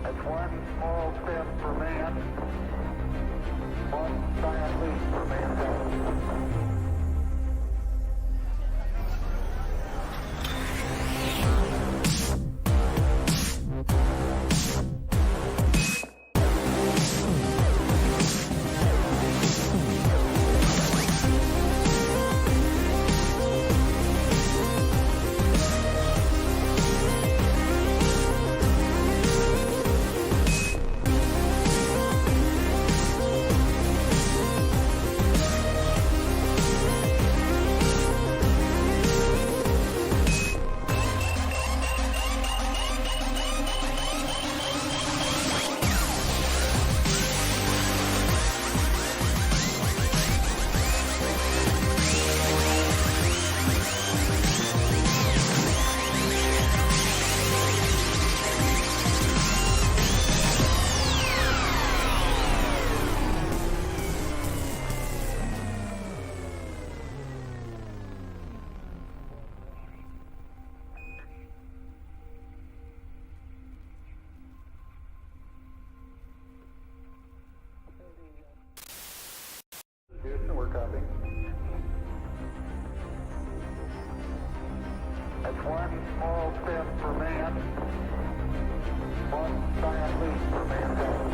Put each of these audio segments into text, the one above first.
That's one small step for man, one giant leap for mankind. Houston, we're copying. That's one small step for man, one giant leap for mankind.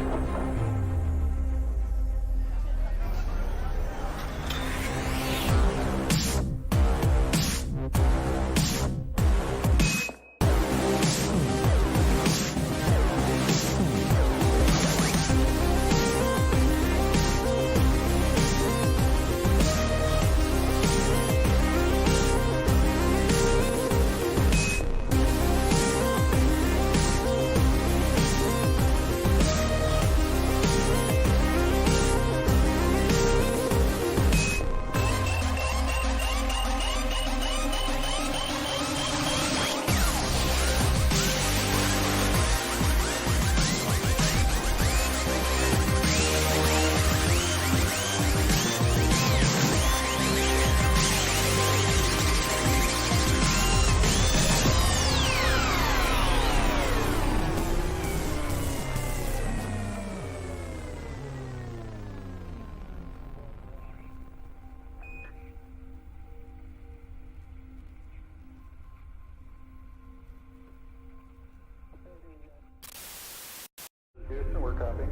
Houston, we're copying.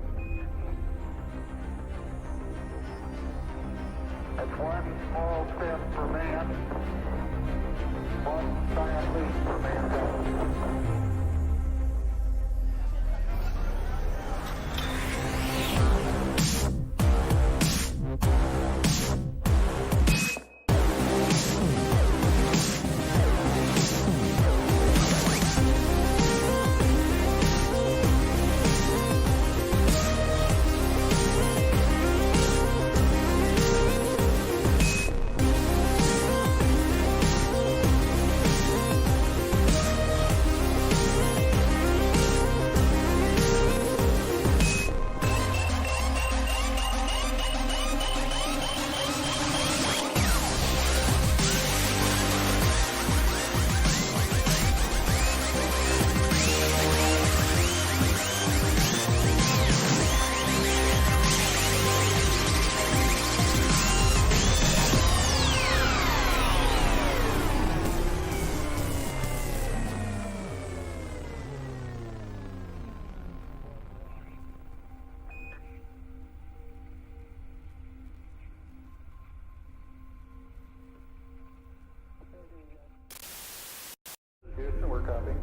That's one small step for man, one giant leap for mankind. Houston, we're copying.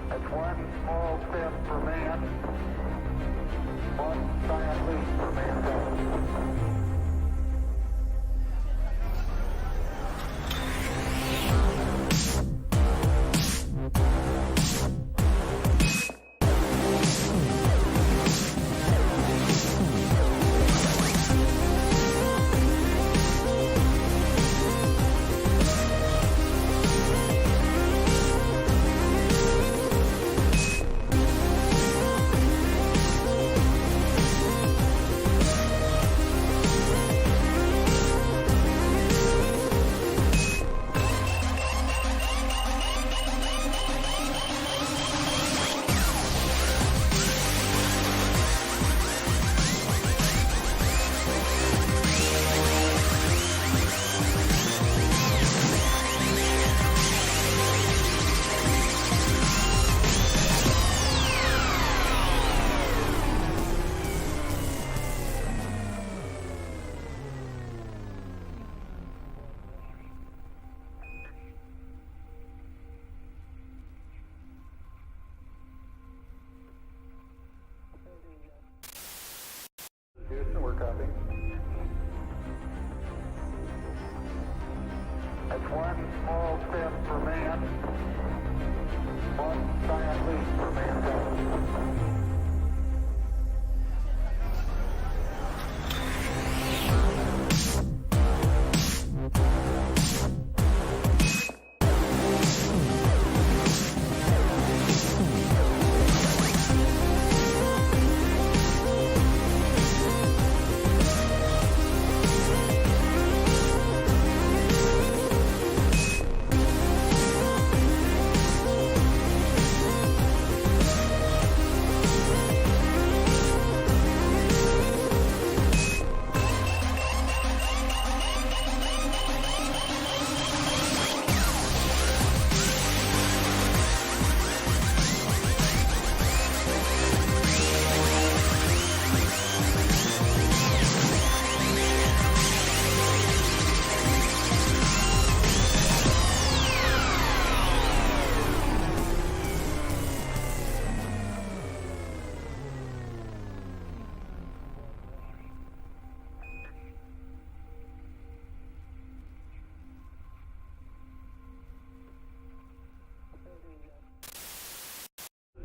That's one small step for man, one giant leap for mankind. That's one small step for man, one giant leap for mankind.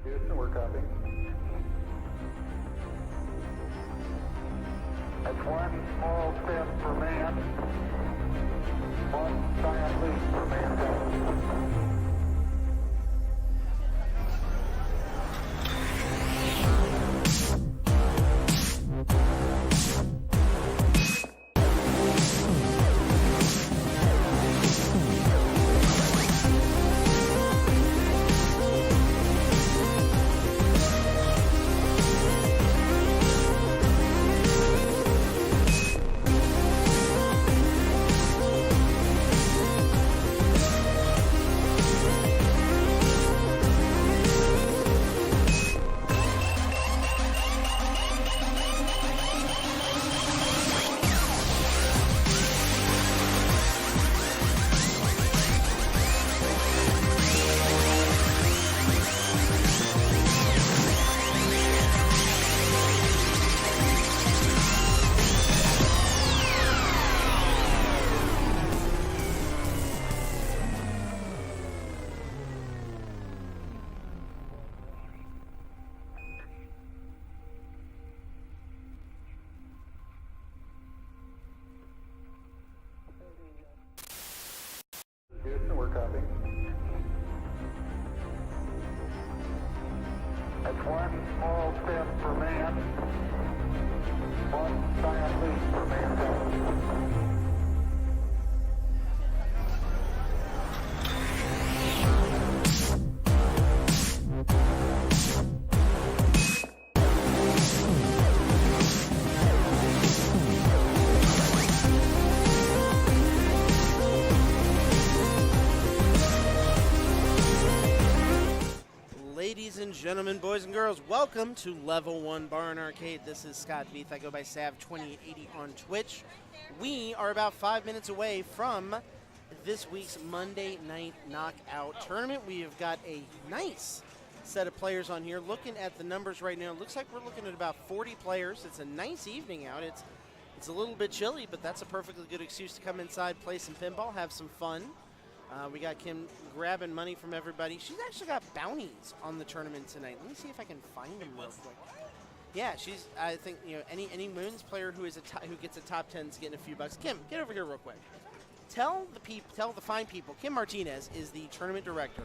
Houston, we're copying. That's one small step for man, one giant leap for mankind. Houston, we're copying. That's one small step for man, one giant leap for mankind. Ladies and gentlemen, boys and girls, welcome to Level 1 Bar and Arcade. This is Scott Veith. I go by Sav2880 on Twitch. We are about 5 minutes away from this week's Monday Night Knockout Tournament. We have got a nice set of players on here. Looking at the numbers right now, it looks like we're looking at about 40 players. It's a nice evening out. It's a little bit chilly, but that's a perfectly good excuse to come inside, play some pinball, have some fun. We got Kim grabbing money from everybody. She's actually got bounties on the tournament tonight. Let me see if I can find them real quick. Yeah, I think, any Moons player who gets a top 10 is getting a few bucks. Kim, get over here real quick. Tell the fine people. Kim Martinez is the tournament director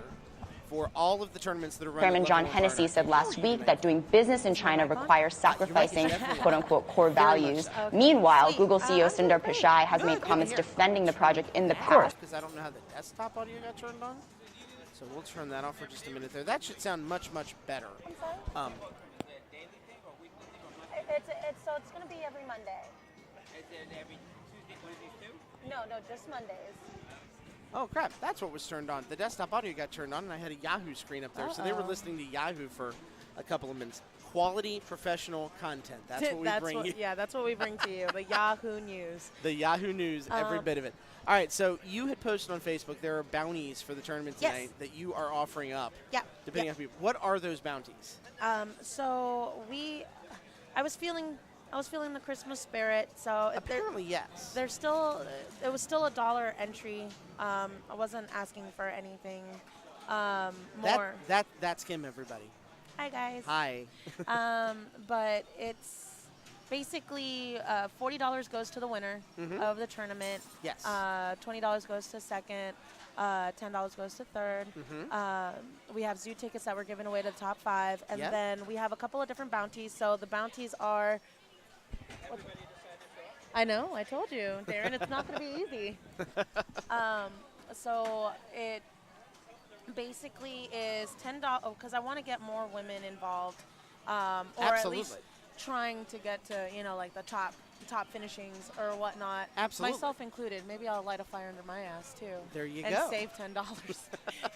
for all of the tournaments that are running. Chairman John Hennessy said last week that doing business in China requires sacrificing quote-unquote core values. Meanwhile, Google CEO Sundar Pichai has made comments defending the project in the past. Because I don't know how the desktop audio got turned on. So we'll turn that off for just a minute there. That should sound much, much better. So it's going to be every Monday. Is it every Tuesday, Wednesdays too? No, just Mondays. Oh, crap. That's what was turned on. The desktop audio got turned on, and I had a Yahoo screen up there. So they were listening to Yahoo for a couple of minutes. Quality, professional content. That's what we bring you. Yeah, that's what we bring to you. The Yahoo News. The Yahoo News, every bit of it. All right, so you had posted on Facebook there are bounties for the tournament tonight that you are offering up. Yeah. Depending on people. What are those bounties? I was feeling I was feeling the Christmas spirit, so Apparently, yes. there's still it was still $1 entry. I wasn't asking for anything more. That's Kim, everybody. Hi guys. Hi. But it's basically $40 goes to the winner of the tournament. Yes. $20 goes to second. $10 goes to third. We have zoo tickets that we're giving away to the top 5, and Yep. then we have a couple of different bounties. So the bounties are. I know. I told you, Darren. It's not going to be easy. So it basically is $10 because I want to get more women involved, or Absolutely. at least trying to get to like the top finishings or whatnot. Absolutely. Myself included. Maybe I'll light a fire under my ass too. There you and go. save $10.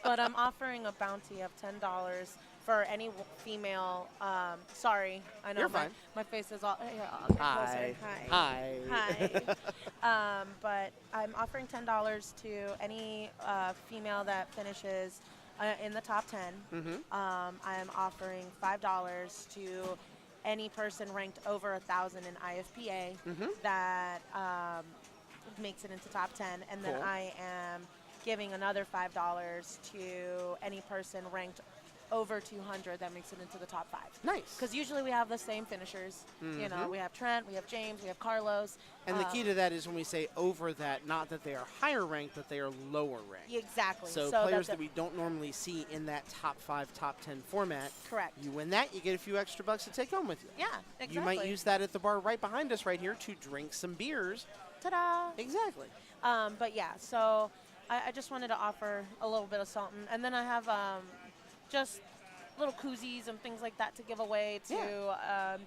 But I'm offering a bounty of $10 for any female. Sorry, I know You're fine. my face is all. Here, I'll get Hi. closer. Hi. Hi. But I'm offering $10 to any female that finishes in the top 10. I'm offering $5 to any person ranked over 1,000 in IFPA that makes it into top 10. And then Cool. I am giving another $5 to any person ranked over 200 that makes it into the top 5. Nice. Because usually we have the same finishers. We have Trent, we have James, we have Carlos. And the key to that is when we say over that, not that they are higher ranked, that they are lower ranked. Exactly. So players that we don't normally see in that top 5, top 10 format. Correct. You win that, you get a few extra bucks to take home with you. Yeah, exactly. You might use that at the bar right behind us right here to drink some beers. Ta-da! Exactly. But yeah, so I just wanted to offer a little bit of something. And then I have just little koozies and things like that to give away to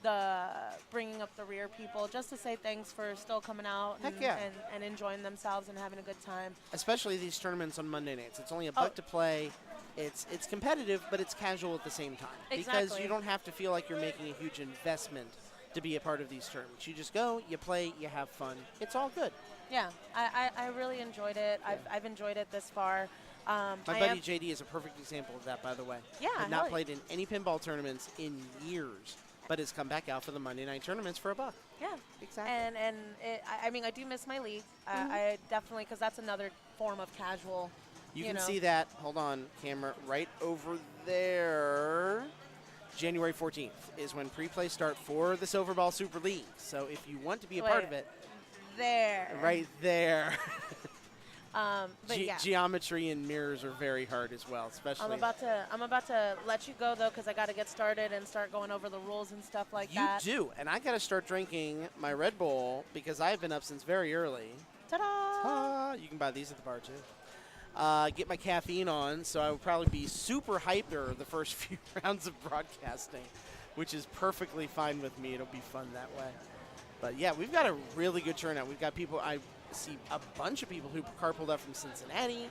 the bringing up the rear people, just to say thanks for still coming out Heck yeah. and enjoying themselves and having a good time. Especially these tournaments on Monday nights. It's only $1 to play. It's competitive, but it's casual at the same time. Because Exactly. you don't have to feel like you're making a huge investment to be a part of these tournaments. You just go, you play, you have fun. It's all good. Yeah, I really enjoyed it. I've enjoyed it this far. My buddy JD is a perfect example of that, by the way. Yeah, Had not hell played in any pinball tournaments in years, but has come back out for the Monday night tournaments for $1. Yeah, Exactly. And I mean, I do miss my league. I definitely, because that's another form of casual. You can see that, hold on, camera, right over there. January 14th is when pre-play start for the Silver Ball Super League. So if you want to be a part of it, there. right there. But yeah. Geometry and mirrors are very hard as well, especially. I'm about to let you go though, because I got to get started and start going over the rules and stuff like You that. do, and I got to start drinking my Red Bull because I've been up since very early. Ta-da! You can buy these at the bar too. Get my caffeine on, so I will probably be super hyper the first few rounds of broadcasting, which is perfectly fine with me. It'll be fun that way. But yeah, we've got a really good turnout. We've got people. I see a bunch of people who carpooled up from Cincinnati.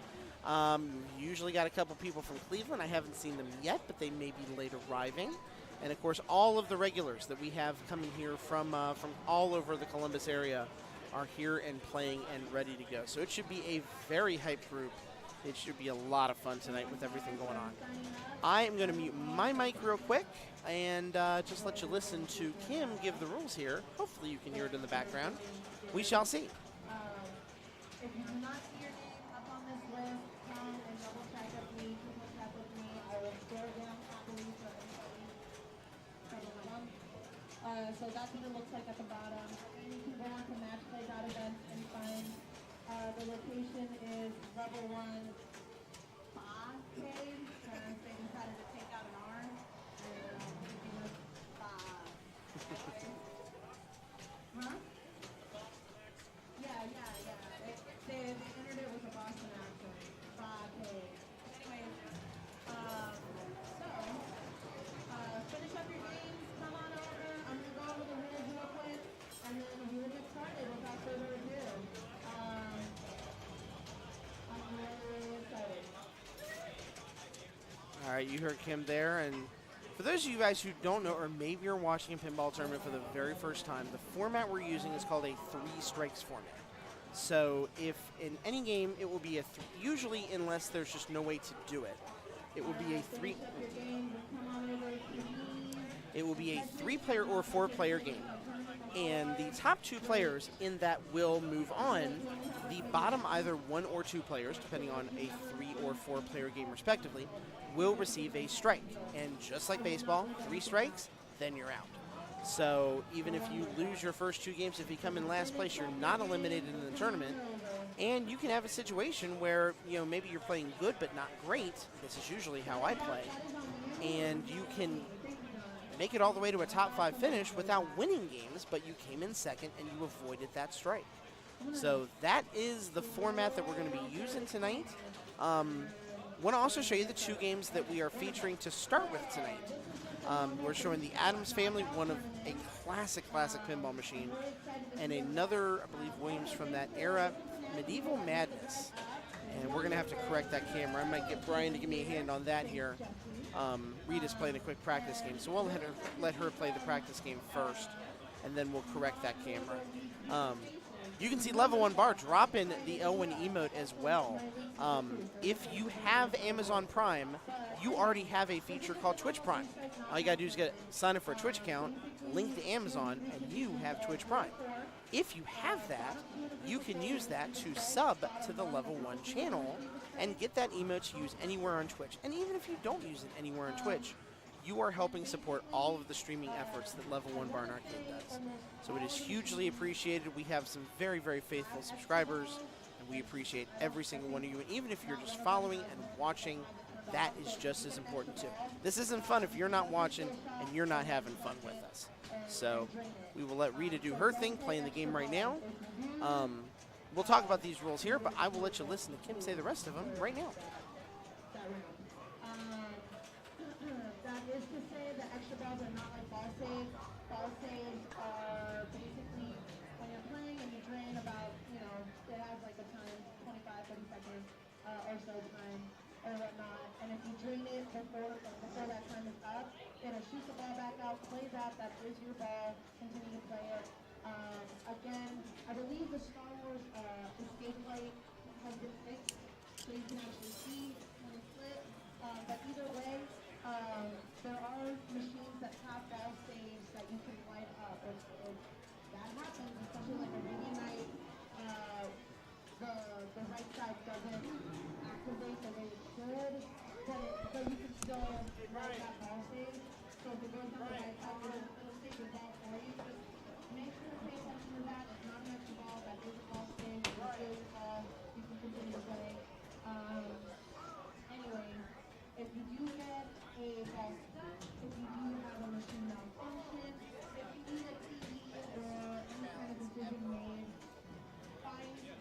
Usually got a couple people from Cleveland. I haven't seen them yet, but they may be late arriving. And of course, all of the regulars that we have coming here from all over the Columbus area are here and playing and ready to go. So it should be a very hyped group. It should be a lot of fun tonight with everything going on. I am going to mute my mic real quick and just let you listen to Kim give the rules here. Hopefully you can hear it in the background. We shall see. If you do not see your name up on this list, come and double check with me, triple check with me. I will score down happily for everybody. So that's what it looks like at the bottom. And you can go on to matchplay.events and find the location is level 1 spa cave. They decided to take out an R. And spa. Huh? Yeah. They entered it with a Boston accent. Anyways, finish up your games, come on over. I'm going to go over the rules real quick, and then we'll get started without further ado. I'm really excited. All right, you heard Kim there. And for those of you guys who don't know, or maybe you're watching a pinball tournament for the very first time, the format we're using is called a 3 strikes format. So if in any game, it will be usually, unless there's just no way to do it, it will be a 3. Finish up your games and come on over to me. It will be a 3-player or 4-player game. And the top 2 players in that will move on. The bottom either 1 or 2 players, depending on a 3 or 4 player game respectively, will receive a strike. And just like baseball, 3 strikes, then you're out. So even if you lose your first 2 games, if you come in last place, you're not eliminated in the tournament. And you can have a situation where, maybe you're playing good but not great. This is usually how I play. And you can make it all the way to a top 5 finish without winning games, but you came in second and you avoided that strike. So that is the format that we're going to be using tonight. Want to also show you the 2 games that we are featuring to start with tonight. We're showing the Adams Family, one of a classic pinball machine, and another, I believe, Williams from that era, Medieval Madness. And we're going to have to correct that camera. I might get Brian to give me a hand on that here. Rita's playing a quick practice game, so we'll let her play the practice game first, and then we'll correct that camera. You can see Level 1 Bar drop in the Elwin emote as well. If you have Amazon Prime, you already have a feature called Twitch Prime. All you got to do is sign up for a Twitch account, link to Amazon, and you have Twitch Prime. If you have that, you can use that to sub to the Level 1 channel and get that emote to use anywhere on Twitch. And even if you don't use it anywhere on Twitch, you are helping support all of the streaming efforts that Level 1 Barn Arcade does. So it is hugely appreciated. We have some very, very faithful subscribers, and we appreciate every single one of you. And even if you're just following and watching, that is just as important too. This isn't fun if you're not watching and you're not having fun with us. So we will let Rita do her thing, playing the game right now. We'll talk about these rules here, but I will let you listen to Kim say the rest of them right now. That is to say that extra balls are not like ball saves. Ball saves are basically when you're playing and you drain about, it has like a time, 25, 30 seconds or so time or whatnot. And if you drain it before that time is up, it'll shoot the ball back out, play that is your ball, continue to play it. Again, I believe the Star Wars escape light has been fixed, so you can actually see when it's lit. But either way, there are machines that have ball saves that you can light up. If that happens, especially like a rainy night, the right side doesn't activate the way it should, but you can still light that ball save. So if it goes on the right side, it'll save your ball for you. Just make sure to pay attention to that. It's not an extra ball. That is a ball save. It is a ball. You can continue to play. Anyway, if you do get a ball stuck, if you do have a machine malfunction, if you need a TV or any kind of decision made, find, you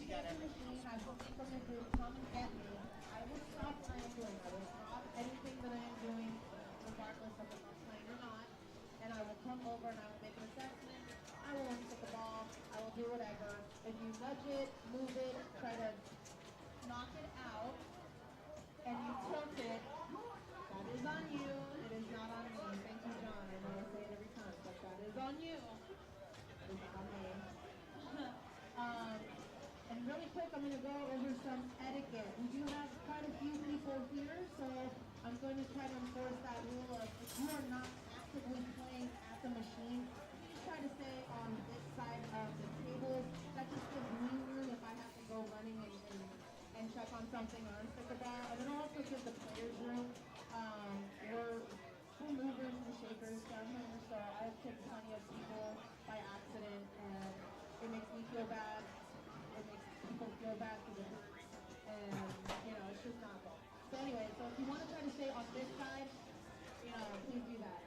start the machine, have something from the group, come and get me. I will stop what I am doing. I will stop anything that I am doing, regardless of if I'm playing or not, and I will come over and I will make an assessment. I will unstick the ball. I will do whatever. If you nudge it, move it, try to knock it out, and you tilt it, that is on you. It is not on me. Thank you, John. I know I say it every time, but that is on you. It is on me. And really quick, I'm going to go over some etiquette. We do have quite a few people here, so I'm going to try to enforce that rule of if you are not actively playing at the machine, please try to stay on this side of the table. That just gives me room if I have to go running and check on something or unstick a ball. And then also gives the players room. We're movers and shakers down here, so I've kicked plenty of people by accident, and it makes me feel bad. It makes people feel bad for this. And, it's just not good. So anyway, so if you want to try to stay on this side, please do that.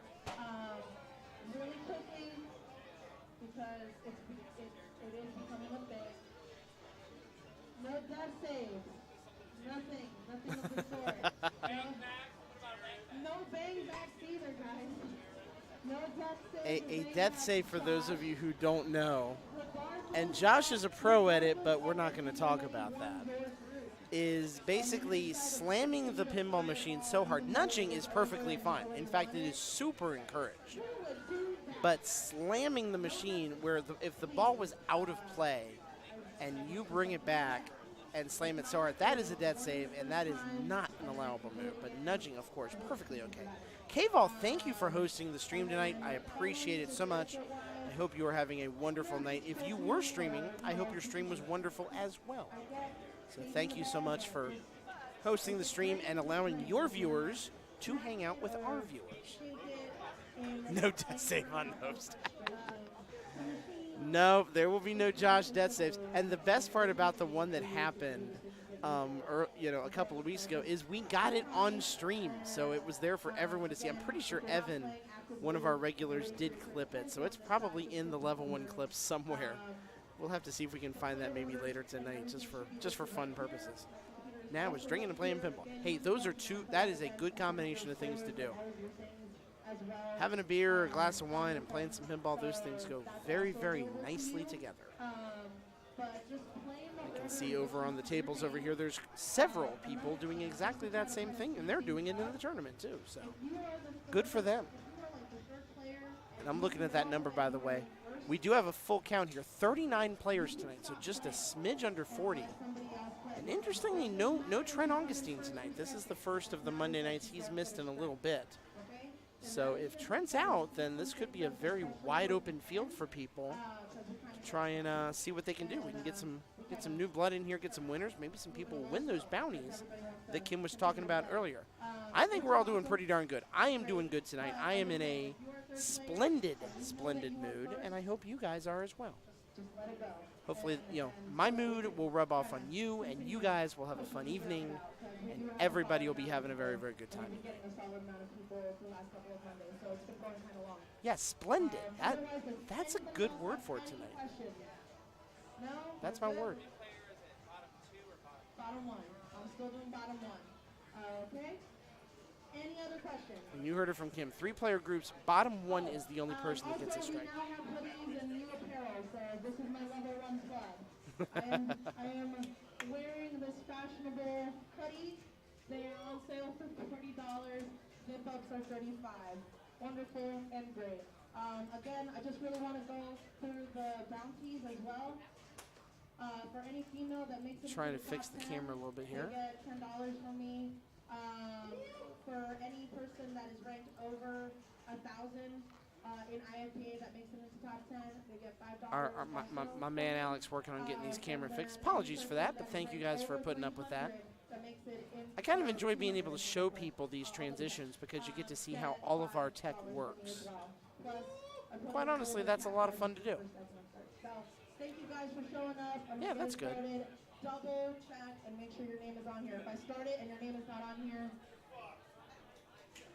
Really quickly, because it is becoming a thing. No death saves. Nothing of the sort. No bang backs either, guys. No death saves. A death save, for those of you who don't know, and Josh is a pro at it, but we're not going to talk about that, is basically slamming the pinball machine so hard. Nudging is perfectly fine. In fact, it is super encouraged. But slamming the machine where if the ball was out of play and you bring it back, and slam it so hard. That is a dead save, and that is not an allowable move. But nudging, of course, perfectly okay. K-Vol, thank you for hosting the stream tonight. I appreciate it so much. I hope you are having a wonderful night. If you were streaming, I hope your stream was wonderful as well. So thank you so much for hosting the stream and allowing your viewers to hang out with our viewers. No death save on host. No, there will be no Josh death saves. And the best part about the one that happened a couple of weeks ago is we got it on stream. So it was there for everyone to see. I'm pretty sure Evan, one of our regulars, did clip it. So it's probably in the level 1 clip somewhere. We'll have to see if we can find that maybe later tonight just for fun purposes. Now it's drinking and playing pinball. Hey, that is a good combination of things to do. Having a beer or a glass of wine and playing some pinball, those things go very, very nicely together. You can see over on the tables over here, there's several people doing exactly that same thing, and they're doing it in the tournament too, so good for them. And I'm looking at that number, by the way. We do have a full count here, 39 players tonight, so just a smidge under 40. And interestingly, no Trent Augustine tonight. This is the first of the Monday nights he's missed in a little bit. So if Trent's out, then this could be a very wide open field for people to try and see what they can do. We can get some new blood in here, get some winners. Maybe some people will win those bounties that Kim was talking about earlier. I think we're all doing pretty darn good. I am doing good tonight. I am in a splendid, splendid mood, and I hope you guys are as well. Hopefully, my mood will rub off on you, and you guys will have a fun evening, and everybody will be having a very, very good time. Yeah, splendid. That's a good word for it tonight. That's my word. Bottom 1. I'm still doing bottom 1. Okay? Any other questions? And you heard it from Kim. 3-player groups, bottom 1 is the only person that gets a strike. We now have hoodies and new apparel, so this is my level 1 club. I am wearing this fashionable hoodie. They are on sale for $40. Zip-ups are $35. Wonderful and great. Again, I just really want to go through the bounties as well. For any female that makes it trying to the fix top the 10, camera a little bit here. They get $10 from me. For any person that is ranked over 1,000 in IFPA that makes it into top 10, they get $5. My man Alex working on getting these camera fixed. Apologies for that, but thank you guys for putting up with that. I kind of enjoy being able to show people these transitions because you get to see how all of our tech works. Quite honestly, that's a lot of fun to do. Thank you guys for showing up. Yeah, that's good. Double check and make sure your name is on here. If I start it and your name is not on here,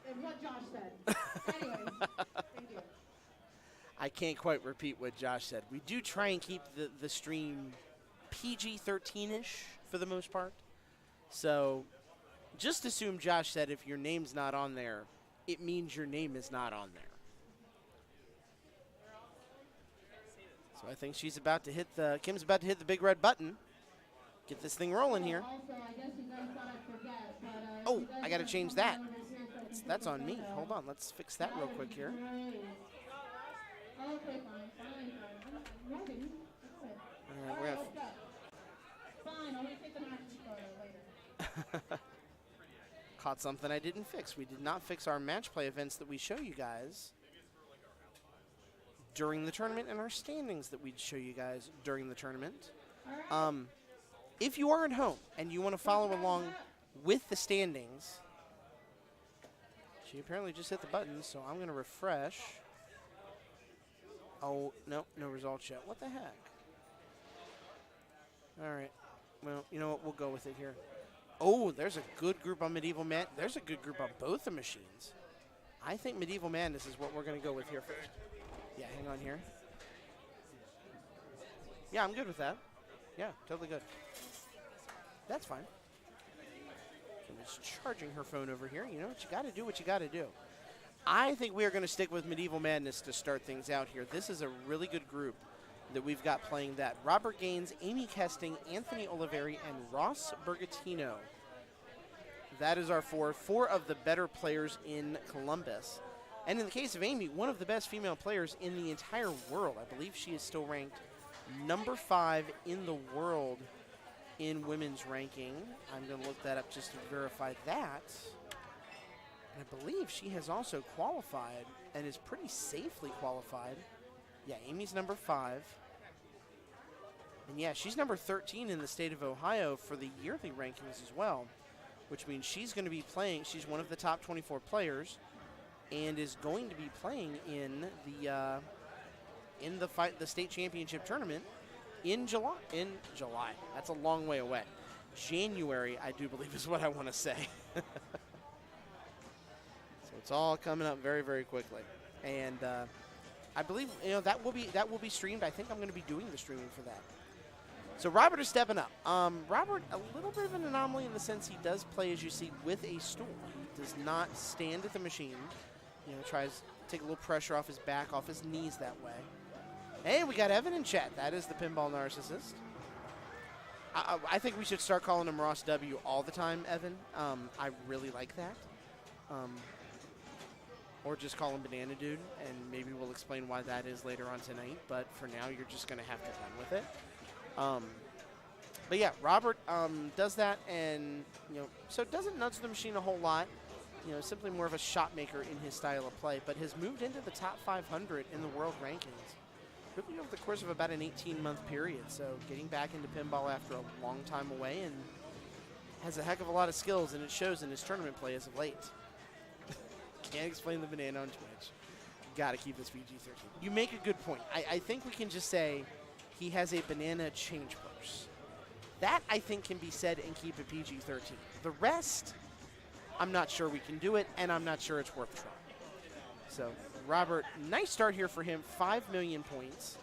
it's what Josh said. Anyways, thank you. I can't quite repeat what Josh said. We do try and keep the stream PG-13-ish for the most part. So just assume Josh said if your name's not on there, it means your name is not on there. So I think Kim's about to hit the big red button. Get this thing rolling here. Oh, I got to change that. That's on me. Hold on, let's fix that real quick here. Okay, All right, fine, I'll take the match later. Caught something I didn't fix. We did not fix our match play events that we show you guys during the tournament and our standings that we'd show you guys during the tournament. If you are at home and you want to follow along with the standings, she apparently just hit the button, so I'm going to refresh. Oh, no results yet. What the heck? All right. Well, you know what? We'll go with it here. Oh, there's a good group on Medieval Man. There's a good group on both the machines. I think Medieval Madness is what we're going to go with here first. Yeah, hang on here. Yeah, I'm good with that. Yeah, totally good. That's fine. I'm just charging her phone over here. You know what? You got to do what you got to do. I think we are going to stick with Medieval Madness to start things out here. This is a really good group that we've got playing that. Robert Gaines, Amy Kesting, Anthony Oliveri, and Ross Bergatino. That is our four of the better players in Columbus. And in the case of Amy, one of the best female players in the entire world. I believe she is still ranked number 5 in the world in women's ranking. I'm going to look that up just to verify that. And I believe she has also qualified and is pretty safely qualified. Yeah, Amy's number 5. And yeah, she's number 13 in the state of Ohio for the yearly rankings as well, which means she's going to be playing. She's one of the top 24 players and is going to be playing in the state championship tournament in July. In July. That's a long way away. January, I do believe, is what I want to say. So it's all coming up very, very quickly. And I believe that will be streamed. I think I'm going to be doing the streaming for that. So Robert is stepping up. Robert, a little bit of an anomaly in the sense he does play, as you see, with a stool. He does not stand at the machine. Tries to take a little pressure off his back, off his knees that way. Hey, we got Evan in chat. That is the pinball narcissist. I think we should start calling him Ross W all the time, Evan. I really like that. Or just call him Banana Dude, and maybe we'll explain why that is later on tonight. But for now, you're just going to have to run with it. But yeah, Robert does that, and so doesn't nudge the machine a whole lot. Simply more of a shot maker in his style of play, but has moved into the top 500 in the world rankings, really over the course of about an 18-month period. So getting back into pinball after a long time away, and has a heck of a lot of skills, and it shows in his tournament play as of late. Can't explain the banana on Twitch. Got to keep this PG-13. You make a good point. I think we can just say he has a banana change purse. That, I think, can be said and keep it PG-13. The rest, I'm not sure we can do it, and I'm not sure it's worth trying. So, Robert, nice start here for him. 5 million points.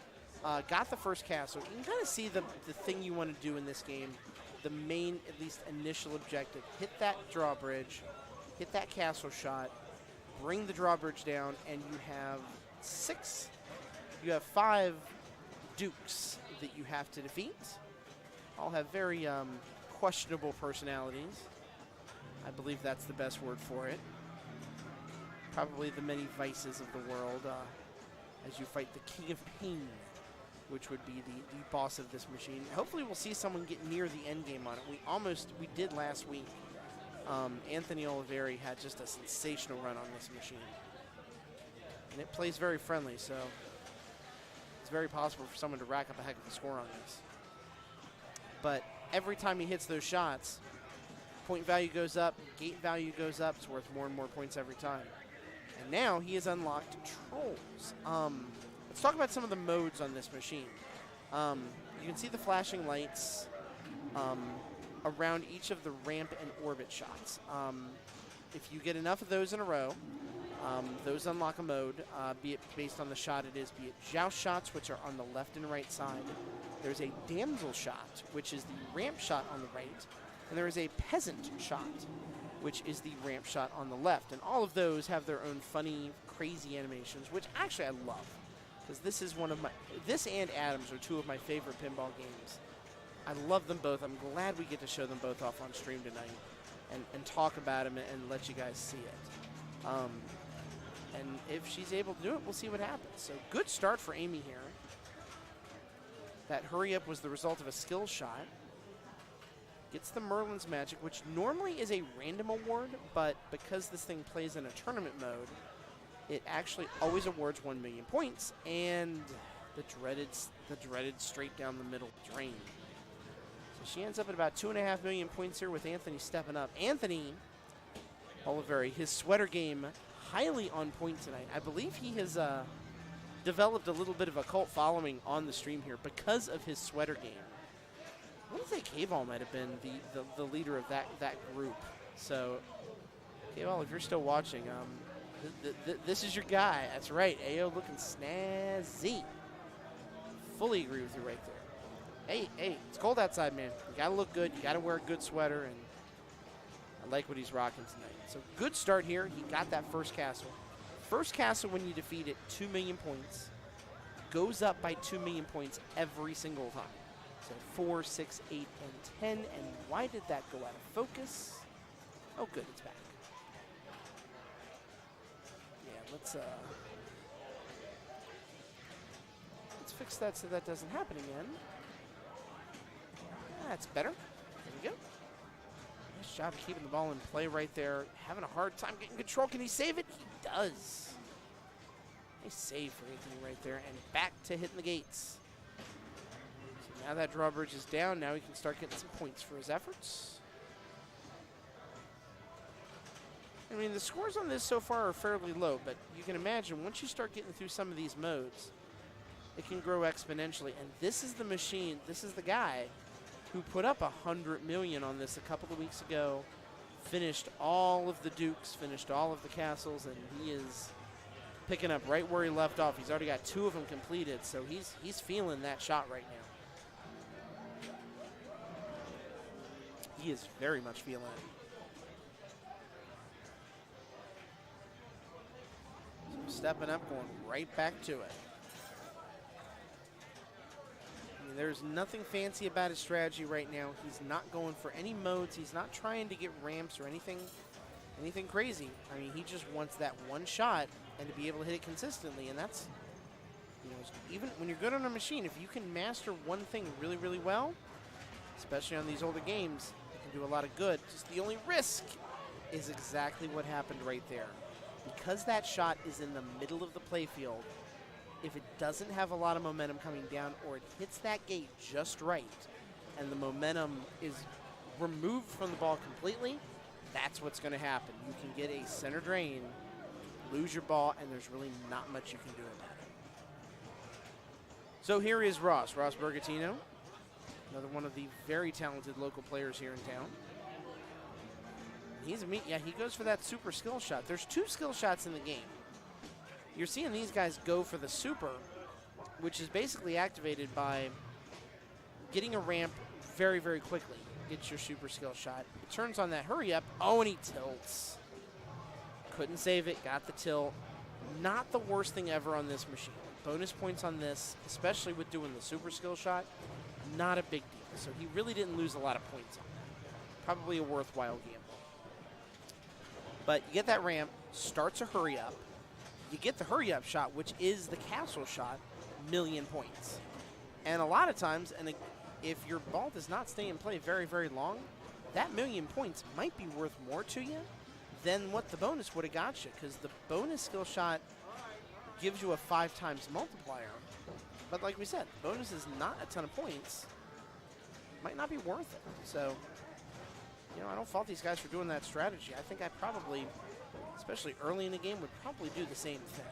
Got the first castle. You can kind of see the thing you want to do in this game. The main, at least initial objective. Hit that drawbridge. Hit that castle shot. Bring the drawbridge down, and you have 5 dukes that you have to defeat. All have very questionable personalities. I believe that's the best word for it. Probably the many vices of the world as you fight the King of Pain, which would be the boss of this machine. Hopefully we'll see someone get near the end game on it. We did last week. Anthony Oliveri had just a sensational run on this machine. And it plays very friendly, so it's very possible for someone to rack up a heck of a score on this. But every time he hits those shots, point value goes up, gate value goes up. It's worth more and more points every time. And now he has unlocked trolls. Let's talk about some of the modes on this machine. You can see the flashing lights around each of the ramp and orbit shots. If you get enough of those in a row, those unlock a mode, be it based on the shot it is, be it joust shots, which are on the left and right side. There's a damsel shot, which is the ramp shot on the right, and there is a peasant shot, which is the ramp shot on the left. And all of those have their own funny, crazy animations, which actually I love, because this and Adams are 2 of my favorite pinball games. I love them both. I'm glad we get to show them both off on stream tonight and talk about them and let you guys see it. And if she's able to do it, we'll see what happens. So good start for Amy here. That hurry up was the result of a skill shot. Gets the Merlin's Magic, which normally is a random award, but because this thing plays in a tournament mode, it actually always awards 1 million points, and the dreaded straight down the middle drain. So she ends up at about 2.5 million points here with Anthony stepping up. Anthony Oliveri, his sweater game, highly on point tonight. I believe he has developed a little bit of a cult following on the stream here because of his sweater game. I want to say K-Ball might have been the leader of that group. So, K-Ball, if you're still watching, this is your guy. That's right. AO looking snazzy. Fully agree with you right there. Hey, it's cold outside, man. You got to look good. You got to wear a good sweater, and I like what he's rocking tonight. So, good start here. He got that first castle. First castle, when you defeat it, 2 million points. Goes up by 2 million points every single time. So 4, 6, 8, and 10. And why did that go out of focus? Oh, good, it's back. Yeah, let's fix that so that doesn't happen again. That's That's better. There we go. Nice job keeping the ball in play right there. Having a hard time getting control. Can he save it? He does. Nice save for Anthony right there. And back to hitting the gates. So now that drawbridge is down. Now he can start getting some points for his efforts. I mean, the scores on this so far are fairly low, but you can imagine once you start getting through some of these modes, it can grow exponentially. And this is the machine, this is the guy who put up 100 million on this a couple of weeks ago, finished all of the dukes, finished all of the castles, and he is picking up right where he left off. He's already got 2 of them completed, so he's feeling that shot right now. He is very much feeling it. Stepping up, going right back to it. I mean, there's nothing fancy about his strategy right now. He's not going for any modes. He's not trying to get ramps or anything crazy. I mean, he just wants that one shot and to be able to hit it consistently. And that's, you know, even when you're good on a machine, if you can master one thing really, really well, especially on these older games, it can do a lot of good. Just the only risk is exactly what happened right there. Because that shot is in the middle of the playfield, if it doesn't have a lot of momentum coming down or it hits that gate just right and the momentum is removed from the ball completely, that's what's going to happen. You can get a center drain, lose your ball, and there's really not much you can do about it. So here is Ross Bergatino, another one of the very talented local players here in town. He goes for that super skill shot. There's 2 skill shots in the game. You're seeing these guys go for the super, which is basically activated by getting a ramp very, very quickly. Gets your super skill shot. It turns on that hurry up. Oh, and he tilts. Couldn't save it. Got the tilt. Not the worst thing ever on this machine. Bonus points on this, especially with doing the super skill shot, not a big deal. So he really didn't lose a lot of points on that. Probably a worthwhile gamble. But you get that ramp, starts a hurry up. You get the hurry up shot, which is the castle shot, 1,000,000 points. And a lot of times, and if your ball does not stay in play very, very long, that 1,000,000 points might be worth more to you than what the bonus would have got you, because the bonus skill shot gives you a 5 times multiplier. But like we said, the bonus is not a ton of points. Might not be worth it. So, you know, I don't fault these guys for doing that strategy. I think I probably, especially early in the game, would probably do the same thing.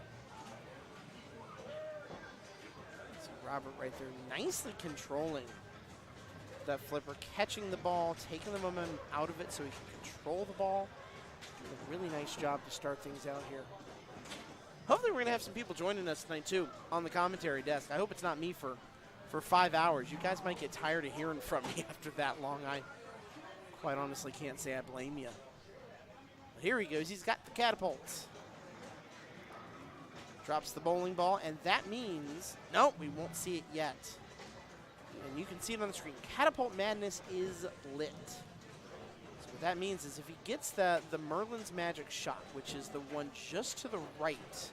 See Robert right there nicely controlling that flipper, catching the ball, taking the momentum out of it so he can control the ball. Doing a really nice job to start things out here. Hopefully we're going to have some people joining us tonight, too, on the commentary desk. I hope it's not me for 5 hours. You guys might get tired of hearing from me after that long. I quite honestly can't say I blame you. But here he goes. He's got the catapults. Drops the bowling ball, and that means, nope, we won't see it yet. And you can see it on the screen. Catapult Madness is lit. So what that means is if he gets the Merlin's Magic shot, which is the one just to the right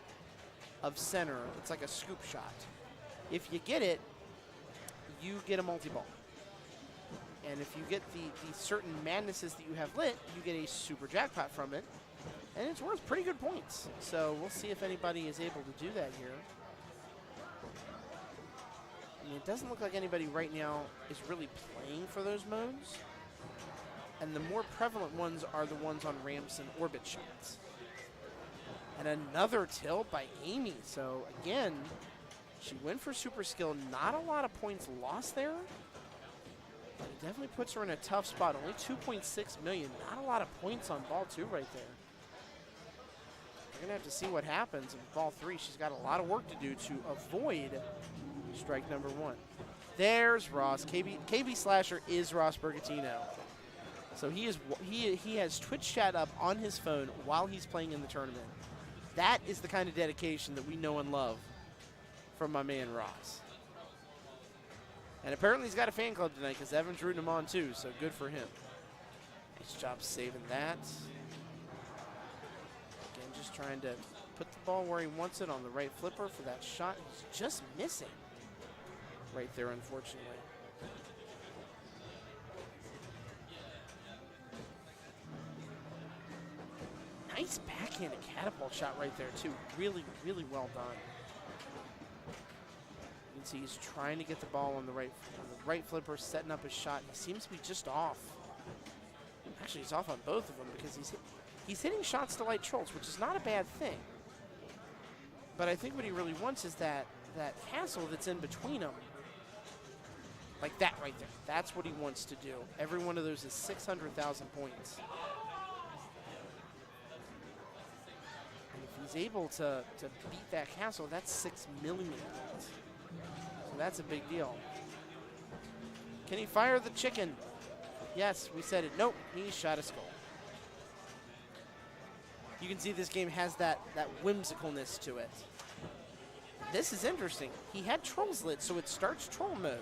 of center, it's like a scoop shot. If you get it, you get a multi-ball. And if you get the certain madnesses that you have lit, you get a super jackpot from it. And it's worth pretty good points. So we'll see if anybody is able to do that here. I mean, it doesn't look like anybody right now is really playing for those modes. And the more prevalent ones are the ones on ramps and orbit shots. And another tilt by Amy. So again, she went for super skill. Not a lot of points lost there. But it definitely puts her in a tough spot. Only 2.6 million. Not a lot of points on ball 2 right there. We're going to have to see what happens in ball 3. She's got a lot of work to do to avoid strike number 1. There's Ross. KB Slasher is Ross Bergatino. So he has Twitch chat up on his phone while he's playing in the tournament. That is the kind of dedication that we know and love from my man Ross. And apparently he's got a fan club tonight because Evan's rooting him on too, so good for him. Nice job saving that. Again, just trying to put the ball where he wants it on the right flipper for that shot. He's just missing right there, unfortunately. Nice backhanded catapult shot right there, too. Really, really well done. You can see he's trying to get the ball on the right flipper, setting up his shot. He seems to be just off. Actually, he's off on both of them because he's hitting shots to light trolls, which is not a bad thing. But I think what he really wants is that castle that's in between them. Like that right there. That's what he wants to do. Every one of those is 600,000 points. And if he's able to beat that castle, that's 6 million points. So that's a big deal. Can he fire the chicken? Yes, we said it. Nope, he shot a skull. You can see this game has that whimsicalness to it. This is interesting. He had trolls lit, so it starts troll mode.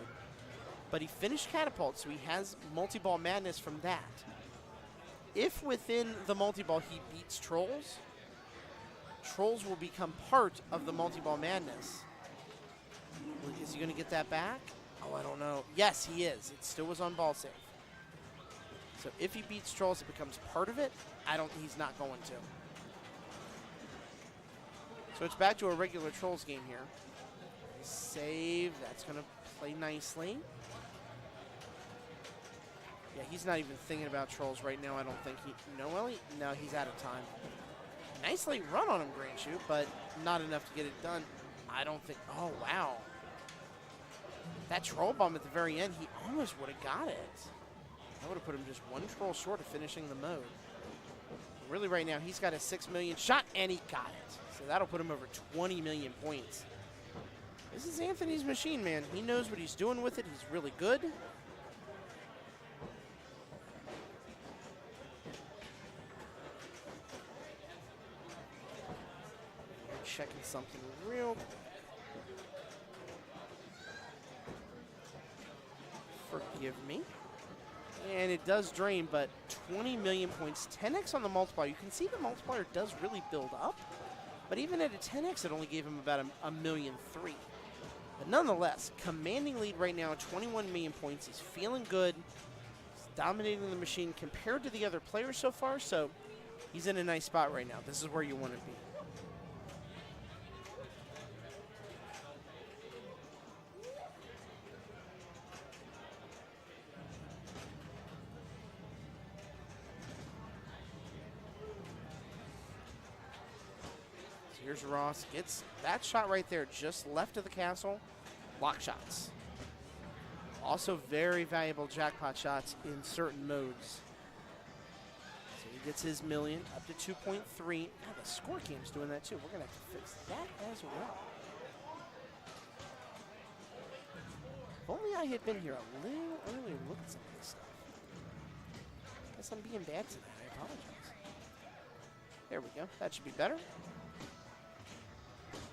But he finished catapult, so he has multi-ball madness from that. If within the multi-ball he beats trolls, trolls will become part of the multi-ball madness. Is he going to get that back? Oh, I don't know. Yes, he is. It still was on ball save. So if he beats trolls, it becomes part of it. He's not going to. So it's back to a regular trolls game here. Save. That's going to play nicely. Yeah, he's not even thinking about trolls right now. I don't think he. No, Ellie? No, he's out of time. Nice late run on him, Grand Shoot, but not enough to get it done. I don't think. Oh, wow. That troll bomb at the very end, he almost would have got it. That would have put him just one troll short of finishing the mode. Really, right now, he's got a 6 million shot, and he got it. So that'll put him over 20 million points. This is Anthony's machine, man. He knows what he's doing with it. He's really good. Checking something real. Forgive me. And it does drain, but 20 million points, 10x on the multiplier. You can see the multiplier does really build up, but even at a 10x, it only gave him about a million three. But nonetheless, commanding lead right now, 21 million points. He's feeling good. He's dominating the machine compared to the other players so far, so he's in a nice spot right now. This is where you want to be. Here's Ross, gets that shot right there, just left of the castle. Lock shots. Also very valuable jackpot shots in certain modes. So he gets his million up to 2.3. God, the score cam's doing that too. We're gonna have to fix that as well. If only I had been here a little earlier to look at some of this stuff. Guess I'm being bad tonight, I apologize. There we go, that should be better.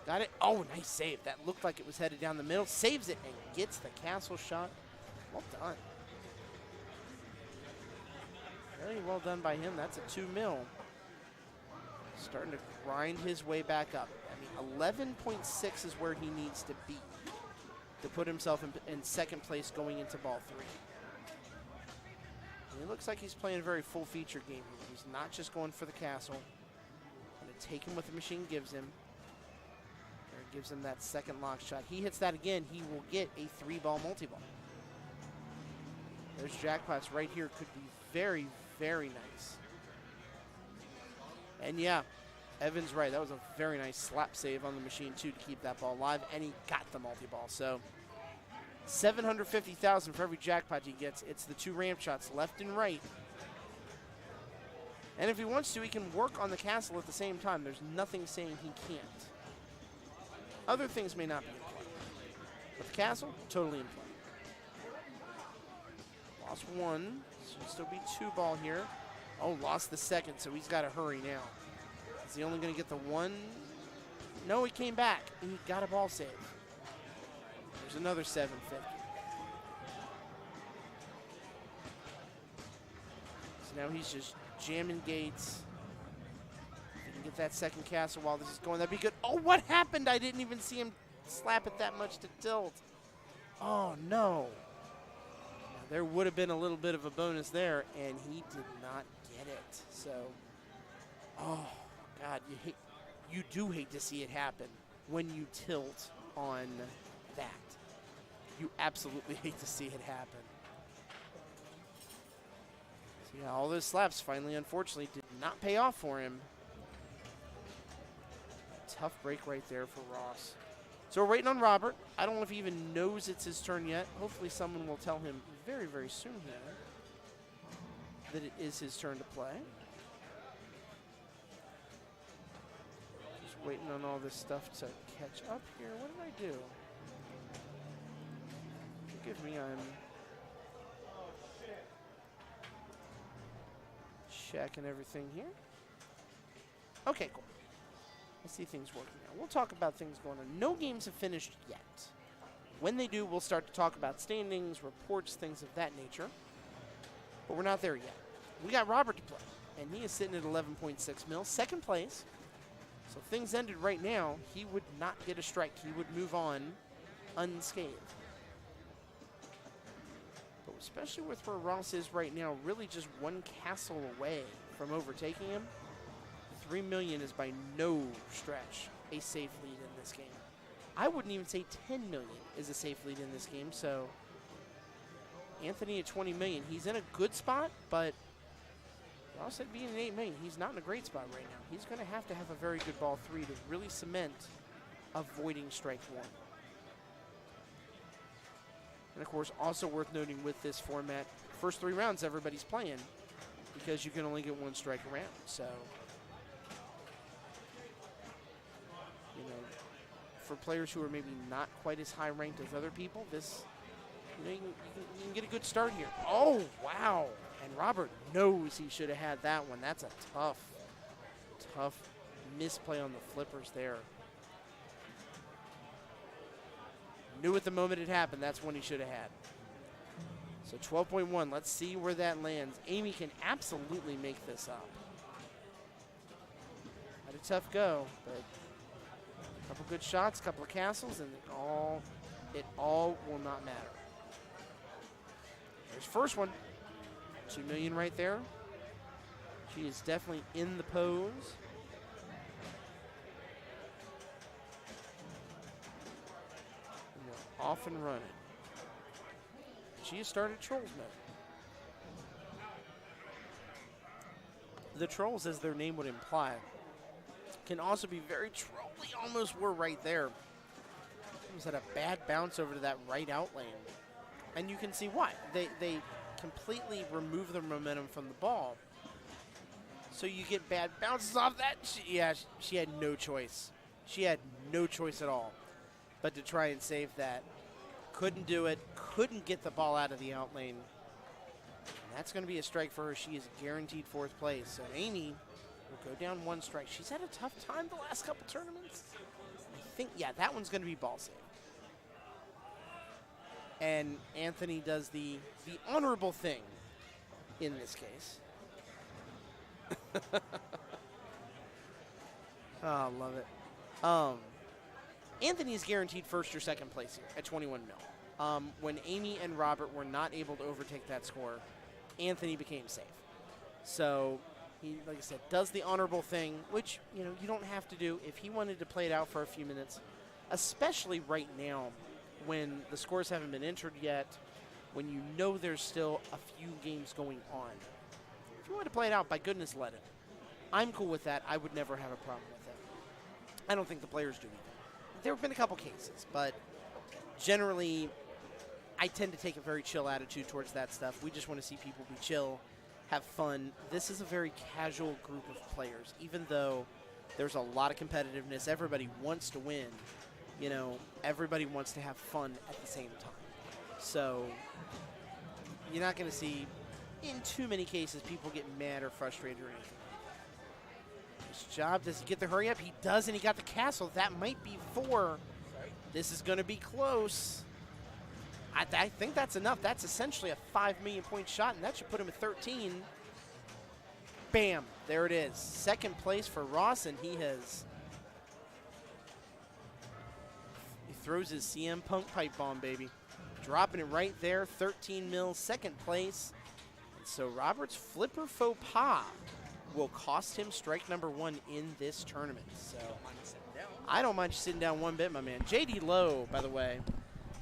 Got it. Oh, nice save. That looked like it was headed down the middle. Saves it and gets the castle shot. Well done. Very well done by him. That's a 2 mil. Starting to grind his way back up. I mean, 11.6 is where he needs to be to put himself in second place going into ball 3. And it looks like he's playing a very full-featured game. He's not just going for the castle. Going to take him what the machine gives him. Gives him that second lock shot. He hits that again, he will get a 3-ball multi-ball. Those jackpots right here could be very, very nice. And yeah, Evan's right. That was a very nice slap save on the machine too to keep that ball alive, and he got the multi-ball. So 750,000 for every jackpot he gets. It's the 2 ramp shots left and right. And if he wants to, he can work on the castle at the same time. There's nothing saying he can't. Other things may not be in play. But the castle, totally in play. Lost 1. Should still be 2-ball here. Oh, lost the second, so he's got to hurry now. Is he only going to get the 1? No, he came back. And he got a ball save. There's another 750. So now he's just jamming gates. Get that second castle while this is going. That'd be good. Oh, what happened? I didn't even see him slap it that much to tilt. Oh, no. Now, there would have been a little bit of a bonus there, and he did not get it. So Oh, God, you do hate to see it happen when you tilt on that. You absolutely hate to see it happen. So yeah, all those slaps finally, unfortunately, did not pay off for him. Tough break right there for Ross. So we're waiting on Robert. I don't know if he even knows it's his turn yet. Hopefully someone will tell him very, very soon here that it is his turn to play. Just waiting on all this stuff to catch up here. What did I do? Forgive me, I'm checking everything here. Okay, cool. I see things working now. We'll talk about things going on. No games have finished yet. When they do, we'll start to talk about standings, reports, things of that nature. But we're not there yet. We got Robert to play, and he is sitting at 11.6 mil, second place. So if things ended right now, he would not get a strike. He would move on unscathed. But especially with where Ross is right now, really just one castle away from overtaking him. 3 million is by no stretch a safe lead in this game. I wouldn't even say 10 million is a safe lead in this game. So Anthony at 20 million, he's in a good spot, but Ross at being at 8 million, he's not in a great spot right now. He's going to have a very good ball 3 to really cement avoiding strike 1. And of course, also worth noting with this format, first 3 rounds everybody's playing because you can only get 1 strike around. So, you know, for players who are maybe not quite as high ranked as other people, this, you know, you can get a good start here. Oh, wow. And Robert knows he should have had that one. That's a tough misplay on the flippers there. Knew at the moment it happened, that's one he should have had. So 12.1, let's see where that lands. Amy can absolutely make this up. Had a tough go, but a couple good shots, a couple of castles, and it all will not matter. There's first one. 2 million right there. She is definitely in the pose. And we're off and running. She has started Trolls mode. The Trolls, as their name would imply, can also be very trolly. Almost were right there. Almost had a bad bounce over to that right out lane. And you can see why. They completely remove the momentum from the ball. So you get bad bounces off that. She had no choice. She had no choice at all but to try and save that. Couldn't do it. Couldn't get the ball out of the out lane. And that's going to be a strike for her. She is guaranteed 4th place. So Amy will go down 1 strike. She's had a tough time the last couple tournaments. I think, yeah, that one's going to be ball save. And Anthony does the honorable thing in this case. Oh, I love it. Anthony is guaranteed 1st or 2nd place here at 21 mil. When Amy and Robert were not able to overtake that score, Anthony became safe. So he, like I said, does the honorable thing, which, you know, you don't have to do. If he wanted to play it out for a few minutes, especially right now, when the scores haven't been entered yet, when you know there's still a few games going on. If you want to play it out, by goodness, let it. I'm cool with that. I would never have a problem with it. I don't think the players do either. There have been a couple cases, but generally, I tend to take a very chill attitude towards that stuff. We just want to see people be chill, have fun. This is a very casual group of players. Even though there's a lot of competitiveness, everybody wants to win. You know, everybody wants to have fun at the same time. So you're not going to see, in too many cases, people get mad or frustrated or anything. Nice job. Does he get the hurry up? He does, and he got the castle. That might be 4. This is going to be close. I think that's enough. That's essentially a 5 million point shot, and that should put him at 13. Bam. There it is. 2nd place for Ross, and he throws his CM Punk pipe bomb, baby. Dropping it right there. 13 mil, 2nd place. And so Robert's flipper faux pas will cost him strike number 1 in this tournament. So Mine is sitting down. I don't mind you sitting down one bit, my man. JD Lowe, by the way,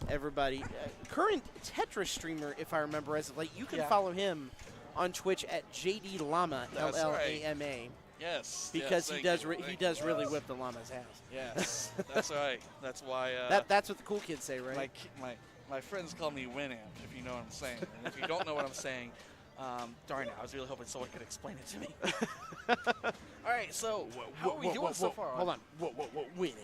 everybody, current Tetris streamer, if I remember as of late. You can follow him on Twitch at JD Llama, That's Llama. Yes. Because yes, he does really whip the llama's ass. Yes, that's right. That's why. That's what the cool kids say, right? My friends call me Winamp, if you know what I'm saying. And if you don't know what I'm saying, darn it, I was really hoping someone could explain it to me. All right, so how are we doing so far? Hold on. Winamp.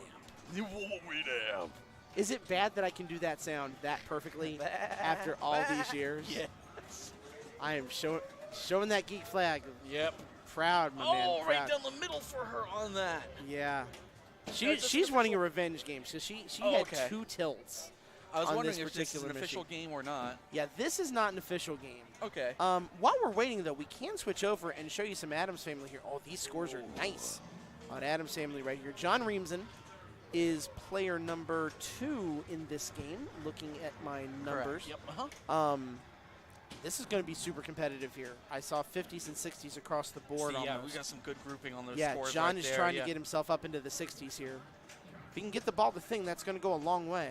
Winamp. Is it bad that I can do that sound that perfectly after all these years? Yes. I am showing that geek flag. Yep. Proud, my man. Oh, right proud. down the middle for her on that. Yeah. That's She's running a revenge game, so she had okay. 2 tilts. I was on wondering this if this is an particular official machine. game or not. Yeah, this is not an official game. Okay. While we're waiting, though, we can switch over and show you some Adams Family here. Oh, these scores are nice on Adams Family right here. John Reamson is player number 2 in this game, looking at my numbers. Correct. Yep. Uh-huh. This is going to be super competitive here. I saw 50s and 60s across the board See, yeah, almost. we got some good grouping on those Yeah, scores John right is there, trying yeah. to get himself up into the 60s here. If he can get the ball to thing, that's going to go a long way.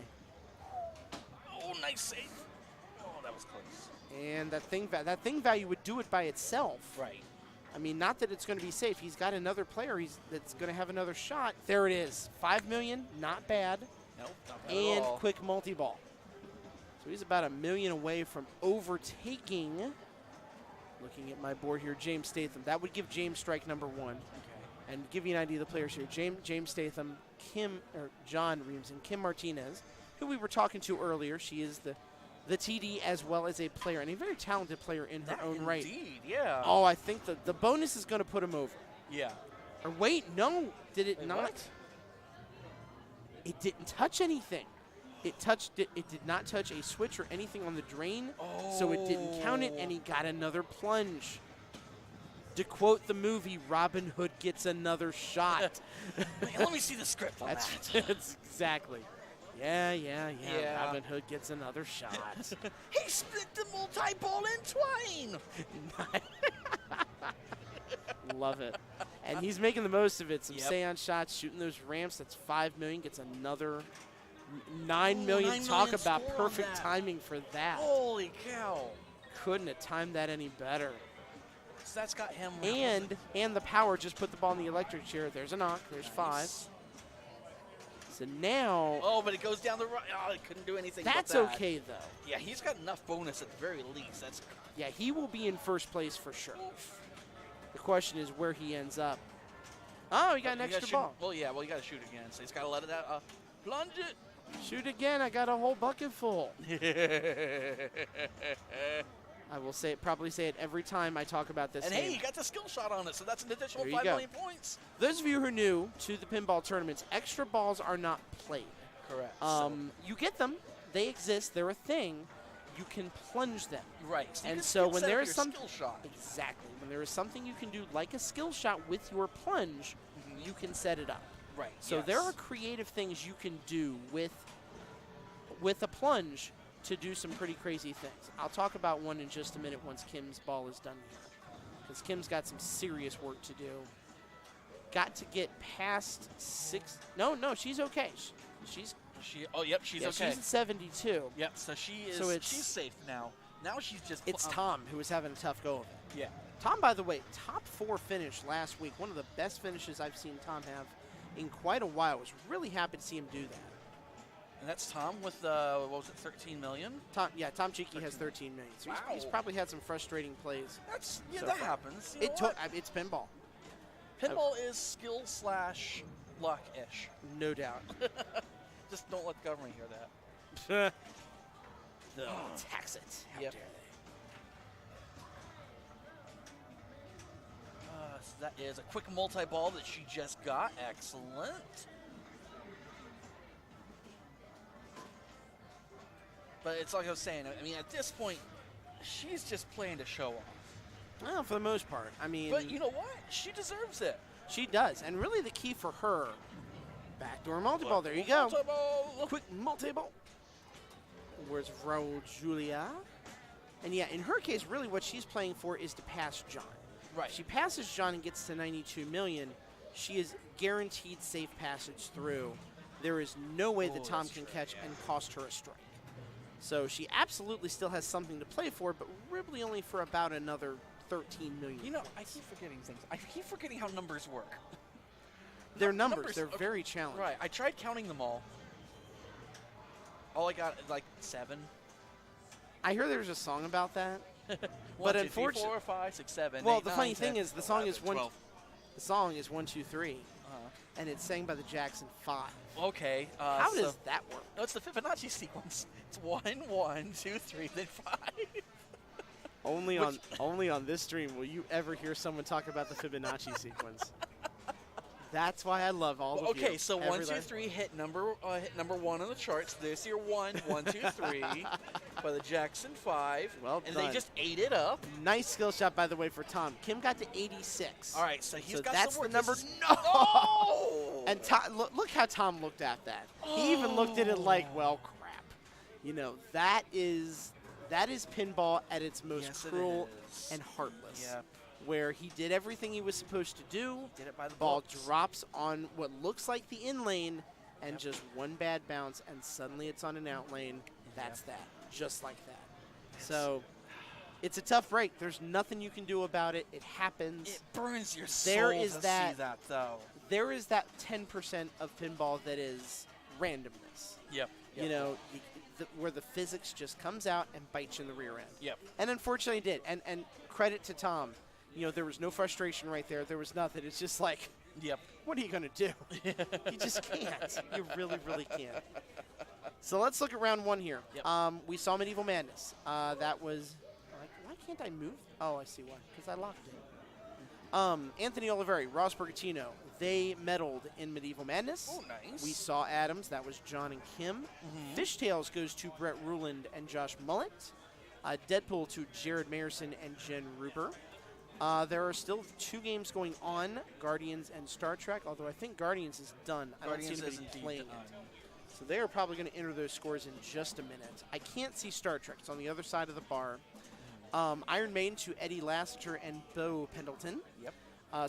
Oh, nice save. Oh, that was close. And that thing value would do it by itself. Right. I mean, not that it's going to be safe. He's got another player that's going to have another shot. There it is. 5 million, not bad. Nope, not bad And at all. quick multi-ball. So he's about $1 million away from overtaking. Looking at my board here, James Statham. That would give James strike number 1. Okay. And give you an idea of the players here. James Statham, John Reamson, Kim Martinez, who we were talking to earlier. She is the TD as well as a player, and a very talented player in her own right. Indeed, yeah. Oh, I think the bonus is going to put him over. Yeah. Or wait, no, did it Wait, not? what? It didn't touch anything. It did not touch a switch or anything on the drain, so it didn't count it, and he got another plunge. To quote the movie, Robin Hood gets another shot. Let me see the script on that. That's exactly. Yeah. Yeah. Robin Hood gets another shot. He split the multi-ball in twain. Love it. And he's making the most of it. Some Yep. seance shots, shooting those ramps. That's 5 million. Gets another 9 million. 9 Talk million about score on perfect that. timing for that. Holy cow. Couldn't have timed that any better. So that's got him. And the power just put the ball in the electric chair. There's a knock. There's 5. So now Oh, but it goes down the right. Oh, it couldn't do anything. that's but that. okay though. Yeah, he's got enough bonus at the very least. That's Yeah, he will be in first place for sure. The question is where he ends up. Oh, he got an You gotta extra shoot- ball. Well, yeah, you got to shoot again. So he's got to let it out. Plunge it. Shoot again. I got a whole bucket full. I will probably say it every time I talk about this And game. hey, you got the skill shot on it, so that's an additional There you 5 go. million points. Those of you who are new to the pinball tournaments, extra balls are not played. Correct. You get them. They exist. They're a thing. You can plunge them. Right. So you And can so still when set there up is your some skill shot. Exactly. When there is something you can do like a skill shot with your plunge, you can set it up. Right. So there are creative things you can do with a plunge to do some pretty crazy things. I'll talk about one in just a minute once Kim's ball is done here. Because Kim's got some serious work to do. Got to get past 6. No, she's okay. She's Yep, she's yeah, okay. she's at 72. Yep, so she is. So it's- she's safe now. Now she's just. It's Tom who was having a tough go of it. Yeah. Tom, by the way, top 4 finish last week. One of the best finishes I've seen Tom have in quite a while. I was really happy to see him do that. And that's Tom with what was it, 13 million? Tom Cheeky has 13 million. So he's Wow. probably had some frustrating plays. That's So that far. happens. You know It's what? pinball, Pinball is skill / luck ish. no doubt. Just don't let the government hear that. They'll tax it. How Yep. dare they? So that is a quick multi-ball that she just got. Excellent. But it's like I was saying. I mean, at this point, she's just playing to show off. Well, for the most part. I mean, But you know what? She deserves it. she does. And really the key for her, backdoor multi-ball. There you go. Multi-ball. Quick multi-ball. Where's Raul Julia? And yeah, in her case, really what she's playing for is to pass John. Right. If she passes John and gets to 92 million, she is guaranteed safe passage through. There is no way that Tom can catch and cost her a strike. So she absolutely still has something to play for, but really only for about another 13 million. You know, I keep forgetting things. I keep forgetting how numbers work. They're numbers. They're very challenging. Right. I tried counting them all. All I got is like 7. I hear there's a song about that. One, But 2, 3, unfortunately, 4, 5, 6, 7. well, 8, the 9, funny 10, thing is, the song 11, is one. 12. The song is 1, 2, 3, Uh-huh. and it's sang by the Jackson 5. Okay. How so does that work? No, it's the Fibonacci sequence. It's 1, 1, 2, 3, then 5. Only on this stream will you ever hear someone talk about the Fibonacci sequence. That's why I love all of you. Okay, so Every 1, 2, last- 3 hit number 1 on the charts. There's your 1, 1, 2, 3 by the Jackson 5. Well and done. they just ate it up. Nice skill shot, by the way, for Tom. Kim got to 86. All right, so he's got that's some work. the number. This is- No! No! And look how Tom looked at that. He even looked at it like, well, crap. You know, that is pinball at its most Yes, it cruel is. and heartless. Yeah. Where he did everything he was supposed to do. Did it by the Ball books. drops on what looks like the in lane, and just one bad bounce, and suddenly it's on an out lane. That's that. Just like that. So it's a tough break. There's nothing you can do about it. It happens. It burns your soul There is to that- see that, though. There is that 10% of pinball that is randomness. Yep. You know, where the physics just comes out and bites you in the rear end. Yep. And unfortunately it did. And credit to Tom. You know, there was no frustration right there. There was nothing. It's just like, Yep. what are you going to do? You just can't. You really, really can't. So let's look at round 1 here. Yep. We saw Medieval Madness. That was, why can't I move? Oh, I see why. Because I locked it. Anthony Oliveri, Ross Bergatino, they medaled in Medieval Madness. Oh, nice. We saw Adams. That was John and Kim. Fishtails goes to Brett Ruland and Josh Mullet. Deadpool to Jared Mayercin and Jen Ruber. There are still 2 games going on, Guardians and Star Trek, although I think Guardians is done. I don't Guardians seem to is be indeed playing done. it. So they are probably going to enter those scores in just a minute. I can't see Star Trek. It's on the other side of the bar. Iron Maiden to Eddie Lassiter and Bo Pendleton. Yep.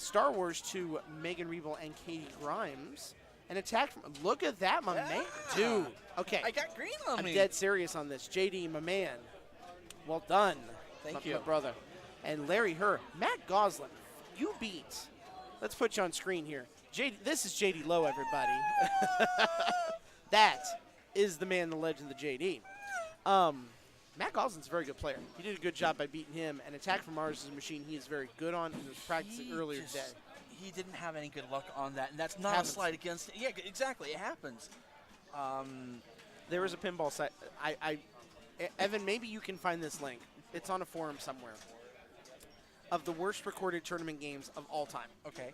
Star Wars to Megan Rebel and Katie Grimes. An attack from, look at that, my man. Dude, okay. I got green on I'm me. dead serious on this. JD, my man. Well done. Thank my you. brother. And Larry Herr. Matt Goslin, you beat. Let's put you on screen here. This is JD Lowe, everybody. That is the man, the legend, the JD. Matt Goslin's a very good player. He did a good job by beating him. And Attack from Mars is a machine he is very good on. He was practicing earlier today. He didn't have any good luck on that, and that's not Happens. a slight against. Yeah, exactly. It happens. There is a pinball site. Evan, maybe you can find this link. It's on a forum somewhere. Of the worst recorded tournament games of all time. Okay.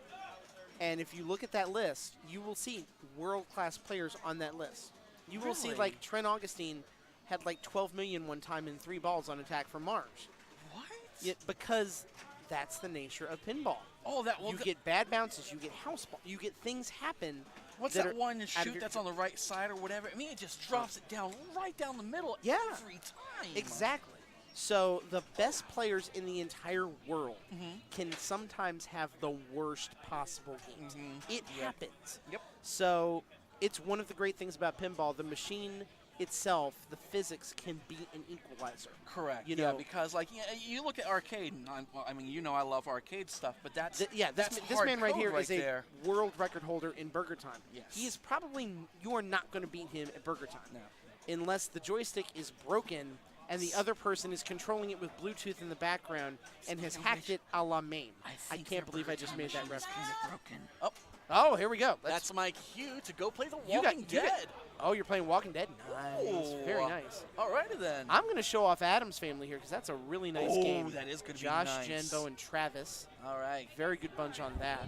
And if you look at that list, you will see world-class players on that list. You will see, Really? like, Trent Augustine had, like, 12 million one time in 3 balls on Attack from Mars. What? Because that's the nature of pinball. Oh, that You get bad bounces, you get house ball, you get things happen. What's that that are one to out of shoot your that's on the right side or whatever? I mean, it just drops it down right down the middle Yeah. every time. Exactly. So the best players in the entire world Mm-hmm. can sometimes have the worst possible games. It Yep. happens. Yep. So it's one of the great things about pinball. The machine itself, the physics can be an equalizer. Correct. You yeah, know- because like you look at arcade, and I mean, you know, I love arcade stuff, but that's This hard man right code here right is a there. world record holder in Burger Time. Yes. He is probably, you are not going to beat him at Burger Time. No. Unless the joystick is broken and the other person is controlling it with Bluetooth in the background and has hacked it a la MAME. I can't believe I just made that reference. Broken. Oh, Oh, here we go. that's my cue to go play The You got- Walking you got- Dead. Oh, you're playing Walking Dead? Nice. Very Ooh. nice. Alrighty then. I'm going to show off Adam's family here because that's a really nice Oh, game. that is gonna be Josh, nice. Jen, Bo, and Travis. All right. Very good bunch on that.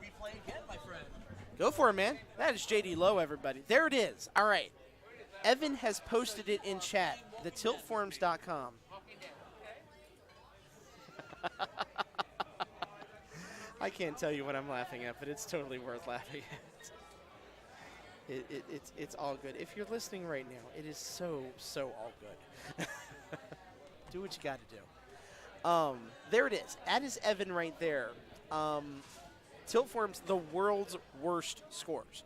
We play again, my friend. Go for it, man. That is JD Lowe, everybody. There it is. All right. Evan has posted it in chat, thetiltforums.com. I can't tell you what I'm laughing at, but it's totally worth laughing at. It's all good. If you're listening right now, it is so all good. Do what you got to do. There it is. That is Evan right there. Tilt forms the world's worst scores.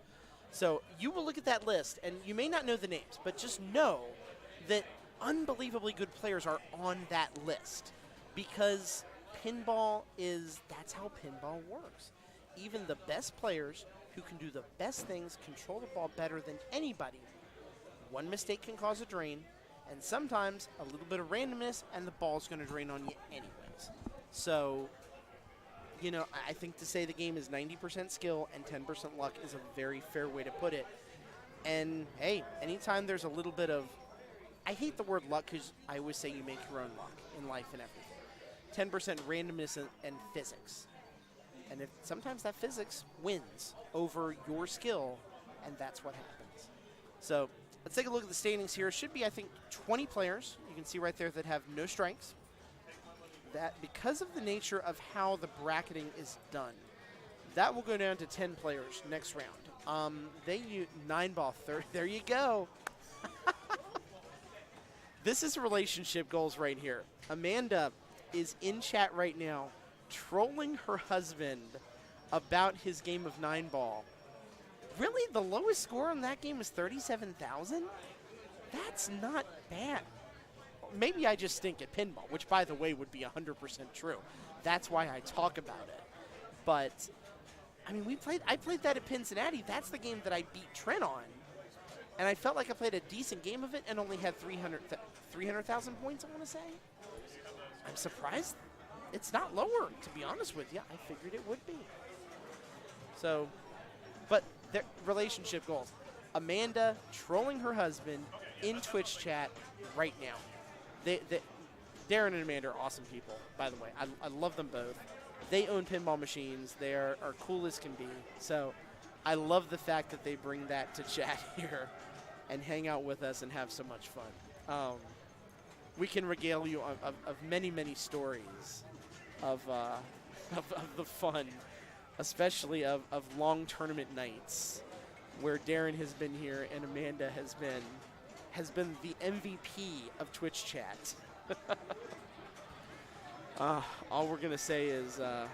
So you will look at that list, and you may not know the names, but just know that unbelievably good players are on that list because that's how pinball works. Even the best players who can do the best things, control the ball better than anybody, one mistake can cause a drain, and sometimes a little bit of randomness, and the ball's going to drain on you anyways. So, you know, I think to say the game is 90% skill and 10% luck is a very fair way to put it. And, hey, anytime there's a little bit of, I hate the word luck because I always say you make your own luck in life and everything. 10% randomness and physics. And if sometimes that physics wins over your skill, and that's what happens. So let's take a look at the standings here. Should be, I think, 20 players. You can see right there that have no strikes. That because of the nature of how the bracketing is done, that will go down to 10 players next round. They use 9-ball third. There you go. This is relationship goals right here. Amanda is in chat right now trolling her husband about his game of 9-ball. Really? The lowest score on that game was 37,000? That's not bad. Maybe I just stink at pinball, which, by the way, would be 100% true. That's why I talk about it. But, I mean, I played that at Cincinnati. That's the game that I beat Trent on. And I felt like I played a decent game of it and only had 300,000 points, I want to say. I'm surprised it's not lower, to be honest with you. I figured it would be. So, but their relationship goals. Amanda trolling her husband in Twitch chat right now. Darren and Amanda are awesome people, by the way. I love them both. They own pinball machines. They are cool as can be. So I love the fact that they bring that to chat here and hang out with us and have so much fun. We can regale you of many, many stories of the fun, especially of long tournament nights where Darren has been here and Amanda has been the MVP of Twitch chat. All we're gonna say is the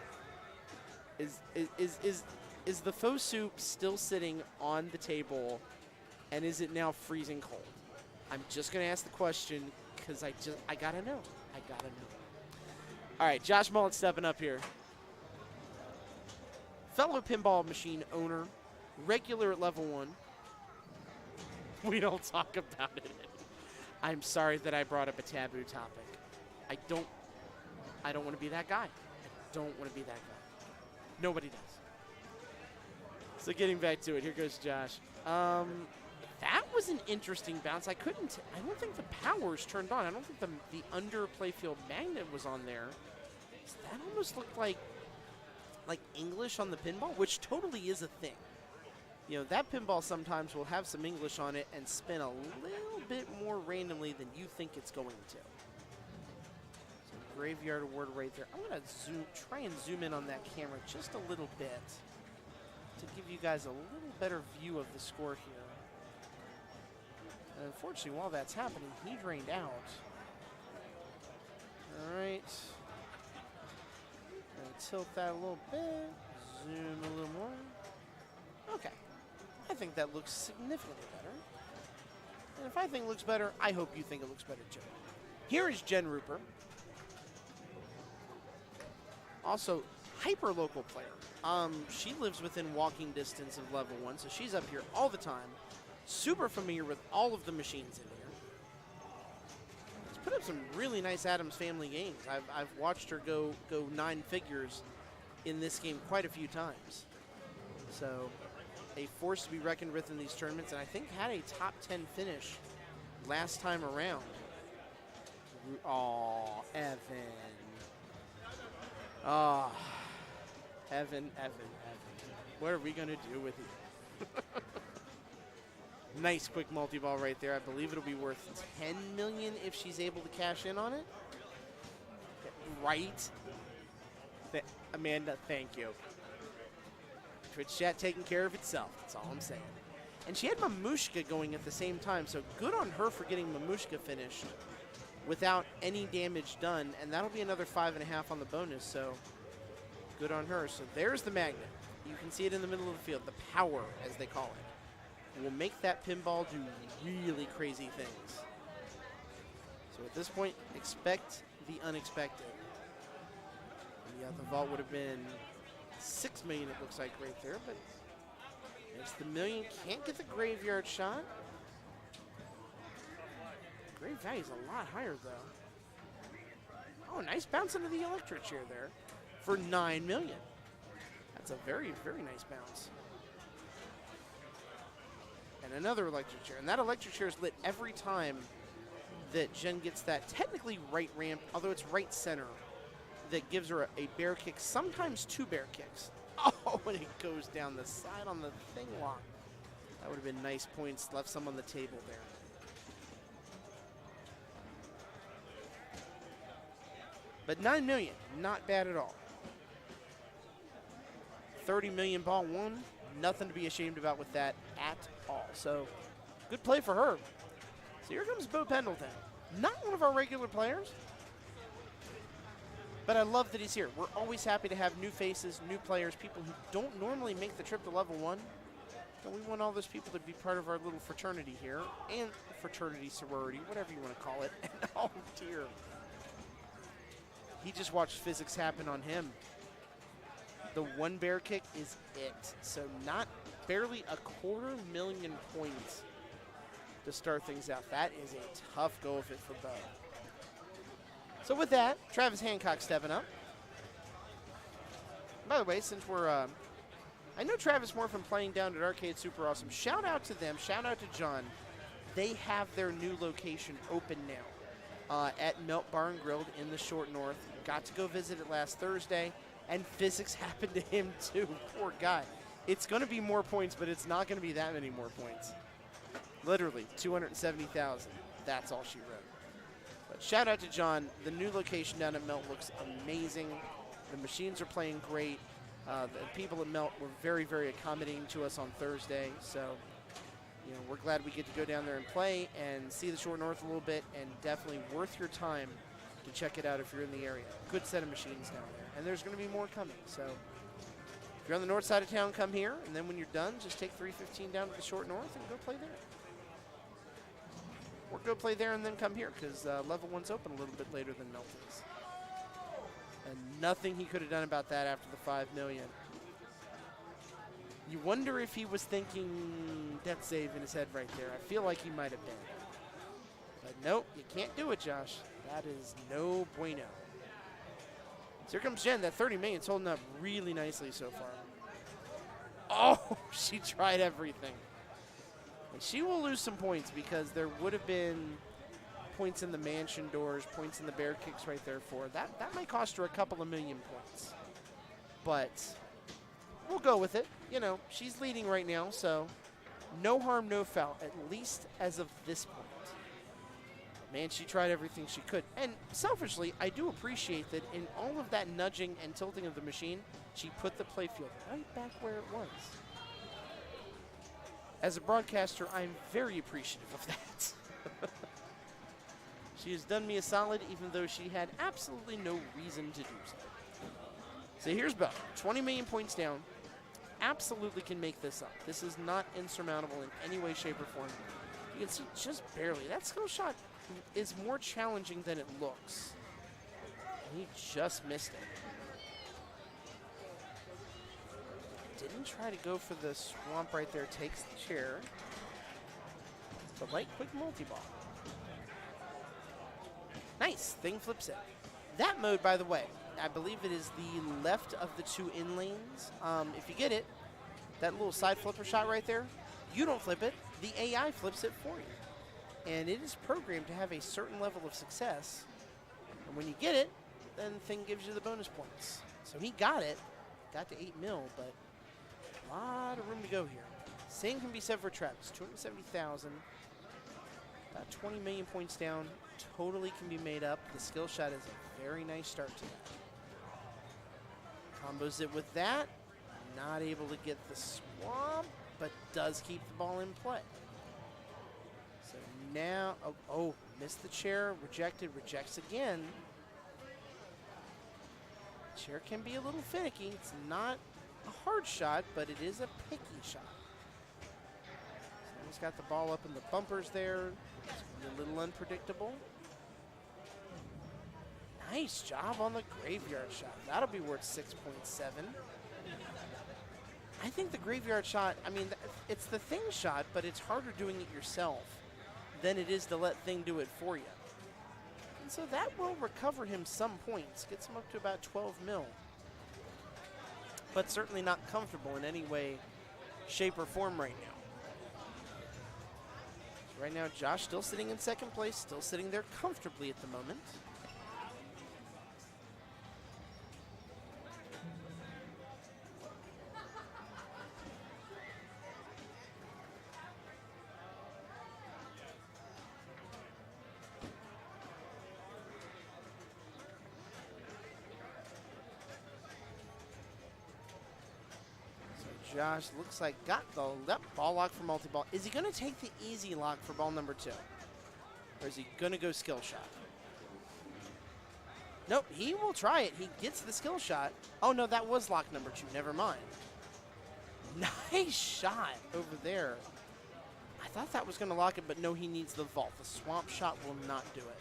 faux soup still sitting on the table, and is it now freezing cold? I'm just gonna ask the question because I gotta know. I gotta know. All right, Josh Mullet stepping up here. Fellow pinball machine owner, regular at level 1. We don't talk about it. I'm sorry that I brought up a taboo topic. I don't want to be that guy. I don't want to be that guy. Nobody does. So getting back to it, here goes Josh. That was an interesting bounce. I don't think the power's turned on. I don't think the under playfield magnet was on there. So that almost looked like English on the pinball, which totally is a thing. You know, that pinball sometimes will have some English on it and spin a little bit more randomly than you think it's going to. So graveyard award right there. I'm going to try and zoom in on that camera just a little bit to give you guys a little better view of the score here. And unfortunately, while that's happening, he drained out. All right. Gonna tilt that a little bit. Zoom a little more. Okay. I think that looks significantly better. And if I think it looks better, I hope you think it looks better too. Here is Jen Rupert. Also, hyper-local player. She lives within walking distance of level 1, so she's up here all the time. Super familiar with all of the machines in here. She's put up some really nice Addams Family games. I've watched her go 9 figures in this game quite a few times. So, a force to be reckoned with in these tournaments, and I think had a top 10 finish last time around. Oh, Evan. Oh, Evan. What are we going to do with you? Nice quick multi-ball right there. I believe it'll be worth 10 million if she's able to cash in on it. Right? Amanda, thank you. Twitch chat taking care of itself. That's all I'm saying. And she had Mamushka going at the same time, so good on her for getting Mamushka finished without any damage done, and that'll be another 5.5 on the bonus, so good on her. So there's the magnet. You can see it in the middle of the field. The power, as they call it, will make that pinball do really crazy things. So at this point, expect the unexpected. Yeah, the vault would have been 6 million, it looks like, right there, but it's the million. Can't get the graveyard shot. Grave value's a lot higher, though. Oh, nice bounce into the electric chair there for 9 million. That's a very, very nice bounce. And another electric chair. And that electric chair is lit every time that Jen gets that technically right ramp, although it's right center, that gives her a bear kick, sometimes 2 bear kicks. Oh, and it goes down the side on the thing lock. That would have been nice points, left some on the table there. But 9 million, not bad at all. 30 million ball one, nothing to be ashamed about with that at all. So, good play for her. So here comes Bo Pendleton. Not one of our regular players, but I love that he's here. We're always happy to have new faces, new players, people who don't normally make the trip to level 1. And we want all those people to be part of our little fraternity here, and fraternity, sorority, whatever you want to call it. And oh dear. He just watched physics happen on him. The 1 bear kick is it. So not barely 250,000 points to start things out. That is a tough go of it for Bo. So with that, Travis Hancock stepping up. By the way, since we're, I know Travis more from playing down at Arcade Super Awesome. Shout out to them. Shout out to John. They have their new location open now at Melt Bar and Grilled in the Short North. Got to go visit it last Thursday, and physics happened to him too. Poor guy. It's going to be more points, but it's not going to be that many more points. Literally, 270,000. That's all she wrote. But shout out to John. The new location down at Melt looks amazing. The machines are playing great. The people at Melt were very, very accommodating to us on Thursday. So, you know, we're glad we get to go down there and play and see the Short North a little bit, and definitely worth your time to check it out if you're in the area. Good set of machines down there. And there's going to be more coming. So if you're on the north side of town, come here. And then when you're done, just take 315 down to the Short North and go play there. Or go play there and then come here, because level 1's open a little bit later than Melt is. And nothing he could have done about that after the 5 million. You wonder if he was thinking death save in his head right there. I feel like he might have been. But nope, you can't do it, Josh. That is no bueno. So here comes Jen. That 30 million is holding up really nicely so far. Oh, she tried everything. And she will lose some points, because there would have been points in the mansion doors, points in the bear kicks right there for her. That might cost her a couple of million points. But we'll go with it. You know, she's leading right now, so no harm, no foul, at least as of this point. Man, she tried everything she could. And selfishly, I do appreciate that in all of that nudging and tilting of the machine, she put the playfield right back where it was. As a broadcaster, I'm very appreciative of that. She has done me a solid, even though she had absolutely no reason to do so. So here's Bo, 20 million points down. Absolutely can make this up. This is not insurmountable in any way, shape, or form. You can see just barely. That skill shot is more challenging than it looks. He just missed it. Didn't try to go for the swamp right there. Takes the chair. The light quick multi-ball. Nice. Thing flips it. That mode, by the way, I believe it is the left of the 2 in lanes. If you get it, that little side flipper shot right there, you don't flip it. The AI flips it for you. And it is programmed to have a certain level of success. And when you get it, then the thing gives you the bonus points. So he got it. Got to 8 mil, but a lot of room to go here. Same can be said for Travis. 270,000. About 20 million points down. Totally can be made up. The skill shot is a very nice start to that. Combos it with that. Not able to get the swamp, but does keep the ball in play. So now, oh, Missed the chair, rejected, rejects again. Chair can be a little finicky. It's not a hard shot, but it is a picky shot. So he's got the ball up in the bumpers there. It's a little unpredictable. Nice job on the graveyard shot. That'll be worth 6.7. I think the graveyard shot, I mean, it's the thing shot, but it's harder doing it yourself than it is to let thing do it for you. And so that will recover him some points, gets him up to about 12 mil. But certainly not comfortable in any way, shape, or form right now. So right now, Josh still sitting in second place, still sitting there comfortably at the moment. Josh looks like got the ball lock for multi-ball. Is he going to take the easy lock for ball number 2? Or is he going to go skill shot? Nope, he will try it. He gets the skill shot. Oh, no, that was lock number 2. Never mind. Nice shot over there. I thought that was going to lock it, but no, he needs the vault. The swamp shot will not do it.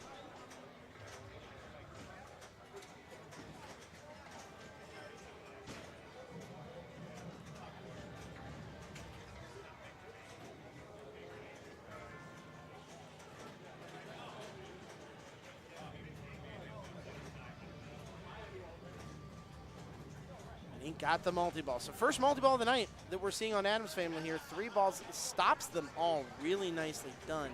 He got the multi-ball. So first multi-ball of the night that we're seeing on Adam's Family here. 3 balls, stops them all. Really nicely done.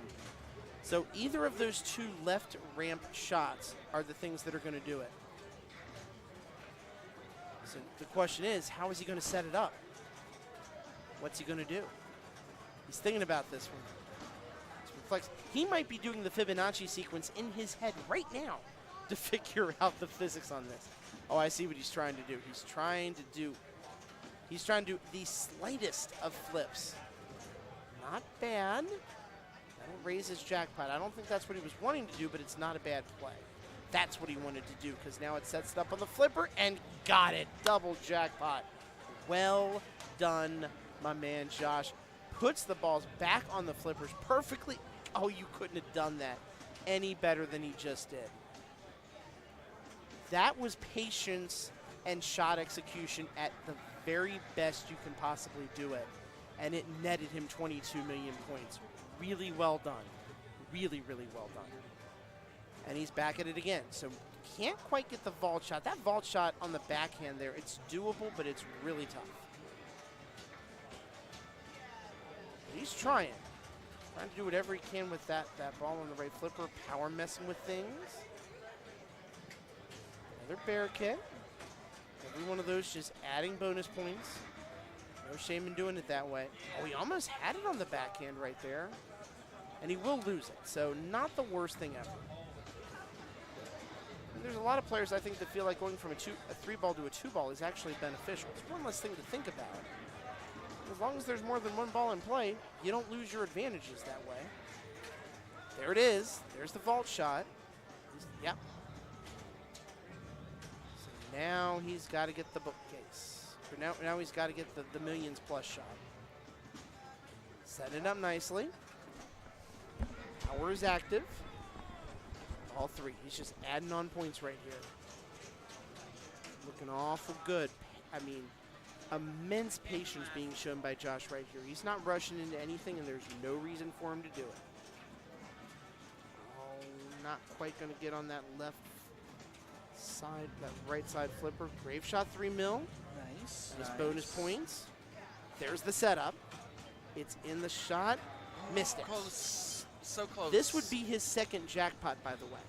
So either of those 2 left ramp shots are the things that are going to do it. So the question is, how is he going to set it up? What's he going to do? He's thinking about this one. Reflex. He might be doing the Fibonacci sequence in his head right now to figure out the physics on this. Oh, I see what he's trying to do. He's trying to do the slightest of flips. Not bad. That'll raise his jackpot. I don't think that's what he was wanting to do, but it's not a bad play. That's what he wanted to do, because now it sets it up on the flipper and got it. Double jackpot. Well done, my man Josh. Puts the balls back on the flippers perfectly. Oh, you couldn't have done that any better than he just did. That was patience and shot execution at the very best you can possibly do it. And it netted him 22 million points. Really well done. Really, really well done. And he's back at it again. So can't quite get the vault shot. That vault shot on the backhand there, it's doable, but it's really tough. He's trying. Trying to do whatever he can with that ball on the right flipper. Power messing with things. Another bear kick. Every one of those just adding bonus points. No shame in doing it that way. Oh, he almost had it on the backhand right there. And he will lose it, so not the worst thing ever. And there's a lot of players, I think, that feel like going from a 3-ball to a 2-ball is actually beneficial. It's one less thing to think about. As long as there's more than 1 ball in play, you don't lose your advantages that way. There it is. There's the vault shot. Yep. So now he's got to get the bookcase. Now he's got to get the millions plus shot. Set it up nicely. Power is active. All 3. He's just adding on points right here. Looking awful good. I mean, immense patience being shown by Josh right here. He's not rushing into anything, and there's no reason for him to do it. Oh, not quite going to get on that left side, that right side flipper. Grave shot 3 mil. Nice. Nice bonus points. There's the setup. It's in the shot. Missed it. Close. So close. This would be his second jackpot, by the way.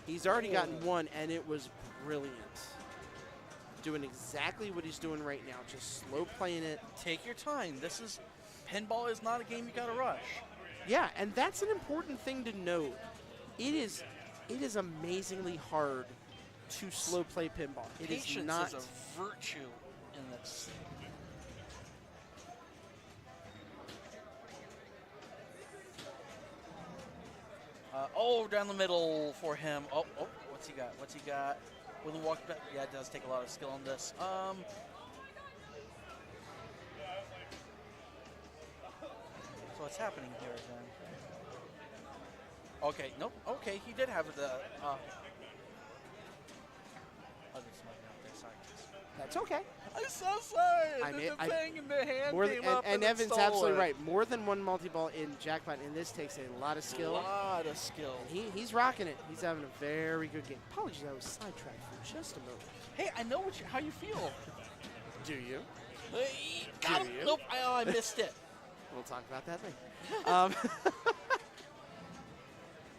He's already gotten 1, and it was brilliant. Doing exactly what he's doing right now, just slow playing it. Take your time. Pinball is not a game you gotta rush. Yeah, and that's an important thing to note. It is amazingly hard to slow play pinball. Patience is a virtue in this. Down the middle for him. What's he got? What's he got? Will he walk back? Yeah, it does take a lot of skill on this. So what's happening here then? Okay, nope. Okay, he did have the. I'll just smoke out there. Sorry. That's okay. I'm so sorry. The thing in the hand came up and it Evan's stole absolutely it. right. More than one multi-ball in Jackpot, and this takes a lot of skill. A lot of skill. He's rocking it. He's having a very good game. Apologies, I was sidetracked for just a moment. Hey, I know how you feel. Do you? Got him. Do you? Nope, I missed it. We'll talk about that later.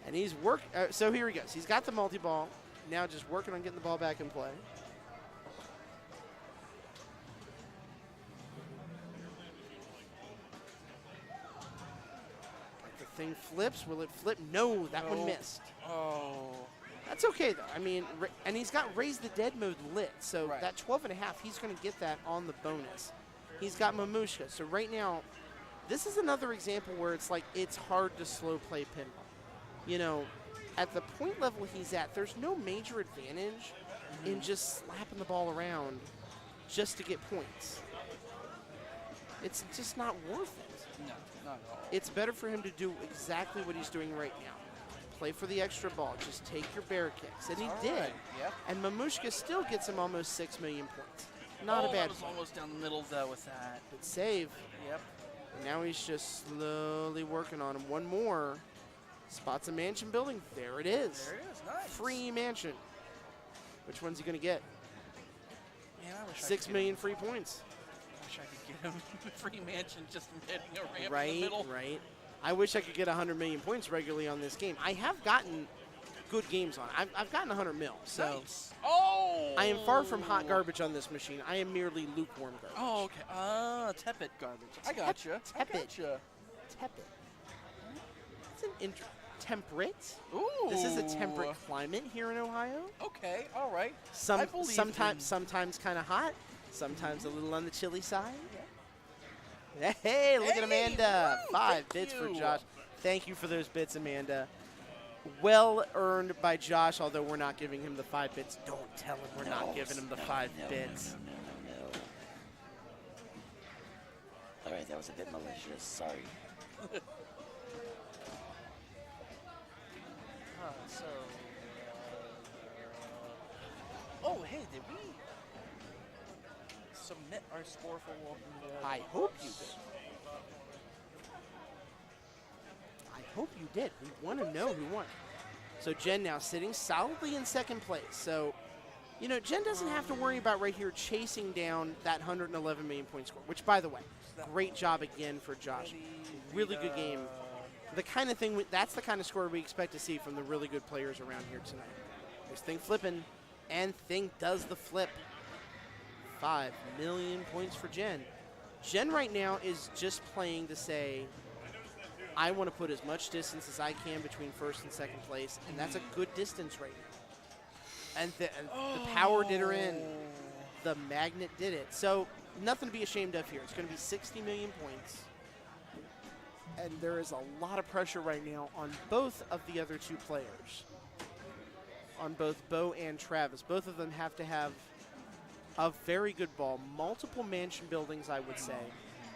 And he's so here he goes. He's got the multi-ball. Now just working on getting the ball back in play. The thing flips. Will it flip? No, that one missed. Oh. That's okay, though. I mean, and he's got Raise the Dead mode lit, so Right. that 12.5, he's going to get that on the bonus. He's got Mamushka. So right now, this is another example where it's like it's hard to slow play pinball. You know, at the point level he's at, there's no major advantage in just slapping the ball around just to get points. It's just not worth it. No, not at all. It's better for him to do exactly what he's doing right now. Play for the extra ball. Just take your bear kicks. And he did. Right. Yep. And Mamushka still gets him almost 6 million points. Not a bad That was almost down the middle, though, with that. Good save. Yep. And now he's just slowly working on him. One more. Spots a mansion building. There it is. There it is. Nice. Free mansion. Which one's he going to get? Man, I wish 6 million free points. I wish I could get him free mansion just from hitting a ramp in the Right, middle. right. I wish I could get 100 million points regularly on this game. I have gotten good games on it. I've gotten 100 mil, so Nice. Oh! I am far from hot garbage on this machine. I am merely lukewarm garbage. Oh, okay. Tepid garbage. I gotcha. Tepid. Gotcha. Tepid. It's an temperate. Ooh. This is a temperate climate here in Ohio. Okay, all right. I believe Sometimes kind of hot. Sometimes a little on the chilly side. Hey, look at Amanda. Woo, 5 thank bits for you. Josh. Thank you for those bits, Amanda. Well earned by Josh, although we're not giving him the 5 bits. Don't tell him we're not giving him the 5 bits. No. All right, that was a bit malicious. Sorry. Oh, hey, did we submit our score for Welcome to the I hope you did. I hope you did. We want to know who won. So Jen now sitting solidly in second place. So, you know, Jen doesn't have to worry about right here chasing down that 111 million point score, which, by the way, great job again for Josh. Really good game. The kind of thing, that's the kind of score we expect to see from the really good players around here tonight. There's Thing flipping, and Thing does the flip. 5 million points for Jen. Jen right now is just playing to say, I want to put as much distance as I can between first and second place, and that's a good distance right now. And the power did her in. The magnet did it. So nothing to be ashamed of here. It's going to be 60 million points. And there is a lot of pressure right now on both of the other two players. On both Bo and Travis. Both of them have to have a very good ball. Multiple mansion buildings, I would say.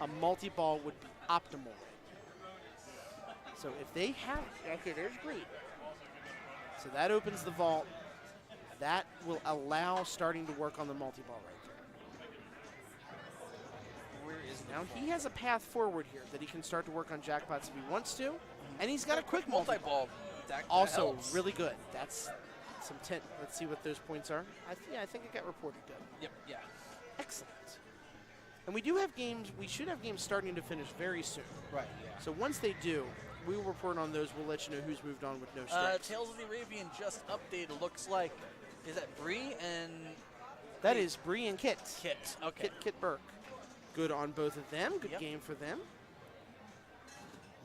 A multi-ball would be optimal. So if they have, okay, there's great. So that opens the vault. That will allow starting to work on the multi-ball right there. Where is Now he has a path forward here that he can start to work on jackpots if he wants to. And he's got a quick multi-ball. That Also helps. really good. That's some 10. Let's see what those points are. I think it got reported good. Yep, yeah. Excellent. And we do have games, we should have games starting to finish very soon. Right, yeah. So once they do, we will report on those. We'll let you know who's moved on with no strikes. Tales of the Arabian just updated. Looks like, is that Bree and That is Bree and Kit. Kit? Okay. Kit Burke. Good on both of them. Good Yep. game for them.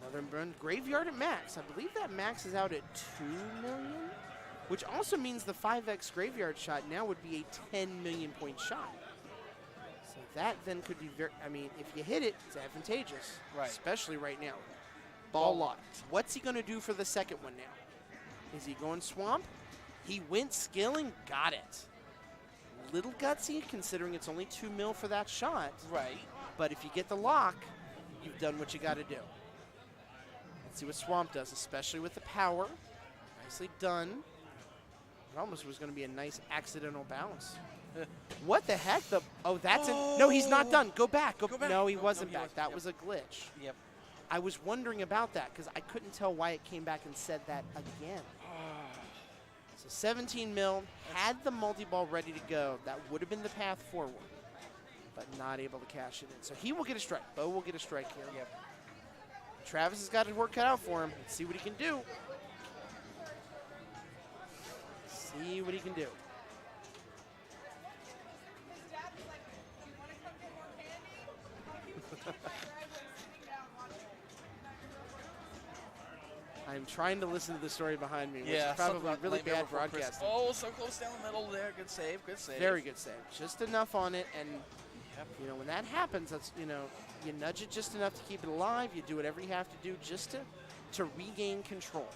Another run. Graveyard at max. I believe that max is out at 2 million, which also means the 5x graveyard shot now would be a 10 million point shot. So that then could be very, I mean, if you hit it, it's advantageous. Right. Especially right now. Ball locked. What's he going to do for the second one now? Is he going swamp? He went scaling, got it. Little gutsy considering it's only 2 mil for that shot. Right. But if you get the lock, you've done what you got to do. Let's see what swamp does, especially with the power. Nicely done. It almost was going to be a nice accidental bounce. What the heck? That's no, he's not done. Go back. Go back. No, he wasn't back. That was a glitch. Yep. I was wondering about that because I couldn't tell why it came back and said that again. So 17 mil, had the multi-ball ready to go. That would have been the path forward, but not able to cash it in. So he will get a strike. Bo will get a strike here. Yep. Travis has got his work cut out for him. Let's see what he can do. See what he can do. I'm trying to listen to the story behind me, which is probably really bad broadcasting. Oh, so close down the middle there. Good save, good save. Very good save. Just enough on it, and you know when that happens, that's you nudge it just enough to keep it alive. You do whatever you have to do just to regain control.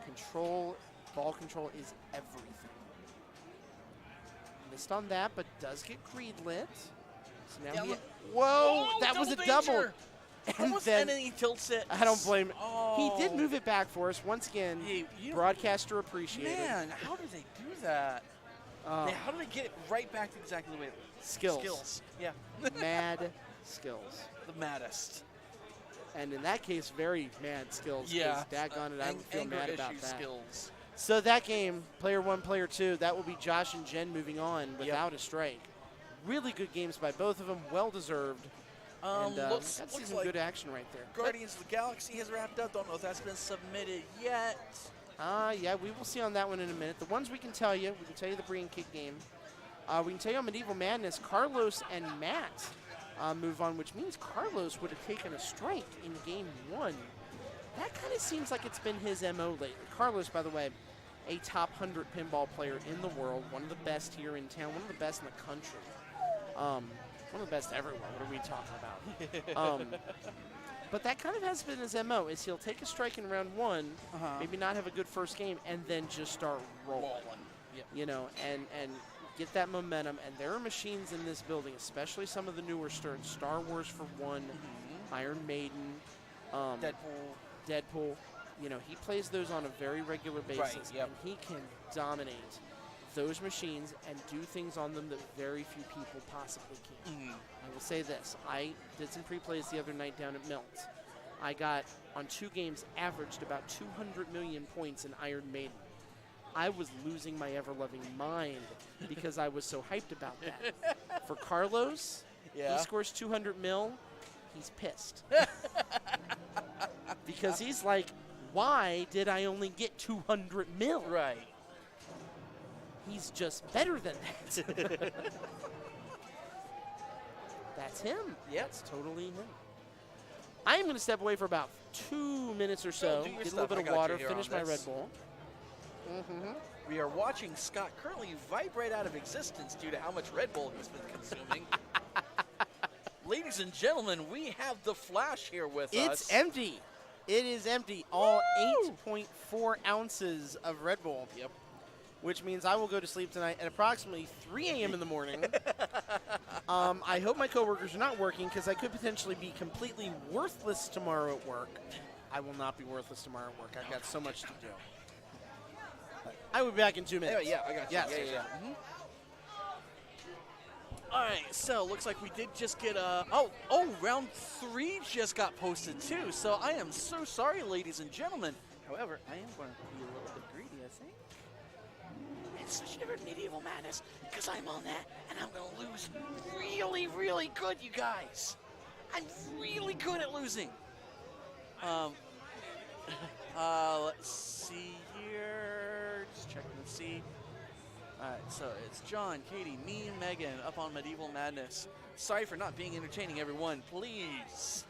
Control, ball control is everything. Missed on that, but does get greenlit. So now whoa, that was a double. And then he tilts it. I don't blame him. Oh. He did move it back for us. Once again, broadcaster appreciated. Man, how did they do that? How did they get it right back to exactly the way it was? Skills. Yeah. Mad skills. The maddest. And in that case, very mad skills. Yeah. Daggone it, I would feel mad about that. Skills. So that game, player 1, player 2, that will be Josh and Jen moving on without a strike. Really good games by both of them, well deserved. And looks some like good action right there. Guardians of the Galaxy has wrapped up. Don't know if that's been submitted yet. Yeah, we will see on that one in a minute. The ones we can tell you the Breen Kick game. We can tell you on Medieval Madness, Carlos and Matt move on, which means Carlos would have taken a strike in game 1. That kind of seems like it's been his MO lately. Carlos, by the way, a top 100 pinball player in the world, one of the best here in town, one of the best in the country. One of the best everywhere. What are we talking about? But that kind of has been his MO, is he'll take a strike in round 1, maybe not have a good first game, and then just start rolling. Yep. You know, and get that momentum. And there are machines in this building, especially some of the newer starts. Star Wars for one, Iron Maiden, Deadpool. You know, he plays those on a very regular basis, and he can dominate those machines and do things on them that very few people possibly can. I will say this. I did some pre-plays the other night down at Milt. I got, on 2 games, averaged about 200 million points in Iron Maiden. I was losing my ever-loving mind because I was so hyped about that. For Carlos, he scores 200 mil, he's pissed. Because he's like, why did I only get 200 mil? Right. He's just better than that. That's him. Yep. That's totally him. I am going to step away for about 2 minutes or so, get a little bit of water, finish my Red Bull. We are watching Scott currently vibrate out of existence due to how much Red Bull he's been consuming. Ladies and gentlemen, we have the Flash here with us. It's empty. It is empty. All 8.4 ounces of Red Bull. Yep. Which means I will go to sleep tonight at approximately 3 a.m. in the morning. I hope my coworkers are not working because I could potentially be completely worthless tomorrow at work. I will not be worthless tomorrow at work. I've got so much to do. I will be back in 2 minutes. Yeah, I got you. Yes. Yeah. All right, so looks like we did just get round 3 just got posted too. So I am so sorry, ladies and gentlemen. However, I am going to be a little bit greedy, I think. It's such never Medieval Madness because I'm on that and I'm going to lose really, really good, you guys. I'm really good at losing. Let's see here. Just checking to see. All right, so it's John, Katie, me, and Megan up on Medieval Madness. Sorry for not being entertaining, everyone. Please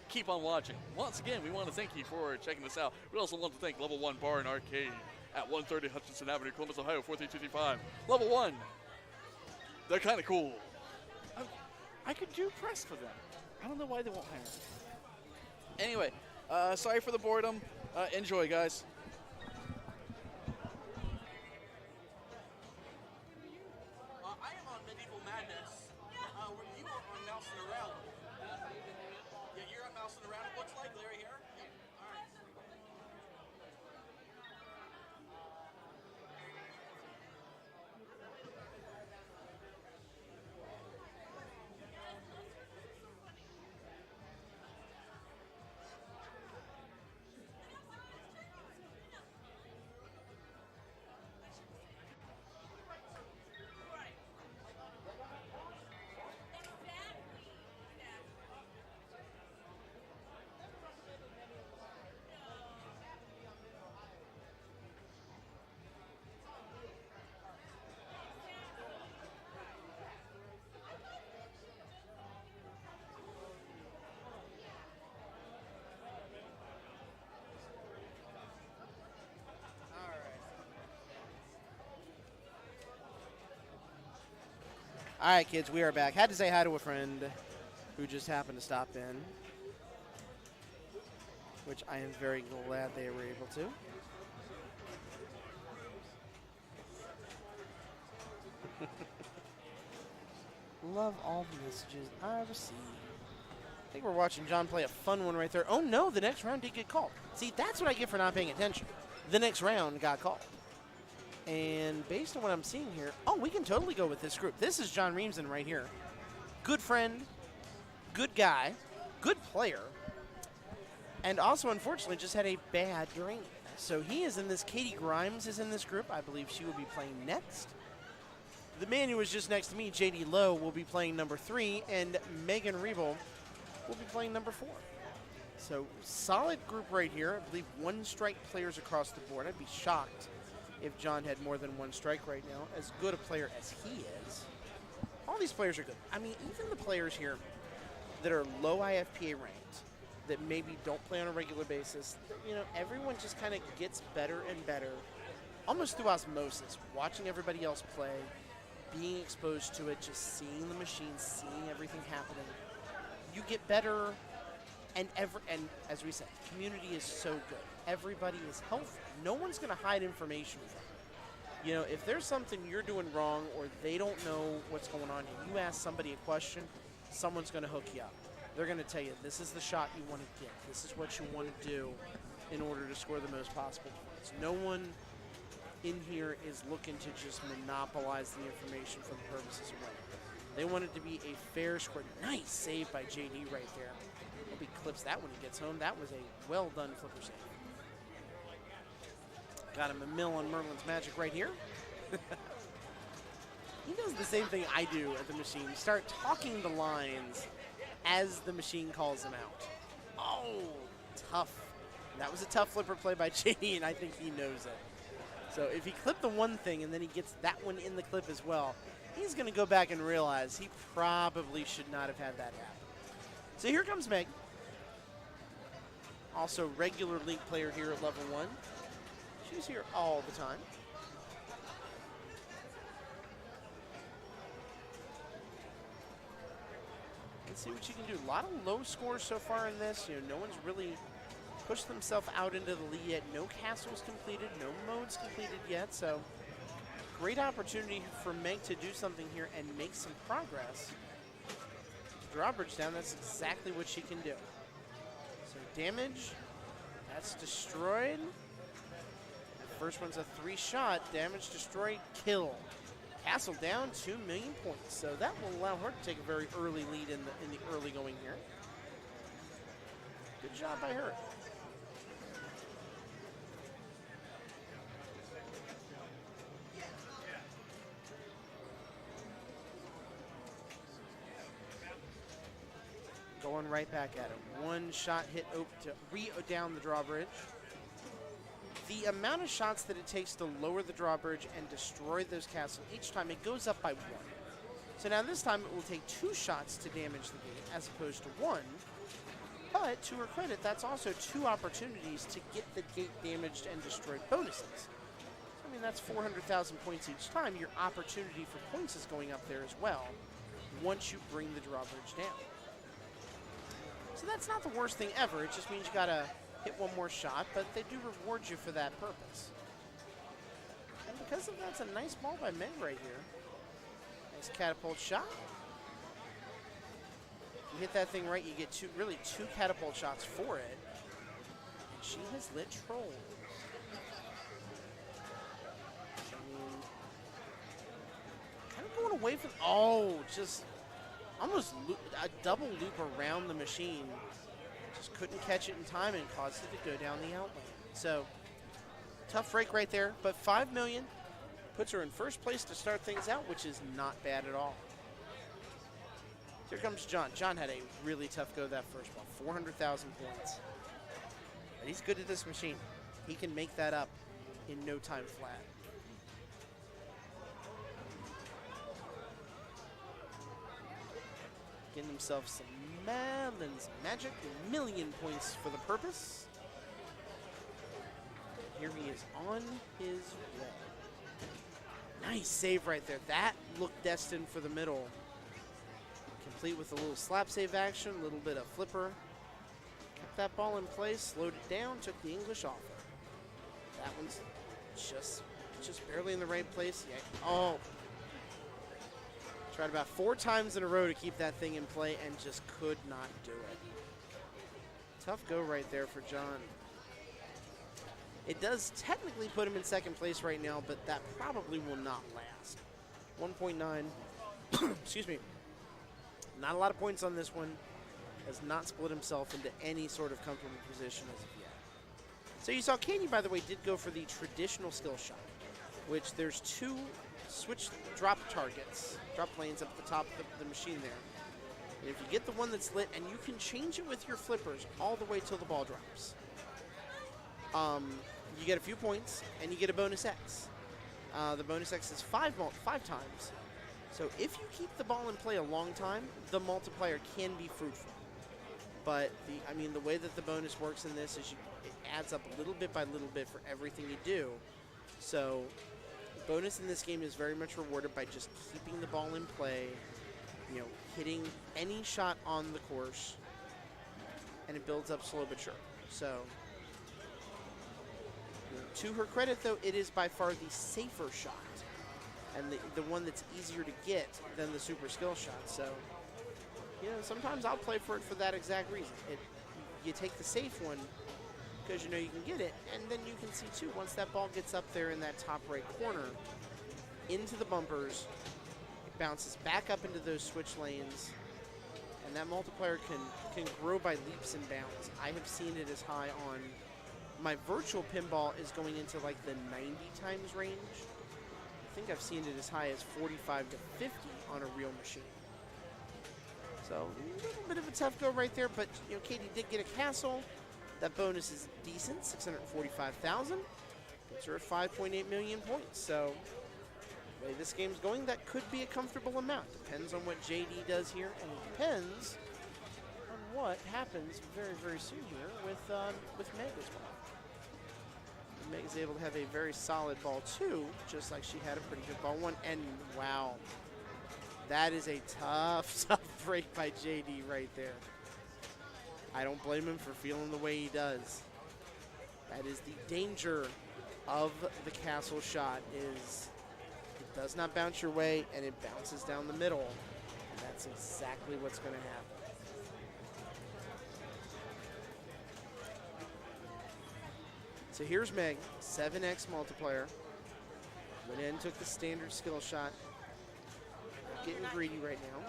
keep on watching. Once again, we want to thank you for checking this out. We also want to thank Level 1 Bar and Arcade at 130 Hutchinson Avenue, Columbus, Ohio, 43235. Level 1. They're kind of cool. I could do press for them. I don't know why they won't hire me. Anyway, sorry for the boredom. Enjoy, guys. Madness. Were you on Mousing Around? Yeah, you're on Mousing Around, it looks like. Larry here? Yep. All right. All right, kids, we are back. Had to say hi to a friend who just happened to stop in, which I am very glad they were able to. Love all the messages I receive. I think we're watching John play a fun one right there. Oh, no, the next round did get called. See, that's what I get for not paying attention. The next round got called. And based on what I'm seeing here, oh, we can totally go with this group. This is John Reamson right here. Good friend, good guy, good player, and also, unfortunately, just had a bad dream. So he is in this. Katie Grimes is in this group. I believe she will be playing next. The man who was just next to me, J.D. Lowe, will be playing number 3, and Megan Rebel will be playing number 4. So solid group right here. I believe one-strike players across the board. I'd be shocked if John had more than one strike right now, as good a player as he is. All these players are good. I mean, even the players here that are low IFPA ranked, that maybe don't play on a regular basis, you know, everyone just kind of gets better and better, almost through osmosis, watching everybody else play, being exposed to it, just seeing the machine, seeing everything happening. You get better, and as we said, the community is so good. Everybody is helpful. No one's going to hide information from you. You know, if there's something you're doing wrong or they don't know what's going on, and you ask somebody a question, someone's going to hook you up. They're going to tell you, this is the shot you want to get. This is what you want to do in order to score the most possible points. No one in here is looking to just monopolize the information for the purposes of winning. They want it to be a fair score. Nice save by JD right there. Hope he clips that when he gets home. That was a well-done flipper save. Got him a mill on Merlin's magic right here. He does the same thing I do at the machine. Start talking the lines as the machine calls them out. Oh, tough. That was a tough flipper play by JD, and I think he knows it. So if he clipped the one thing and then he gets that one in the clip as well, he's going to go back and realize he probably should not have had that happen. So here comes Meg. Also regular Link player here at level 1. She's here all the time. Let's see what she can do. A lot of low scores so far in this. You know, no one's really pushed themselves out into the lead yet. No castles completed, no modes completed yet. So great opportunity for Meg to do something here and make some progress. Drawbridge down, that's exactly what she can do. So damage, that's destroyed. First one's a 3-shot, damage, destroy, kill. Castle down, 2 million points. So that will allow her to take a very early lead in the early going here. Good job by her. Going right back at him. One shot hit to down the drawbridge. The amount of shots that it takes to lower the drawbridge and destroy those castles each time, it goes up by 1. So now this time it will take 2 shots to damage the gate as opposed to 1. But to her credit, that's also 2 opportunities to get the gate damaged and destroyed bonuses. I mean, that's 400,000 points each time. Your opportunity for points is going up there as well once you bring the drawbridge down. So that's not the worst thing ever. It just means you gotta hit one more shot, but they do reward you for that purpose. And because of that, it's a nice ball by Meg right here. takes a catapult shot. If you hit that thing right, you get two catapult shots for it. And she has lit trolls. I mean, kind of going away from, just almost a double loop around the machine. Just couldn't catch it in time and caused it to go down the outlet. So, tough break right there, but $5 million puts her in first place to start things out, which is not bad at all. Here comes John. John had a really tough go that first ball, 400,000 points. But he's good at this machine. He can make that up in no time flat. Getting himself some Madeline's Magic, 1,000,000 points for the purpose. Here he is on his way. Nice save right there. That looked destined for the middle. Complete with a little slap save action, a little bit of flipper. Kept that ball in place, slowed it down, took the English off it. That one's just barely in the right place. Yeah. Oh. Tried about 4 times in a row to keep that thing in play and just could not do it. Tough go right there for John. It does technically put him in second place right now, but that probably will not last. 1.9. Excuse me. Not a lot of points on this one. Has not split himself into any sort of comfortable position as of yet. So you saw Katie, by the way, did go for the traditional skill shot, which there's 2 switch drop targets, drop lanes up at the top of the machine there. And if you get the one that's lit, and you can change it with your flippers all the way till the ball drops. You get a few points, and you get a bonus X. The bonus X is 5 times. So if you keep the ball in play a long time, the multiplier can be fruitful. But the way that the bonus works in this is it adds up little bit by little bit for everything you do. So bonus in this game is very much rewarded by just keeping the ball in play, hitting any shot on the course, and it builds up slow but sure. So to her credit, though, it is by far the safer shot and the one that's easier to get than the super skill shot. So, sometimes I'll play for it for that exact reason. You take the safe one because you can get it, and then you can see, too, once that ball gets up there in that top right corner, into the bumpers, it bounces back up into those switch lanes, and that multiplier can grow by leaps and bounds. I have seen it as high on my virtual pinball is going into like the 90 times range. I think I've seen it as high as 45 to 50 on a real machine. So a little bit of a tough go right there, but Katie did get a castle. That bonus is decent, 645,000. Puts her at 5.8 million points. So the way this game's going, that could be a comfortable amount. Depends on what JD does here, and it depends on what happens very, very soon here with Meg as well. Meg is able to have a very solid ball 2, just like she had a pretty good ball 1. And wow, that is a tough break by JD right there. I don't blame him for feeling the way he does. That is the danger of the castle shot, is it does not bounce your way and it bounces down the middle. And that's exactly what's going to happen. So here's Meg, 7x multiplier. Went in, took the standard skill shot. Getting greedy right now.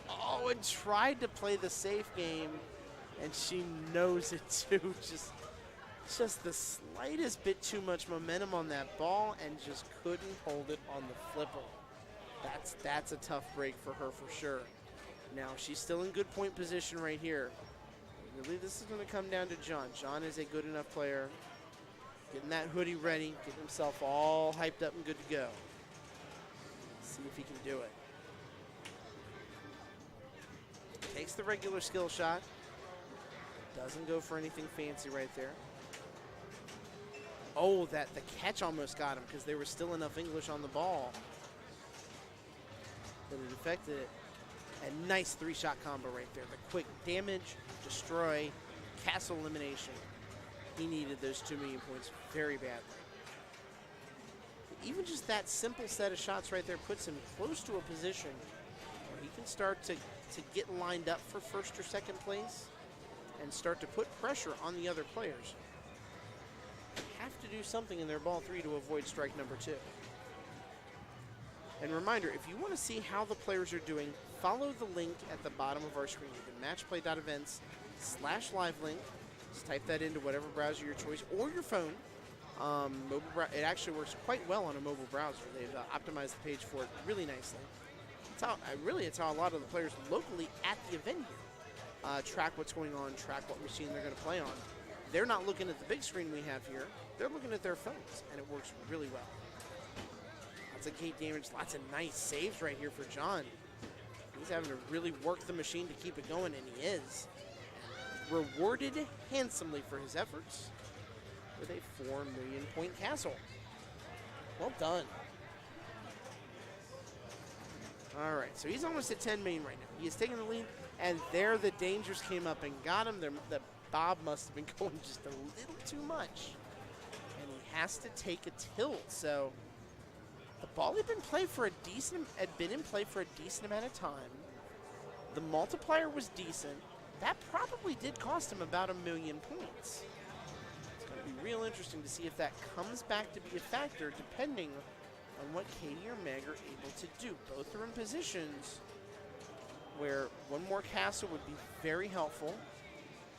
Oh, and tried to play the safe game, and she knows it too. Just the slightest bit too much momentum on that ball, and just couldn't hold it on the flipper. That's a tough break for her for sure. Now she's still in good point position right here. Really, this is going to come down to John. John is a good enough player. Getting that hoodie ready, getting himself all hyped up and good to go. See if he can do it. Takes the regular skill shot. Doesn't go for anything fancy right there. Oh, the catch almost got him because there was still enough English on the ball that it affected it. A nice 3-shot combo right there. The quick damage, destroy, castle elimination. He needed those 2 million points very badly. even just that simple set of shots right there puts him close to a position where he can start to get lined up for first or second place and start to put pressure on the other players. They have to do something in their ball 3 to avoid strike number 2. And reminder, if you want to see how the players are doing, follow the link at the bottom of our screen. You can matchplay.events/livelink. Just type that into whatever browser your choice or your phone. It actually works quite well on a mobile browser. They've optimized the page for it really nicely. It's how a lot of the players locally at the event here track what's going on, track what machine they're going to play on. They're not looking at the big screen we have here. They're looking at their phones, and it works really well. Lots of gate damage, lots of nice saves right here for John. He's having to really work the machine to keep it going, and he is. Rewarded handsomely for his efforts with a 4 million point castle. Well done. All right, so he's almost at 10 million right now. He is taking the lead, and there the dangers came up and got him. The bob must have been going just a little too much, and he has to take a tilt. So the ball had been in play for a decent amount of time. The multiplier was decent. That probably did cost him about 1 million points. It's going to be real interesting to see if that comes back to be a factor, depending on what Katie or Meg are able to do. Both are in positions where one more castle would be very helpful.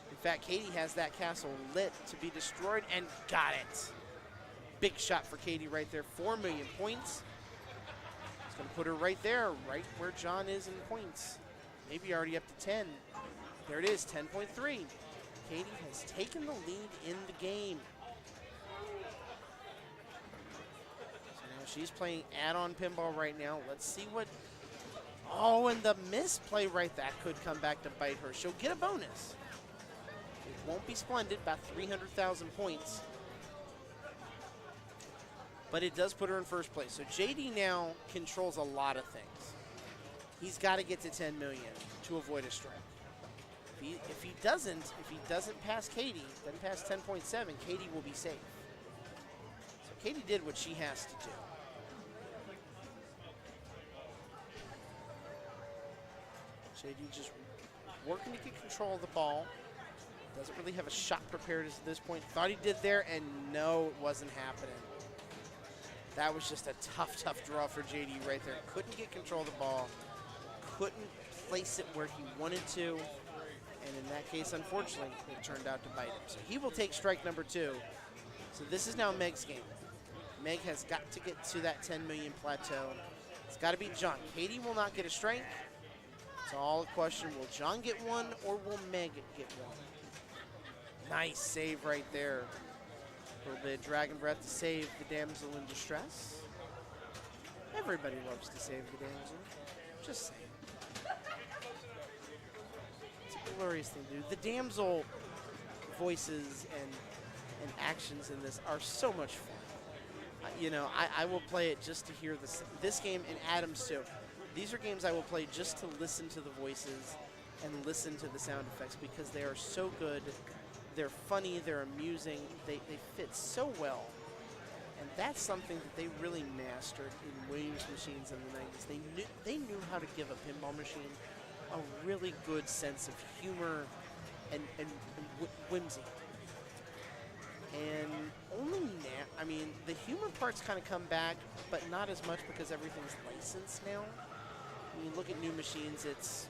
In fact, Katie has that castle lit to be destroyed and got it. Big shot for Katie right there, 4 million points. It's going to put her right there, right where John is in points. Maybe already up to 10. There it is, 10.3. Katie has taken the lead in the game. So now she's playing add-on pinball right now. Let's see what... Oh, and the misplay right, that could come back to bite her. She'll get a bonus. It won't be splendid, about 300,000 points. But it does put her in first place. So JD now controls a lot of things. He's got to get to 10 million to avoid a strike. If he doesn't pass Katie, doesn't pass 10.7, Katie will be safe. So Katie did what she has to do. JD just working to get control of the ball. Doesn't really have a shot prepared at this point. Thought he did there, and no, it wasn't happening. That was just a tough draw for JD right there. Couldn't get control of the ball. Couldn't place it where he wanted to. And in that case, unfortunately, it turned out to bite him. So he will take strike number 2. So this is now Meg's game. Meg has got to get to that 10 million plateau. It's got to be John. Katie will not get a strike. It's all a question, will John get one or will Meg get one? Nice save right there. A little bit of dragon breath to save the damsel in distress. Everybody loves to save the damsel. Just saying. It's a glorious thing to do. The damsel voices and actions in this are so much fun. I will play it just to hear this game and Adams too. These are games I will play just to listen to the voices and listen to the sound effects because they are so good. They're funny, they're amusing, they fit so well. And that's something that they really mastered in Williams machines in the 90s. They knew how to give a pinball machine a really good sense of humor and whimsy. And only now, I mean, the humor parts kind of come back, but not as much because everything's licensed now. When you look at new machines, it's,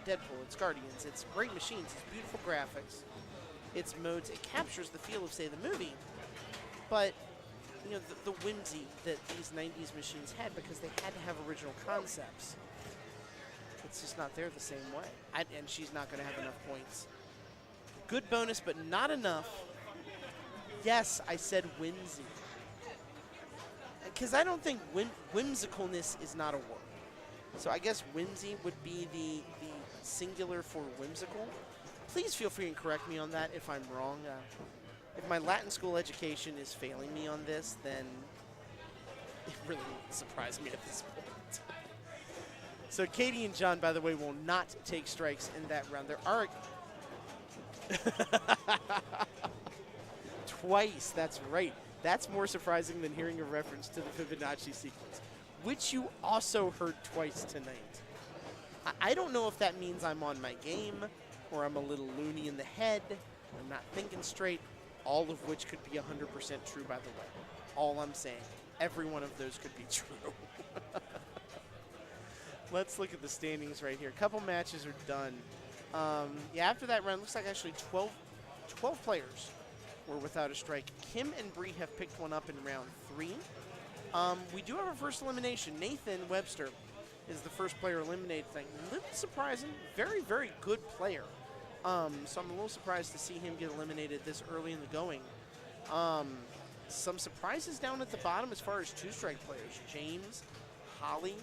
Deadpool, it's Guardians, it's great machines, it's beautiful graphics, it's modes, it captures the feel of, say, the movie, but, the whimsy that these 90s machines had because they had to have original concepts. It's just not there the same way. And she's not going to have enough points. Good bonus, but not enough. Yes, I said whimsy. Because I don't think whimsicalness is not a word. So I guess whimsy would be the singular for whimsical. Please feel free and correct me on that if I'm wrong. If my Latin school education is failing me on this, then it really won't surprise me at this point. So Katie and John, by the way, will not take strikes in that round. There are... Twice, that's right. That's more surprising than hearing a reference to the Fibonacci sequence, which you also heard twice tonight. I don't know if that means I'm on my game or I'm a little loony in the head. I'm not thinking straight, all of which could be 100% true, by the way. All I'm saying, every one of those could be true. Let's look at the standings right here. A couple matches are done. Yeah, after that round, looks like actually 12 players were without a strike. Kim and Bree have picked one up in round 3. We do have our first elimination. Nathan Webster is the first player eliminated. A little surprising. Very, very good player. So I'm a little surprised to see him get eliminated this early in the going. Some surprises down at the bottom as far as 2-strike players. James, Holly,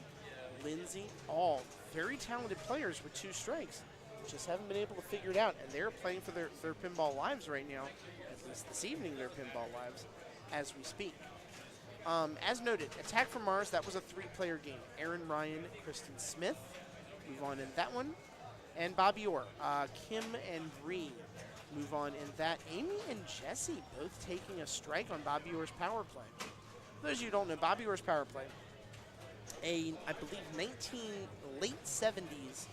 Lindsay, all very talented players with 2 strikes. Just haven't been able to figure it out. And they're playing for their pinball lives right now. At least this evening, their pinball lives as we speak. As noted, Attack from Mars, that was a 3-player game. Aaron Ryan, Kristen Smith, move on in that one. And Bobby Orr, Kim and Bree move on in that. Amy and Jesse both taking a strike on Bobby Orr's power play. For those of you who don't know, Bobby Orr's power play, I believe, late 70s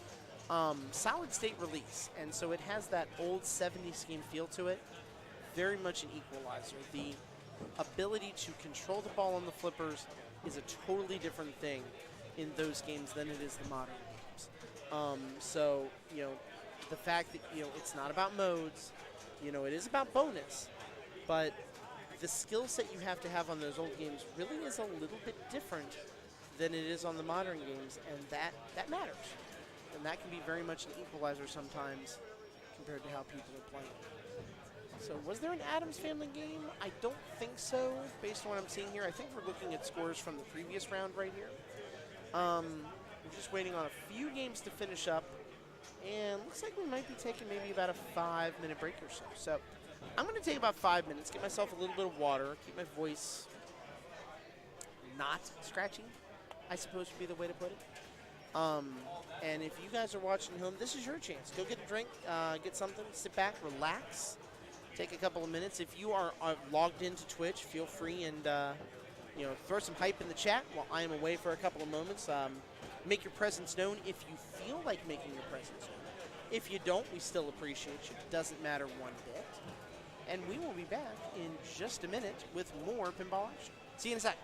solid state release. And so it has that old 70s game feel to it. Very much an equalizer. The ability to control the ball on the flippers is a totally different thing in those games than it is the modern games. So, you know, the fact that, you know, it's not about modes, you know, it is about bonus, but the skill set you have to have on those old games really is a little bit different than it is on the modern games, and that matters. And that can be very much an equalizer sometimes compared to how people are playing. So was there an Addams Family game? I don't think so, based on what I'm seeing here. I think we're looking at scores from the previous round right here. We're just waiting on a few games to finish up, and looks like we might be taking maybe about a 5-minute break or so. So I'm going to take about 5 minutes, get myself a little bit of water, keep my voice not scratchy, I suppose would be the way to put it. And if you guys are watching at home, this is your chance. Go get a drink, get something, sit back, relax, take a couple of minutes. If you are logged into Twitch, feel free and you know, throw some hype in the chat while I am away for a couple of moments. Make your presence known if you feel like making your presence known. If you don't, we still appreciate you. It doesn't matter one bit. And we will be back in just a minute with more pinball action. See you in a sec.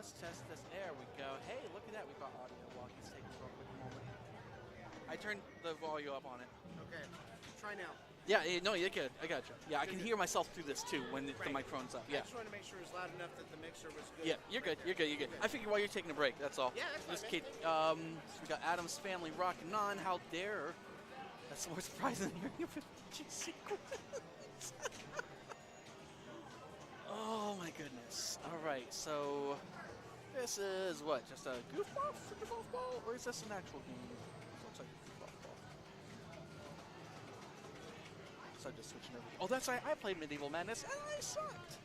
Let's test this. There we go. Hey, look at that. We got audio while he's taking a real quick moment. I turned the volume up on it. Okay. Try now. Yeah, no, you're good. I got you. Yeah, I can hear myself through this too when the microphone's up. I Yeah. just wanted to make sure it was loud enough that the mixer was good. Yeah, you're good. You're good. You're good. I figured while you're taking a break, that's all. Yeah, that's fine, Just man. kid. We got Adam's family rocking on. How dare? That's more surprising than hearing a 50G sequence. Oh my goodness. All right, so this is what? Just a goofball, super softball, or is this an actual game? This looks like a goofball ball. So I'm just switching over. Oh, that's right. I played Medieval Madness and I sucked.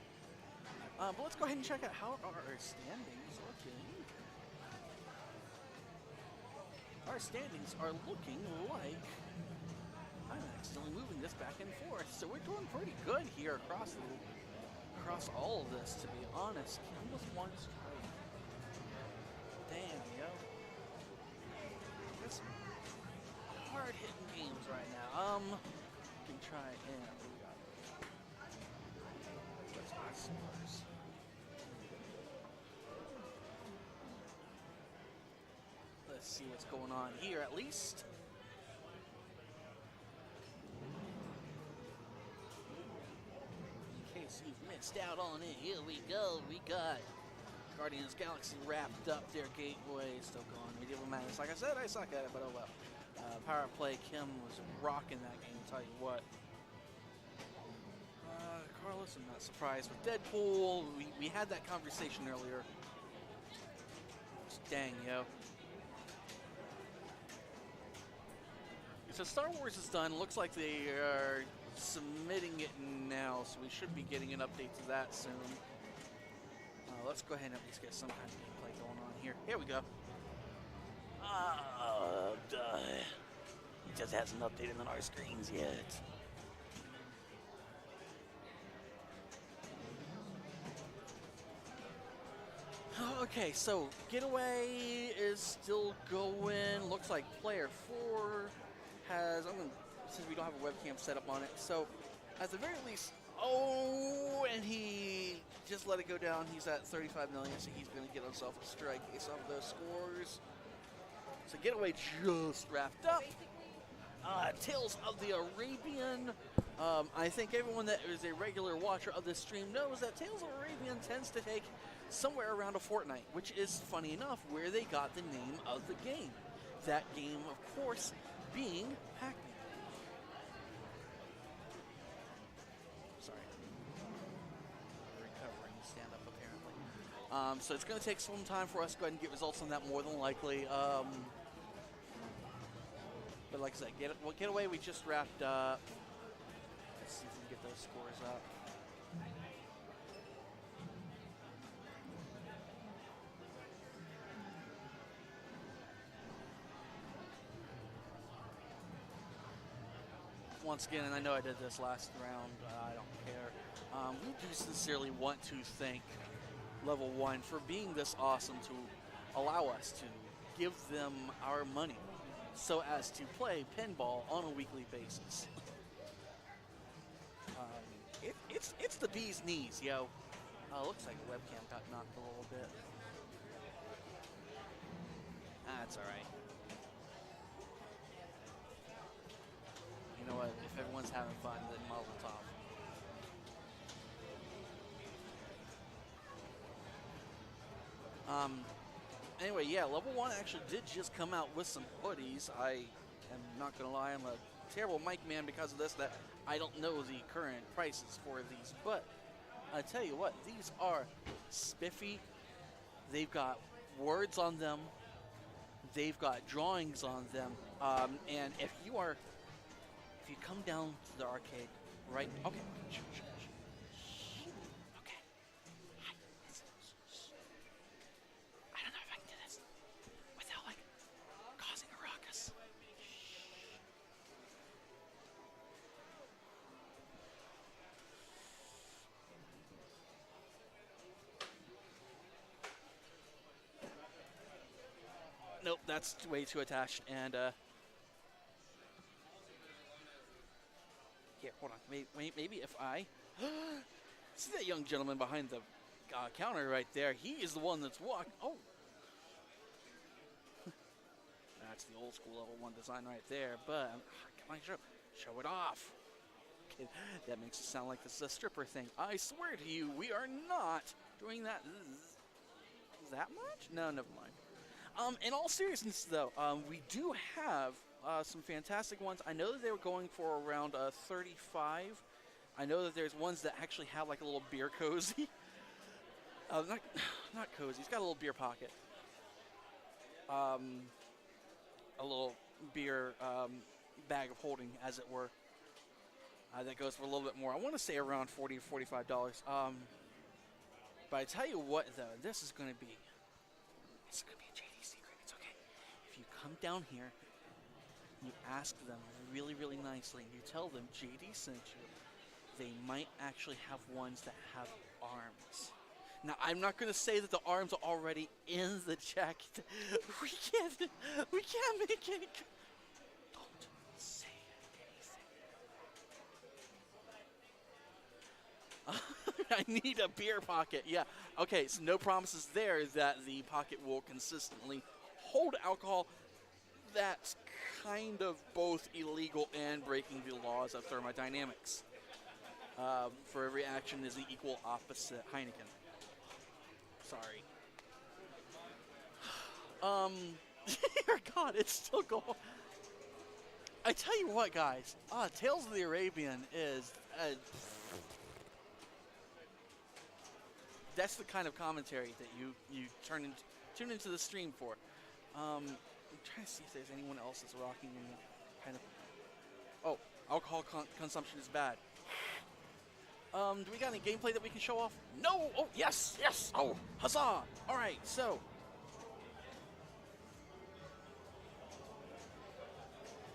But let's go ahead and check out how are our standings looking. Our standings are looking like I'm accidentally moving this back and forth. So we're doing pretty good here across all of this, to be honest. Kim was one strike. Damn, yo. There's some hard-hitting games right now. We can try and we got where's my scores? Let's see what's going on here at least. In case you've missed out on it, here we go. We got Guardians Galaxy wrapped up their gateway, still going. Medieval Madness, like I said, I suck at it, but oh well. Power Play, Kim was rocking that game, tell you what. Carlos, I'm not surprised with Deadpool. We had that conversation earlier. Just dang, yo. So Star Wars is done. Looks like they are submitting it now, so we should be getting an update to that soon. Let's go ahead and at least get some kind of gameplay going on here. Here we go. He just hasn't updated on our screens yet. Okay, so Getaway is still going. Looks like player 4 has, since we don't have a webcam set up on it, so at the very least, and he just let it go down. He's at 35 million, so he's going to get himself a strike based off of those scores. So Getaway just wrapped up. Tales of the Arabian. I think everyone that is a regular watcher of this stream knows that Tales of Arabian tends to take somewhere around a fortnight, which is, funny enough, where they got the name of the game. That game, of course, being Pac-Man. Sorry. Recovering stand-up, apparently. So it's going to take some time for us to go ahead and get results on that, more than likely. But like I said, Getaway, we just wrapped up. Let's see if we can get those scores up. Once again, and I know I did this last round, I don't care. We do sincerely want to thank Level 1 for being this awesome to allow us to give them our money so as to play pinball on a weekly basis. It's the bee's knees, yo. Looks like the webcam got knocked a little bit. That's all right. You know what? If everyone's having fun, then muzzle top. Anyway, yeah, Level 1 actually did just come out with some hoodies. I am not going to lie, I'm a terrible mic man because of this, that I don't know the current prices for these. But I tell you what, these are spiffy. They've got words on them. They've got drawings on them. And if you come down to the arcade, right? Okay. Shh. Okay. Hi. I don't know if I can do this without like causing a ruckus. Nope, that's way too attached. And here, hold on. Maybe if I see that young gentleman behind the counter right there. He is the one that's walking. Oh, that's the old school Level 1 design right there. But can I Show it off. Okay, that makes it sound like this is a stripper thing. I swear to you, we are not doing that. That much? No, never mind. In all seriousness, though, we do have some fantastic ones. I know that they were going for around 35. I know that there's ones that actually have like a little beer cozy. Not cozy. It's got a little beer pocket. A little beer bag of holding, as it were. That goes for a little bit more. I want to say around $40 to $45. But I tell you what, though, this is going to be a JD secret. It's okay. If you come down here, you ask them really, really nicely, and you tell them JD sent you, they might actually have ones that have arms. Now, I'm not going to say that the arms are already in the jacket. We can't make any... Don't say anything. I need a beer pocket. Yeah. Okay, so no promises there that the pocket will consistently hold alcohol. That's kind of both illegal and breaking the laws of thermodynamics. For every action is the equal opposite Heineken. Sorry. Dear God, it's still going. I tell you what, guys. Tales of the Arabian is... that's the kind of commentary that you tune into the stream for. I'm trying to see if there's anyone else that's rocking in that kind of... Oh, alcohol consumption is bad. Do we got any gameplay that we can show off? No! Oh, yes! Yes! Oh, huzzah! All right, so...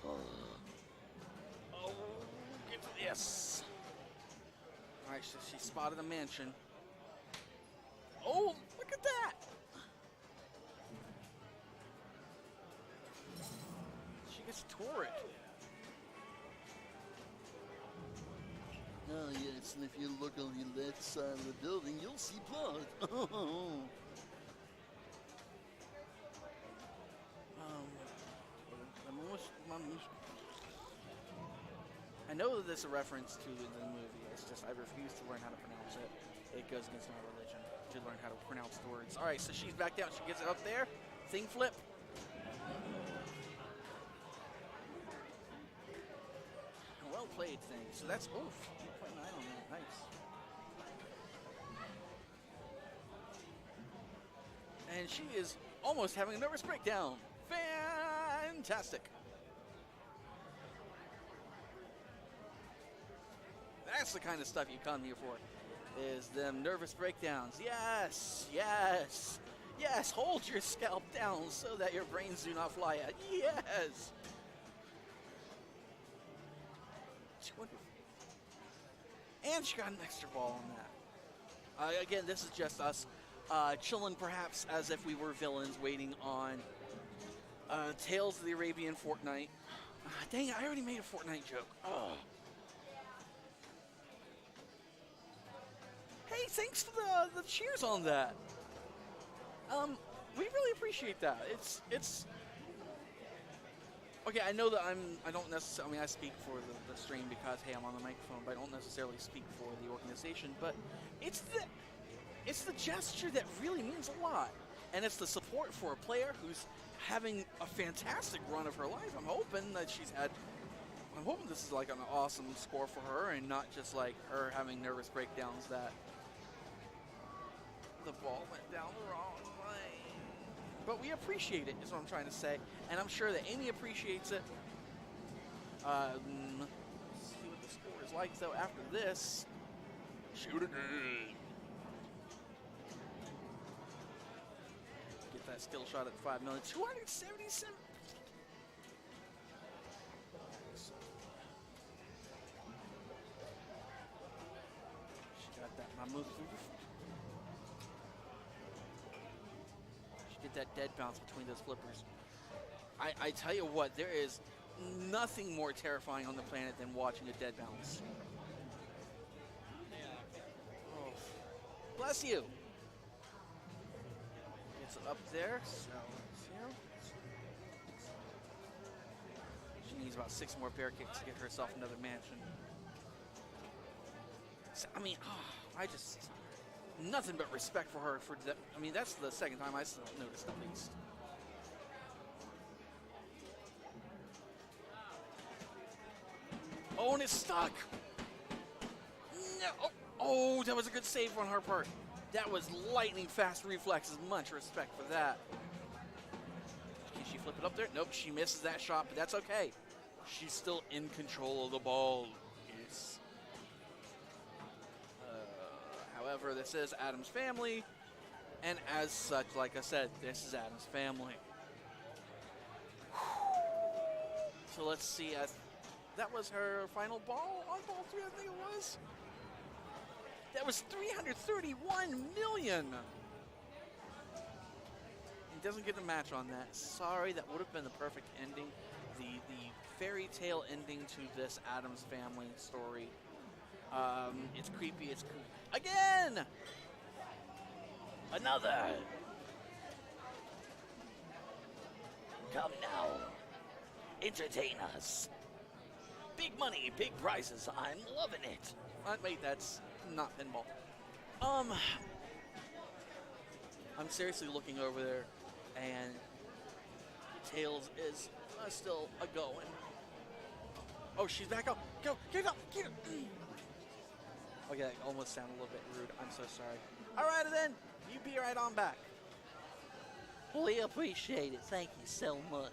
Oh, yes! All right, so she spotted a mansion. Oh, look at that! She gets to tour it. Oh, yes, and if you look on the left side of the building, you'll see blood. I know that this is a reference to the movie. It's just I refuse to learn how to pronounce it. It goes against my religion to learn how to pronounce the words. All right, so she's back down. She gets it up there. Thing flip. Well played, thing. So that's oof. 2.9 on that. Nice. And she is almost having a nervous breakdown. Fantastic. That's the kind of stuff you come here for, is them nervous breakdowns. Yes, yes, yes. Hold your scalp down so that your brains do not fly out. Yes. It's wonderful. And she got an extra ball on that. Again, this is just us chilling, perhaps, as if we were villains waiting on Tales of the Arabian Fortnite. Dang it, I already made a Fortnite joke. Oh. Hey, thanks for the cheers on that. We really appreciate that. It's okay. I know that I don't necessarily. I mean, I speak for the stream because hey, I'm on the microphone, but I don't necessarily speak for the organization. But it's the gesture that really means a lot, and it's the support for a player who's having a fantastic run of her life. I'm hoping that I'm hoping this is like an awesome score for her, and not just like her having nervous breakdowns that the ball went down the wrong way. But we appreciate it, is what I'm trying to say. And I'm sure that Amy appreciates it. Let's see what the score is like, though, after this. Shoot it. Get that skill shot at 5 million. 277. She got that Mammoth. Get that dead bounce between those flippers. I tell you what, there is nothing more terrifying on the planet than watching a dead bounce. Oh. Bless you. Gets it up there. So, needs about 6 more bear kicks to get herself another mansion. So, I mean, I just nothing but respect for her. I mean, that's the second time I still noticed at least. Oh, and it's stuck. No. Oh, that was a good save on her part. That was lightning fast reflexes. Much respect for that. Can she flip it up there? Nope, she misses that shot, but that's okay. She's still in control of the ball. Yes. However, this is Adam's family, and as such, like I said, this is Adam's family. So let's see. That was her final ball on ball 3, I think it was. That was 331 million. He doesn't get a match on that. Sorry, that would have been the perfect ending. The fairy tale ending to this Adams Family story. It's creepy. It's again. Another. Come now. Entertain us. Big money, big prizes. I'm loving it. Wait, that's not pinball. I'm seriously looking over there, and Tails is still a going. Oh, she's back up. Go, get up, get up. Okay, that almost sounded a little bit rude. I'm so sorry. All right, then. You be right on back. We appreciate it. Thank you so much.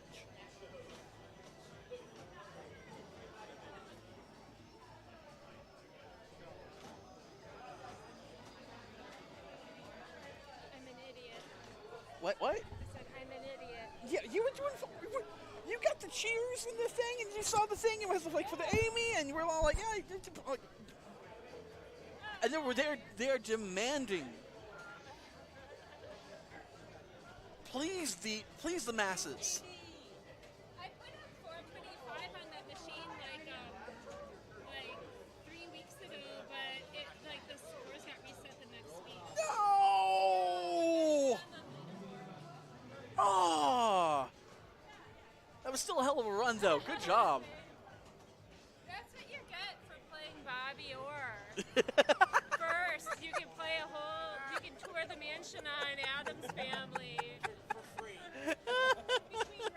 I'm an idiot. What? I said I'm an idiot. Yeah, you were doing. You got the cheers and the thing, and you saw the thing. It was like for the Amy, and you were all like, yeah. And they're demanding. Please the masses. I put up 425 on that machine like 3 weeks ago, but the scores got reset the next week. No! Oh! That was still a hell of a run, though. Good job. That's what you get for playing Bobby Orr. First, you can play you can tour the mansion on Adam's Family. For free. Between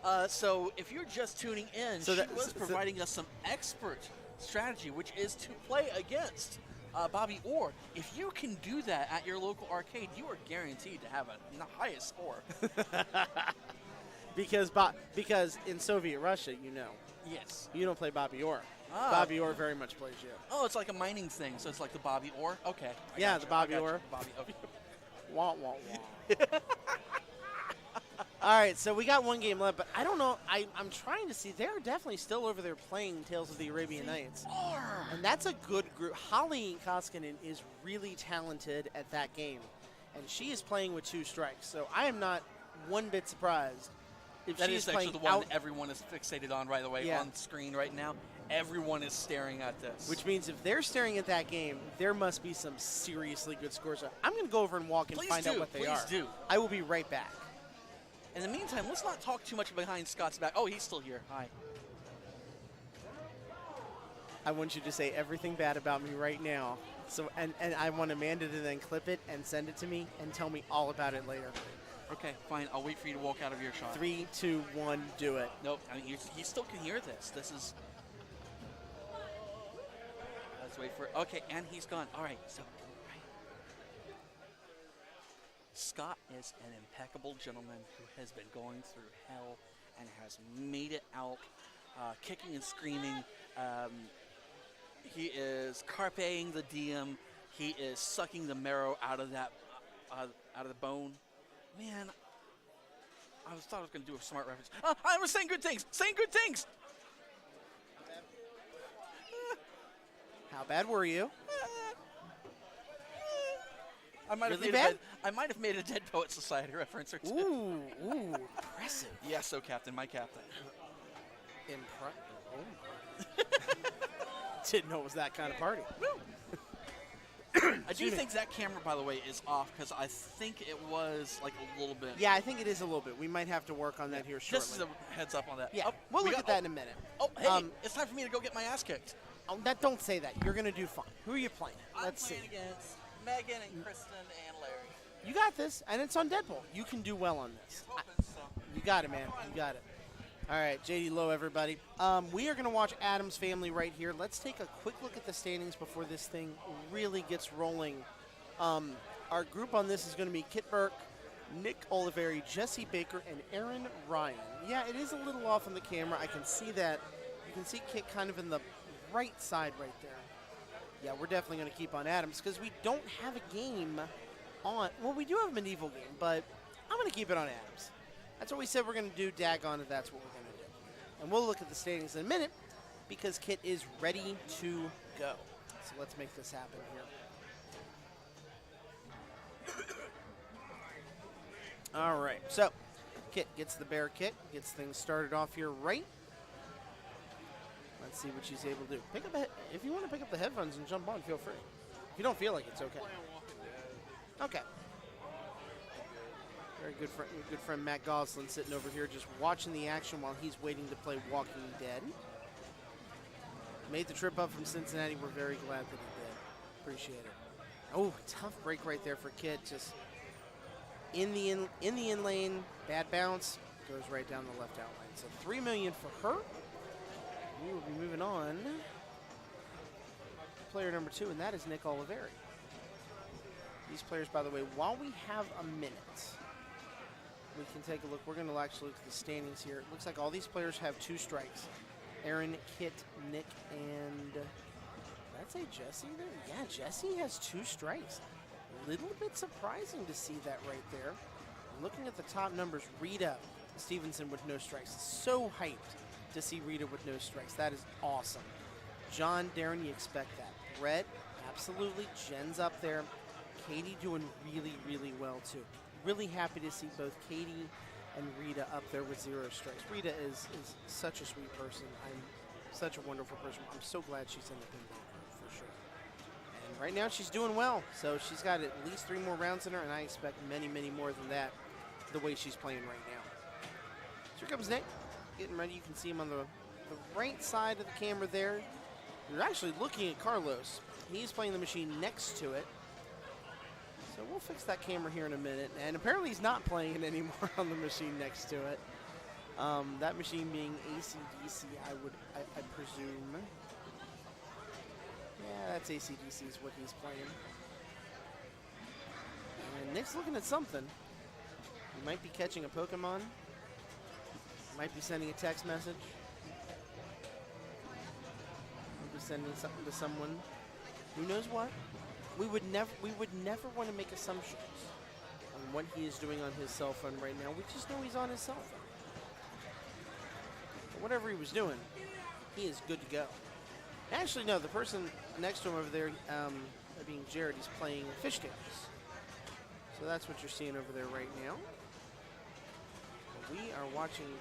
rounds. So if you're just tuning in, she was providing us some expert strategy, which is to play against Bobby Orr. If you can do that at your local arcade, you are guaranteed to have the highest score. because in Soviet Russia, Yes. you don't play Bobby Orr. Bobby Orr very much plays you. Oh, it's like a mining thing, so it's like the Bobby Orr? Okay. Yeah, the Bobby Orr. Bobby, okay. Wah, wah, wah. All right, so we got one game left, but I don't know. I'm trying to see. They're definitely still over there playing Tales of the Arabian Nights. And that's a good group. Holly Koskinen is really talented at that game, and she is playing with 2 strikes. So I am not one bit surprised if That she is is actually playing the one out. that everyone is fixated on right away on screen right now. Everyone is staring at this. Which means if they're staring at that game, there must be some seriously good scores. I'm going to go over and walk and find out what they are. Please do. I will be right back. In the meantime, let's not talk too much behind Scott's back. Oh, he's still here. Hi. I want you to say everything bad about me right now. So, and I want Amanda to then clip it and send it to me and tell me all about it later. Okay, fine. I'll wait for you to walk out of your shot. 3, 2, 1, do it. Nope. I mean, he still can hear this. This is. Let's wait for it. Okay, and he's gone. All right. So, Scott is an impeccable gentleman who has been going through hell and has made it out, kicking and screaming. He is carpeing the diem. He is sucking the marrow out of that, out of the bone. Man, I thought I was going to do a smart reference. I was saying good things. Saying good things. How bad were you? I might Really have made a Dead Poet Society reference or two. Ooh, impressive. Yes, so Captain, my captain. Oh. Didn't know it was that kind of party. I do think that camera, by the way, is off because I think it was like a little bit. Yeah, I think it is a little bit. We might have to work on that here shortly. Just a heads up on that. Yeah, Oh, we'll look at that in a minute. Oh, hey, it's time for me to go get my ass kicked. Oh, don't say that. You're going to do fine. Who are you playing? Let's see. I'm playing against Megan and Kristen and Larry. You got this, and it's on Deadpool. You can do well on this. You got it, man. You got it. All right, JD Lowe, everybody. We are going to watch Adam's Family right here. Let's take a quick look at the standings before this thing really gets rolling. Our group on this is going to be Kit Burke, Nick Oliveri, Jesse Baker, and Aaron Ryan. Yeah, it is a little off on the camera. I can see that. You can see Kit kind of in the right side right there. Yeah, we're definitely going to keep on Adams because we don't have a game on. Well, we do have a medieval game, but I'm going to keep it on Adams. That's what we said we're going to do. Daggone it, that's what we're going to do. And we'll look at the standings in a minute because Kit is ready to go. So let's make this happen here. All right, so Kit gets the bear kick, gets things started off here right. Let's see what she's able to do. Pick up if you want to pick up the headphones and jump on, feel free. If you don't feel like it's okay. Okay. Very good friend Matt Goslin sitting over here just watching the action while he's waiting to play Walking Dead. Made the trip up from Cincinnati. We're very glad that he did. Appreciate it. Oh, tough break right there for Kit. Just in the in lane, bad bounce, goes right down the left out lane. So $3 million for her. We will be moving on to player number 2, and that is Nick Oliveri. These players, by the way, while we have a minute, we can take a look. We're going to actually look at the standings here. It looks like all these players have 2 strikes. Aaron, Kit, Nick, and did I say Jesse there? Yeah, Jesse has 2 strikes. A little bit surprising to see that right there. Looking at the top numbers, Rita Stevenson with no strikes. So hyped to see Rita with no strikes. That is awesome. John, Darren, you expect that. Brett, absolutely. Jen's up there. Katie doing really, really well too. Really happy to see both Katie and Rita up there with 0 strikes. Rita is such a sweet person. I'm such a wonderful person. I'm so glad she's in the pinball group for sure. And right now she's doing well. So she's got at least 3 more rounds in her, and I expect many, many more than that the way she's playing right now. So here comes Nick. Getting ready. You can see him on the right side of the camera there. You're actually looking at Carlos. He's playing the machine next to it. So we'll fix that camera here in a minute. And apparently he's not playing it anymore on the machine next to it. That machine being AC/DC, I presume. Yeah, that's AC/DC is what he's playing. And Nick's looking at something. He might be catching a Pokemon. Might be sending a text message. Might be sending something to someone. Who knows what? We would never want to make assumptions on what he is doing on his cell phone right now. We just know he's on his cell phone. But whatever he was doing, he is good to go. Actually, no, the person next to him over there, being Jared, he's playing fish games. So that's what you're seeing over there right now. We are watching.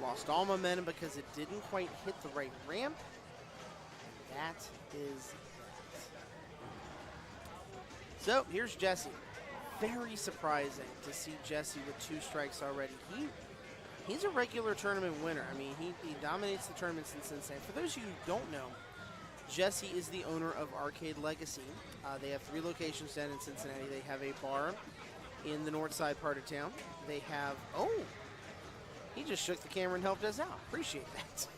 Lost all momentum because it didn't quite hit the right ramp. That is that. So here's Jesse. Very surprising to see Jesse with 2 strikes already. He's a regular tournament winner. I mean, he dominates the tournaments in Cincinnati. For those of you who don't know, Jesse is the owner of Arcade Legacy. They have 3 locations down in Cincinnati. They have a bar in the north side part of town. They have, he just shook the camera and helped us out. Appreciate that.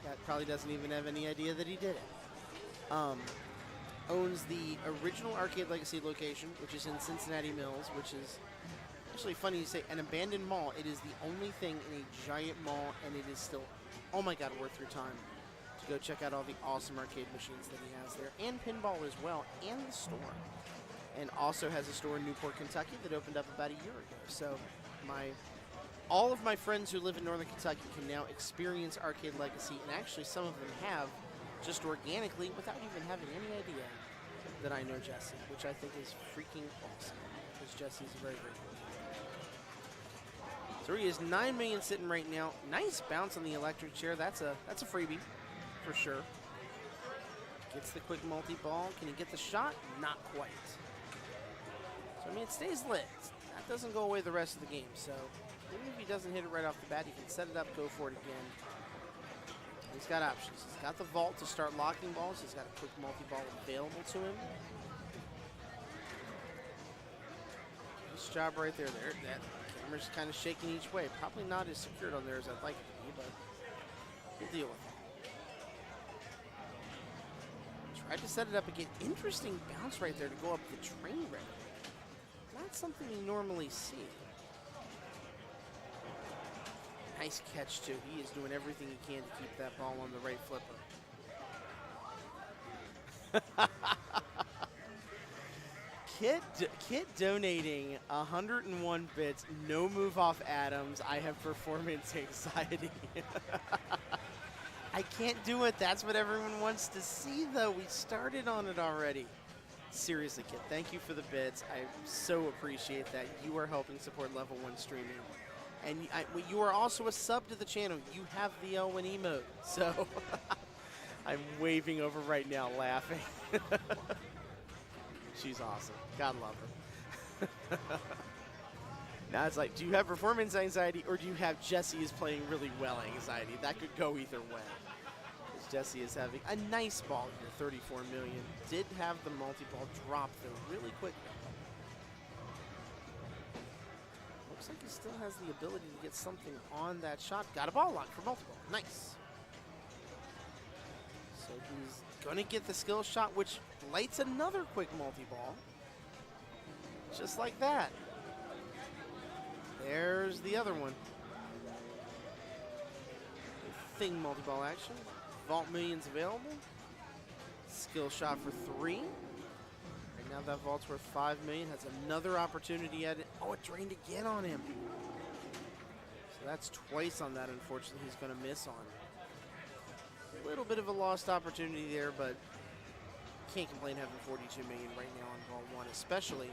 That probably doesn't even have any idea that he did it. Owns the original Arcade Legacy location, which is in Cincinnati Mills, which is actually funny you say, an abandoned mall. It is the only thing in a giant mall, and it is still, oh my God, worth your time to go check out all the awesome arcade machines that he has there, and pinball as well, and the store. And also has a store in Newport, Kentucky that opened up about a year ago. So all of my friends who live in Northern Kentucky can now experience Arcade Legacy, and actually some of them have just organically without even having any idea that I know Jesse, which I think is freaking awesome because Jesse's very, very cool. So he is $9 million sitting right now. Nice bounce on the electric chair. That's a freebie. for sure. Gets the quick multi-ball. Can he get the shot? Not quite. So, I mean, it stays lit. That doesn't go away the rest of the game. So, even if he doesn't hit it right off the bat, he can set it up, go for it again. He's got options. He's got the vault to start locking balls. He's got a quick multi-ball available to him. Nice job right there. That camera's kind of shaking each way. Probably not as secured on there as I'd like it to be, but we'll deal with it. Tried to set it up again. Interesting bounce right there to go up the train wreck. Not something you normally see. Nice catch, too. He is doing everything he can to keep that ball on the right flipper. Kit donating 101 bits. No move off Adams. I have performance anxiety. I can't do it. That's what everyone wants to see, though. We started on it already. Seriously, Kit, thank you for the bits. I so appreciate that. You are helping support Level 1 streaming. And you are also a sub to the channel. You have the Elwin emote. So I'm waving over right now, laughing. She's awesome. God love her. Now it's like, do you have performance anxiety or do you have Jesse is playing really well anxiety? That could go either way. Jesse is having a nice ball here, 34 million. Did have the multi-ball drop, though, really quick. Looks like he still has the ability to get something on that shot. Got a ball lock for multi-ball. Nice. So he's going to get the skill shot, which lights another quick multi-ball. Just like that. There's the other one. Thing multi-ball action. Vault Millions available. Skill shot for 3. Right now that vault's worth 5 million. Has another opportunity at it. Oh, it drained again on him. So that's twice on that, unfortunately, he's going to miss on. A little bit of a lost opportunity there, but can't complain having 42 million right now on vault 1, especially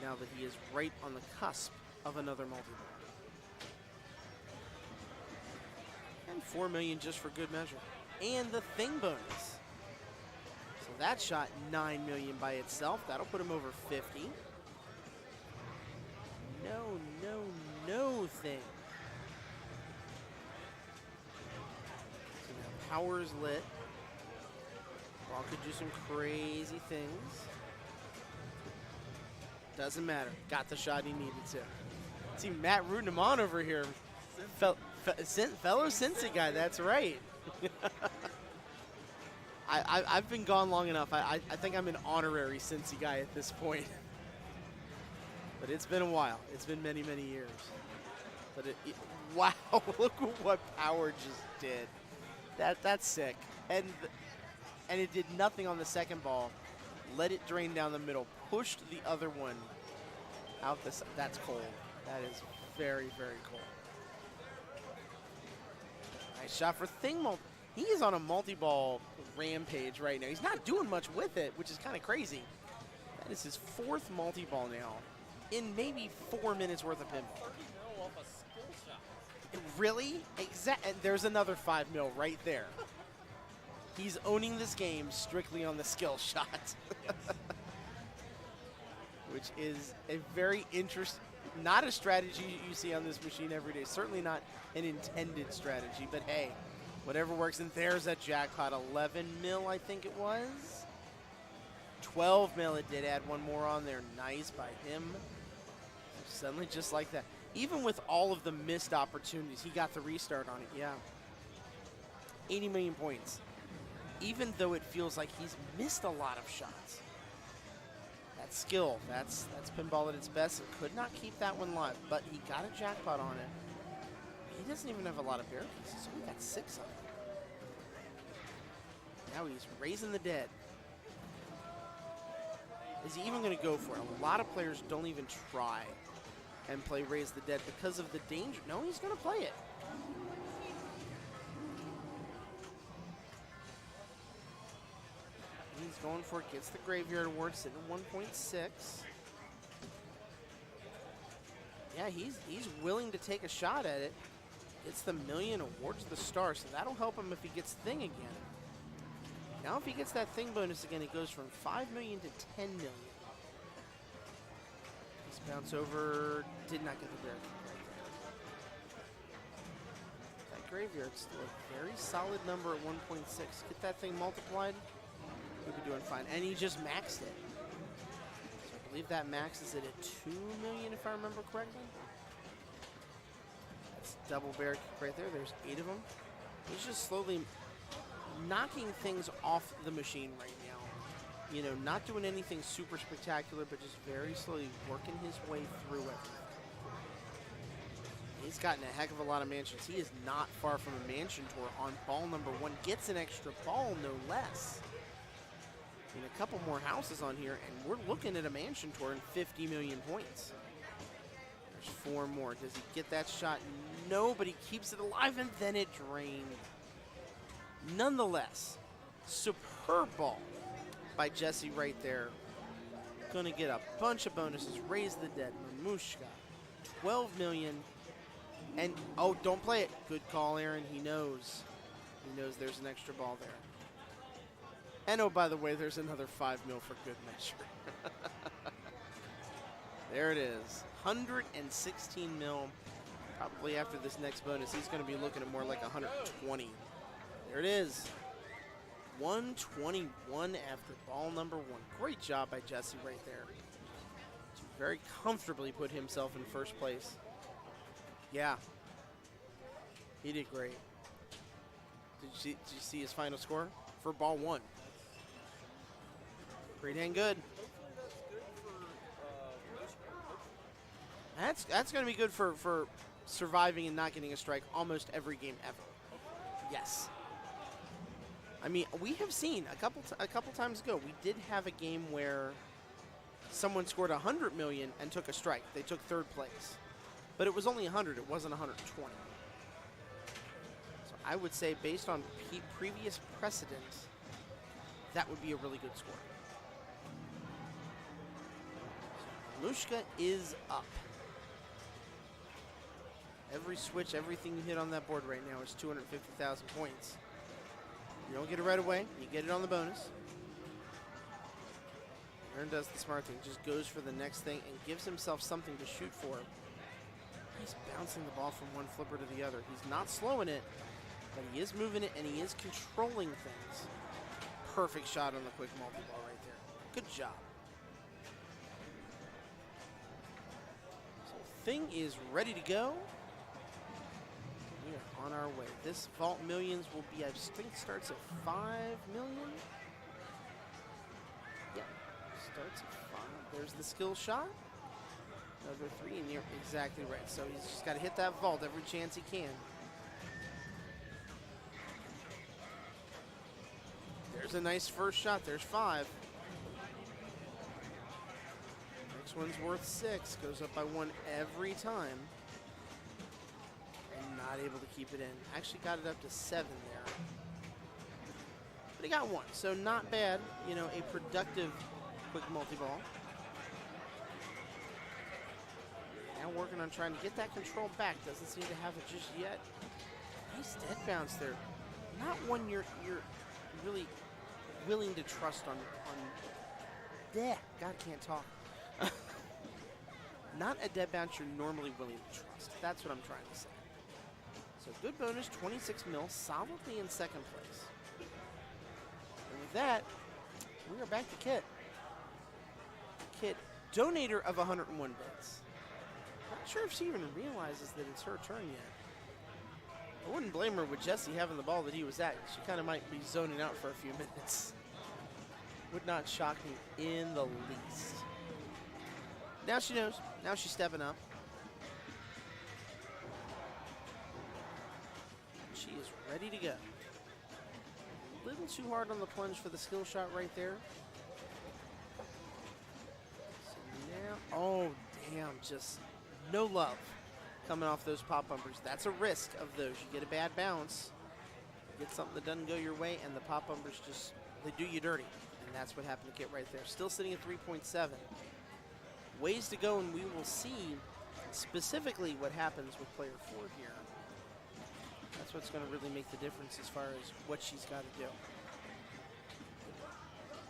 now that he is right on the cusp of another multi-ball. And 4 million just for good measure. And the thing bonus. So that shot 9 million by itself. That'll put him over 50. No thing. So now power's lit. Ball could do some crazy things. Doesn't matter. Got the shot he needed to. See Matt rooting him on over here. Fellow Cincy guy, that's right. I've been gone long enough. I think I'm an honorary Cincy guy at this point. But it's been a while. It's been many, many years. But wow, look at what power just did. That's sick. And it did nothing on the second ball. Let it drain down the middle. Pushed the other one out this. That's cold. That is very, very cold. Nice shot for Thing. He is on a multi-ball rampage right now. He's not doing much with it, which is kind of crazy. That is his 4th multi-ball now in maybe 4 minutes worth of pinball. Really? And there's another 5 mil right there. He's owning this game strictly on the skill shot. Which is a very interesting, not a strategy you see on this machine every day. Certainly not an intended strategy, but hey, whatever works. And there's that jackpot, 11 mil I think it was. 12 mil, it did add one more on there. Nice by him. Suddenly just like that. Even with all of the missed opportunities, he got the restart on it, yeah. 80 million points. Even though it feels like he's missed a lot of shots. That's skill. That's pinball at its best. It could not keep that one live, but he got a jackpot on it. He doesn't even have a lot of bear pieces, so we got 6 of them. Now he's raising the dead. Is he even going to go for it? A lot of players don't even try and play Raise the Dead because of the danger. No, he's going to play it. He's going for it, gets the Graveyard Award, sitting at 1.6. Yeah, he's willing to take a shot at it. Gets the million, awards the star, so that'll help him if he gets thing again. Now if he gets that thing bonus again, it goes from 5 million to 10 million. Let's bounce over, did not get the bear kick right there. That graveyard's still a very solid number at 1.6. Get that thing multiplied, we'll be doing fine. And he just maxed it. So I believe that maxes it at 2 million if I remember correctly. Double bear kick right there. There's 8 of them. He's just slowly knocking things off the machine right now. You know, not doing anything super spectacular, but just very slowly working his way through everything. He's gotten a heck of a lot of mansions. He is not far from a mansion tour on ball number 1. Gets an extra ball, no less. And a couple more houses on here, and we're looking at a mansion tour and 50 million points. 4 more. Does he get that shot? No, but he keeps it alive, and then it drained. Nonetheless, superb ball by Jesse right there. Going to get a bunch of bonuses. Raise the dead. Mamushka. 12 million. And, oh, don't play it. Good call, Aaron. He knows. He knows there's an extra ball there. And, oh, by the way, there's another 5 mil for good measure. There it is. 116 mil. Probably after this next bonus, he's going to be looking at more like 120. There it is. 121 after ball number 1. Great job by Jesse right there. To very comfortably put himself in first place. Yeah. He did great. Did you see his final score? For ball 1. Pretty dang good. That's going to be good for surviving and not getting a strike almost every game ever. Yes. I mean, we have seen a couple times ago, we did have a game where someone scored 100 million and took a strike. They took 3rd place. But it was only 100. It wasn't 120. So I would say based on previous precedent, that would be a really good score. So Mushka is up. Every switch, everything you hit on that board right now is 250,000 points. You don't get it right away. You get it on the bonus. Aaron does the smart thing. Just goes for the next thing and gives himself something to shoot for. He's bouncing the ball from one flipper to the other. He's not slowing it, but he is moving it and he is controlling things. Perfect shot on the quick multi-ball right there. Good job. So thing is ready to go. We are on our way. This Vault Millions will be, I think, starts at 5 million. Yeah, starts at 5. There's the skill shot. Another 3, and you're exactly right. So he's just got to hit that vault every chance he can. There's a nice first shot. There's 5. Next one's worth 6. Goes up by 1 every time. Not able to keep it in. Actually got it up to 7 there. But he got 1, so not bad. You know, a productive quick multi-ball. Now working on trying to get that control back. Doesn't seem to have it just yet. Nice dead bounce there. Not one you're really willing to trust on yeah, God, can't talk. Not a dead bounce you're normally willing to trust. That's what I'm trying to say. So good bonus, 26 mil, solidly in 2nd place. And with that, we are back to Kit. Kit, donator of 101 bits. Not sure if she even realizes that it's her turn yet. I wouldn't blame her with Jesse having the ball that he was at. She kind of might be zoning out for a few minutes. Would not shock me in the least. Now she knows. Now she's stepping up. She is ready to go. A little too hard on the plunge for the skill shot right there. So now, oh damn, just no love coming off those pop bumpers. That's a risk of those. You get a bad bounce, you get something that doesn't go your way, and the pop bumpers just, they do you dirty. And that's what happened to Kit right there. Still sitting at 3.7. Ways to go, and we will see specifically what happens with player 4 here. That's what's going to really make the difference as far as what she's got to do.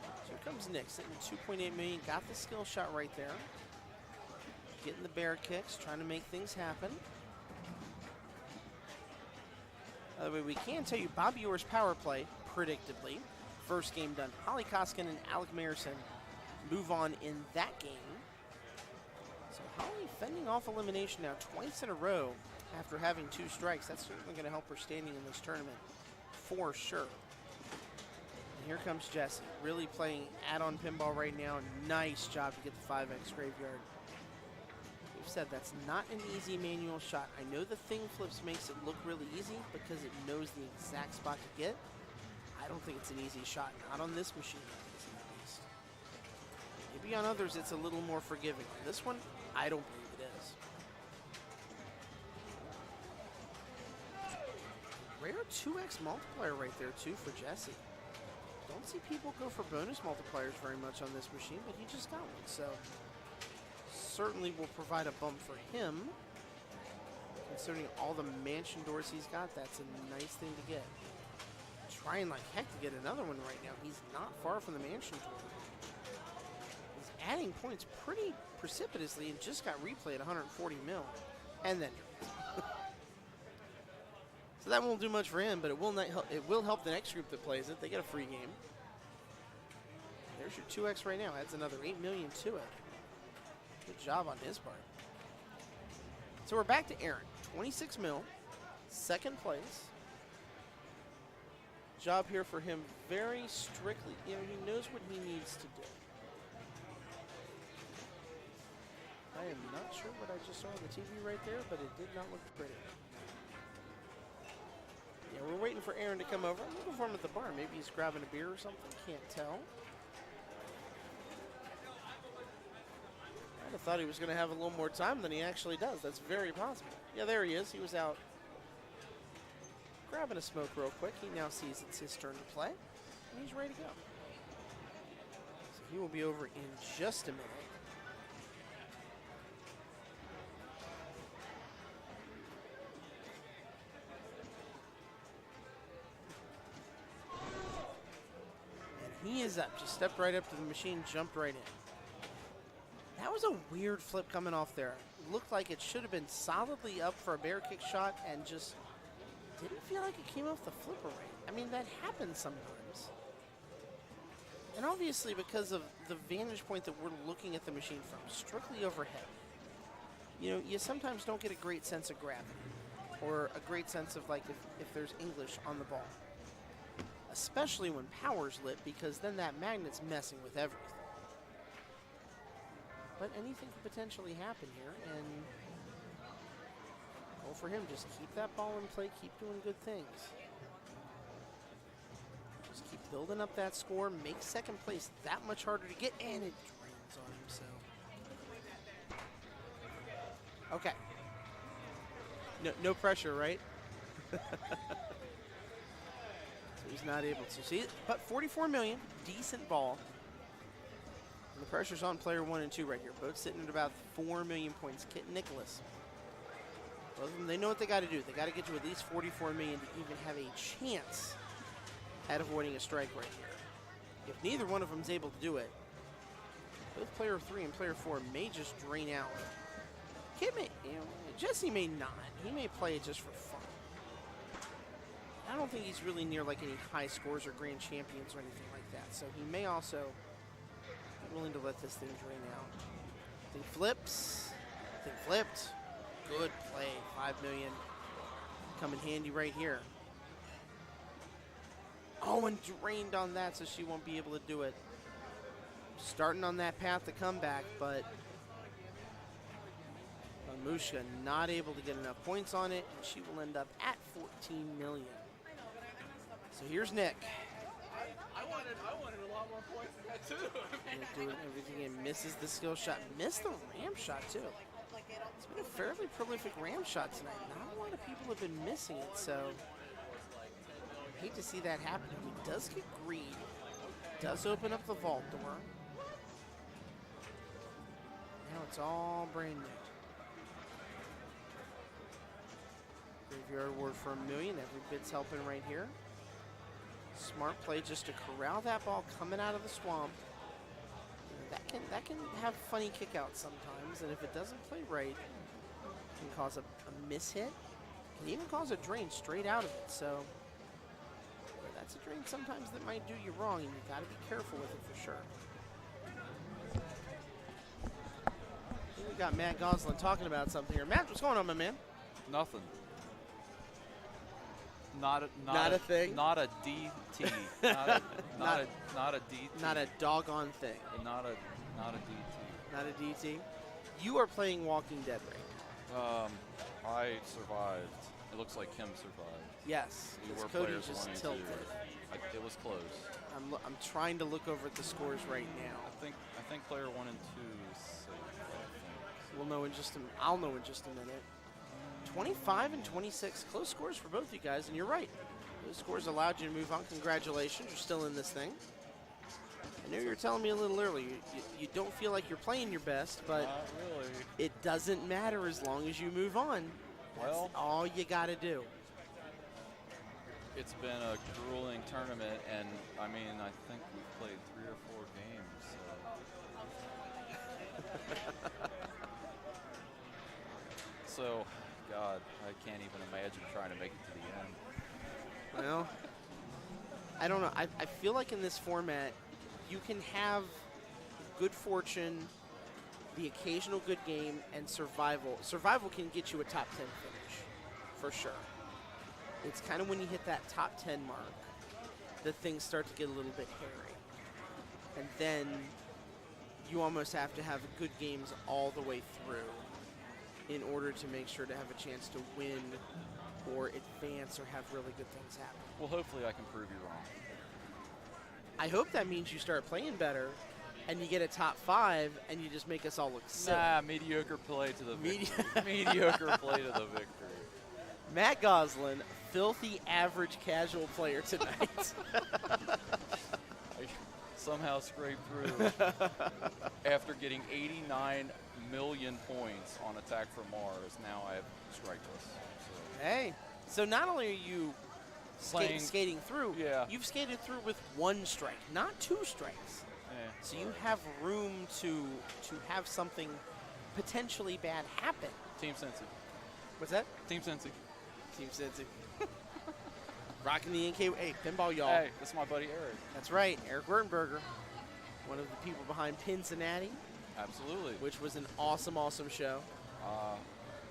So here comes Nick, sitting at 2.8 million. Got the skill shot right there. Getting the bear kicks, trying to make things happen. By the way, we can tell you Bobby Orr's power play, predictably. First game done. Holly Koskin and Alec Mayercin move on in that game. So Holly fending off elimination now twice in a row after having 2 strikes. That's certainly going to help her standing in this tournament for sure. And here comes Jessie, really playing add-on pinball right now. Nice job to get the 5X graveyard. We've said that's not an easy manual shot. I know the thing flips makes it look really easy because it knows the exact spot to get. I don't think it's an easy shot. Not on this machine, at least. Maybe on others it's a little more forgiving. On this one, I don't believe it is. Rare 2X multiplier right there, too, for Jessie. Don't see people go for bonus multipliers very much on this machine, but he just got one, so certainly will provide a bump for him. Considering all the mansion doors he's got, that's a nice thing to get. Trying like heck to get another one right now. He's not far from the mansion door. He's adding points pretty precipitously and just got replayed 140 mil. And then so that won't do much for him, but it will not help, it will help the next group that plays it. They get a free game. There's your 2X right now. Adds another 8 million to it. Good job on his part. So we're back to Aaron. 26 mil. Second place. Job here for him very strictly. You know, he knows what he needs to do. I am not sure what I just saw on the TV right there, but it did not look pretty. Yeah, we're waiting for Aaron to come over. I'm looking for him at the bar. Maybe he's grabbing a beer or something. Can't tell. I thought he was going to have a little more time than he actually does. That's very possible. Yeah, there he is. He was out grabbing a smoke real quick. He now sees it's his turn to play, and he's ready to go. So he will be over in just a minute. And he is up. Just stepped right up to the machine, jumped right in. That was a weird flip coming off there. Looked like it should have been solidly up for a bear kick shot and just didn't feel like it came off the flipper right. I mean, that happens sometimes. And obviously because of the vantage point that we're looking at the machine from, strictly overhead, you know, you sometimes don't get a great sense of gravity or a great sense of like if there's English on the ball. Especially when power's lit, because then that magnet's messing with everything. But anything could potentially happen here, and go for him. Just keep that ball in play, keep doing good things. Just keep building up that score, make second place that much harder to get, and it drains on him, so. Okay. No pressure, right? So he's not able to see it, but 44 million, decent ball. And the pressure's on player 1 and 2 right here. Both sitting at about 4 million points. Kit and Nicholas. Both of them, they know what they got to do. They got to get to at least 44 million to even have a chance at avoiding a strike right here. If neither one of them is able to do it, both player 3 and player 4 may just drain out. Kit may, you know, Jesse may not. He may play it just for fun. I don't think he's really near like any high scores or grand champions or anything like that. So he may also be willing to let this thing drain out. Thing flips. Thing flipped. Good play. 5 million. Come in handy right here. Oh, and drained on that, so she won't be able to do it. Starting on that path to comeback, but Mamushka not able to get enough points on it, and she will end up at 14 million. So here's Nick. I wanted a lot more points than that too. Doing everything and misses the skill shot. Missed the ram shot too. It's been a fairly prolific ram shot tonight. Not a lot of people have been missing it, so hate to see that happen. He does get greed. Does open up the vault door. Now it's all brand new. Graveyard award for $1 million. Every bit's helping right here. Smart play just to corral that ball coming out of the swamp. That can have funny kickouts sometimes, and if it doesn't play right, it can cause a mishit. It can even cause a drain straight out of it. So that's a drain sometimes that might do you wrong, and you got to be careful with it for sure. I think we got Matt Goslin talking about something here. Matt, what's going on, my man? Nothing. Not a thing. Not a DT. not a DT. Not a doggone thing. Not a DT. Not a DT. You are playing Walking Dead right now. I survived. It looks like Kim survived. Yes. We were Cody players just 1 and 2. tilted. It was close. I'm trying to look over at the scores right now. I think player 1 and 2 is safe. I think. We'll know in just I'll know in just a minute. 25 and 26, close scores for both you guys, and you're right. Those scores allowed you to move on. Congratulations, you're still in this thing. I know you were telling me a little earlier, you don't feel like you're playing your best, but Not really. it doesn't matter as long as you move on. That's all you got to do. It's been a grueling tournament, and I mean, I think we've played 3 or 4 games. So, God, I can't even imagine trying to make it to the end. Well, I don't know. I feel like in this format, you can have good fortune, the occasional good game, and survival. Survival can get you a top 10 finish, for sure. It's kind of when you hit that top 10 mark that things start to get a little bit hairy. And then you almost have to have good games all the way through in order to make sure to have a chance to win or advance or have really good things happen. Well, hopefully I can prove you wrong. I hope that means you start playing better and you get a top 5 and you just make us all look silly. Nah, mediocre play to the victory. Mediocre play to the victory. Matt Goslin, filthy average casual player tonight. I somehow scraped through after getting 89 million points on Attack from Mars. Now I have Strikeless. So. Hey, so not only are you skating through, yeah. You've skated through with 1 strike, not 2 strikes. Yeah, so you have room to have something potentially bad happen. Team Cincy. What's that? Team Cincy. Team Cincy. Rocking the NK. Hey, pinball, y'all. Hey, that's my buddy Eric. That's right, Eric Wurtenberger, one of the people behind Cincinnati. Absolutely. Which was an awesome, awesome show.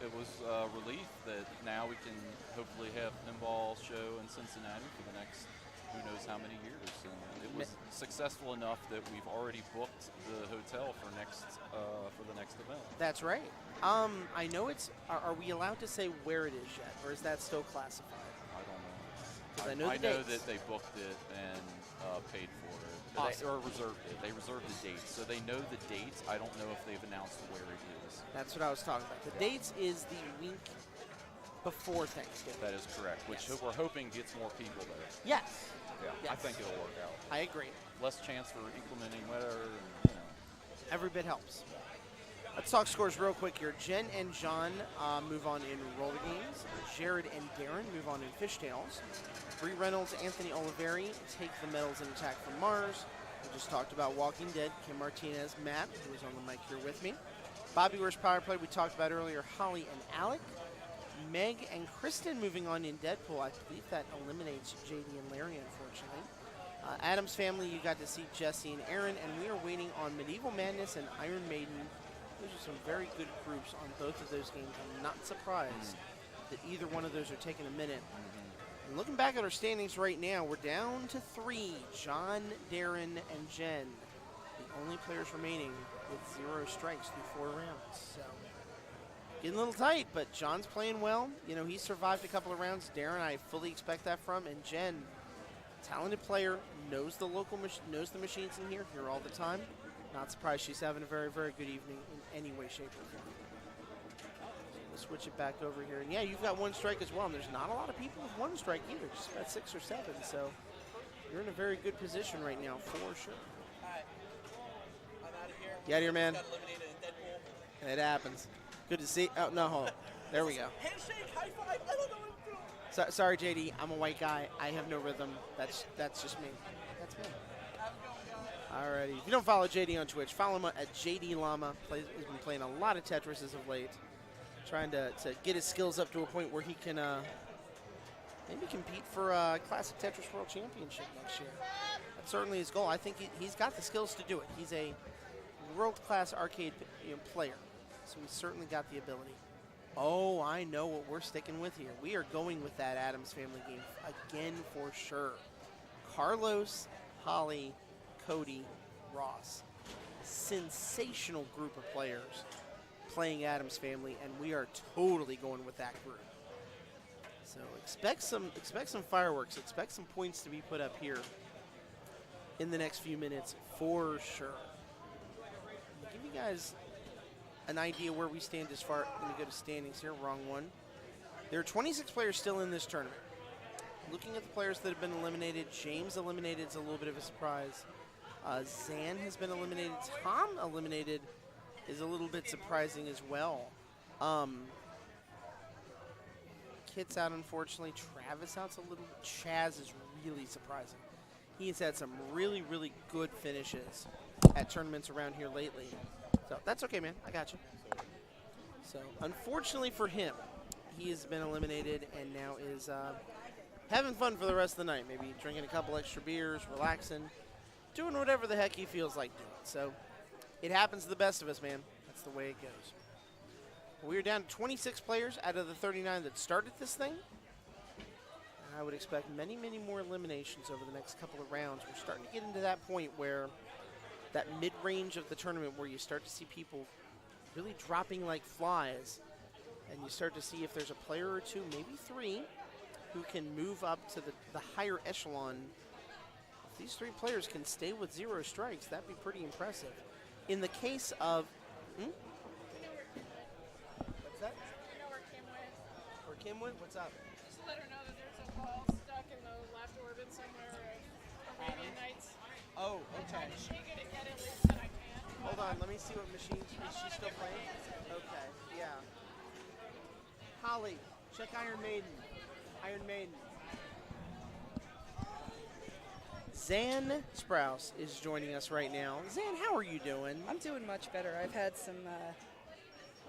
It was a relief that now we can hopefully have pinball show in Cincinnati for the next who knows how many years. And it was successful enough that we've already booked the hotel for the next event. That's right. I know it's. Are we allowed to say where it is yet, or is that still classified? I don't know. I know that they booked it and paid for it. Awesome. Or reserved it. They reserved the dates. So they know the dates. I don't know if they've announced where it is. That's what I was talking about. The dates is the week before Thanksgiving. That is correct, which we're hoping gets more people there. Yes. Yeah, yes. I think it'll work out. I agree. Less chance for inclementing weather. And, Every bit helps. Let's talk scores real quick here. Jen and John move on in roller games. Jared and Darren move on in fishtails. Bree Reynolds, Anthony Oliveri take the medals in Attack from Mars. We just talked about Walking Dead. Kim Martinez, Matt, who is on the mic here with me. Bobby Wurst Power Play, we talked about earlier, Holly and Alec. Meg and Kristen moving on in Deadpool. I believe that eliminates JD and Larry, unfortunately. Adam's Family, you got to see Jesse and Aaron, and we are waiting on Medieval Madness and Iron Maiden. Those are some very good groups on both of those games. I'm not surprised that either one of those are taking a minute. And looking back at our standings right now, we're down to 3. John, Darren, and Jen, the only players remaining with 0 strikes through 4 rounds. So getting a little tight, but John's playing well. You know, he survived a couple of rounds. Darren, I fully expect that from. And Jen, talented player, knows the local, knows the machines in here all the time. Not surprised she's having a very, very good evening in any way, shape, or form. We'll switch it back over here. And yeah, you've got 1 strike as well. And there's not a lot of people with 1 strike either, just about 6 or 7. So you're in a very good position right now, for sure. Hi. I'm out of here. Get out of here, man. Got eliminated in Deadpool. It happens. Good to see. Oh, no, hold on. There we go. Handshake, high five. I don't know. Sorry, JD. I'm a white guy. I have no rhythm. That's just me. That's me. Alrighty. If you don't follow JD on Twitch, follow him at JD Llama. He's been playing a lot of Tetris as of late. Trying to get his skills up to a point where he can maybe compete for a Classic Tetris World Championship next year. That's certainly his goal. I think he's got the skills to do it. He's a world-class arcade player, so he's certainly got the ability. Oh, I know what we're sticking with here. We are going with that Addams Family game again for sure. Carlos, Holly, Cody, Ross. Sensational group of players playing Addams Family, and we are totally going with that group. So expect some fireworks. Expect some points to be put up here in the next few minutes for sure. I'll give you guys an idea where we stand as far. I'm going to go to standings here. Wrong one. There are 26 players still in this tournament. Looking at the players that have been eliminated, James eliminated is a little bit of a surprise. Zan has been eliminated. Tom eliminated is a little bit surprising as well. Kit's out, unfortunately. Travis out's a little bit. Chaz is really surprising. He's had some really, really good finishes at tournaments around here lately. So that's okay, man. I got you. So unfortunately for him, he has been eliminated and now is having fun for the rest of the night. Maybe drinking a couple extra beers, relaxing, doing whatever the heck he feels like doing. So it happens to the best of us, man. That's the way it goes. We're down to 26 players out of the 39 that started this thing. And I would expect many, many more eliminations over the next couple of rounds. We're starting to get into that point where that mid-range of the tournament where you start to see people really dropping like flies. And you start to see if there's a player or two, maybe three, who can move up to the higher echelon. If these three players can stay with 0 strikes, that'd be pretty impressive. In the case of... What's that? I know where Kim went. Where Kim went? What's up? Just let her know that there's a ball stuck in the left orbit somewhere of Arabian Nights. Oh, I okay. tried to shake it and get it loose and I can't. Hold on, let me see what machine. Is she still playing? Okay, yeah. Holly, check Iron Maiden. Iron Maiden. Zan Sprouse is joining us right now. Zan, how are you doing? I'm doing much better. I've had some,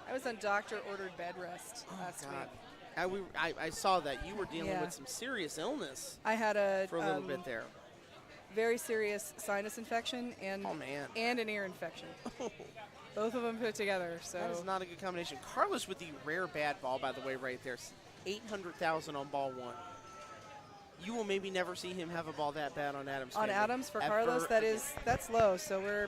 I was on doctor-ordered bed rest last week. I saw that. You were dealing with some serious illness. I had for a little bit there. Very serious sinus infection and an ear infection. Both of them put together. So that is not a good combination. Carlos with the rare bad ball, by the way, right there. 800,000 on ball one. You will maybe never see him have a ball that bad on Addams. On Addams for Carlos, that's low. So we're,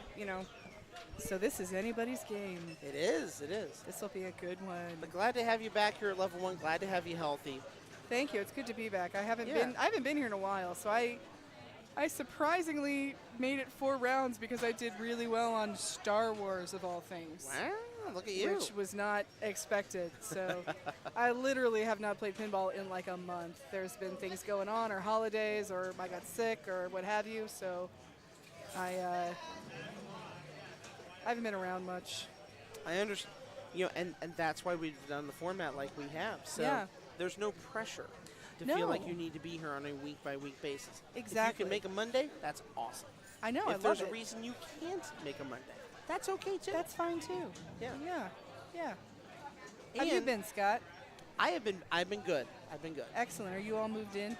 so this is anybody's game. It is. It is. This will be a good one. But glad to have you back here at level 1. Glad to have you healthy. Thank you. It's good to be back. I haven't been here in a while, so I surprisingly made it 4 rounds because I did really well on Star Wars of all things. Wow, look at you. Which was not expected. So I literally have not played pinball in like a month. There's been things going on or holidays or I got sick or what have you. So I haven't been around much. I understand. And that's why we've done the format like we have. So there's no pressure to feel like you need to be here on a week-by-week basis. Exactly. If you can make a Monday, that's awesome. I know, If there's a reason you can't make a Monday, that's okay too. That's fine too. Yeah. How have you been, Scott? I've been good. I've been good. Excellent. Are you all moved in?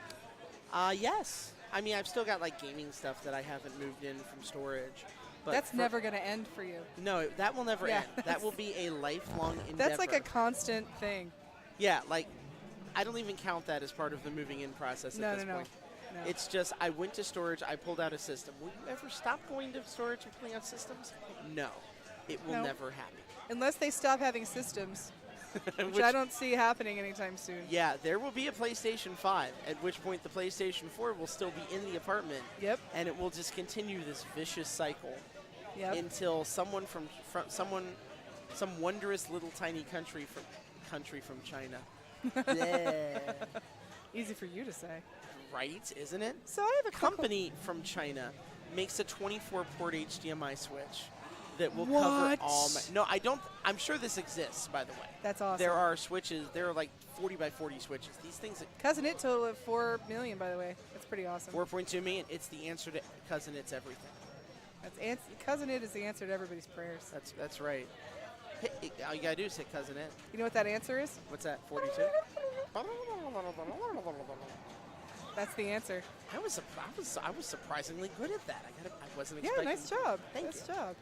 Yes. I mean, I've still got like gaming stuff that I haven't moved in from storage. But that's never going to end for you. No, that will never end. That will be a lifelong endeavor. That's like a constant thing. Yeah, like I don't even count that as part of the moving in process at this point. No. It's just I went to storage, I pulled out a system. Will you ever stop going to storage and pulling out systems? No. It will never happen. Unless they stop having systems, which I don't see happening anytime soon. Yeah, there will be a PlayStation 5, at which point the PlayStation 4 will still be in the apartment. Yep. And it will just continue this vicious cycle until someone some wondrous little tiny country from China. Easy for you to say. Right, isn't it? So I have a company from China makes a 24-port HDMI switch. that will What? cover all my. No, I don't. I'm sure this exists, by the way. That's awesome. There are switches. There are like 40 by 40 switches. These things. Cousin It total of 4 million, by the way. That's pretty awesome. 4.2 million. It's the answer to Cousin It's everything. Cousin It is the answer to everybody's prayers. That's right. All you gotta do is hit Cousin It. You know what that answer is? What's that? 42. That's the answer. I was surprisingly good at that. I wasn't Yeah, expecting. nice job. Thank nice you. job.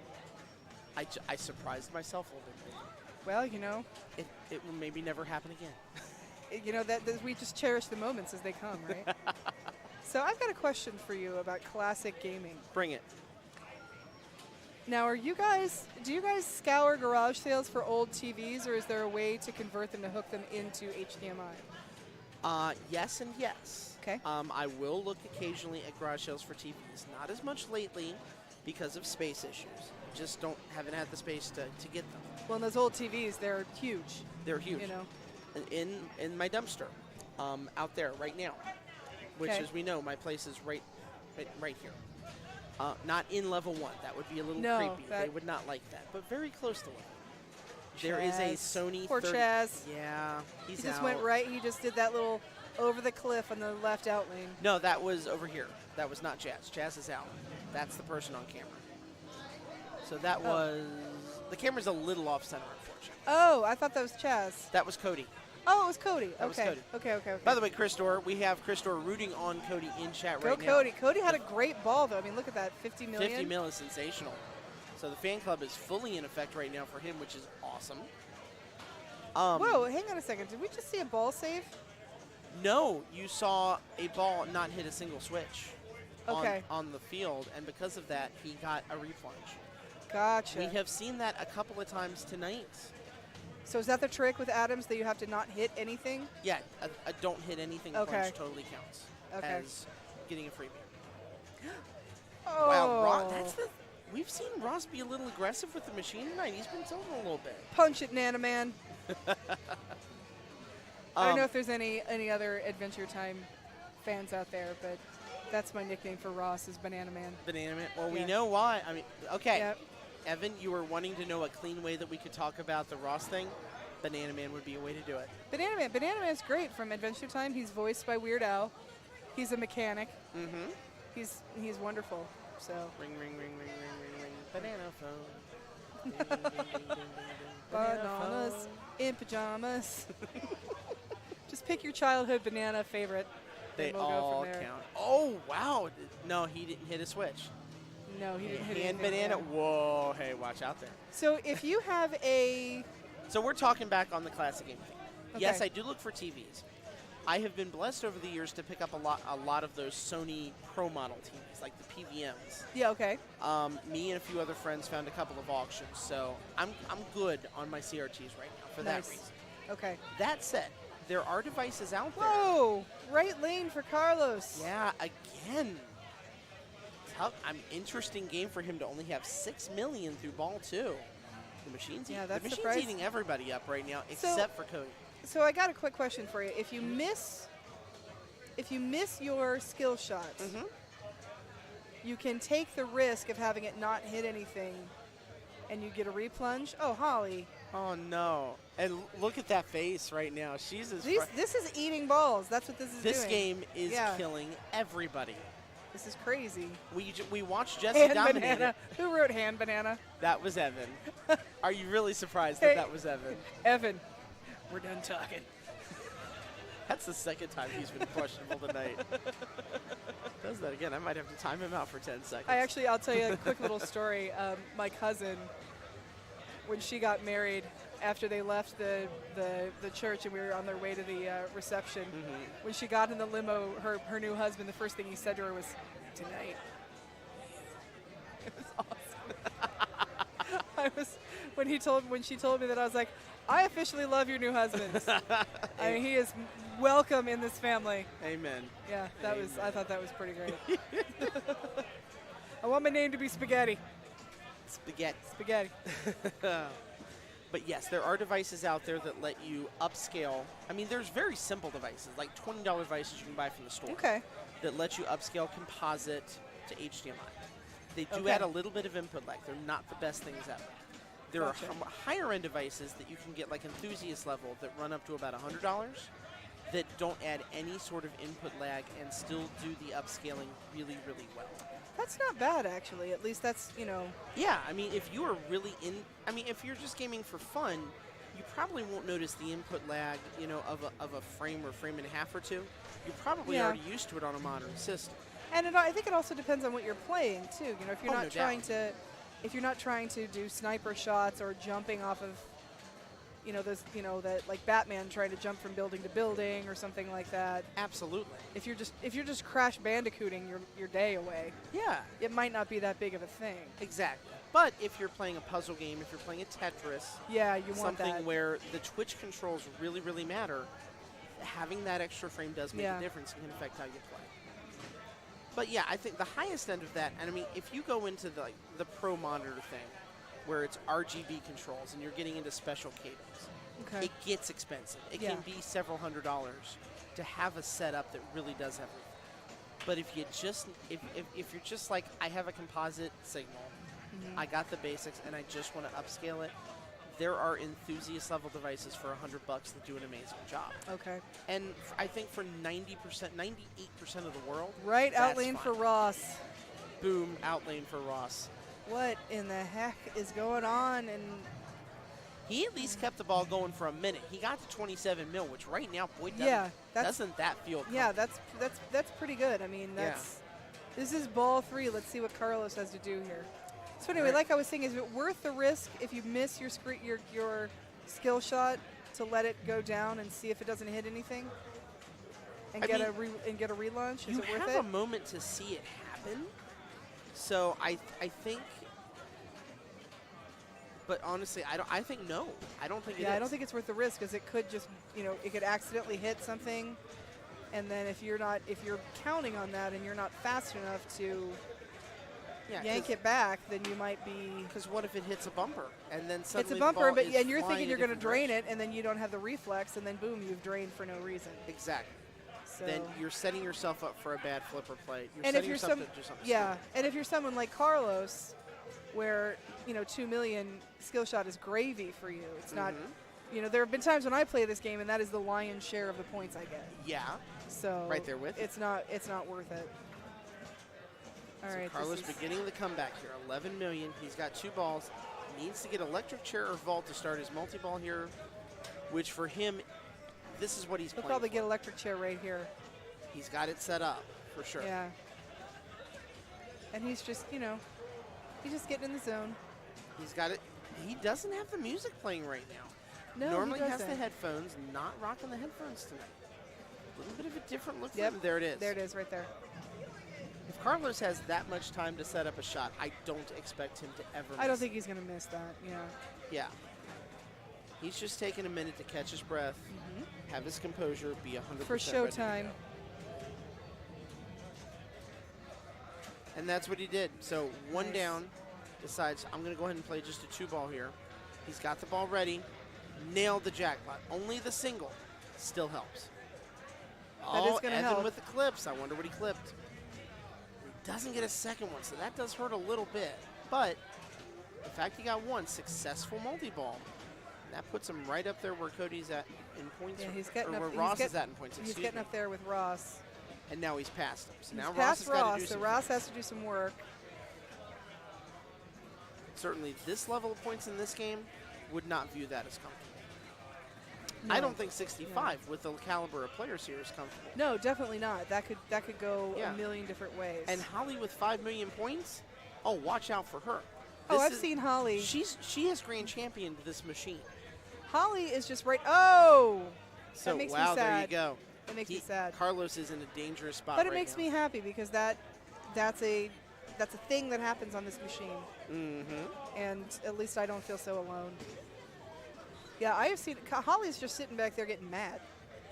I surprised myself a little bit. Well, you know, It will maybe never happen again. you know that we just cherish the moments as they come, right? So I've got a question for you about classic gaming. Bring it. Now, do you guys scour garage sales for old TVs, or is there a way to convert them to hook them into HDMI? Yes and yes. Okay. I will look occasionally at garage sales for TVs. Not as much lately because of space issues. Just haven't had the space to get them. Well, and those old TVs, they're huge. They're huge. You know. In my dumpster, out there right now, which, Okay. as we know, my place is right here. Not in level 1. That would be a little No, creepy. They that- would not like that. But very close to level 1. There is a Chaz. Sony. Poor 30 Chaz. Yeah, he's He just out. went right. He just did that little over the cliff on the left out lane. No, that was over here. That was not Chaz. Chaz is out. That's the person on camera. So that was. The camera's a little off center, unfortunately. Oh, I thought that was Chaz. That was Cody. Oh, it was Cody. That was Okay. Cody. Okay. By the way, Chris Dorr, we have Chris Dorr rooting on Cody in chat Go right now. Cody. Cody had a great ball, though. I mean, look at that, 50 million. 50 mil is sensational. So the fan club is fully in effect right now for him, which is awesome. Whoa, hang on a second. Did we just see a ball save? No, you saw a ball not hit a single switch Okay. on the field, and because of that, he got a replunge. Gotcha. We have seen that a couple of times tonight. So is that the trick with Adams, that you have to not hit anything? Yeah, a don't hit anything Okay. punch totally counts Okay. as getting a freebie. Oh. Wow, Ross, we've seen Ross be a little aggressive with the machine tonight. He's been tilting a little bit. Punch it, Nana Man. I don't know if there's any other Adventure Time fans out there, but that's my nickname for Ross is Banana Man. Banana Man. Well, we Yeah. know why. I mean, okay. Yep. Evan, you were wanting to know a clean way that we could talk about the Ross thing. Banana Man would be a way to do it. Banana Man's great from Adventure Time. He's voiced by Weird Al. He's a mechanic. Mm-hmm. He's wonderful. So Ring, ring, ring, ring, ring, ring, ring. Banana phone. Ding, ding, ding, ding, ding, ding. Banana bananas phone. in pajamas. Just pick your childhood banana favorite. They and we'll go all from there. count. Oh, wow. No, he didn't hit a switch. No, he didn't hit And anything. banana. Yeah. Whoa, hey, watch out there. So if you have a So we're talking back on the classic game thing. Yes, Okay. I do look for TVs. I have been blessed over the years to pick up a lot of those Sony Pro model TVs, like the PVMs. Yeah, okay. Me and a few other friends found a couple of auctions, so I'm good on my CRTs right now for that Nice. reason. Okay. That said, there are devices out there. Whoa! Right lane for Carlos. Yeah, again. Interesting game for him to only have 6 million through ball 2. The machine's, Yeah, the that's machine's surprising. eating everybody up right now, So- except for Cody. So I got a quick question for you. If you miss your skill shot, Mm-hmm. you can take the risk of having it not hit anything, and you get a replunge. Oh, Holly, Oh no! And look at that face right now. She's as this is eating balls. That's what this is This doing. game is Yeah. killing everybody. This is crazy. We watched Jesse Hand dominate banana. it. Who wrote hand banana? That was Evan. Are you really surprised Hey. that was Evan? Evan, we're done talking. That's the second time he's been questionable tonight. Does that again? I might have to time him out for 10 seconds. I'll tell you a quick little story. My cousin, when she got married, after they left the church and we were on their way to the reception, when she got in the limo, her new husband, the first thing he said to her was, "Tonight." It was awesome. When she told me that, I was like, I officially love your new husband. I mean, he is welcome in this family. Amen. Yeah, I thought that was pretty great. I want my name to be Spaghetti. Spaghetti. But yes, there are devices out there that let you upscale. I mean, there's very simple devices, like $20 devices you can buy from the store. Okay. That let you upscale composite to HDMI. They do Okay. add a little bit of input lag. They're not the best things ever. There Gotcha. are higher end devices that you can get like enthusiast level that run up to about $100 that don't add any sort of input lag and still do the upscaling really, really well. That's not bad, actually. At least that's, Yeah, I mean, if you are really if you're just gaming for fun, you probably won't notice the input lag, of a frame or frame and a half or two. You're probably Yeah. already used to it on a modern system. And I think it also depends on what you're playing too. If you're Oh, not no trying doubt. if you're not trying to do sniper shots or jumping off of, that like Batman trying to jump from building to building or something like that. Absolutely. If you're just Crash Bandicooting your day away, Yeah, it might not be that big of a thing. exactly. But if you're playing a puzzle game, if you're playing a Tetris, Yeah, you want something that. where the twitch controls really, really matter, having that extra frame does make Yeah. a difference and can affect how you play. But yeah, I think the highest end of that, and I mean, if you go into the pro monitor thing, where it's RGB controls and you're getting into special cables, Okay. it gets expensive. It Yeah. can be several $100s to have a setup that really does everything. But if you just, if you're just like, I have a composite signal, I got the basics, and I just want to upscale it, there are enthusiast level devices for $100 that do an amazing job. Okay. And I think for 90%, 98% of the world, Right, that's outlane fine. for Ross. Boom, outlane for Ross. What in the heck is going on? And He at least kept the ball going for a minute. He got to 27 mil, which right now, boy, doesn't that feel yeah, comfortable. that's pretty good. I mean, this is ball 3. Let's see what Carlos has to do here. So anyway, Right. like I was saying, is it worth the risk if you miss your skill shot to let it go down and see if it doesn't hit anything, and get a relaunch? Is You it worth have it? a moment to see it happen. So I think, but honestly, I think no. I don't think it is. Yeah, I don't think it's worth the risk because it could just, it could accidentally hit something, and then if you're counting on that and you're not fast enough to yank it back, then you might be. Because what if it hits a bumper and then It's suddenly a the bumper, ball but is and you're flying thinking a you're going to different drain direction? it, and then you don't have the reflex, and then boom, you've drained for no reason. Exactly. So. Then you're setting yourself up for a bad flipper play. You're And setting if you're yourself some, to do something yeah, stupid. and if you're someone like Carlos, where 2 million skill shot is gravy for you, it's not. There have been times when I play this game, and that is the lion's share of the points I get. Yeah. So right there with you. it's not worth it. All So right, Carlos this is- beginning the comeback here. 11 million. He's got 2 balls. Needs to get electric chair or vault to start his multi-ball here, which for him, this is what he's He'll playing probably for. get electric chair right here. He's got it set up for sure. Yeah. And he's just, he's just getting in the zone. He's got it. He doesn't have the music playing right now. No, Normally he has the doesn't. headphones, not rocking the headphones tonight. A little bit of a different look Yep. for him. There it is. There it is, right there. If Carlos has that much time to set up a shot, I don't expect him to ever I don't miss think he's going to miss that. Yeah. Yeah. He's just taking a minute to catch his breath, have his composure, be 100% For ready to showtime. go. And that's what he did. So one Nice. down, decides, I'm going to go ahead and play just a 2-ball here. He's got the ball ready, nailed the jackpot. Only the single still helps. That is gonna Evan help. with the clips. I wonder what he clipped. He doesn't get a second one, so that does hurt a little bit. But the fact he got one successful multi-ball, that puts him right up there where Cody's at in points, Yeah, he's or getting up. where he's Ross get- is at in points. He's Excuse getting me. up there with Ross. And now he's past him. So He's now Ross past has got to Ross, do so some. Ross has to do some work. Certainly, this level of points in this game would not view that as comfortable. No. I don't think 65 with the caliber of players here is comfortable. No, definitely not. That could go Yeah. a million different ways. And Holly with 5 million points, oh, watch out for her. Oh, This I've seen Holly. She has grand championed this machine. Holly is just right. Oh, So that makes wow, me sad. there you go. That makes me sad. Carlos is in a dangerous spot. But it right makes now. me happy because that's a thing that happens on this machine. Mm-hmm. And at least I don't feel so alone. Yeah, I have seen Holly's just sitting back there getting mad.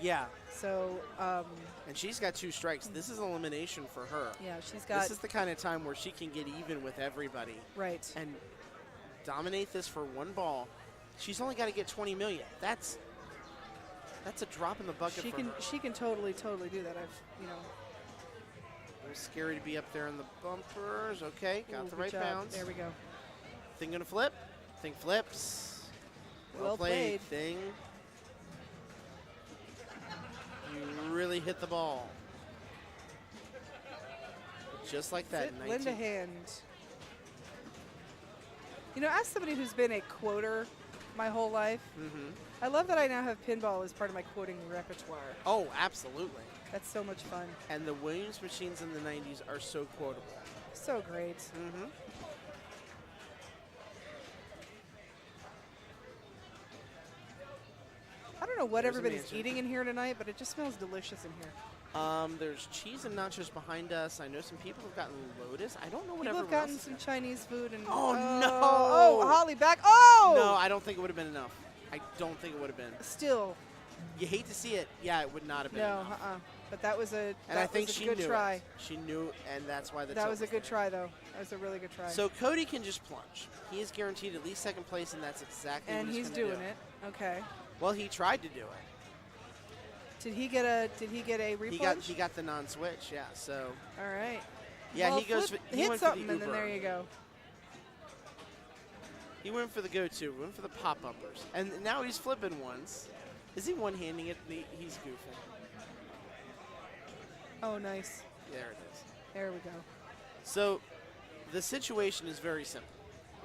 Yeah. So. And she's got 2 strikes. This is elimination for her. Yeah, she's got. This is the kind of time where she can get even with everybody. Right. And dominate this for 1 ball. She's only got to get 20 million. That's a drop in the bucket She for can her. she can totally do that. I've little scary to be up there in the bumpers. Okay, got Ooh, the good right job. bounce. There we go. Thing gonna flip. Thing flips. Well played. Thing. You really hit the ball. Just like that. Lend a hand. You know, as somebody who's been a quoter my whole life, I love that I now have pinball as part of my quoting repertoire. Oh, absolutely. That's so much fun. And the Williams machines in the 90s are so quotable. So great. I don't know what There's a everybody's mansion. eating in here tonight, but it just smells delicious in here. There's cheese and nachos behind us. I know some people have gotten Lotus. I don't know what People have everyone gotten else some has Chinese food and Oh, no. Oh, Holly back. Oh! No, I don't think it would have been enough. I don't think it would have been. Still. You hate to see it. Yeah, it would not have been No, enough. But that was a And I think was a she good knew try. it. She knew, and that's why the That tilt was a good there. try, though. That was a really good try. So Cody can just plunge. He is guaranteed at least second place, and that's exactly and what he's gonna do. doing it. Okay. Well, he tried to do it. Did he get a replunge? He got the non-switch. Yeah. So. All right. Yeah, well, he goes. flip, He hit went something, for the and then Uber. there you go. He went for the go-to. Went for the pop bumpers, and now he's flipping ones. Is he one-handing it? He's goofing. Oh, nice. There it is. There we go. So, the situation is very simple.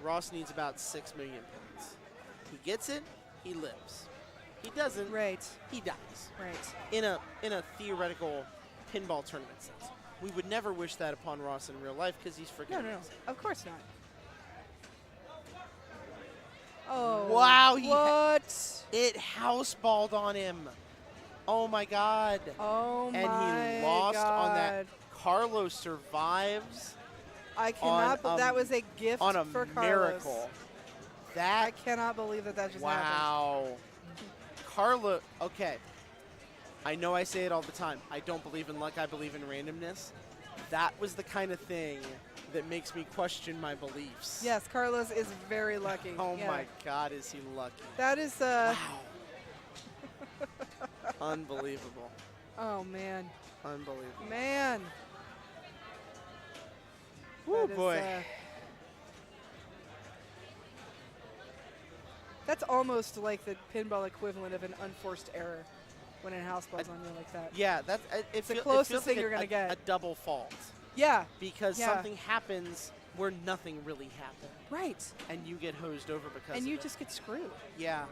Ross needs about 6 million points. He gets it, he lives. He doesn't, right. He dies. Right. In a theoretical pinball tournament sense. We would never wish that upon Ross in real life because he's freaking No. amazing. Of course not. Oh. Wow, what? It houseballed on him. Oh my God. Oh and my he lost God. on that. Carlos survives. I cannot. That was a gift on a for miracle. Carlos. That I cannot believe that just happened. wow. Carlo. Okay. I know I say it all the time. I don't believe in luck. I believe in randomness. That was the kind of thing that makes me question my beliefs. Yes, Carlos is very lucky. Oh yeah. my God, is he lucky? That is wow. Unbelievable. Oh man. Unbelievable. Man. Oh That is, boy. That's almost like the pinball equivalent of an unforced error when a house balls on you like that. Yeah, that's It's the it closest feels thing like you're gonna get. A double fault. Yeah. Because Yeah. something happens where nothing really happened. Right. And you get hosed over because And of you it. just get screwed. Yeah.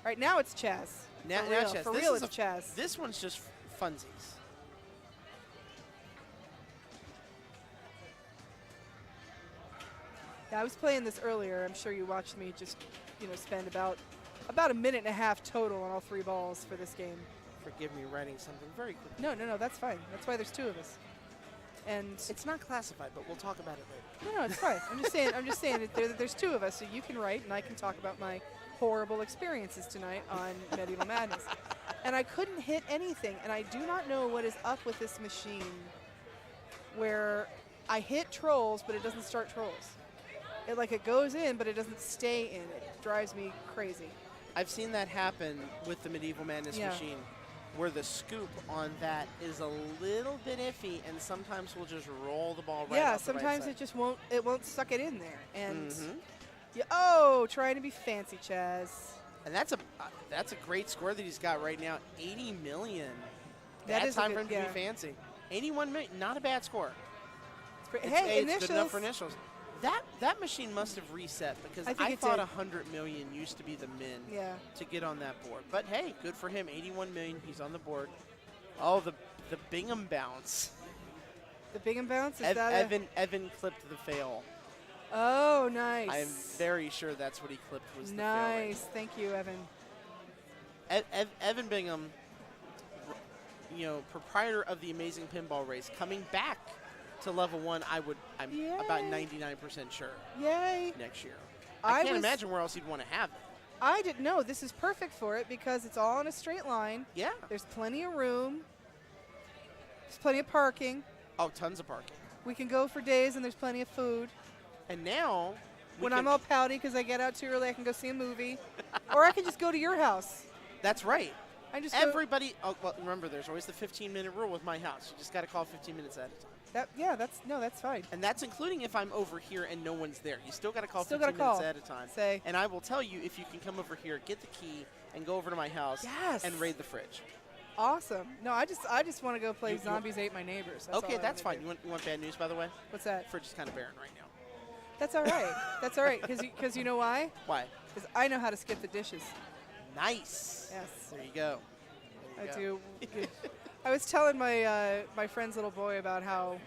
Right now it's Chaz. Now, for now real. Chaz. For This real is it's Chaz. This one's just funsies. Yeah, I was playing this earlier. I'm sure you watched me just, spend about a minute and a half total on all 3 balls for this game. Forgive me writing something very quickly. No, that's fine. That's why there's 2 of us. And it's not classified, but we'll talk about it later. No, it's fine. I'm just saying that there's 2 of us, so you can write and I can talk about my horrible experiences tonight on Medieval Madness. And I couldn't hit anything, and I do not know what is up with this machine where I hit trolls, but it doesn't start trolls. It goes in, but it doesn't stay in. It drives me crazy. I've seen that happen with the Medieval Madness machine, where the scoop on that is a little bit iffy, and sometimes we'll just roll the ball right off the right sometimes side. it just won't suck it in there. And Mm-hmm. trying to be fancy, Chaz. And that's a great score that he's got right now, 80 million. That Bad is a time good- for him to yeah. be fancy. 81 million, not a bad score. Hey, it's good enough for initials. initials. That machine must have reset because I think I it thought did. 100 million used to be the min Yeah. to get on that board. But hey, good for him. 81 million, he's on the board. Oh, the Bingham bounce. The Bingham bounce? Is that Evan clipped the fail. Oh, nice. I am very sure that's what he clipped was the fail. Nice. Thank you, Evan. Evan Bingham, proprietor of the Amazing Pinball Race, coming back to level 1. I'm about 99% sure. Yay! Next year. I can't imagine where else he'd want to have it. I didn't know. This is perfect for it because it's all in a straight line. Yeah. There's plenty of room. There's plenty of parking. Oh, tons of parking. We can go for days and there's plenty of food. And now, when I'm all pouty because I get out too early, I can go see a movie. Or I can just go to your house. That's right. I just Everybody, remember, there's always the 15-minute rule with my house. You just got to call 15 minutes at a time. That's fine. And that's including if I'm over here and no one's there. You still got to call Still 15 gotta minutes call. at a time. Say. And I will tell you if you can come over here, get the key, and go over to my house Yes. and raid the fridge. Awesome. No, I just want to go play Zombies Ate My Neighbors. That's Okay, all I that's wanna fine. do. You want bad news, by the way? What's that? Fridge is kind of barren right now. That's all right. That's all right. Because you know why? Why? Because I know how to skip the dishes. Nice. Yes. There you go. I do. I was telling my friend's little boy about how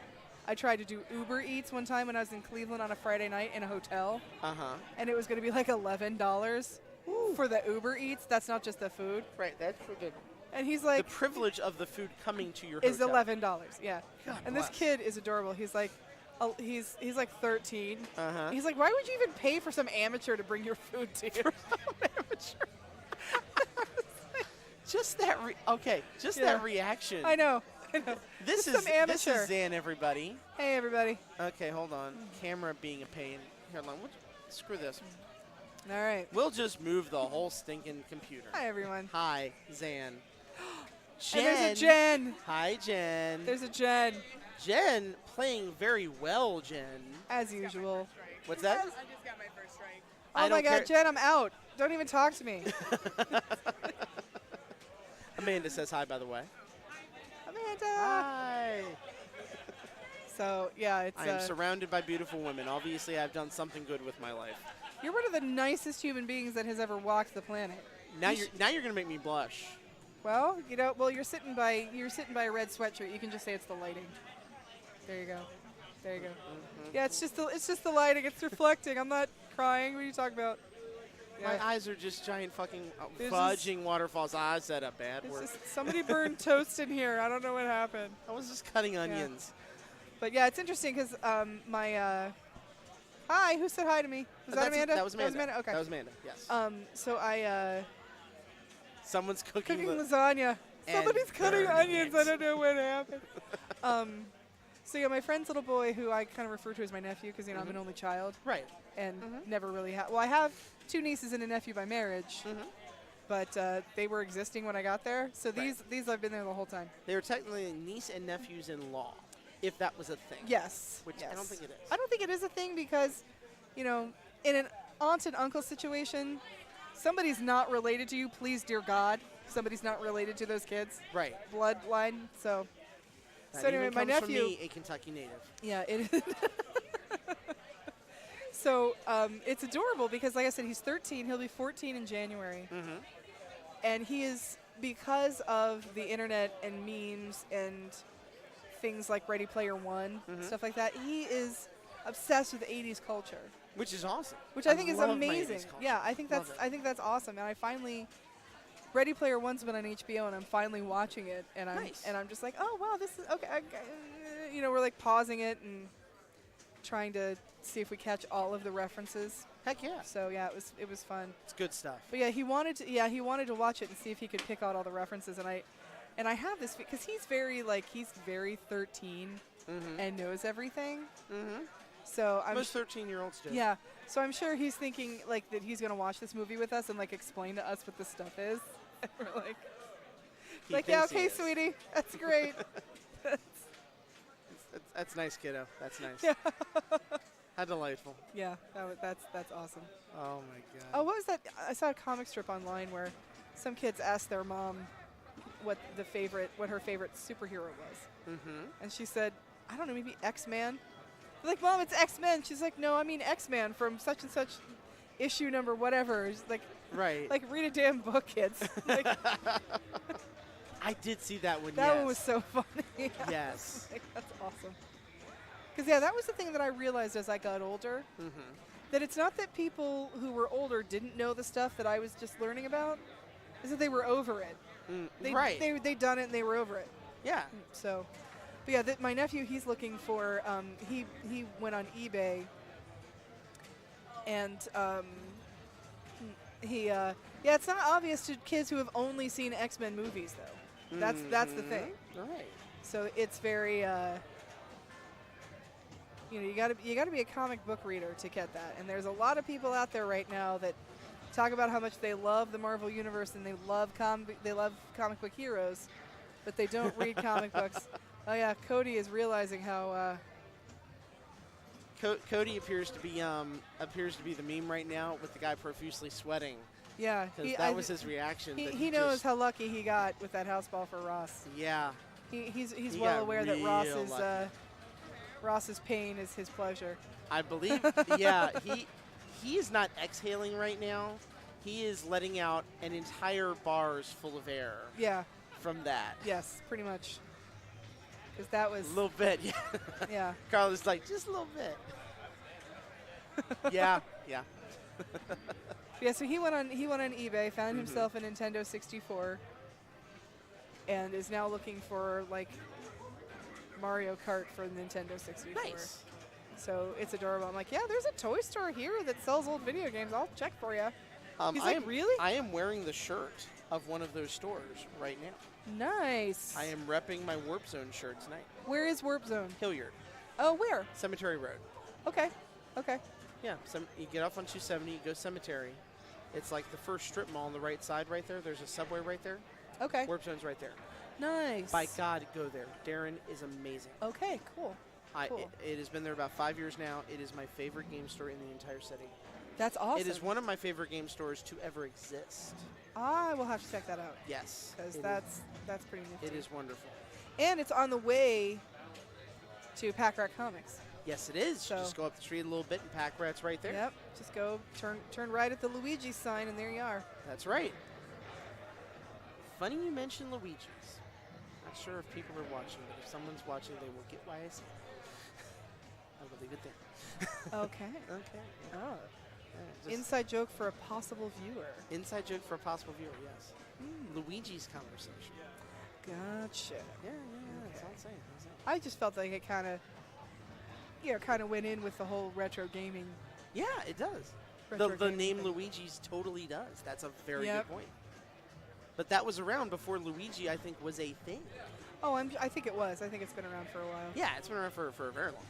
I tried to do Uber Eats one time when I was in Cleveland on a Friday night in a hotel. Uh-huh. And it was going to be like $11 for the Uber Eats. That's not just the food. Right, that's for good. And he's like, the privilege of the food coming to your is hotel. $11. Yeah. God And this bless. kid is adorable. He's like, he's like 13. Uh-huh. He's like, why would you even pay for some amateur to bring your food to you? Just that that reaction. I know. This Just is some amateur. This is Zan, everybody. Hey, everybody. Okay, hold on. Camera being a pain. Here, hold on. Screw this. All right. We'll just move the whole stinking computer. Hi, everyone. Hi, Zan. And there's a Jen. Hi, Jen. There's a Jen. Jen playing very well, Jen. As usual. What's that? I just got my first strike. Oh, my God, Jen, I'm out. Don't even talk to me. Amanda says hi, by the way. Amanda. Hi. So, yeah, it's... I am surrounded by beautiful women. Obviously, I've done something good with my life. You're one of the nicest human beings that has ever walked the planet. Now you're going to make me blush. Well, you're sitting by a red sweatshirt. You can just say it's the lighting. There you go. There you go. Mm-hmm. Yeah, it's just the lighting. It's reflecting. I'm not crying. What are you talking about? My Yeah. eyes are just giant fucking There's fudging waterfalls. I said a bad It's word. just somebody burned toast in here. I don't know what happened. I was just cutting onions. But yeah, it's interesting because my hi, who said hi to me? Was that Amanda? That was Amanda. Okay. That was Amanda. Yes. So I Someone's cooking lasagna. and Somebody's cutting burning onions. it. I don't know what happened. So yeah, my friend's little boy, who I kind of refer to as my nephew because I'm an only child. Right. And never really had. Well, I have 2 nieces and a nephew by marriage. But they were existing when I got there. So these I've been there the whole time. They were technically niece and nephews-in-law, if that was a thing. Yes. Which I don't think it is. I don't think it is a thing because, in an aunt and uncle situation, somebody's not related to you. Please, dear God, somebody's not related to those kids. Right. Bloodline. So. That So anyway, even my comes from nephew. me, a Kentucky native. Yeah, it is. So it's adorable because, like I said, he's 13. He'll be 14 in January. And he is, because of the internet and memes and things like Ready Player One, stuff like that, he is obsessed with 80s culture. Which is awesome. Which I think is love my amazing. 80s culture. Yeah, I think Love that's awesome. And I finally, Ready Player One's been on HBO, and I'm finally watching it, and I'm just like, oh wow, this is okay. We're like pausing it and trying to see if we catch all of the references. Heck yeah. So yeah, it was fun. It's good stuff. But yeah, he wanted to watch it and see if he could pick out all the references, and I have this because he's very 13 and knows everything. So I'm Most 13-year-olds do. Yeah. So I'm sure he's thinking that he's gonna watch this movie with us and explain to us what this stuff is. And we're yeah, thinks he okay, is. sweetie, that's great. That's nice, kiddo. That's nice. Yeah. How delightful. Yeah, that's awesome. Oh my god. Oh, what was that? I saw a comic strip online where some kids asked their mom what her favorite superhero was, and she said, I don't know, maybe X-Man. They're like, Mom, it's X-Men. She's like, no, I mean X-Man from such and such issue number whatever. She's like, right. Read a damn book, kids. I did see that one. That one was so funny. Yes. That's awesome. Because that was the thing that I realized as I got older. That it's not that people who were older didn't know the stuff that I was just learning about. Is that they were over it. They'd done it and they were over it. Yeah. So, but yeah, my nephew, he's looking for. He went on eBay. And it's not obvious to kids who have only seen X-Men movies though. That's the thing. Right. So it's very. You gotta be a comic book reader to get that. And there's a lot of people out there right now that talk about how much they love the Marvel universe and they love comic book heroes, but they don't read comic books. Oh yeah, Cody is realizing how. Cody appears to be the meme right now with the guy profusely sweating. Yeah, Because that was his reaction. He knows how lucky he got with that house ball for Ross. Yeah. He's He well got aware that real lucky. Ross's pain is his pleasure. I believe. Yeah. He is not exhaling right now. He is letting out an entire bars full of air. Yeah. From that. Yes, pretty much. Because that was a little bit. Yeah. Yeah. Carl is like just a little bit. Yeah. Yeah. Yeah, so he went on eBay, found himself a Nintendo 64, and is now looking for like Mario Kart for the Nintendo 64. Nice. So it's adorable. I'm like, yeah, there's a toy store here that sells old video games. I'll check for you. He's like, really? I am wearing the shirt of one of those stores right now. Nice. I am repping my Warp Zone shirt tonight. Where is Warp Zone? Hilliard. Oh, where? Cemetery Road. Okay. Okay. Yeah, you get off on 270, you go Cemetery. It's like the first strip mall on the right side right there. There's a Subway right there. Okay. Warp Zone's right there. Nice. By God, go there. Darren is amazing. Okay, cool. Cool. It has been there about 5 years now. It is my favorite game store in the entire city. That's awesome. It is one of my favorite game stores to ever exist. I will have to check that out. Yes. Because that's pretty nifty. It is wonderful. And it's on the way to Pack Rat Comics. Yes, it is. So You just go up the street a little bit and Pack Rat's right there. Yep. Just go turn right at the Luigi sign, and there you are. That's right. Funny you mentioned Luigi's. Not sure if people are watching, but if someone's watching, they will get why I say it. I will leave it there. Okay. Okay. Oh. Yeah, Inside joke for a possible viewer. Inside joke for a possible viewer, yes. Luigi's conversation. Gotcha. Yeah, that's all I'm saying. I just felt like it kind of went in with the whole retro gaming. Yeah, it does. Retro The gaming name thing. Luigi's totally does. That's a very Yep. good point. But that was around before Luigi, I think, was a thing. Oh, I think it was. I think it's been around for a while. Yeah, it's been around for a very long time.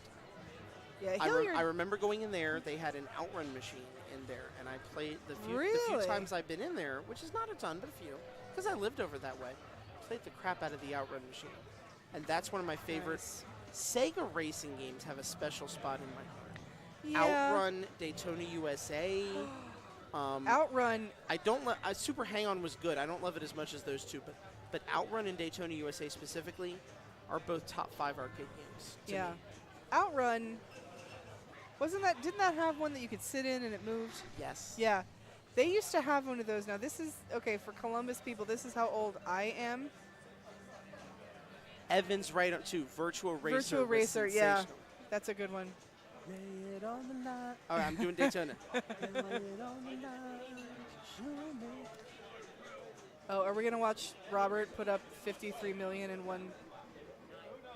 Yeah, I remember going in there. They had an outrun machine in there, and I played the few Really? times I've been in there, which is not a ton, but a few, because I lived over that way. Played the crap out of the outrun machine, and that's one of my favorite. Sega racing games have a special spot in my heart. Yeah. Outrun, Daytona USA. Outrun. I don't. Super Hang On was good. I don't love it as much as those two, but Outrun and Daytona USA specifically are both top 5 arcade games. To Yeah. me. Outrun. Didn't that have one that you could sit in and it moved? Yes. Yeah. They used to have one of those. Now this is, okay, for Columbus people, this is how old I am. Evans right up to Virtual Racer. Virtual was Racer, yeah. sensational. That's a good one. Lay it on the line. All right, I'm doing Daytona. Lay it on the line. Oh, are we going to watch Robert put up 53 million in one?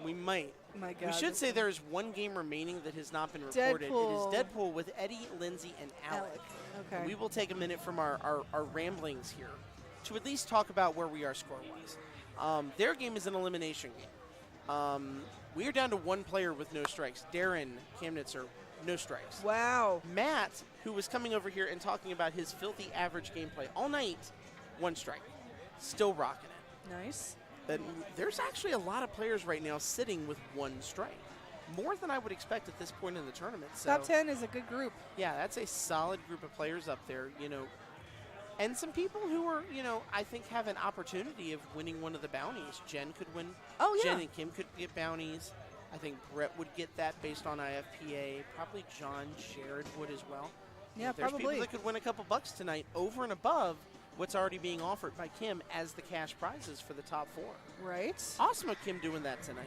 We might. My God. We should say there is one game remaining that has not been reported. Deadpool. It is Deadpool with Eddie, Lindsay, and Alec. Okay. And we will take a minute from our ramblings here to at least talk about where we are score-wise. Their game is an elimination game. We are down to one player with no strikes. Darren Kamnitzer, no strikes. Wow. Matt, who was coming over here and talking about his filthy average gameplay all night, 1 strike. Still rocking it. Nice. But there's actually a lot of players right now sitting with 1 strike. More than I would expect at this point in the tournament. So, Top 10 is a good group. yeah, that's a solid group of players up there, And some people who are, I think have an opportunity of winning one of the bounties. Jen could win. Oh, yeah. Jen and Kim could get bounties. I think Brett would get that based on IFPA. Probably John Sherrod would as well. Yeah, There's probably. people that could win a couple bucks tonight over and above what's already being offered by Kim as the cash prizes for the top 4. Right. Awesome of Kim doing that tonight.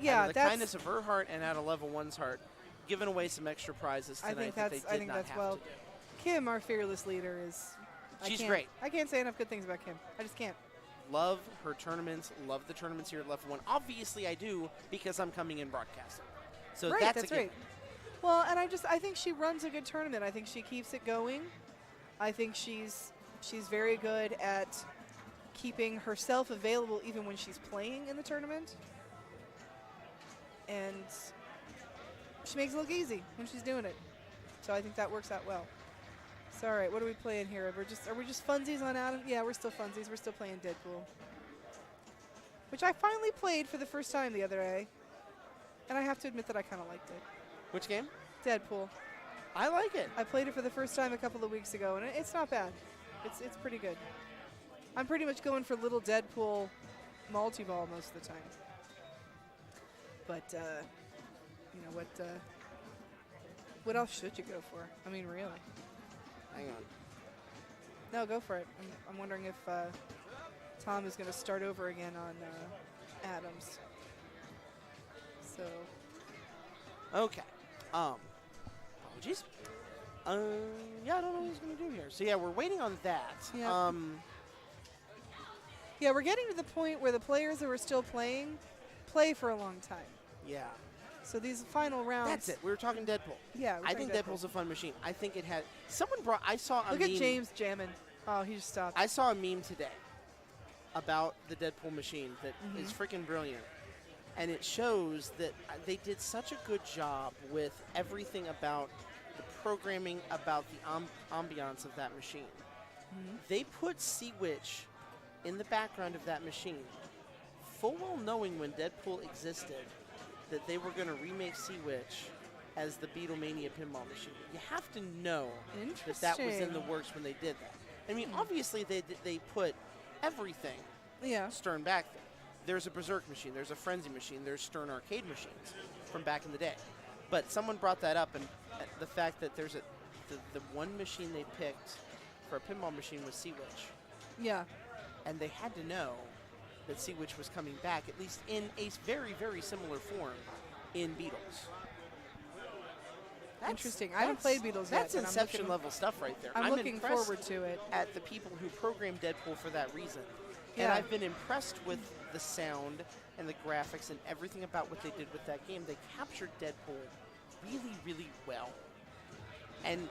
Yeah, out of the that's kindness of her heart and out of Level 1's heart, giving away some extra prizes tonight that they did not have to do. Kim, our fearless leader, is. She's great. I can't say enough good things about Kim. I just can't. Love her tournaments. Love the tournaments here at Level 1. Obviously, I do because I'm coming in broadcasting. So Right, that's that's a right. Well, and I think she runs a good tournament. I think she keeps it going. I think she's very good at keeping herself available even when she's playing in the tournament. And she makes it look easy when she's doing it. So I think that works out well. So all right, what are we playing here? Are we just funsies on Adam? Yeah, we're still funsies. We're still playing Deadpool. which I finally played for the first time the other day, and I have to admit that I kind of liked it. Which game? Deadpool. I like it. I played it for the first time a couple of weeks ago, and it's not bad. It's pretty good. I'm pretty much going for little Deadpool multi-ball most of the time. But, you know, what else should you go for? I mean, really. Hang on. No, go for it. I'm wondering if Tom is going to start over again on Adams. So. Okay. Apologies. Yeah, I don't know what he's going to do here. So, yeah, we're waiting on that. Yeah. Yeah, we're getting to the point where the players who are still playing play for a long time. Yeah. So these final rounds. That's it. We were talking Deadpool. Yeah, I think Deadpool's a fun machine. I think it had. Someone brought. I saw a Look meme. at James jamming. Oh, he just stopped. I saw a meme today about the Deadpool machine that is freaking brilliant. And it shows that they did such a good job with everything about the programming, about the ambiance of that machine. They put Sea Witch in the background of that machine, full well knowing when Deadpool existed that they were going to remake Sea Witch as the Beatlemania pinball machine. You have to know that was in the works when they did that. I mean, obviously they put everything Stern back there. There's a Berserk machine, there's a Frenzy machine, there's Stern arcade machines from back in the day. But someone brought that up, and the fact that there's the one machine they picked for a pinball machine was Sea Witch. Yeah. And they had to know that Sea Witch was coming back, at least in a very, very similar form in Beatles. Interesting. I haven't played Beatles yet. That's Inception level stuff right there. I'm looking impressed forward to it. At the people who programmed Deadpool for that reason. Yeah. And I've been impressed with the sound and the graphics and everything about what they did with that game. They captured Deadpool really, really well. And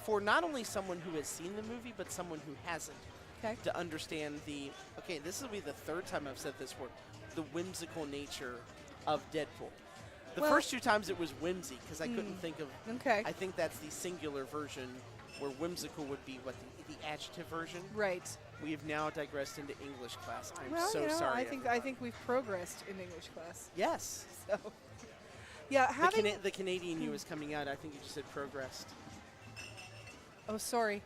for not only someone who has seen the movie, but someone who hasn't. Okay. To understand this will be the third time I've said this word, the whimsical nature of Deadpool. The first two times it was whimsy because I couldn't think of. Okay. I think that's the singular version, where whimsical would be what the adjective version. Right. We have now digressed into English class. I'm Well, so you know, sorry. I think we've progressed in English class. Yes. So. Yeah. The Canadian you is coming out. I think you just said progressed. Oh, sorry.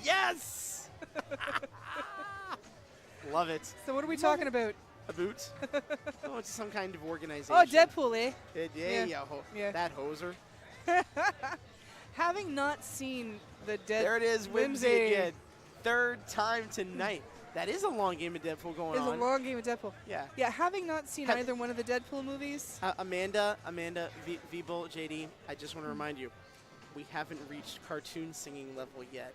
Yes. Love it. So what are we talking about? A boot? Oh, it's some kind of organization. Oh, Deadpool, eh? Yeah. That hoser. Having not seen the There it is, Whimsy again. Third time tonight. That is a long game of Deadpool going on. It's a long game of Deadpool. Yeah. Yeah, having not seen either one of the Deadpool movies. Amanda, V-Bull, JD, I just want to remind you, we haven't reached cartoon singing level yet,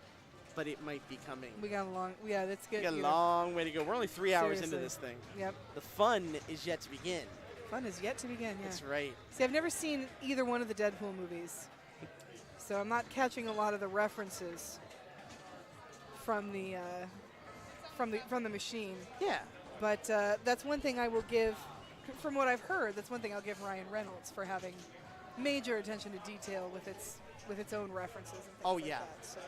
but it might be coming. We got a long, that's good. We got a long way to go. We're only 3 hours into this thing. Yep. The fun is yet to begin. Fun is yet to begin, yeah. That's right. See, I've never seen either one of the Deadpool movies, so I'm not catching a lot of the references from the machine. Yeah. But that's one thing I will give, from what I've heard, that's one thing I'll give Ryan Reynolds for having major attention to detail with its own references and things like that. So,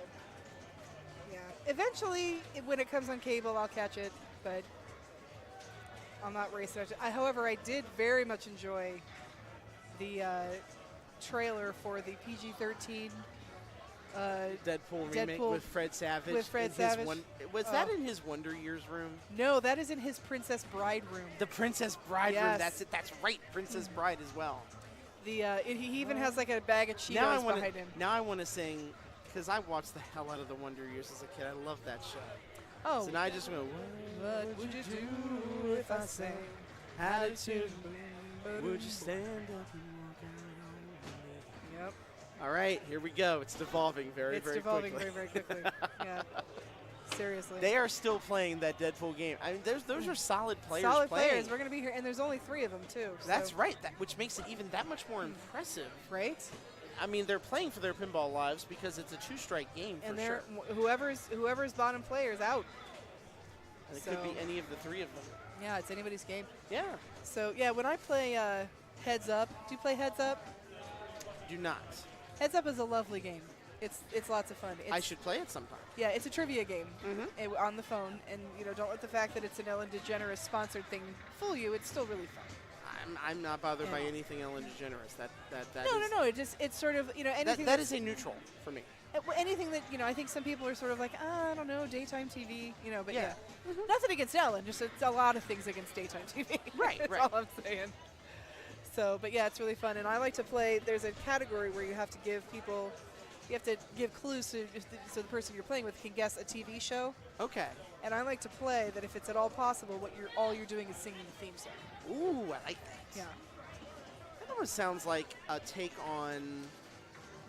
yeah. Eventually, when it comes on cable, I'll catch it, but I'm not racing. However, I did very much enjoy the trailer for the PG-13 Deadpool remake with Fred Savage. With Fred Savage. Was that in his Wonder Years room? No, that is in his Princess Bride room. The Princess Bride room. That's it. That's right. Princess Bride as well. He even has like a bag of Cheetos behind him. Now I want to sing, because I watched the hell out of the Wonder Years as a kid. I love that show. Oh. So now I just go, what would you do if I sang attitude? Would you stand up and walk out on me? Yep. All right, here we go. It's devolving very quickly. It's devolving very quickly. Yeah. Seriously. They are still playing that Deadpool game. I mean, those are solid players. Solid playing. players. We're going to be here, and there's only 3 of them too. That's right. Which makes it even that much more impressive, right? I mean, they're playing for their pinball lives because it's a 2-strike game and for sure. Whoever's bottom player is out. And it could be any of the 3 of them. Yeah, it's anybody's game. Yeah. So yeah, when I play Heads Up, do you play Heads Up? Do not. Heads Up is a lovely game. It's lots of fun. I should play it sometime. Yeah, it's a trivia game Mm-hmm. on the phone, and don't let the fact that it's an Ellen DeGeneres sponsored thing fool you. It's still really fun. I'm not bothered by anything Ellen DeGeneres. No. It's sort of anything that is a neutral for me. Anything that I think some people are sort of like, I don't know, daytime TV, but Yeah. nothing against Ellen, just it's a lot of things against daytime TV. Right, That's right. all I'm saying. So, but yeah, it's really fun, and I like to play. There's a category where you have to give clues so the person you're playing with can guess a TV show. Okay. And I like to play that if it's at all possible, all you're doing is singing the theme song. Ooh, I like that. Yeah. That almost sounds like a take on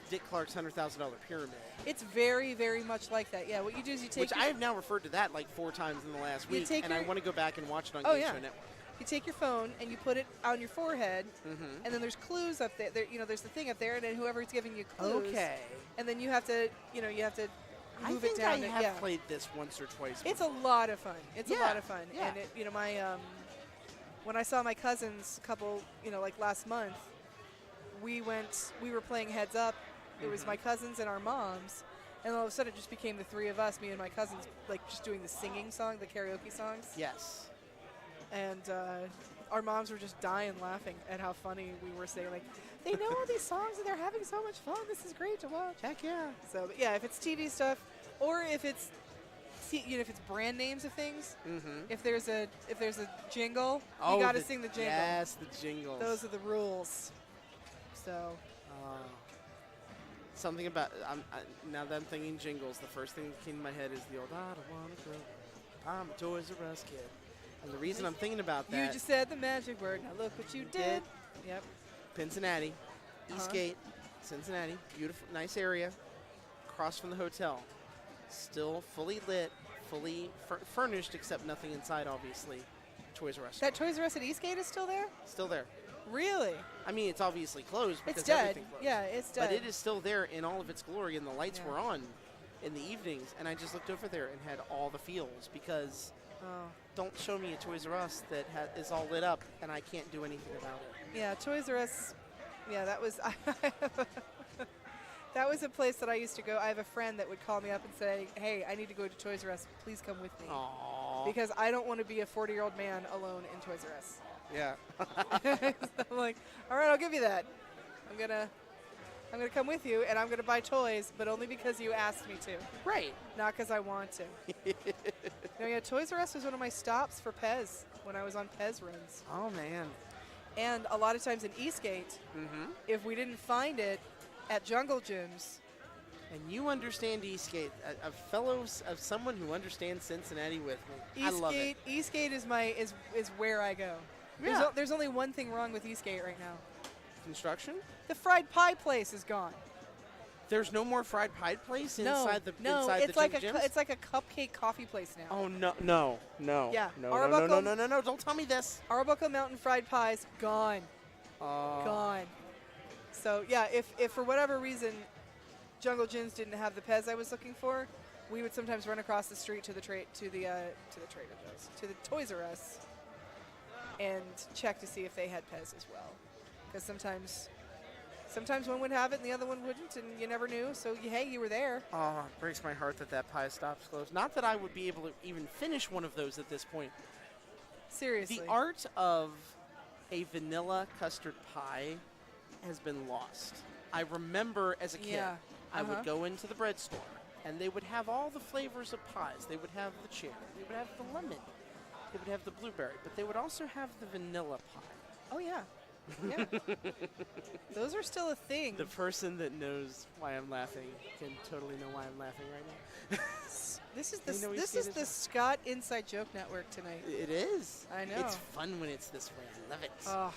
Dick Clark's $100,000 Pyramid. It's very, very much like that. Yeah, what you do is you take. Which I have now referred to that like 4 times in the last week, and I want to go back and watch it on Game Show Network. You take your phone and you put it on your forehead, Mm-hmm. and then there's clues up there. There's the thing up there, and then whoever's giving you clues. Okay. And then you have to, move it down. I have played this once or twice. It's a lot of fun. It's a lot of fun. Yeah. And when I saw my cousins a couple, like last month, we were playing Heads Up. It was my cousins and our moms, and all of a sudden it just became the 3 of us, me and my cousins, like just doing the singing song, the karaoke songs. Yes. And our moms were just dying laughing at how funny we were saying, like, they know all these songs and they're having so much fun. This is great to watch. Heck yeah. So, but yeah, if it's TV stuff, or if it's brand names of things, if there's a jingle, you got to sing the jingle. Yes, the jingles. Those are the rules. So. Something about now that I'm thinking jingles, the first thing that came to my head is the old "I don't wanna grow, I'm a Toys R Us kid," and the reason I'm thinking about that. You just said the magic word. Now look what you did. Yep. Cincinnati, Eastgate, Cincinnati, beautiful, nice area, across from the hotel, still fully lit, fully furnished, except nothing inside, obviously. Toys R Us. That Toys R Us at Eastgate is still there? Still there. Really? I mean, it's obviously closed because it's dead. everything closed. Yeah, it's dead. But it is still there in all of its glory, and the lights were on in the evenings, and I just looked over there and had all the feels because don't show me a Toys R Us that is all lit up and I can't do anything about it. Yeah, Toys R Us, that was that was a place that I used to go. I have a friend that would call me up and say, hey, I need to go to Toys R Us. Please come with me. Aww. Because I don't want to be a 40-year-old man alone in Toys R Us. Yeah. So I'm like, all right, I'll give you that. I'm gonna come with you, and I'm gonna buy toys, but only because you asked me to. Right. Not because I want to. Toys R Us was one of my stops for Pez when I was on Pez runs. Oh man. And a lot of times in Eastgate, if we didn't find it at Jungle Gyms. And you understand Eastgate, of someone who understands Cincinnati with me. I love it. Eastgate is where I go. Yeah. There's only one thing wrong with Eastgate right now. Construction? The fried pie place is gone. There's no more fried pie place inside the it's like gyms? it's like a cupcake coffee place now. Oh no! Yeah. No! Don't tell me this. Arbuckle Mountain fried pies gone. Gone. So yeah, if for whatever reason Jungle Gyms didn't have the Pez I was looking for, we would sometimes run across the street to the Toys R Us and check to see if they had Pez as well, because sometimes one would have it and the other one wouldn't, and you never knew. So hey, you were there. Oh, it breaks my heart that pie stops closed. Not that I would be able to even finish one of those at this point. Seriously. The art of a vanilla custard pie has been lost. I remember as a kid, I would go into the bread store, and they would have all the flavors of pies. They would have the cherry, they would have the lemon, they would have the blueberry, but they would also have the vanilla pie. Oh yeah. Yeah. Those are still a thing. The person that knows why I'm laughing can totally know why I'm laughing right now. This is the Scott Inside Joke Network tonight. It is. I know. It's fun when it's this way. I love it. Oh,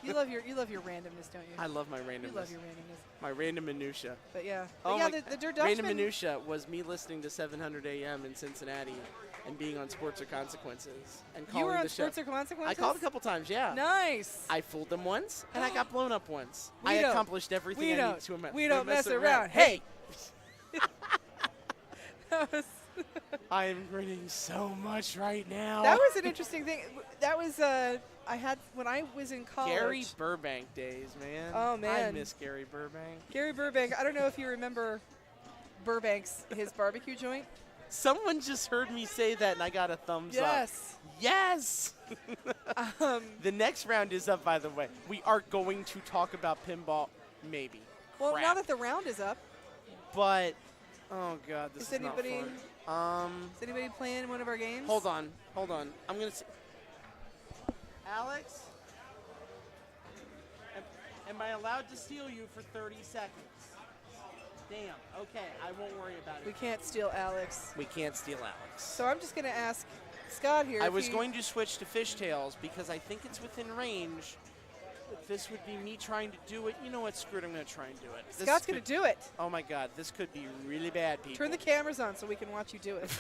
you love your randomness, don't you? I love my randomness. You love your randomness. My random minutia. But yeah. Oh yeah, my the Dutchman. random minutia was me listening to 700 AM in Cincinnati and being on Sports or Consequences and calling You were on the Sports show. or Consequences? I called a couple times, yeah. Nice. I fooled them once, and I got blown up once. We I don't- accomplished everything we I don't- need to. we don't mess around. Hey! I am grinning so much right now. That was an interesting thing. That was I had when I was in college. Gary Burbank days, man. Oh, man. I miss Gary Burbank. Gary Burbank. I don't know if you remember Burbank's his barbecue joint. Someone just heard me say that, and I got a thumbs up. Yes. Yes. The next round is up, by the way. We are going to talk about pinball, maybe. Well, Crap. now that the round is up, But, oh god, this is not anybody fun. is anybody playing one of our games? Hold on. I'm gonna. Alex, am I allowed to steal you for 30 seconds? Damn. Okay, I won't worry about it. We can't steal Alex. We can't steal Alex. So I'm just gonna ask Scott here. I if was he- going to switch to fishtails because I think it's within range. But this would be me trying to do it. You know what? Screw it. I'm going to try and do it. This Scott's gonna could- do it. Oh my god, this could be really bad, people. Turn the cameras on so we can watch you do it.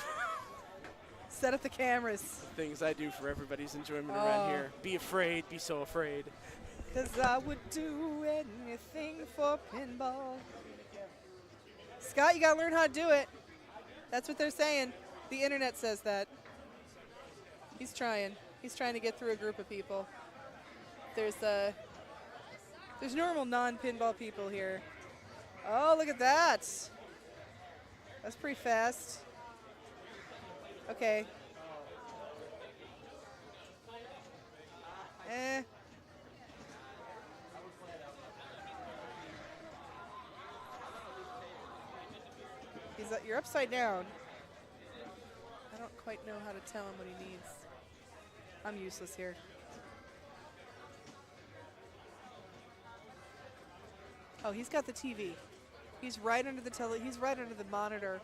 Set up the cameras. Things I do for everybody's enjoyment Oh. around here. Be afraid. Be so afraid. 'Cause I would do anything for pinball. Scott, you gotta learn how to do it. That's what they're saying. The internet says that. He's trying. He's trying to get through a group of people. There's normal non-pinball people here. Oh, look at that. That's pretty fast. Okay. You're upside down. I don't quite know how to tell him what he needs. I'm useless here. Oh, he's got the TV. He's right under the He's right under the monitor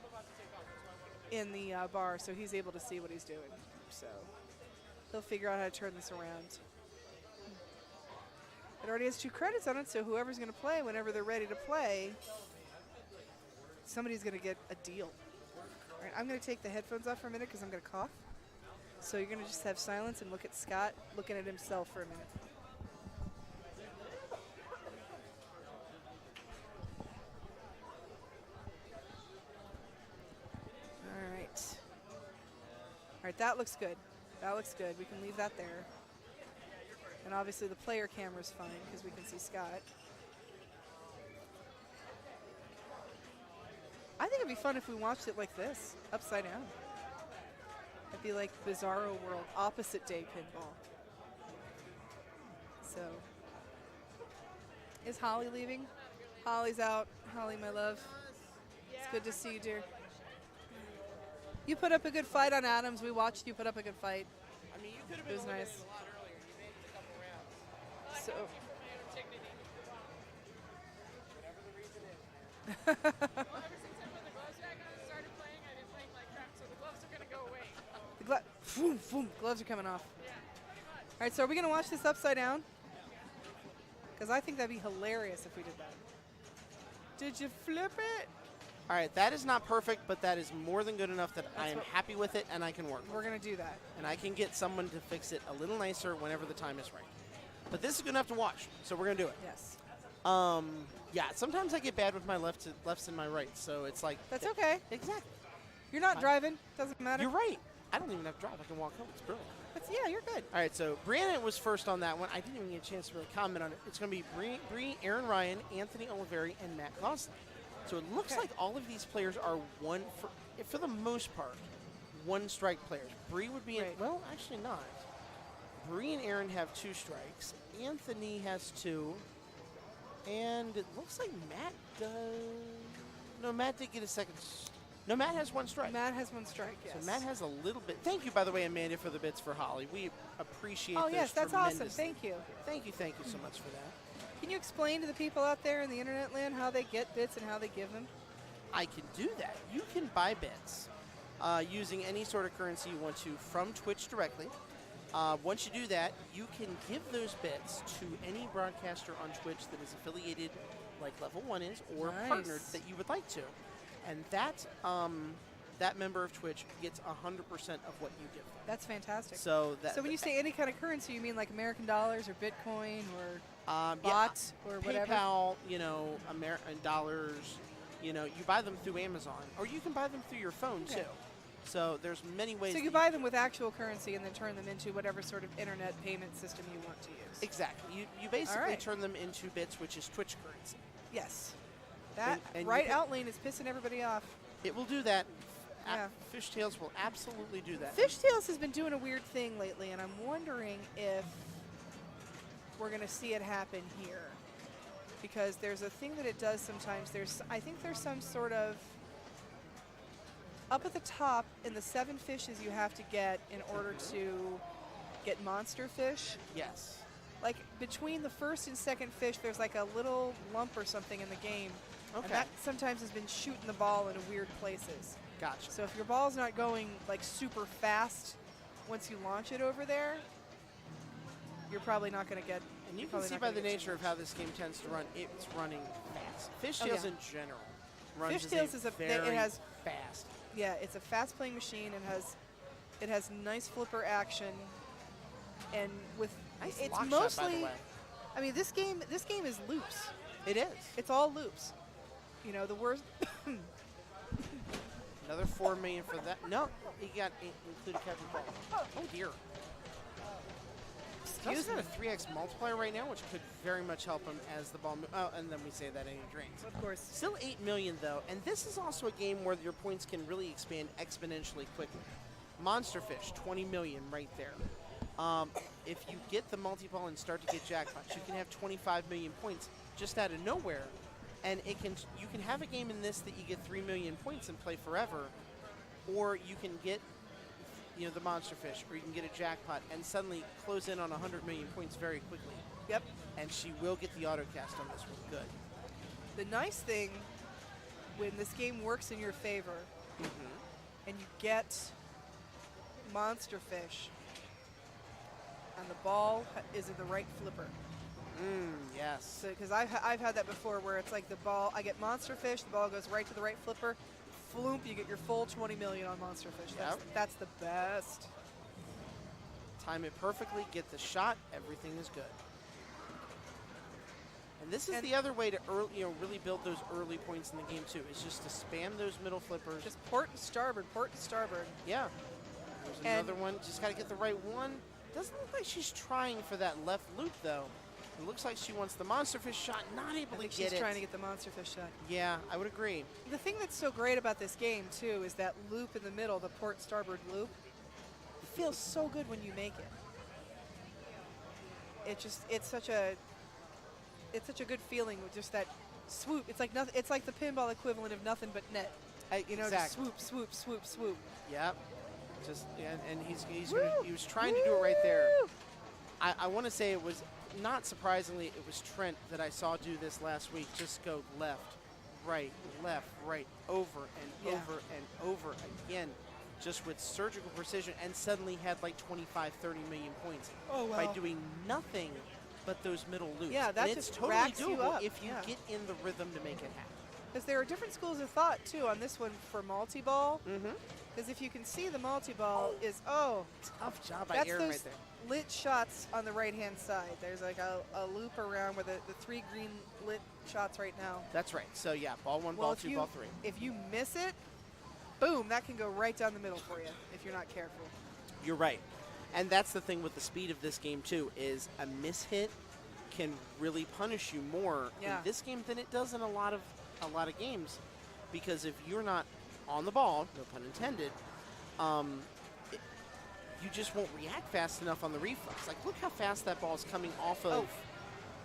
in the bar, so he's able to see what he's doing. So he'll figure out how to turn this around. It already has 2 credits on it, so whoever's going to play, whenever they're ready to play, somebody's going to get a deal. All right, I'm going to take the headphones off for a minute because I'm going to cough. So you're going to just have silence and look at Scott looking at himself for a minute. All right, that looks good. That looks good. We can leave that there. And obviously the player camera's fine because we can see Scott. I think it'd be fun if we watched it like this, upside down. It'd be like Bizarro World, opposite day pinball. So, is Holly leaving? Holly's out. Holly, my love. It's good to see you, dear. You put up a good fight on Adams. We watched you put up a good fight. I mean, you could have It was nice. a lot earlier. You made it a couple rounds. So, Whatever the reason is. Well, ever since I put the gloves back on and started playing, I've been playing like crap, so the gloves are going to go away. gloves are coming off. All right, so are we going to watch this upside down? Because I think that'd be hilarious if we did that. Did you flip it? All right, that is not perfect, but that is more than good enough that I am happy with it and I can work with We're going to do that. and I can get someone to fix it a little nicer whenever the time is right. But this is good enough to watch, so we're going to do it. Yes. Yeah, sometimes I get bad with my lefts and my rights, so it's like... That's okay. Exactly. You're not driving. Doesn't matter. You're right. I don't even have to drive. I can walk home. It's brilliant. Yeah, you're good. All right, so Brianna was first on that one. I didn't even get a chance to really comment on it. It's going to be Bree, Aaron Ryan, Anthony Oliveri, and Matt Gosling. So it looks like all of these players are for the most part, one-strike players. Bree would be, well, actually not. Bree and Aaron have 2 strikes. Anthony has 2. And it looks like Matt does. No, Matt did get a second. No, Matt has 1 strike. Matt has 1 strike, yes. So Matt has a little bit. Thank you, by the way, Amanda, for the bits for Holly. We appreciate Oh, those yes, that's awesome. tremendously. Thank you. Thank you so much for that. Can you explain to the people out there in the internet land how they get bits and how they give them? I can do that. You can buy bits using any sort of currency you want to from Twitch directly. Once you do that, you can give those bits to any broadcaster on Twitch that is affiliated, like Level 1 is, or partnered that you would like to. And that member of Twitch gets 100% of what you give them. That's fantastic. So when you say any kind of currency, you mean like American dollars or Bitcoin or bot bots or whatever? PayPal, American dollars. You buy them through Amazon, or you can buy them through your phone too. So there's many ways. So that you buy them with actual currency and then turn them into whatever sort of internet payment system you want to use. Exactly. You basically right. turn them into bits, which is Twitch currency. Yes. That And right you can- outlane is pissing everybody off. It will do that. Yeah. Fishtails will absolutely do that. Fishtails has been doing a weird thing lately, and I'm wondering if we're going to see it happen here. Because there's a thing that it does sometimes. I think there's some sort of up at the top in the 7 fishes you have to get in order to get monster fish. Yes. Like between the first and second fish, there's like a little lump or something in the game. Okay. And that sometimes has been shooting the ball into weird places. Gotcha. So if your ball's not going like super fast once you launch it over there, you're probably not going to get. And you can see by the nature of how this game tends to run, it's running fast. Fishtails in general runs Fishtails very it has fast. Yeah, it's a fast playing machine and it has nice flipper action, and with Nice it's lock mostly. shot, by the way. I mean, this game is loops. It is. It's all loops. You know, the worst. Another $4 million for that. No, he got included Kevin Ball. Oh dear. He's got a 3x multiplier right now, which could very much help him as the ball. Oh, and then we say that and he drains. Of course. Still $8 million though, and this is also a game where your points can really expand exponentially quickly. Monster Fish, 20 million right there. If you get the multi-ball and start to get jackpots, you can have 25 million points just out of nowhere, and you can have a game in this that you get 3 million points and play forever, or you can get the Monster Fish, or you can get a jackpot and suddenly close in on 100 million points very quickly. Yep. And she will get the autocast on this one. Good. The nice thing when this game works in your favor, and you get Monster Fish, and the ball is in the right flipper. Yes. So, because I've had that before, where it's like the ball, I get Monster Fish, the ball goes right to the right flipper, floop, you get your full 20 million on Monster Fish. That's the best. Time it perfectly, get the shot, everything is good. And this is the other way to really build those early points in the game too. Is just to spam those middle flippers. Just port and starboard, port and starboard. Yeah. There's another one. Just got to get the right one. Doesn't look like she's trying for that left loop though. It looks like she wants the Monster Fish shot, not able to get it. She's trying to get the Monster Fish shot. Yeah, I would agree. The thing that's so great about this game too is that loop in the middle, the port starboard loop. It feels so good when you make it. It's such a good feeling with just that swoop. It's like nothing. It's like the pinball equivalent of nothing but net. Just swoop, swoop, swoop, swoop. Yep. Just and he was trying to do it right there. I want to say it was, not surprisingly, it was Trent that I saw do this last week. Just go left, right, over and over and over again, just with surgical precision, and suddenly had like 25, 30 million points by doing nothing but those middle loops. Yeah, that and just it's totally racks you doable up. if you get in the rhythm to make it happen. Because there are different schools of thought too on this one for multi-ball. Because if you can see, the multi-ball is tough job by that's Aaron those right there. lit shots on the right-hand side. There's like a loop around with the 3 green lit shots right now. That's right. So yeah, ball 1, Well, ball if 2, you- ball 3. If you miss it, boom, that can go right down the middle for you if you're not careful. You're right. And that's the thing with the speed of this game too, is a mishit can really punish you more in this game than it does in a lot of games, because if you're not on the ball, no pun intended, you just won't react fast enough on the reflex. Like, look how fast that ball is coming off of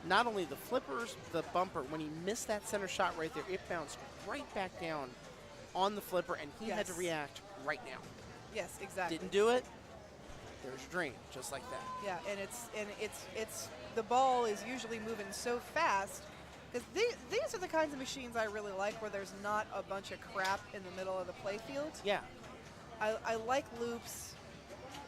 not only the flippers, the bumper. When he missed that center shot right there, it bounced right back down on the flipper, and he had to react right now. Yes, exactly. Didn't do it. There's your drain, just like that. Yeah, and it's the ball is usually moving so fast, because these are the kinds of machines I really like, where there's not a bunch of crap in the middle of the playfield. Yeah. I like loops.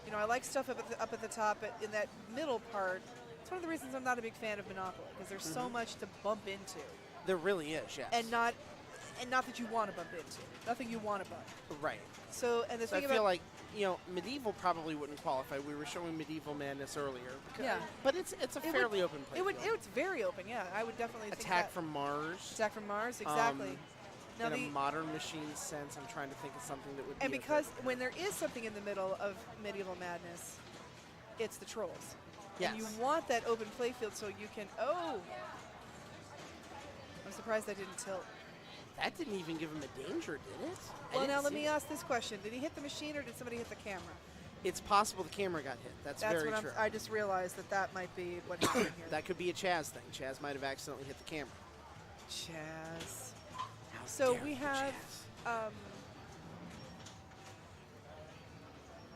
You know, I like stuff up at the top, but in that middle part, it's one of the reasons I'm not a big fan of Monopoly, because there's so much to bump into. There really is, yes. And not that you want to bump into. Nothing you want to bump. Right. So, and the So I thing feel about like, Medieval probably wouldn't qualify. We were showing Medieval Madness earlier. Yeah. But it's a fairly open play. It's very open, yeah. I would definitely think Attack that. from Mars. Attack from Mars, exactly. Now in a the- modern machine sense, I'm trying to think of something that would be. And a because good- when there is something in the middle of Medieval Madness, it's the trolls. Yes. And you want that open play field so you can, oh! I'm surprised that didn't tilt. That didn't even give him a danger, did it? I Well, didn't now let see me it. ask this question. Did he hit the machine or did somebody hit the camera? It's possible the camera got hit. That's very what true. I just realized that might be what happened here. That could be a Chaz thing. Chaz might have accidentally hit the camera. Chaz. How So dare we you, have, Chaz.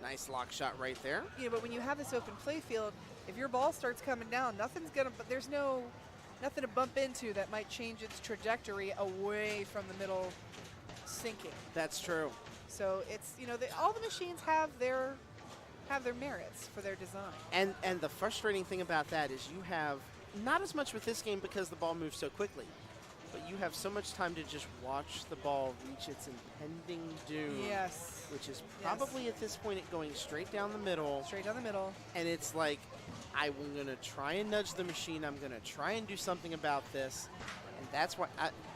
Nice lock shot right there. but when you have this open play field, if your ball starts coming down, nothing's gonna. But there's nothing to bump into that might change its trajectory away from the middle sinking. That's true. So it's all the machines have their merits for their design. And the frustrating thing about that is you have not as much with this game because the ball moves so quickly, but you have so much time to just watch the ball reach its impending doom. Yes. Which is probably at this point it going straight down the middle. Straight down the middle. And it's like, I'm going to try and nudge the machine. I'm going to try and do something about this. And that's why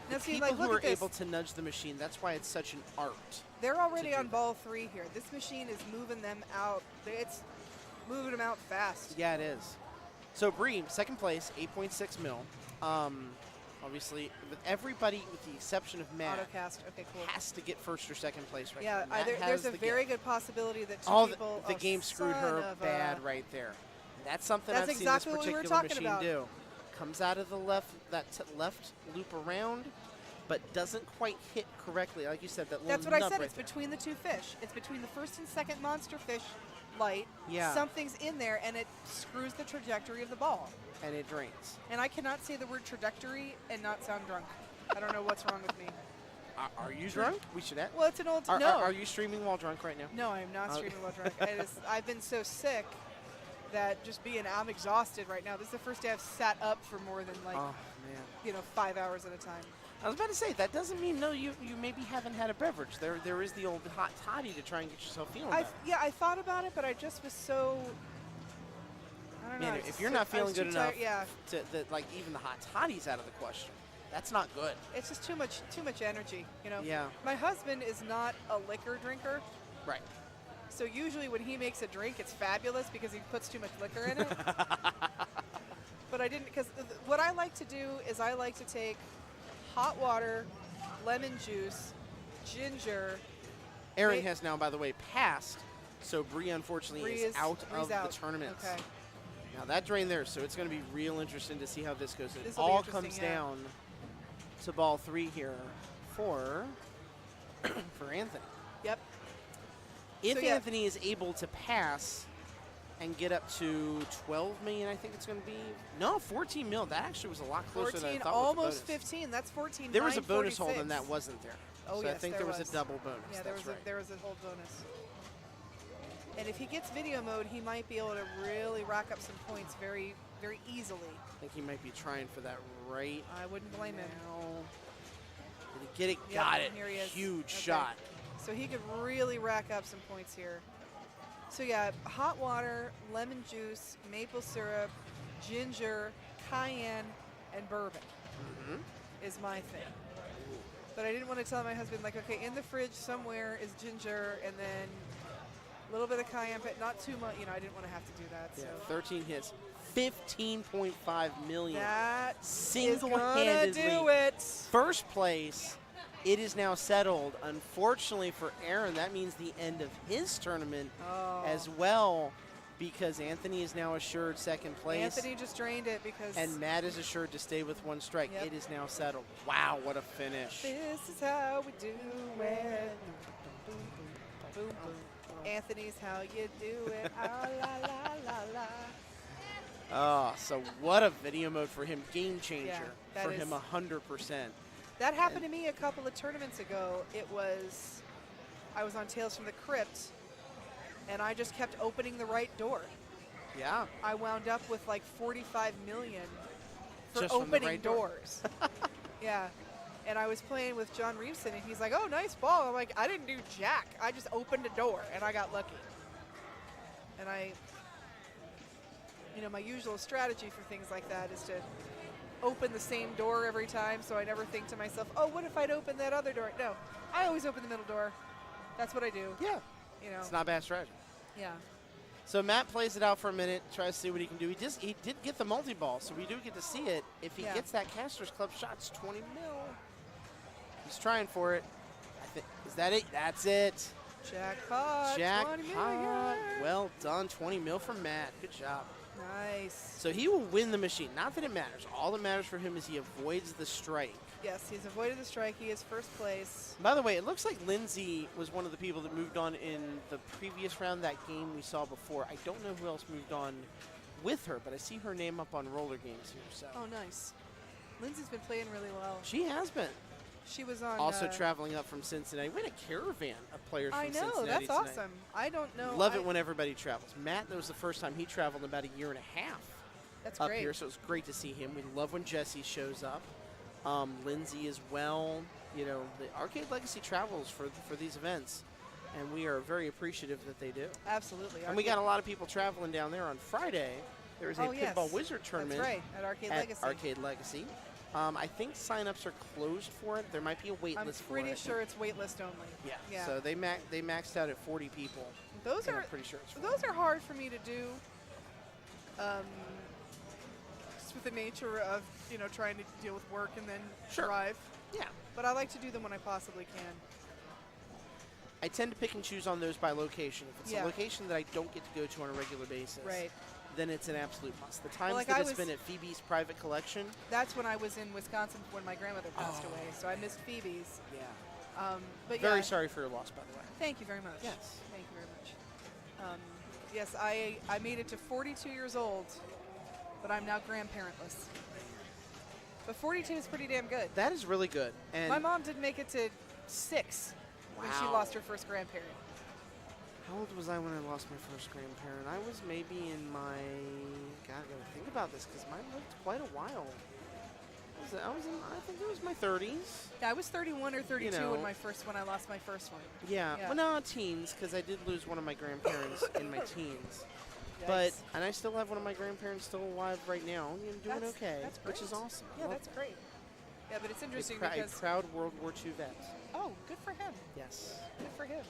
the people who are able to nudge the machine, that's why it's such an art. They're already on ball 3 here. This machine is moving them out. It's moving them out fast. Yeah, it is. So Bree, second place, 8.6 mil. Obviously, with everybody, with the exception of Matt, Autocast. Okay, cool. has to get first or second place right Yeah, now. Matt there's has a the very gift. good possibility that two All people. the game screwed her bad right there. And that's something I've seen this exactly what we were particular talking machine about. do. Comes out of the left, left loop around, but doesn't quite hit correctly. Like you said, that little That's what I nub said. right It's there. between the two fish. It's between the first and second monster fish light. Yeah. Something's in there, and it screws the trajectory of the ball. And it drains. And I cannot say the word trajectory and not sound drunk. I don't know what's wrong with me. Are you drunk? We should add. Well, it's an old. Are, no. are you streaming while drunk right now? No, I am not streaming while drunk. I've been so sick that I'm exhausted right now. This is the first day I've sat up for more than Oh, man. 5 hours at a time. I was about to say, that doesn't mean, you maybe haven't had a beverage. There is the old hot toddy to try and get yourself feeling better. I thought about it, but I just was so. I don't know. Man, I was if you're so- not I was feeling too good enough tired, yeah. to like even the hot toddy's out of the question. That's not good. It's just too much energy, Yeah. My husband is not a liquor drinker. Right. So usually when he makes a drink, it's fabulous because he puts too much liquor in it. But I didn't, because what I like to do is I like to take hot water, lemon juice, ginger. Aaron has now, by the way, passed, so Bree unfortunately Bree is out Bree's of out. the tournament. Okay. Now that drain there, so it's going to be real interesting to see how this goes. It This'll be all interesting, comes yeah. down to ball 3 here for Anthony. Yep. If So, yeah. Anthony is able to pass and get up to 12 million, I think it's going to be. No, 14 mil. That actually was a lot closer than I 14, thought. almost with the bonus. 15. That's 14. There was a bonus hold 946. and that wasn't there. Oh, so yes, I think there was a double bonus. Yeah, That's there was a whole bonus. And if he gets video mode, he might be able to really rack up some points very, very easily. I think he might be trying for that right. I wouldn't blame him. Did he get it? Yep, Got it. here he is. Huge Okay. shot. So he could really rack up some points here. So yeah, hot water, lemon juice, maple syrup, ginger, cayenne, and bourbon is my thing. But I didn't want to tell my husband, like, okay, in the fridge somewhere is ginger and then a little bit of cayenne, but not too much. I didn't want to have to do that. Yeah, So 13 hits, 15.5 million. that Single-handedly. is gonna do it. First place. It is now settled. Unfortunately for Aaron, that means the end of his tournament as well, because Anthony is now assured second place. Anthony just drained it because. And Matt is assured to stay with one strike. Yep. It is now settled. Wow, what a finish. This is how we do it. Boom, boom. Anthony's how you do it. Ah, la, la, la, la. Oh, so what a video mode for him. Game changer that for is- him 100%. That happened to me a couple of tournaments ago. I was on Tales from the Crypt, and I just kept opening the right door. Yeah. I wound up with like 45 million for Just from the opening right door. doors. Yeah. And I was playing with John Reeveson, and he's like, oh, nice ball. I'm like, I didn't do jack. I just opened a door, and I got lucky. And my usual strategy for things like that is to open the same door every time, so I never think to myself, oh, what if I'd open that other door? No, I always open the middle door. That's what I do. Yeah. You know. It's not a bad strategy. Yeah. So Matt plays it out for a minute, tries to see what he can do. He did get the multi-ball, so we do get to see it. If he gets that Caster's Club shot, it's 20 mil. He's trying for it. Is that it? That's it. Jackpot. Jackpot. Well done. 20 mil from Matt. Good job. Nice. So he will win the machine. Not that it matters. All that matters for him is he avoids the strike. Yes, he's avoided the strike. He is first place. By the way, it looks like Lindsay was one of the people that moved on in the previous round, that game we saw before. I don't know who else moved on with her, but I see her name up on roller games here. So. Oh, nice. Lindsay's been playing really well. She has been. She was on. Also traveling up from Cincinnati. We had a caravan of players from Cincinnati. I know, that's tonight. awesome. I don't know. Love it when everybody travels. Matt, that was the first time he traveled in about a year and a half. That's up great. here, so it's great to see him. We love when Jesse shows up. Lindsay as well. You know, the Arcade Legacy travels for these events, and we are very appreciative that they do. Absolutely. And we got a lot of people traveling down there on Friday. There is a Pinball Wizard tournament. That's right, at Arcade Legacy. I think signups are closed for it. There might be a wait list for it. I'm pretty sure it's wait list only. Yeah. So they maxed out at 40 people. Those are I'm pretty sure it's those are hard for me to do. Just with the nature of trying to deal with work and then drive. Yeah. But I like to do them when I possibly can. I tend to pick and choose on those by location. If it's a location that I don't get to go to on a regular basis, then it's an absolute must. The times that it's been at Phoebe's private collection. That's when I was in Wisconsin when my grandmother passed away, so I missed Phoebe's. Yeah. But very sorry for your loss, by the way. Thank you very much. Yes. Thank you very much. Yes, I made it to 42 years old, but I'm now grandparentless. But 42 is pretty damn good. That is really good. And my mom did make it to 6 when she lost her first grandparent. How old was I when I lost my first grandparent? I was maybe in my, God, I gotta think about this because mine lived quite a while. I think it was my 30s. Yeah, I was 31 or 32 when I lost my first one. Yeah. Well, no, teens, because I did lose one of my grandparents in my teens. And I still have one of my grandparents still alive right now, doing okay, which is awesome. Yeah, that's great. Yeah, but it's interesting because a proud World War II vet. Oh, good for him. Yes. Good for him.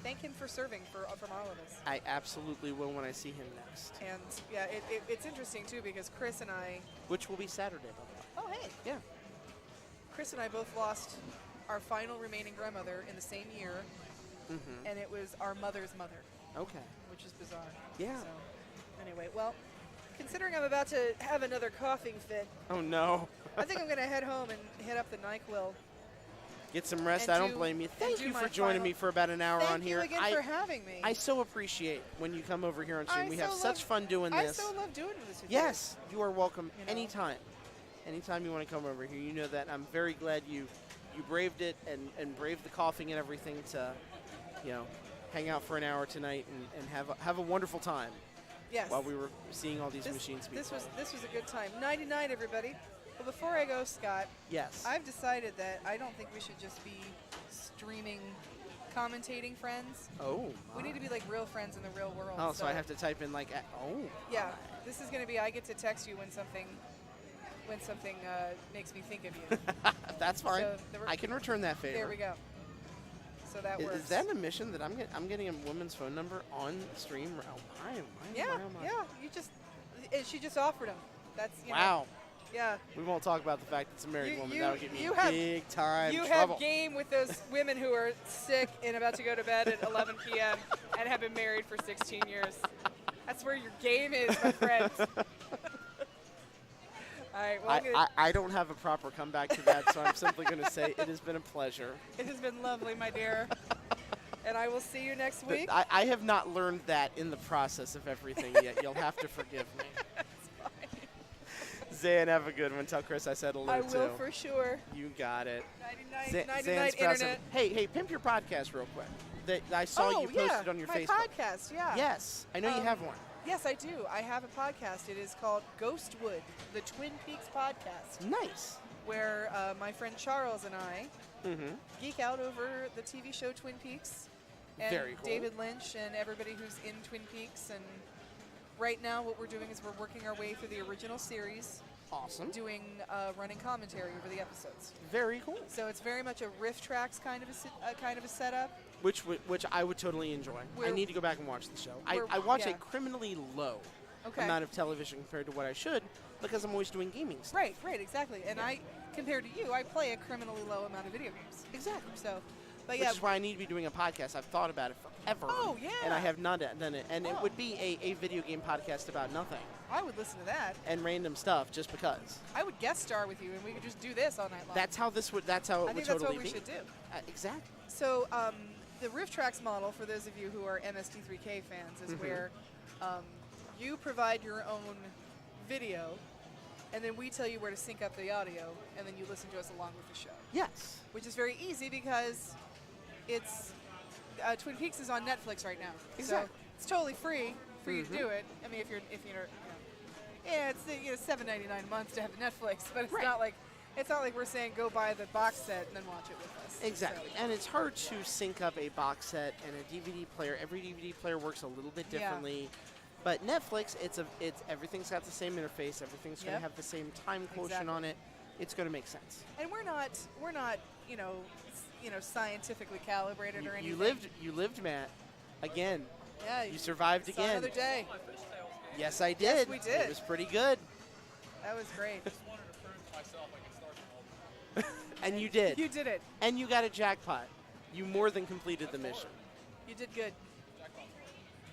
Thank him for serving from all of us. I absolutely will when I see him next. And yeah, it's interesting too because Chris and I, which will be Saturday, by the way. Oh, hey. Yeah. Chris and I both lost our final remaining grandmother in the same year, and it was our mother's mother. Okay. Which is bizarre. Yeah. So, anyway, well, considering I'm about to have another coughing fit. Oh, no. I think I'm going to head home and hit up the NyQuil. Get some rest. I don't blame you. Thank you for joining me for about an hour on here. Thank you again for having me. I so appreciate when you come over here on stream. We have such fun doing this. I so love doing this with you. Yes, you are welcome anytime. Anytime you want to come over here, you know that. I'm very glad you braved it and braved the coughing and everything to, hang out for an hour tonight and have a wonderful time. Yes. While we were seeing all these machines. This was a good time. 99, everybody. Well, before I go, Scott. Yes. I've decided that I don't think we should just be streaming, commentating friends. Oh. We need to be like real friends in the real world. Oh, so I have to type in like, Yeah. This is going to be, I get to text you when something makes me think of you. That's fine. So I can return that favor. There we go. So that works. Is that an admission that I'm getting a woman's phone number on stream? Oh, my. Yeah. You just, she just offered him. That's wow. Yeah. We won't talk about the fact it's a married woman. That'll get me big time trouble. You have game with those women who are sick and about to go to bed at 11 p.m. and have been married for 16 years. That's where your game is, my friend. All right, well, I don't have a proper comeback to that, so I'm simply going to say it has been a pleasure. It has been lovely, my dear. And I will see you next week. I have not learned that in the process of everything yet. You'll have to forgive me. Zan, have a good one. Tell Chris I said hello, too. I will for sure. You got it. 99 internet. Hey, pimp your podcast real quick. That I saw you posted on your Facebook. My podcast, yeah. Yes, I know you have one. Yes, I do. I have a podcast. It is called Ghostwood, the Twin Peaks podcast. Nice. Where my friend Charles and I geek out over the TV show Twin Peaks. And Very cool. David Lynch and everybody who's in Twin Peaks. And right now what we're doing is we're working our way through the original series. Awesome. doing running commentary over the episodes. Very cool. So it's very much a riff tracks kind of a setup. Which I would totally enjoy. I need to go back and watch the show. I watch a criminally low amount of television compared to what I should because I'm always doing gaming stuff. Right, exactly. And compared to you, I play a criminally low amount of video games. Exactly. So, but Which is why I need to be doing a podcast. I've thought about it forever. Oh, yeah. And I have not done it. And it would be a video game podcast about nothing. I would listen to that. And random stuff just because. I would guest star with you, and we could just do this all night long. That's how it would totally be. I think that's what we should do. Exactly. So the Rift Tracks model, for those of you who are MST3K fans, is where you provide your own video, and then we tell you where to sync up the audio, and then you listen to us along with the show. Yes. Which is very easy because it's Twin Peaks is on Netflix right now. Exactly. So it's totally free for you to do it. I mean, if you're yeah, it's $7.99 a month to have Netflix, but it's not like we're saying go buy the box set and then watch it with us. Exactly. So. And it's hard to sync up a box set and a DVD player. Every DVD player works a little bit differently. But Netflix, it's everything's got the same interface. Everything's going to have the same time quotient on it. It's going to make sense. And we're not scientifically calibrated or anything. You lived, Matt. Again. Yeah. You survived again. Another day. Yes, I did. Yes, we did. It was pretty good. That was great. And you did. You did it. And you got a jackpot. You more than completed the mission. You did good.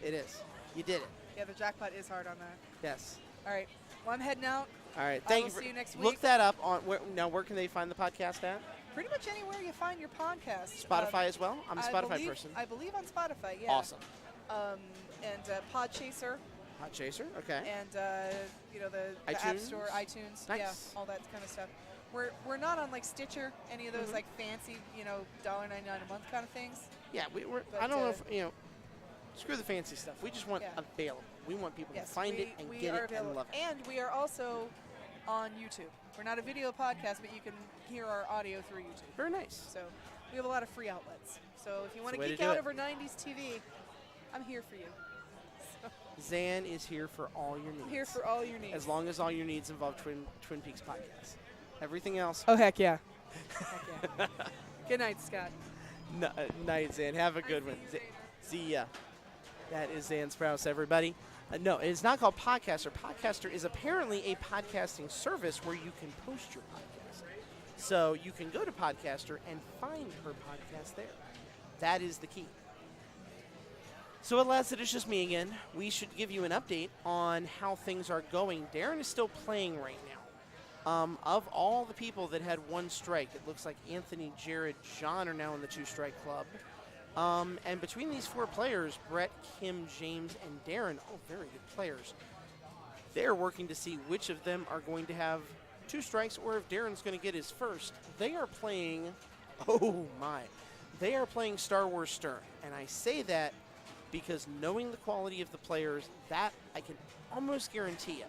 It is. You did it. Yeah, the jackpot is hard on that. Yes. All right. Well, I'm heading out. All right. I will see you next week. Look that up on where can they find the podcast at? Pretty much anywhere you find your podcast. Spotify as well? I'm a Spotify person. I believe on Spotify, yeah. Awesome. And Podchaser. Podchaser, okay. And the App Store, iTunes, nice. all that kind of stuff. We're not on like Stitcher, any of those like fancy, $1.99 a month kind of things. Yeah, I don't know if screw the fancy stuff. We just want available. We want people to find it and get it and love it. And we are also on YouTube. We're not a video podcast, but you can hear our audio through YouTube. Very nice. So we have a lot of free outlets. So if you want to That's the geek way to out do over 90s TV, I'm here for you. Zan is here for all your needs. I'm here for all your needs. As long as all your needs involve Twin Peaks podcast. Everything else. Oh, heck yeah. Good night, Scott. Night, Zan. Have a good one. See ya. That is Zan Sprouse, everybody. No, it's not called Podcaster. Podcaster is apparently a podcasting service where you can post your podcast. So you can go to Podcaster and find her podcast there. That is the key. So at last, it is just me again. We should give you an update on how things are going. Darren is still playing right now. Of all the people that had one strike, it looks like Anthony, Jared, John are now in the two-strike club. And between these four players, Brett, Kim, James, and Darren, all very good players, they're working to see which of them are going to have two strikes or if Darren's going to get his first. They are playing, they are playing Star Wars Stern. And I say that because knowing the quality of the players, that I can almost guarantee you,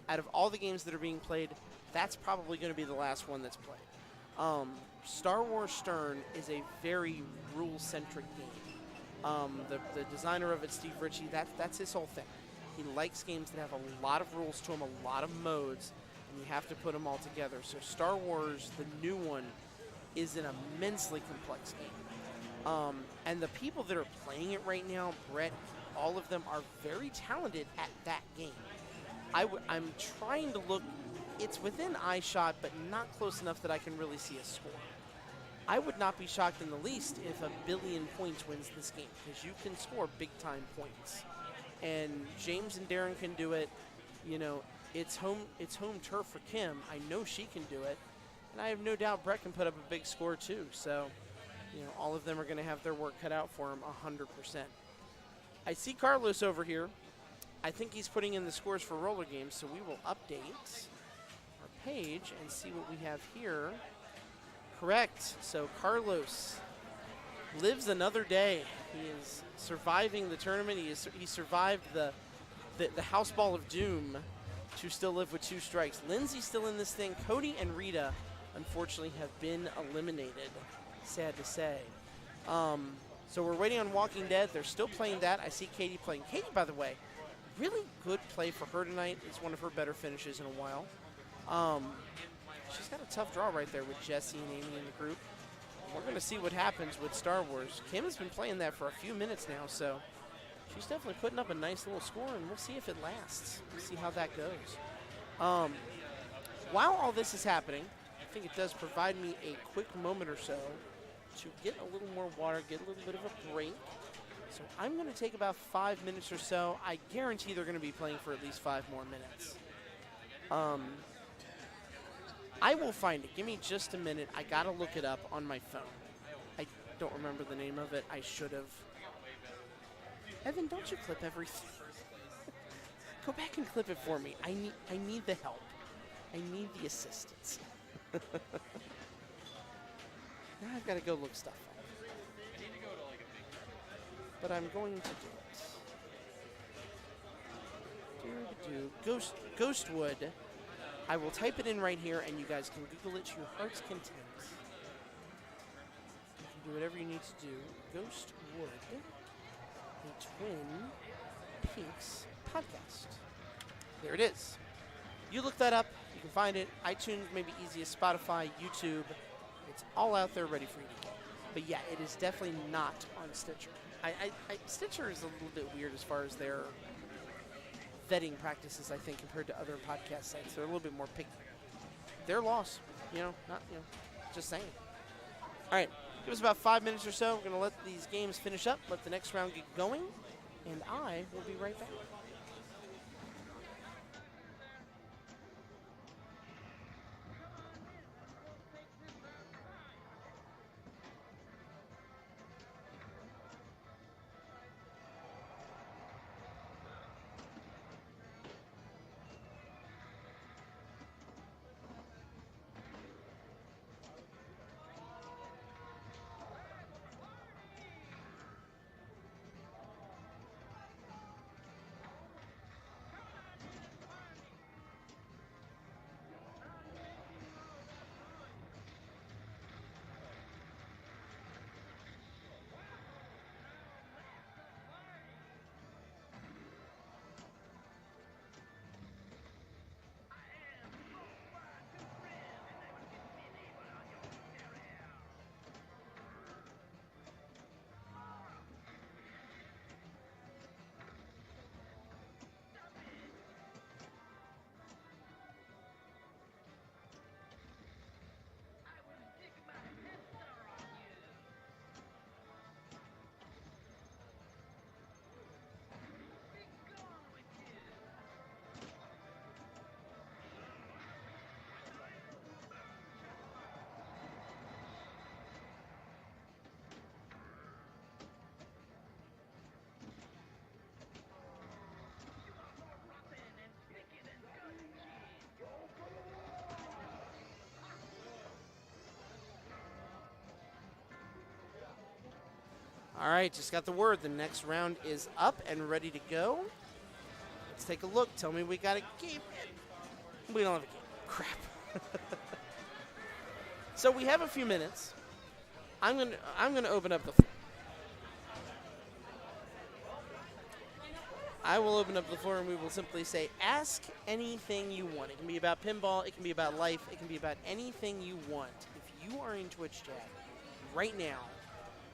out of all the games that are being played, that's probably going to be the last one that's played. Star Wars Stern is a very rule-centric game. The designer of it, Steve Ritchie, that's his whole thing. He likes games that have a lot of rules to them, a lot of modes, and you have to put them all together. So Star Wars, the new one, is an immensely complex game. And the people that are playing it right now, Brett, all of them are very talented at that game. I'm trying to look, it's within eye shot, but not close enough that I can really see a score. I would not be shocked in the least if 1 billion points wins this game, because you can score big-time points. And James and Darren can do it. It's home turf for Kim. I know she can do it. And I have no doubt Brett can put up a big score too. So, all of them are going to have their work cut out for them 100%. I see Carlos over here. I think he's putting in the scores for roller games, so we will update our page and see what we have here. Correct. So Carlos lives another day. He is surviving the tournament. He survived the house ball of doom to still live with two strikes. Lindsay's still in this thing. Cody and Rita, unfortunately, have been eliminated. Sad to say. So we're waiting on Walking Dead. They're still playing that. I see Katie playing. Katie, by the way, really good play for her tonight. It's one of her better finishes in a while. She's got a tough draw right there with Jesse and Amy in the group. We're going to see what happens with Star Wars. Kim has been playing that for a few minutes now, so she's definitely putting up a nice little score, and we'll see if it lasts. We'll see how that goes. While all this is happening, I think it does provide me a quick moment or so to get a little more water, get a little bit of a break. So I'm going to take about 5 minutes or so. I guarantee they're going to be playing for at least 5 more minutes. I will find it. Give me just a minute. I got to look it up on my phone. I don't remember the name of it. I should have. Evan, don't you clip everything? Go back and clip it for me. I need the help. I need the assistance. Now I've got to go look stuff up. But I'm going to do it. Ghostwood. I will type it in right here, and you guys can Google it to your heart's content. You can do whatever you need to do. Ghostwood, a Twin Peaks podcast. There it is. You look that up. You can find it. iTunes, maybe easiest. Spotify, YouTube. It's all out there ready for you to get. But yeah, it is definitely not on Stitcher. Stitcher is a little bit weird as far as their vetting practices, I think, compared to other podcast sites. They're a little bit more picky. Their loss, just saying. All right, give us about 5 minutes or so. We're going to let these games finish up, let the next round get going, and I will be right back. All right, just got the word. The next round is up and ready to go. Let's take a look. Tell me we got a game. We don't have a game. Crap. So we have a few minutes. I'm gonna open up the floor. I will open up the floor and we will simply say, ask anything you want. It can be about pinball. It can be about life. It can be about anything you want. If you are in Twitch chat right now,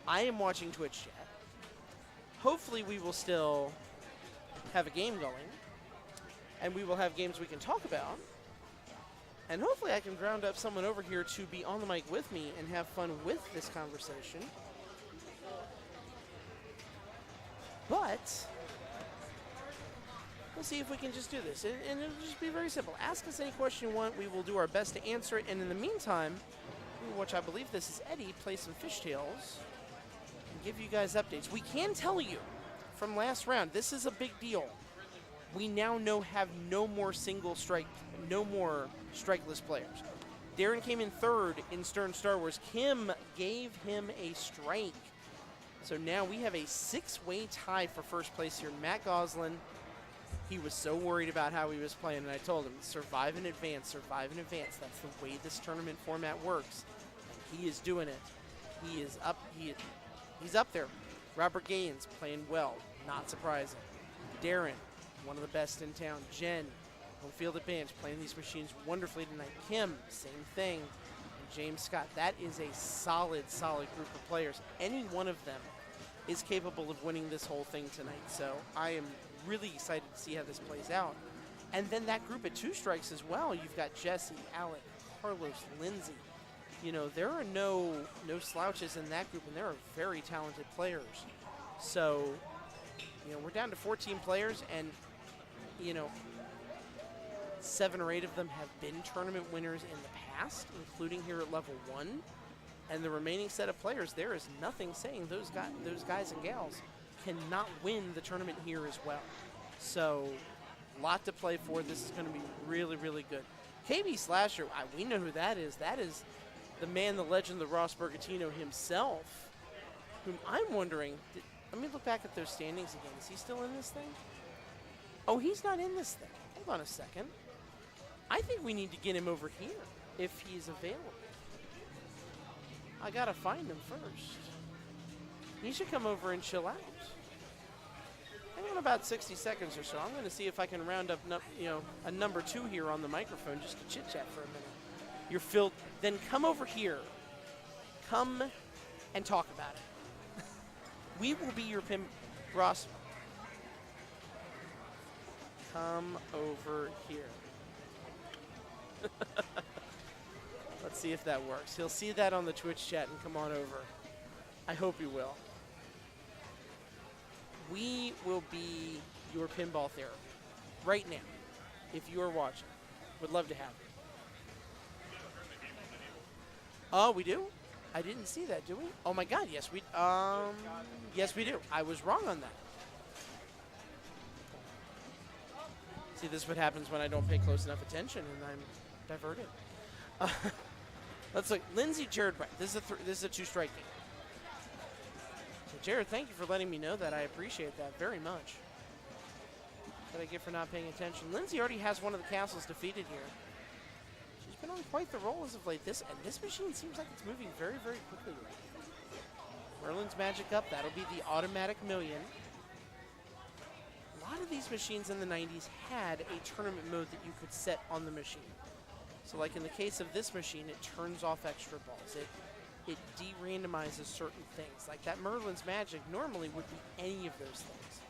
I am watching Twitch chat. Hopefully we will still have a game going, and we will have games we can talk about. And hopefully I can ground up someone over here to be on the mic with me and have fun with this conversation. But let's see if we can just do this. And it'll just be very simple. Ask us any question you want. We will do our best to answer it. And in the meantime, we will watch, I believe this is Eddie, play some fishtails and give you guys updates. We can tell you from last round, this is a big deal. We now have no more no more strikeless players. Darren came in third in Stern Star Wars. Kim gave him a strike. So now we have a 6-way tie for first place here. Matt Goslin, he was so worried about how he was playing, and I told him, survive in advance, survive in advance. That's the way this tournament format works. And he is doing it. He is up. He's up there. Robert Gaines playing well, not surprising. Darren, one of the best in town. Jen, home field advantage, playing these machines wonderfully tonight. Kim, same thing. And James Scott, that is a solid, solid group of players. Any one of them is capable of winning this whole thing tonight. So I am really excited to see how this plays out. And then that group at 2 strikes as well. You've got Jesse, Alec, Carlos, Lindsay. You know, there are no slouches in that group, and there are very talented players. So, you know, we're down to 14 players, and, you know, 7 or 8 of them have been tournament winners in the past, including here at level 1. And the remaining set of players, there is nothing saying those guys and gals cannot win the tournament here as well. So, a lot to play for. This is going to be really, really good. KB Slasher, we know who that is. That is the man, the legend, the Ross Bergatino himself, whom I'm wondering, let me look back at those standings again. Is he still in this thing? Oh, he's not in this thing. Hold on a second. I think we need to get him over here if he's available. I gotta find him first. He should come over and chill out. Hang on about 60 seconds or so. I'm going to see if I can round up, a number 2 here on the microphone just to chit-chat for a minute. You're filled. Then come over here. Come and talk about it. We will be your Ross. Come over here. Let's see if that works. He'll see that on the Twitch chat and come on over. I hope he will. We will be your pinball therapy right now, if you are watching. Would love to have you. Oh, we do? I didn't see that, do we? Oh my God, yes we do. I was wrong on that. See, this is what happens when I don't pay close enough attention and I'm diverted. Let's look. Lindsay, Jared, right. This is a 2-strike game. So Jared, thank you for letting me know that. I appreciate that very much. What I get for not paying attention. Lindsay already has one of the castles defeated here. She's been on quite the roll as of late. This machine seems like it's moving very, very quickly right now. Merlin's Magic up. That'll be the automatic million. A lot of these machines in the 90s had a tournament mode that you could set on the machine. So like in the case of this machine, it turns off extra balls. It de-randomizes certain things. Like that Merlin's Magic normally would be any of those things.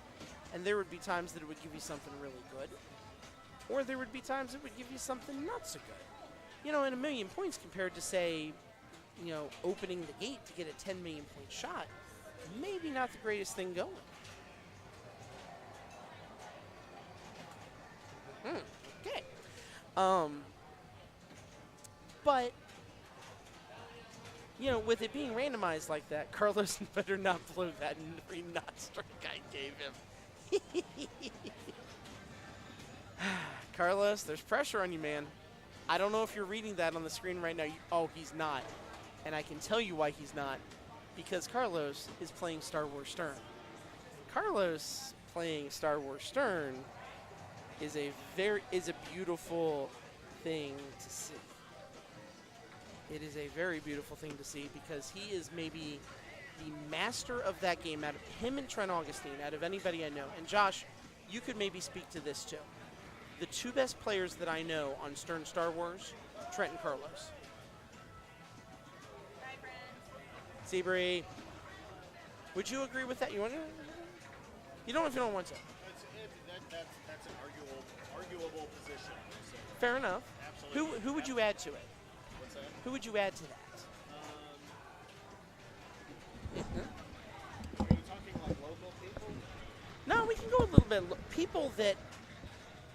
And there would be times that it would give you something really good. Or there would be times it would give you something not so good. You know, and 1 million points compared to, say, opening the gate to get a 10 million point shot, maybe not the greatest thing going. Okay. But, with it being randomized like that, Carlos better not blow that not strike I gave him. Carlos, there's pressure on you, man. I don't know if you're reading that on the screen right now. Oh, he's not. And I can tell you why he's not. Because Carlos is playing Star Wars Stern. Carlos playing Star Wars Stern is a beautiful thing to see. It is a very beautiful thing to see because he is maybe the master of that game out of him and Trent Augustine, out of anybody I know. And Josh, you could maybe speak to this too. The 2 best players that I know on Stern Star Wars, Trent and Carlos. Bye, friends. Seabury, would you agree with that? You want to? You don't if you don't want to. That's an arguable position. So. Fair enough. Absolutely. Who would you add to it? What's that? Who would you add to that? Are you talking like local people? No, we can go a little bit. People that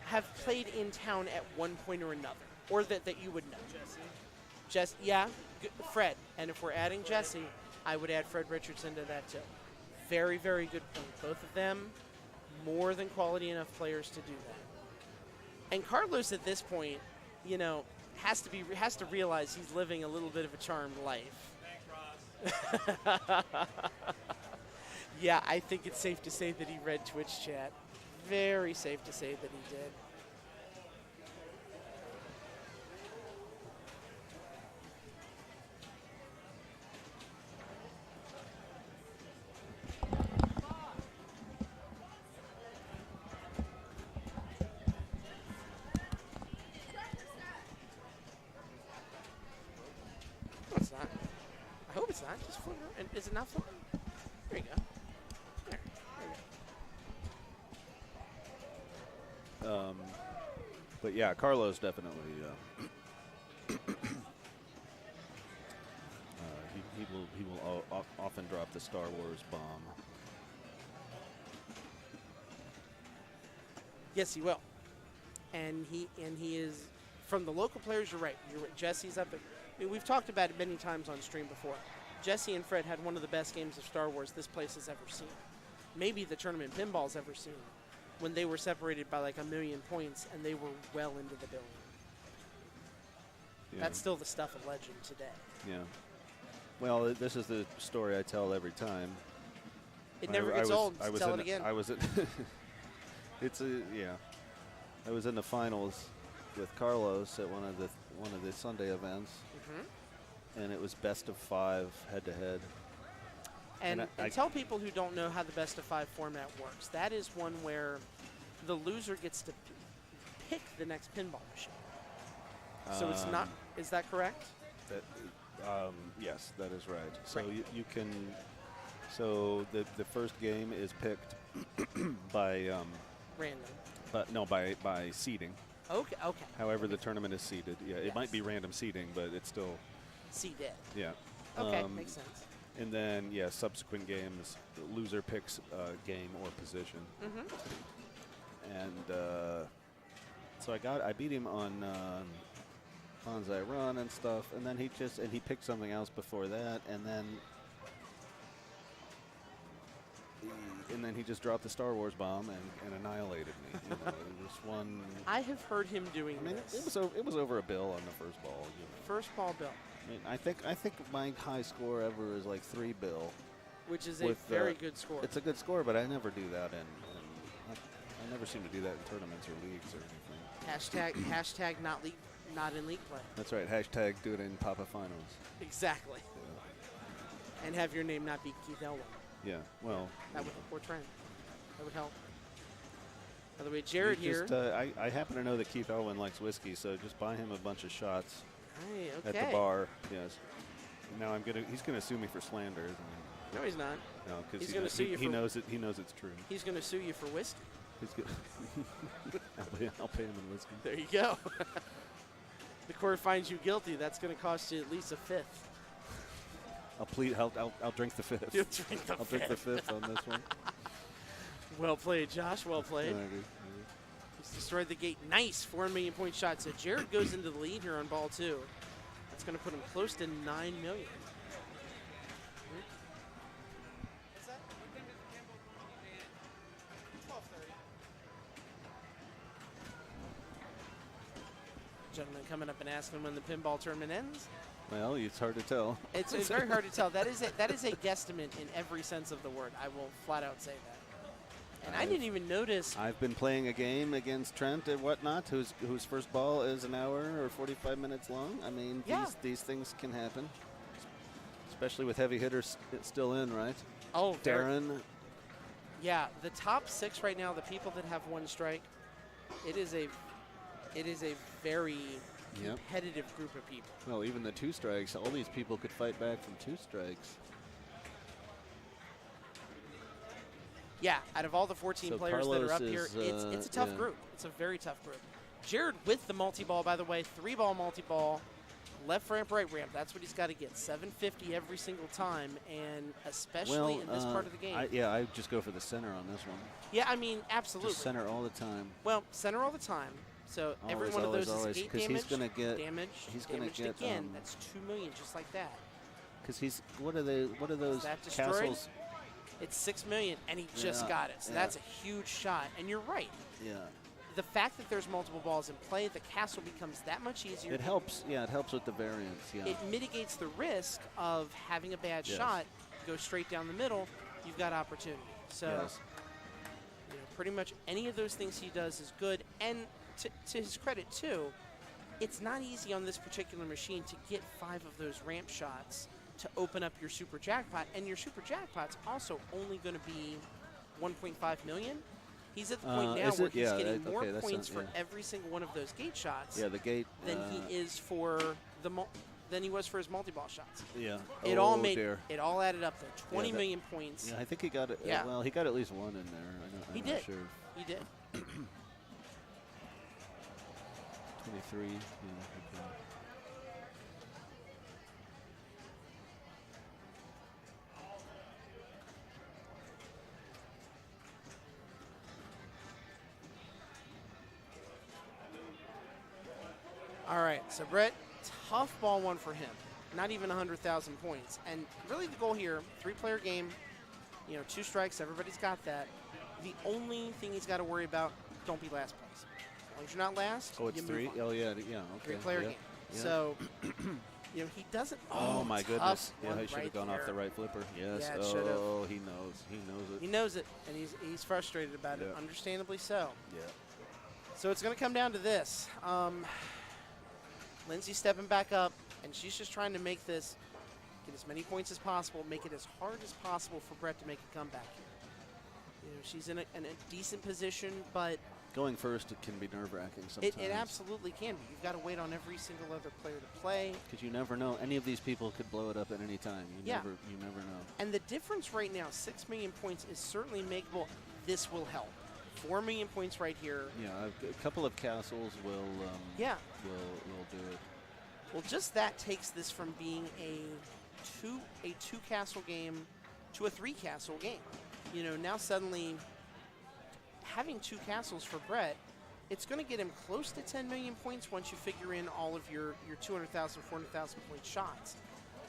have played in town at one point or another, or that you would know. Jesse, yeah, Fred. And if we're adding Jesse, I would add Fred Richardson to that too. Very, very good point. Both of them, more than quality enough players to do that. And Carlos at this point, has to realize he's living a little bit of a charmed life. Thanks, Ross. Yeah, I think it's safe to say that he read Twitch chat. Very safe to say that he did. it's not just floating. And is it not floating? There you go. There you go. But yeah, Carlos definitely. He will often drop the Star Wars bomb. Yes, he will. And he is from the local players. You're right. Jesse's up. I mean, we've talked about it many times on stream before. Jesse and Fred had one of the best games of Star Wars this place has ever seen. Maybe the tournament pinball's ever seen. When they were separated by like 1 million points and they were well into the billion. Yeah. That's still the stuff of legend today. Yeah. Well, this is the story I tell every time. It never gets old. Tell it again. I was I was in the finals with Carlos at one of the Sunday events, and it was best of 5 head-to-head. And tell people who don't know how the best of 5 format works. That is one where the loser gets to pick the next pinball machine. So it's not. Is that correct? Yes, that is right. So you can. So the first game is picked by random. But no, by seeding. Okay. However, the tournament is seeded. Yeah, it might be random seeding, but it's still seeded. Yeah. Okay, makes sense. And then subsequent games, the loser picks game or position. And so I beat him on Bonsai Run and stuff, and then he picked something else before that, and then he just dropped the Star Wars bomb and annihilated me. You know, it was one. I have heard him doing this. It was over a bill on the first ball. You know. First ball bill. I mean, I think my high score ever is like 3 bill. Which is a very good score. It's a good score, but I never do that I never seem to do that in tournaments or leagues or anything. Hashtag not in league play. That's right. Hashtag do it in Papa Finals. Exactly. Yeah. And have your name not be Keith Elwin. Yeah, well. That would, or Trent. That would help. By the way, Jared here. I happen to know that Keith Elwin likes whiskey, so just buy him a bunch of shots at the bar. Yes. Now he's gonna sue me for slander. No, he's not. No, because he's gonna sue you. He knows it. He knows it's true. He's gonna sue you for whiskey. He's I'll pay him in whiskey. There you go. The court finds you guilty. That's gonna cost you at least a 5th. I'll drink the 5th. You'll drink the 5th. I'll drink the 5th on this one. Well played, Josh. Well played. He's destroyed the gate. Nice 4 million point shot. So Jared goes into the lead here on ball 2. That's going to put him close to 9 million. What's that? Gentleman coming up and asking when the pinball tournament ends. Well, it's hard to tell. It's very hard to tell. That is a guesstimate in every sense of the word. I will flat out say that. And I didn't even notice. I've been playing a game against Trent and whatnot, whose first ball is an hour or 45 minutes long. I mean, these things can happen, especially with heavy hitters still in, right? Oh, Darren. Yeah, the top 6 right now, the people that have 1 strike, it is a very competitive group of people. Well, even the 2 strikes, all these people could fight back from 2 strikes. Yeah, out of all the 14 players Carlos that are up here, it's a tough group. It's a very tough group. Jared with the multi-ball, by the way, 3-ball multi-ball, left ramp, right ramp. That's what he's got to get. 750 every single time, and especially in this part of the game. I just go for the center on this one. Yeah, I mean, absolutely. Just center all the time. Well, center all the time. So every one of those is gate damage. He's going to get damaged again. That's 2 million, just like that. Because what are those castles? It's 6 million, and he just got it. So that's a huge shot. And you're right. Yeah. The fact that there's multiple balls in play, the castle becomes that much easier. It helps. Yeah, it helps with the variance. Yeah. It mitigates the risk of having a bad shot go straight down the middle. You've got opportunity. So pretty much any of those things he does is good. And to his credit, too, it's not easy on this particular machine to get 5 of those ramp shots to open up your super jackpot, and your super jackpot's also only going to be 1.5 million. He's at the point now where he's getting more points for every single one of those gate shots the gate, than he is for the than he was for his multi-ball shots. Yeah. It oh, all made dear. it all added up there. 20 that- million points. Yeah, I think he got it. Yeah. Well, he got at least one in there. I'm He not did. Sure. He did. 23. Yeah. Okay. All right, so Brett, tough ball one for him. Not even 100,000 points. And really the goal here, 3-player game, 2 strikes, everybody's got that. The only thing he's got to worry about, don't be last place. As long as you're not last, Oh, it's you move 3? on. Oh, yeah. Yeah. Okay. 3-player yeah. game. Yeah. So, he doesn't. Oh, my tough goodness. Yeah, one he should have right gone off the there. right flipper. Yes. Yeah, it should have. Oh, he knows. He knows it. He knows it, and he's frustrated about it, Yeah. understandably so. Yeah. So it's going to come down to this. Lindsay stepping back up, and she's just trying to make this, get as many points as possible, make it as hard as possible for Brett to make a comeback here. She's in a decent position, but Going first, it can be nerve-wracking sometimes. it absolutely can be. You've got to wait on every single other player to play. Because you never know. Any of these people could blow it up at any time. You Yeah. you never know. And the difference right now, 6 million points is certainly makeable. This will help. 4 million points right here. Yeah, a couple of castles will Yeah. will do it. Well, just that takes this from being a two castle game to a 3 castle game. Now suddenly having 2 castles for Brett, it's going to get him close to 10 million points once you figure in all of your 200,000, 400,000 point shots.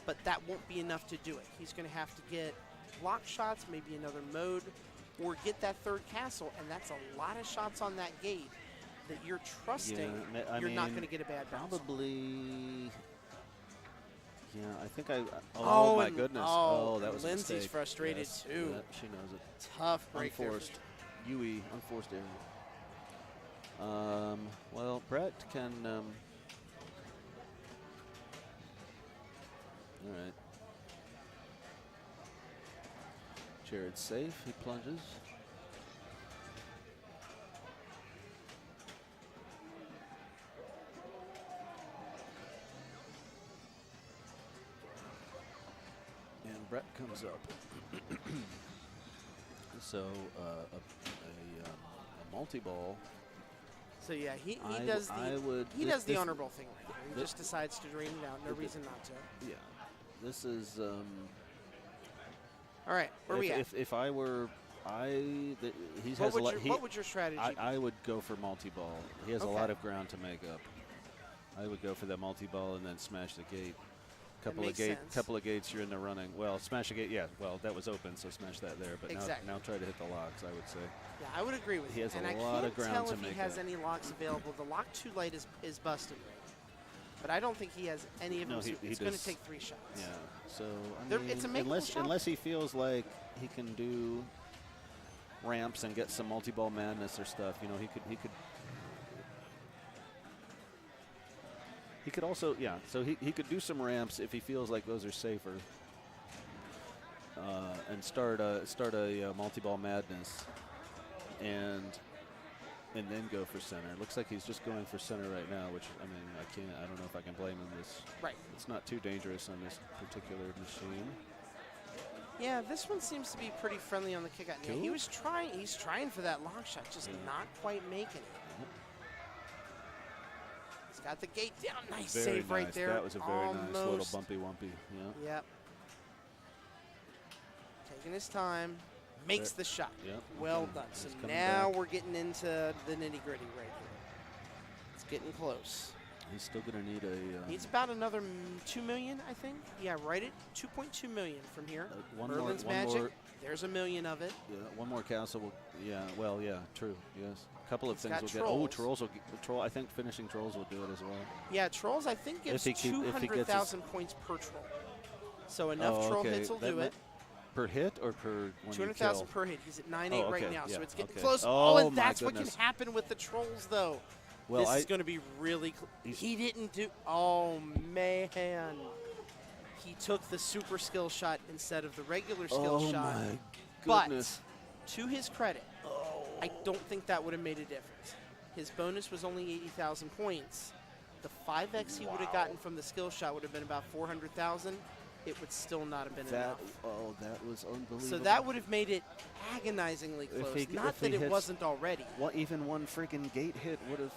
But that won't be enough to do it. He's going to have to get block shots, maybe another mode, or get that 3rd castle, and that's a lot of shots on that gate that you're trusting you're not going to get a bad bounce. Probably. Yeah, I think I. Oh, my goodness! Oh, that was Lindsay's a mistake. frustrated Yes, too. yeah, she knows it. Tough break there. Unforced. UE, unforced error. Well, Brett can. All right. Jared's safe. He plunges. And Brett comes up. So a multi-ball. So yeah, he I does would- the honorable thing right here. He just decides to drain it out. No reason not to. Yeah, this is. All right, where we at? If I were, he has What a would lot. your- what would your strategy be? I would go for multi-ball. He has a Okay. lot of ground to make up. I would go for that multi-ball and then smash the gate. Couple makes of sense. couple of gates you're in the running. Well, smash a gate. Yeah, well that was open, so smash that there. But Exactly. now try to hit the locks. I would say. Yeah, I would agree with He you. has and a I lot can't of ground tell to if he make has up. any locks available. The lock 2 light is busted right now. But I don't think he has any of No, them. he It's going to does- take 3 shots. Yeah. So There- I mean, it's a makeable shot. unless he feels like he can do ramps and get some multi-ball madness or stuff, he could also So he could do some ramps if he feels like those are safer, and start a multi-ball madness, and then go for center. Looks like he's just going for center right now, which I don't know if I can blame him. It's not too dangerous on this particular machine. Yeah, this one seems to be pretty friendly on the kick out. Yeah, Cool. he's trying for that lock shot, just not quite making it. He's got the gate down. Nice Very save right nice. there. That was a very nice little Almost. bumpy wumpy. Yeah. Yep. Taking his time. Makes the shot. Yep. Well Okay. done. So He's coming now back. we're getting into the nitty gritty right here. It's getting close. He's still going to need a. Needs about another 2 million, I think. Yeah, right at 2.2 million from here. Merlin's Magic. There's $1 million of it. Yeah, one more castle will. Yeah. Well. Yeah. True. Yes. A couple of He's things got will trolls. get. Oh, trolls will. Troll. I think finishing trolls will do it as well. Yeah, Trolls, I think, gives If he gets his- 200,000 points per troll. So enough troll okay. hits will That do might- it. Per hit or per when you 200,000 kill? per hit. He's at 9.8 Oh, right okay, now, yeah, so it's getting okay. close. Oh, and my that's what can goodness. happen with the trolls, though. Well, this is going to be really. He didn't do. Oh man. He took the super skill shot instead of the regular skill Oh, shot. my But goodness. to his credit, I don't think that would have made a difference. His bonus was only 80,000 points, the 5x he would have gotten from the skill shot would have been about 400,000. It would still not have been enough. Oh, that was unbelievable. So that would have made it agonizingly close. Not that it wasn't already. Even one freaking gate hit would have.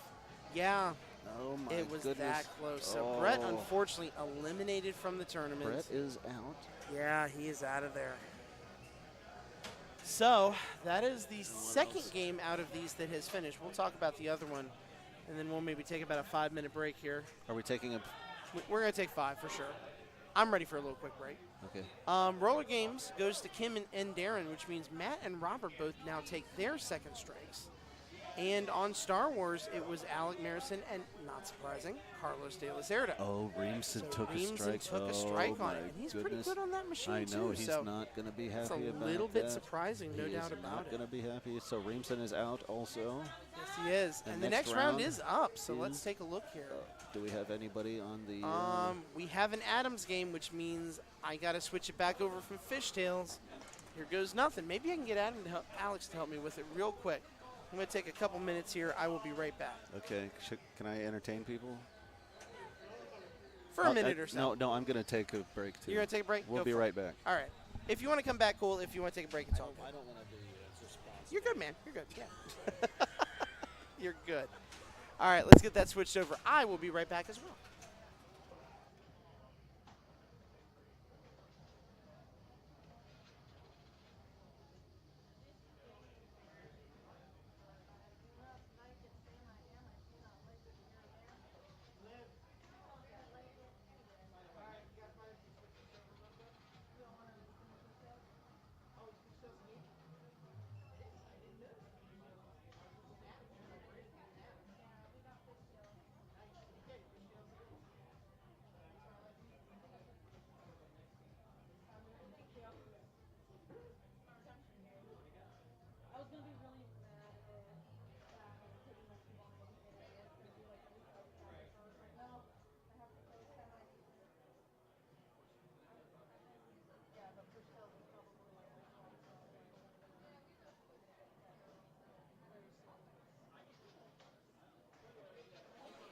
Yeah. Oh my It was goodness. that close. So Brett, unfortunately, eliminated from the tournament. Brett is out. Yeah, he is out of there. So that is the second game out of these that has finished. We'll talk about the other one, and then we'll maybe take about a 5-minute break here. Are we taking a? We're going to take 5 for sure. I'm ready for a little quick break. Okay. Roller Games goes to Kim and Darren, which means Matt and Robert both now take their second strikes. And on Star Wars, it was Alec, Mayercin, and, not surprising, Carlos de la Cerda. Oh, Reamson took a strike. Took a strike on it. And he's pretty good on that machine, I know, too. he's so not going to be happy it's about that. a little bit surprising, no doubt about Not it. going to be happy. So Reamson is out also. Yes, he is. And the next round is up, so let's take a look here. Do we have anybody on the... We have an Adams game, which means I got to switch it back over from Fishtails. Here goes nothing. Maybe I can get Alex to help me with it real quick. I'm going to take a couple minutes here. I will be right back. Okay. Can I entertain people? For a minute or so. No, I'm going to take a break, too. You're going to take a break? We'll be right back. All right. If you want to come back, cool. If you want to take a break, it's all good. I don't want to be responsible. You're good, man. You're good. Yeah. You're good. All right, let's get that switched over. I will be right back as well.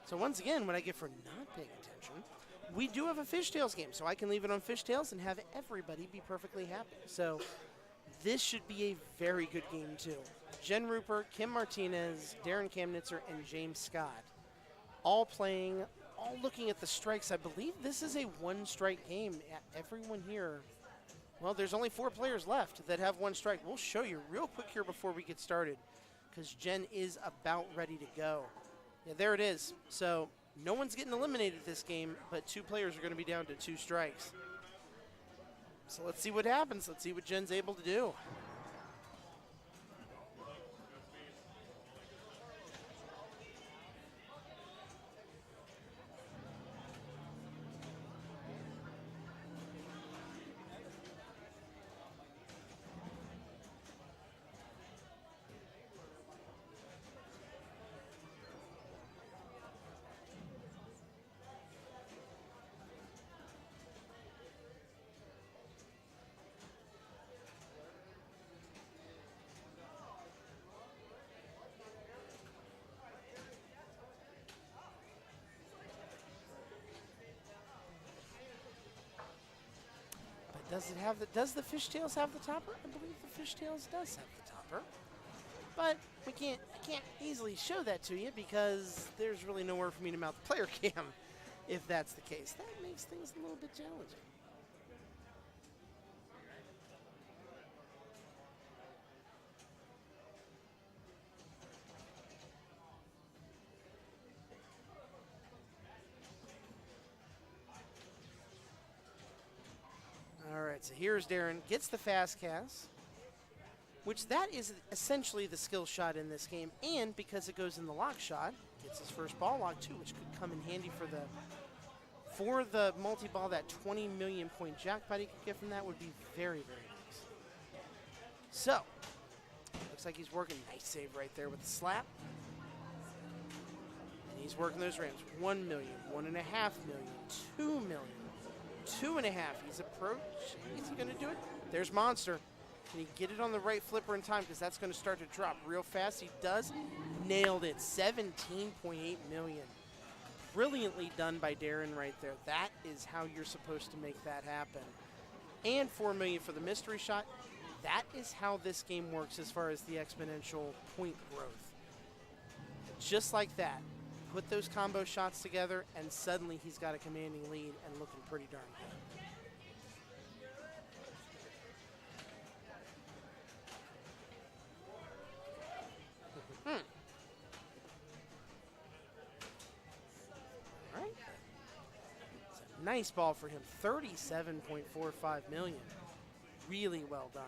So once again, what I get for not paying attention, we do have a Fishtails game, so I can leave it on Fishtails and have everybody be perfectly happy. So this should be a very good game, too. Jen Rupert, Kim Martinez, Darren Kamnitzer, and James Scott all playing, all looking at the strikes. I believe this is a one-strike game. Everyone here, well, there's only 4 players left that have 1 strike. We'll show you real quick here before we get started because Jen is about ready to go. Yeah, there it is. So no one's getting eliminated this game, but 2 players are going to be down to 2 strikes. So let's see what happens. Let's see what Jen's able to do. Does the Fishtails have the topper? I believe the Fishtails does have the topper. But I can't easily show that to you because there's really nowhere for me to mount the player cam if that's the case. That makes things a little bit challenging. All right, so here's Darren, gets the fast cast, which that is essentially the skill shot in this game, and because it goes in the lock shot, gets his first ball lock too, which could come in handy for the multi-ball. That 20 million point jackpot he could get from that would be very, very nice. So, looks like he's working. Nice save right there with the slap. And he's working those ramps. 1 million, 1.5 million, 2 million. 2.5. He's approaching. Is he going to do it? There's Monster. Can he get it on the right flipper in time? Because that's going to start to drop real fast. He does. Nailed it. 17.8 million. Brilliantly done by Darren right there. That is how you're supposed to make that happen. And $4 million for the mystery shot. That is how this game works as far as the exponential point growth. Just like that. Put those combo shots together, and suddenly he's got a commanding lead and looking pretty darn good. All right. It's a nice ball for him. 37.45 million. Really well done.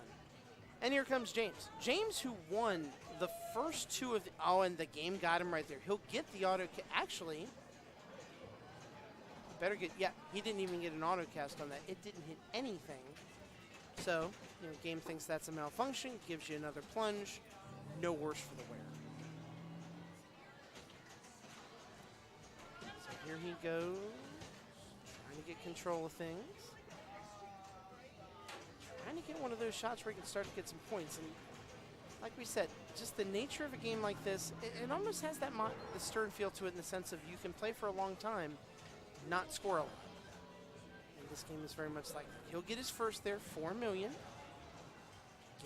And here comes James. James, who won the first two of the, and the game got him right there. He'll get the auto. Actually, better get. Yeah, he didn't even get an auto cast on that. It didn't hit anything. So, game thinks that's a malfunction. Gives you another plunge. No worse for the wearer. So here he goes, trying to get control of things. Trying to get one of those shots where he can start to get some points. And like we said, just the nature of a game like this, it almost has that the Stern feel to it in the sense of you can play for a long time, not score a lot. And this game is very much like that. He'll get his first there, 4 million.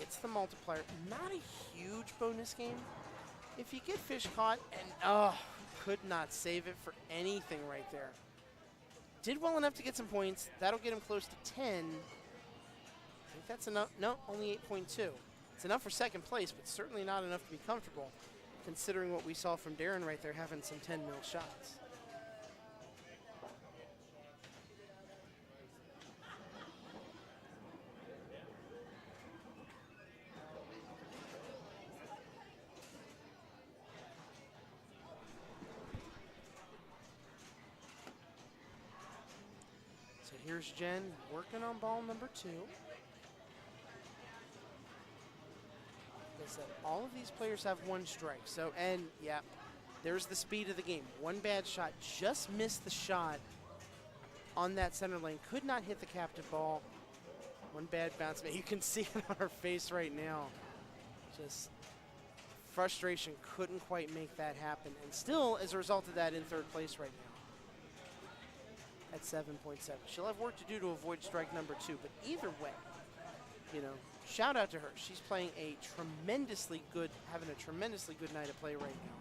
Gets the multiplier. Not a huge bonus game. If you get fish caught and, could not save it for anything right there. Did well enough to get some points. That'll get him close to 10. I think that's enough. No, only 8.2. It's enough for second place, but certainly not enough to be comfortable, considering what we saw from Darren right there having some 10 mil shots. So here's Jen working on ball number 2. Said, all of these players have one strike. So, and yeah, there's the speed of the game. One bad shot, just missed the shot on that center lane. Could not hit the captive ball. One bad bounce. You can see it on her face right now. Just frustration, couldn't quite make that happen. And still, as a result of that, in third place right now at 7.7. She'll have work to do to avoid strike number 2, but either way, shout out to her. She's playing having a tremendously good night of play right now.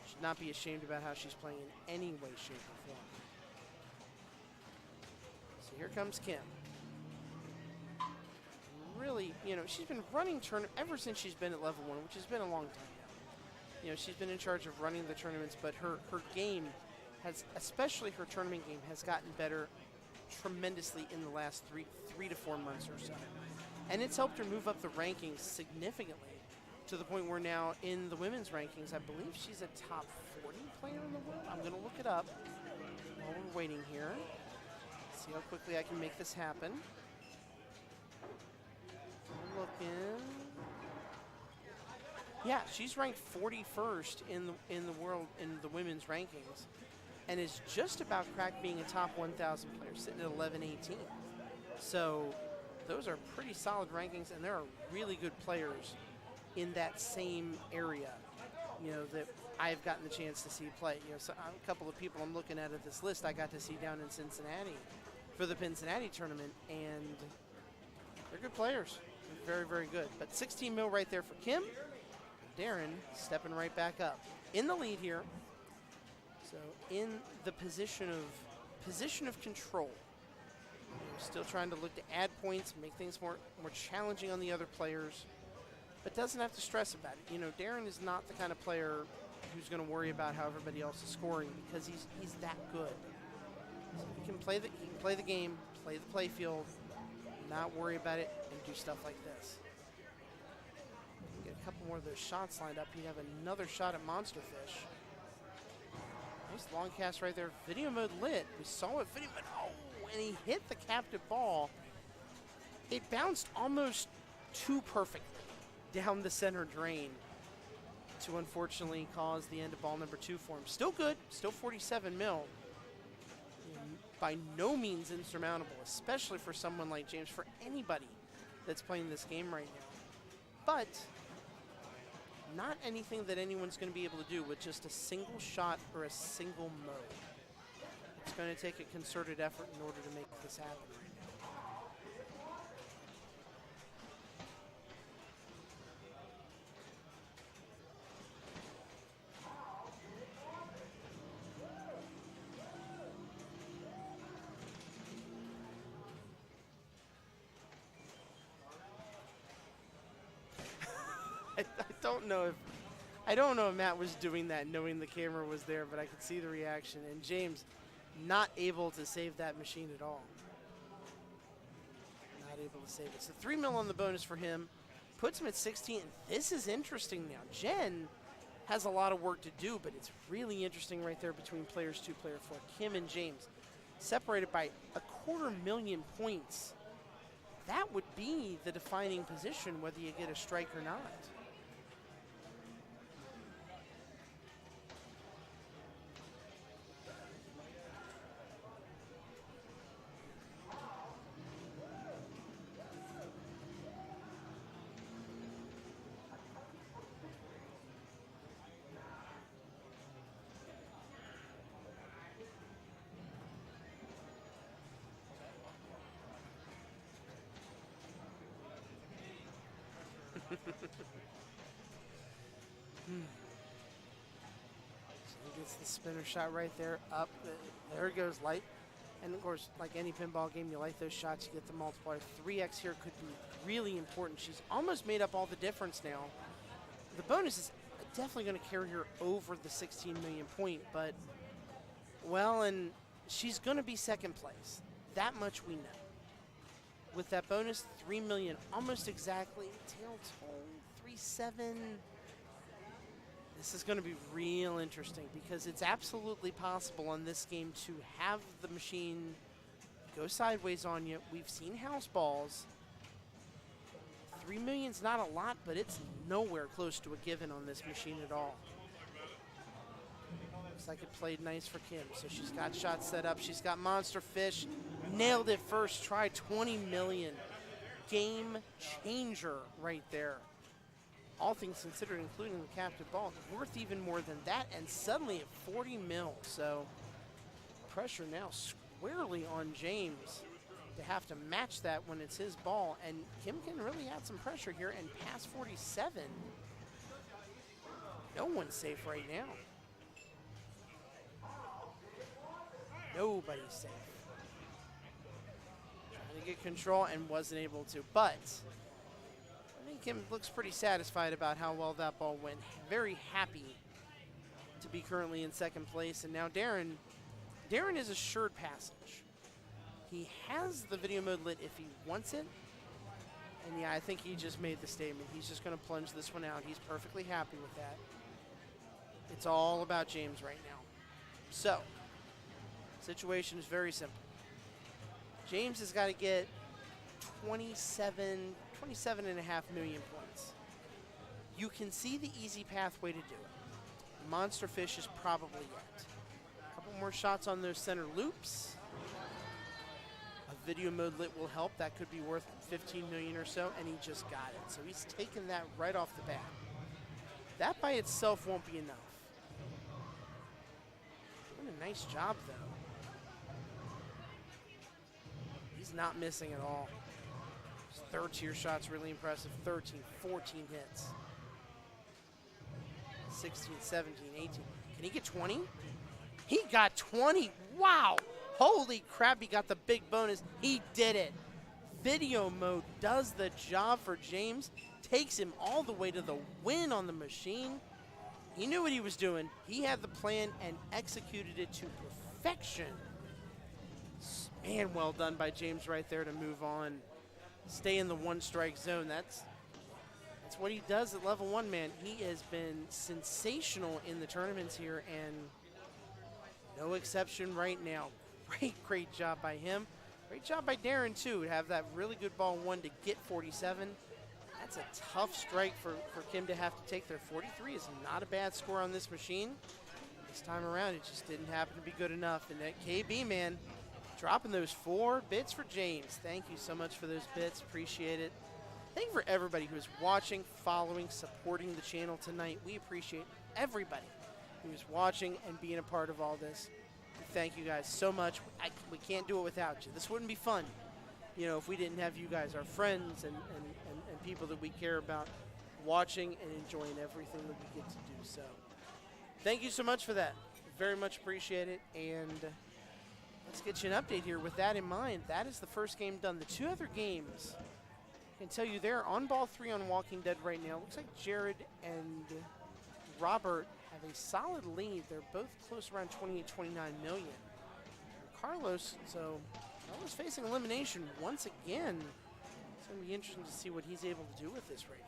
Should not be ashamed about how she's playing in any way, shape, or form. So here comes Kim. Really, she's been running tournament ever since she's been at level 1, which has been a long time now. She's been in charge of running the tournaments, but her game has, especially her tournament game, has gotten better tremendously in the last three to 4 months or so. And it's helped her move up the rankings significantly to the point where now in the women's rankings, I believe she's a top 40 player in the world. I'm going to look it up while we're waiting here. See how quickly I can make this happen. I'm looking. Yeah, she's ranked 41st in the world in the women's rankings, and is just about cracked being a top 1,000 player, sitting at 1118. So those are pretty solid rankings, and there are really good players in that same area, that I've gotten the chance to see play. So a couple of people I'm looking at this list I got to see down in Cincinnati for the Cincinnati tournament, and they're good players. They're very, very good. But 16 mil right there for Kim. Darren stepping right back up in the lead here. So in the position of control. Still trying to look to add points, make things more challenging on the other players, but doesn't have to stress about it. Darren is not the kind of player who's going to worry about how everybody else is scoring, because he's that good. So he can play the game, play the play field, not worry about it, and do stuff like this. Get a couple more of those shots lined up. He'd have another shot at Monsterfish. Nice long cast right there. Video mode lit. We saw it. Video mode. And he hit the captive ball. It bounced almost too perfectly down the center drain to unfortunately cause the end of ball number 2 for him. Still good. Still 47 mil. By no means insurmountable, especially for someone like James, for anybody that's playing this game right now. But not anything that anyone's going to be able to do with just a single shot or a single mode. It's going to take a concerted effort in order to make this happen right now. I don't know if Matt was doing that knowing the camera was there, but I could see the reaction. And James not able to save that machine at all. Not able to save it. So 3 mil on the bonus for him. Puts him at 16. This is interesting now. Jen has a lot of work to do, but it's really interesting right there between players 2, player 4. Kim and James separated by 250,000 points. That would be the defining position, whether you get a strike or not. So he gets the spinner shot right there, up. There it goes, light. And of course, like any pinball game, you light those shots, you get the multiplier. 3x here could be really important. She's almost made up all the difference now. The bonus is definitely going to carry her over the 16 million point, but, well, and she's going to be second place. That much we know. With that bonus, 3 million, almost exactly. Tail toll, 3.7. This is going to be real interesting because it's absolutely possible on this game to have the machine go sideways on you. We've seen house balls. 3 million's not a lot, but it's nowhere close to a given on this machine at all. Looks like it played nice for Kim. So she's got shots set up. She's got Monster Fish. Nailed it first try, 20 million. Game changer right there. All things considered, including the captive ball, worth even more than that, and suddenly at 40 mil. So pressure now squarely on James to have to match that when it's his ball, and Kim can really add some pressure here and pass 47. No one's safe right now. Nobody's safe. Trying to get control and wasn't able to, but I think Kim looks pretty satisfied about how well that ball went. Very happy to be currently in second place, and now Darren is assured passage. He has the video mode lit if he wants it, and yeah, I think he just made the statement. He's just going to plunge this one out. He's perfectly happy with that. It's all about James right now. So, situation is very simple. James has got to get 27.5 million points. You can see the easy pathway to do it. Monster Fish is probably it. A couple more shots on those center loops. A video mode lit will help. That could be worth 15 million or so, and he just got it. So he's taken that right off the bat. That by itself won't be enough. Doing a nice job, though. He's not missing at all. His third tier shot's really impressive. 13, 14 hits. 16, 17, 18. Can he get 20? He got 20. Wow. Holy crap, he got the big bonus. He did it. Video mode does the job for James. Takes him all the way to the win on the machine. He knew what he was doing. He had the plan and executed it to perfection. Man, well done by James right there to move on. Stay in the one-strike zone. That's what he does at level 1, man. He has been sensational in the tournaments here, and no exception right now. Great job by him. Great job by Darren, too, to have that really good ball 1 to get 47. That's a tough strike for Kim to have to take there. 43 is not a bad score on this machine. This time around, it just didn't happen to be good enough. And that KB, man, dropping those 4 bits for James. Thank you so much for those bits. Appreciate it. Thank you for everybody who is watching, following, supporting the channel tonight. We appreciate everybody who is watching and being a part of all this. Thank you guys so much. We can't do it without you. This wouldn't be fun, you know, if we didn't have you guys, our friends and people that we care about, watching and enjoying everything that we get to do. So thank you so much for that. Very much appreciate it. And let's get you an update here. With that in mind, that is the first game done. The two other games, I can tell you they're on ball 3 on Walking Dead right now. Looks like Jared and Robert have a solid lead. They're both close around 28, 29 million. Carlos, so Carlos facing elimination once again. It's going to be interesting to see what he's able to do with this right here.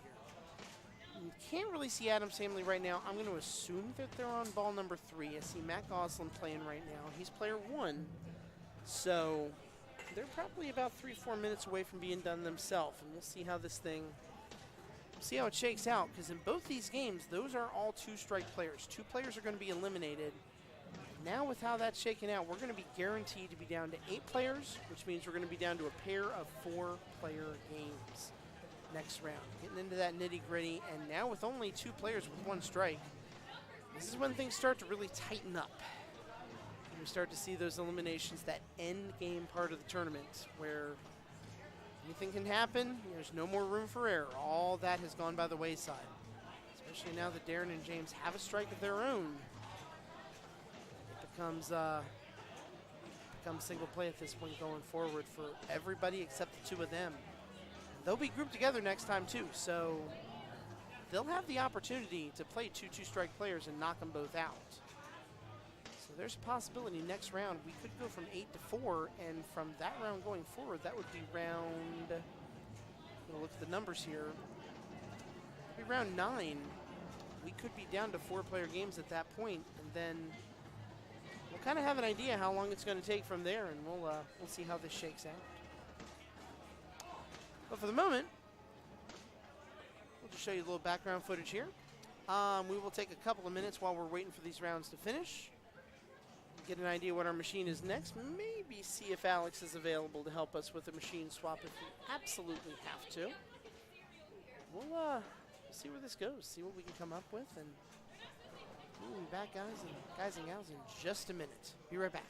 You can't really see Adam's family right now. I'm going to assume that they're on ball number 3. I see Matt Goslin playing right now. He's player 1. So they're probably about 3-4 minutes away from being done themselves. And we'll see how this thing, see how it shakes out. Because in both these games, those are all 2-strike players. 2 players are going to be eliminated. Now with how that's shaking out, we're going to be guaranteed to be down to 8 players, which means we're going to be down to a pair of 4-player games next round. Getting into that nitty-gritty, and now with only 2 players with 1 strike, this is when things start to really tighten up. And we start to see those eliminations, that end game part of the tournament, where anything can happen. There's no more room for error. All that has gone by the wayside, especially now that Darren and James have a strike of their own. Becomes single play at this point going forward for everybody except the 2 of them. They'll be grouped together next time too, so they'll have the opportunity to play 2 2-strike players and knock them both out. So there's a possibility next round we could go from 8 to 4, and from that round going forward, that would be round, we'll look at the numbers here, it'd be round 9. We could be down to 4-player games at that point, and then we'll kind of have an idea how long it's going to take from there, and we'll see how this shakes out. But for the moment, we'll just show you a little background footage here. We will take a couple of minutes while we're waiting for these rounds to finish. Get an idea what our machine is next. Maybe see if Alex is available to help us with the machine swap if we absolutely have to. We'll see where this goes, see what we can come up with, and we'll be back, guys and gals, in just a minute. Be right back.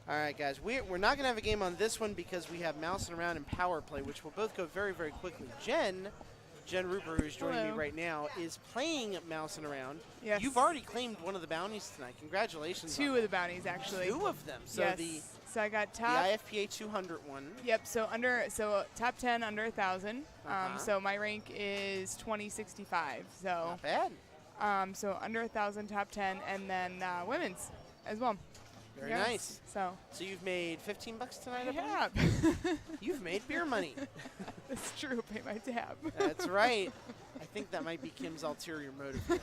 All right, guys. We're not going to have a game on this one because we have Mousing Around and Power Play, which will both go very, very quickly. Jen Rupert, who's joining me Hello. right now, is playing Mousing Around. Yes. You've already claimed one of the bounties tonight. Congratulations. Two on of the bounties, actually. Two of them. So yes. So I got the top. IFPA 200 one. Yep. So top 10 under 1,000. So my rank is 2065. So not bad. So under 1,000, top 10, and then women's as well. Very Yes. nice. So you've made $15 tonight, I yeah. believe? You've made beer money. That's true. Pay my tab. That's right. I think that might be Kim's ulterior motive there.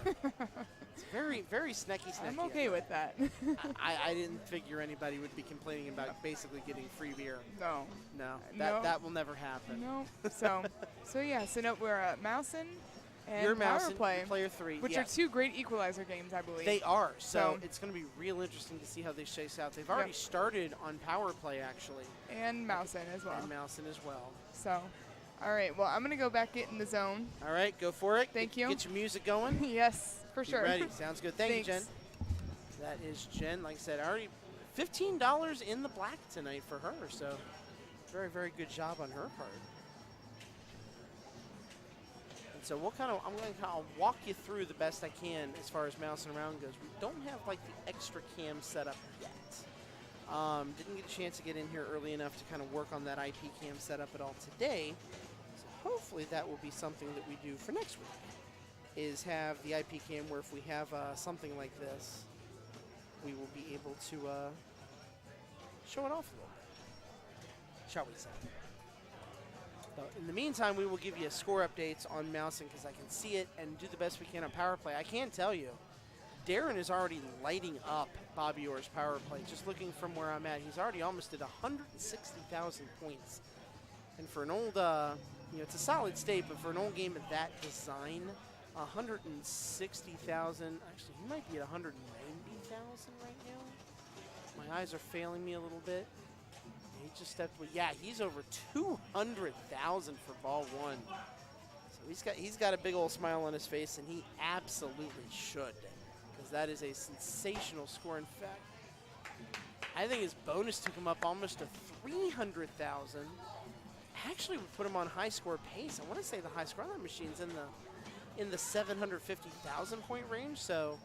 It's very, very snacky. I'm okay with that. I didn't figure anybody would be complaining about basically getting free beer. No. No. No. That will never happen. No. So yeah. So no, we're Mousin and You're Power Mousin, Play, player 3, which yes. are two great equalizer games, I believe. They are. So it's going to be real interesting to see how they chase out. They've already started on Power Play, actually. And Mousin as well. And Mousin as well. So, all right. Well, I'm going to go back get in the zone. All right. Go for it. Thank you. Get your music going. Yes, for sure. Be ready. Sounds good. Thank you, Jen. Thanks. That is Jen. Like I said, already $15 in the black tonight for her. So very, very good job on her part. And so I'm going to kind of walk you through the best I can as far as Mousing Around goes. We don't have like the extra cam set up yet. Didn't get a chance to get in here early enough to kind of work on that IP cam setup at all today. So hopefully that will be something that we do for next week, is have the IP cam where if we have something like this, we will be able to show it off a little bit, shall we say. So in the meantime, we will give you score updates on Mousin because I can see it and do the best we can on Power Play. I can tell you, Darren is already lighting up Bobby Orr's Power Play. Just looking from where I'm at, he's already almost at 160,000 points. And for an old, it's a solid state, but for an old game of that design, 160,000. Actually, he might be at 190,000 right now. My eyes are failing me a little bit. He just stepped. Yeah, he's over 200,000 for ball one. So he's got a big old smile on his face, and he absolutely should, because that is a sensational score. In fact, I think his bonus took him up almost to 300,000. Actually, would put him on high score pace. I want to say the high score on that machine's in the 750,000 point range. So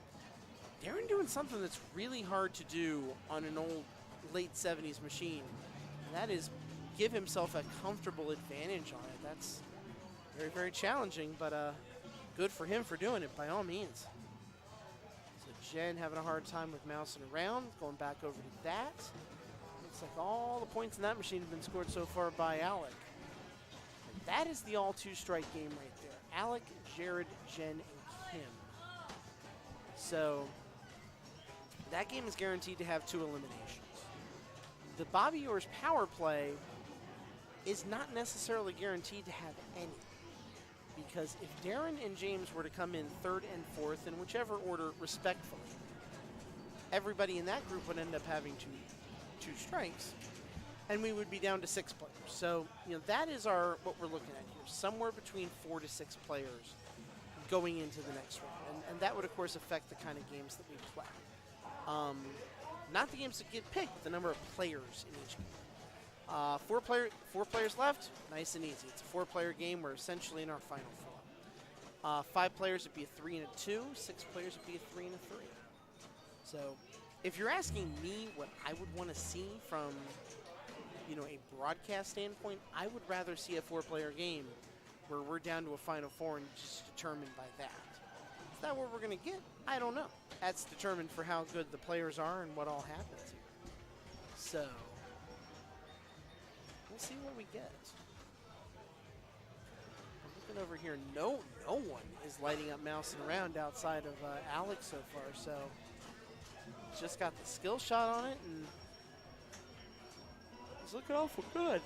Darren doing something that's really hard to do on an old late 70s machine. And that is give himself a comfortable advantage on it. That's very, very challenging, but good for him for doing it by all means. So Jen having a hard time with Mousing Around, going back over to that. Looks like all the points in that machine have been scored so far by Alec. And that is the all two-strike game right there. Alec, Jared, Jen, and Kim. So that game is guaranteed to have 2 eliminations. The Bobby Orr's Power Play is not necessarily guaranteed to have any, because if Darren and James were to come in 3rd and 4th, in whichever order respectfully, everybody in that group would end up having two strikes, and we would be down to 6 players. So, that is what we're looking at here, somewhere between 4 to 6 players going into the next round, and that would of course affect the kind of games that we play. Not the games that get picked, but the number of players in each game. 4 players left, nice and easy. It's a 4-player game. We're essentially in our final 4. 5 players would be a 3 and a 2. 6 players would be a 3 and a 3. So if you're asking me what I would want to see from a broadcast standpoint, I would rather see a 4-player game where we're down to a final 4 and just determined by that. Is that what we're going to get? I don't know. That's determined for how good the players are and what all happens here. So we'll see what we get. I'm looking over here. No one is lighting up Mousing Around outside of Alec so far. So just got the skill shot on it, and it's looking awful good.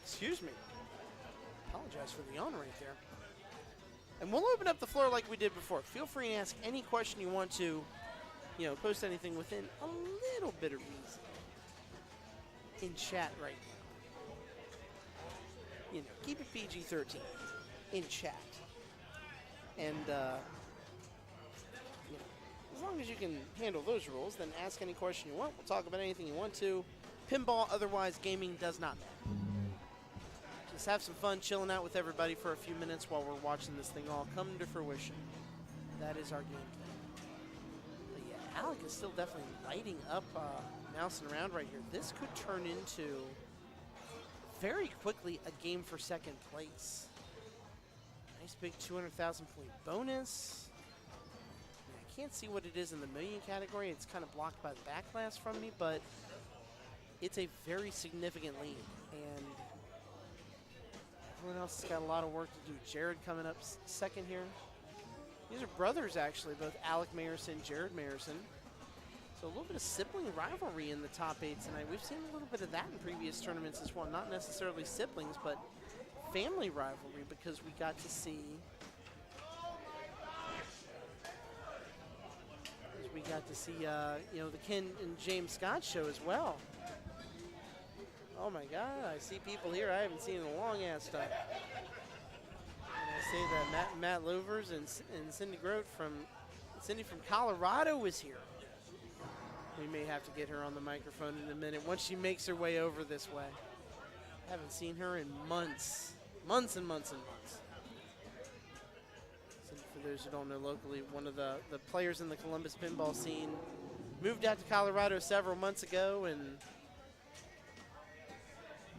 Excuse me. Apologize for the yawn right there. And we'll open up the floor like we did before. Feel free to ask any question you want to. Post anything within a little bit of reason in chat right now. Keep it PG-13 in chat. And, As long as you can handle those rules, then ask any question you want. We'll talk about anything you want to. Pinball, otherwise, gaming does not matter. Just have some fun chilling out with everybody for a few minutes while we're watching this thing all come to fruition. That is our game plan. But yeah, Alec is still definitely lighting up, mousing around right here. This could turn into, very quickly, a game for second place. Nice big 200,000 point bonus. I can't see what it is in the million category. It's kind of blocked by the backglass from me, but it's a very significant lead. And everyone else has got a lot of work to do. Jared coming up second here. These are brothers, actually, both Alec Mayercin, Jared Mayercin. So a little bit of sibling rivalry in the top 8 tonight. We've seen a little bit of that in previous tournaments as well. Not necessarily siblings, but family rivalry, because we got to see the Ken and James Scott show as well. Oh my God, I see people here I haven't seen in a long ass time. And I say that Matt Lovers and Cindy Grote from Colorado is here. We may have to get her on the microphone in a minute once she makes her way over this way. Haven't seen her in months. Months and months and months. So for those who don't know, locally, one of the players in the Columbus pinball scene moved out to Colorado several months ago, and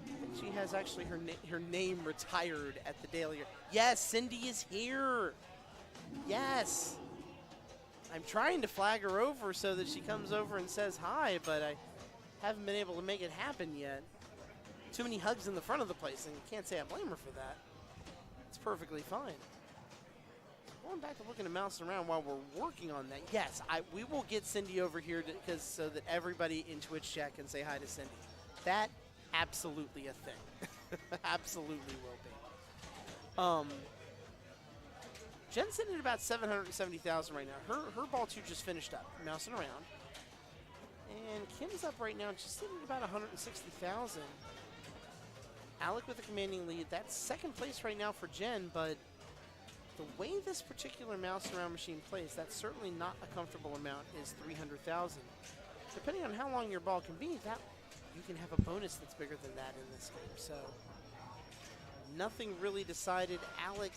I think she has actually her name retired at the Daily. Yes, Cindy is here. Yes. I'm trying to flag her over so that she comes over and says hi, but I haven't been able to make it happen yet. Too many hugs in the front of the place, and you can't say I blame her for that. It's perfectly fine. Going back to looking at mousing around while we're working on that. Yes, we will get Cindy over here so that everybody in Twitch chat can say hi to Cindy. That absolutely a thing. Absolutely will be. Jen's sitting at about 770,000 right now. Her ball 2 just finished up, mousing around. And Kim's up right now, just sitting at about 160,000. Alec with a commanding lead. That's second place right now for Jen, but the way this particular mouse around machine plays, that's certainly not a comfortable amount, is 300,000. Depending on how long your ball can be, that you can have a bonus that's bigger than that in this game. So nothing really decided. Alec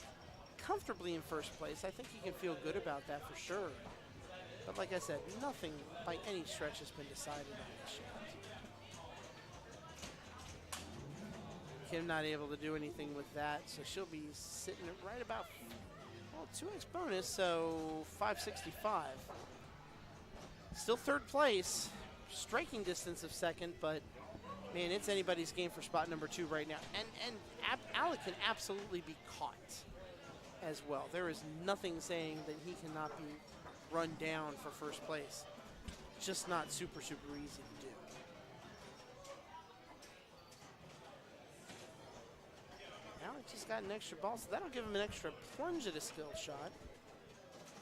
comfortably in first place. I think you can feel good about that for sure. But like I said, nothing by any stretch has been decided on this yet. Kim not able to do anything with that, so she'll be sitting at right about, well, 2x bonus, so 565. Still third place, striking distance of second, but man, it's anybody's game for spot number 2 right now. And Alec can absolutely be caught as well. There is nothing saying that he cannot be run down for first place. Just not super, super easy to do. Alec just got an extra ball, so that'll give him an extra plunge at a skill shot.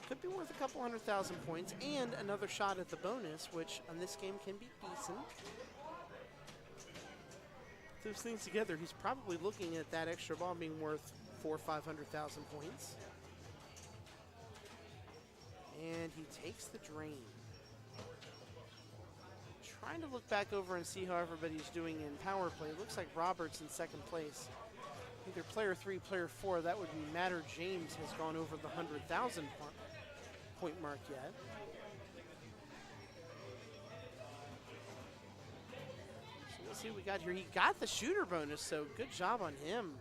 Could be worth a couple 100,000 points and another shot at the bonus, which on this game can be decent. Those things together, he's probably looking at that extra ball being worth 400,000 or 500,000 points. And he takes the drain. Trying to look back over and see how everybody's doing in power play. It looks like Robert's in second place. Either player 3, player 4, that would be Matter James has gone over the 100,000 point mark yet. So we'll see what we got here. He got the shooter bonus, so good job on him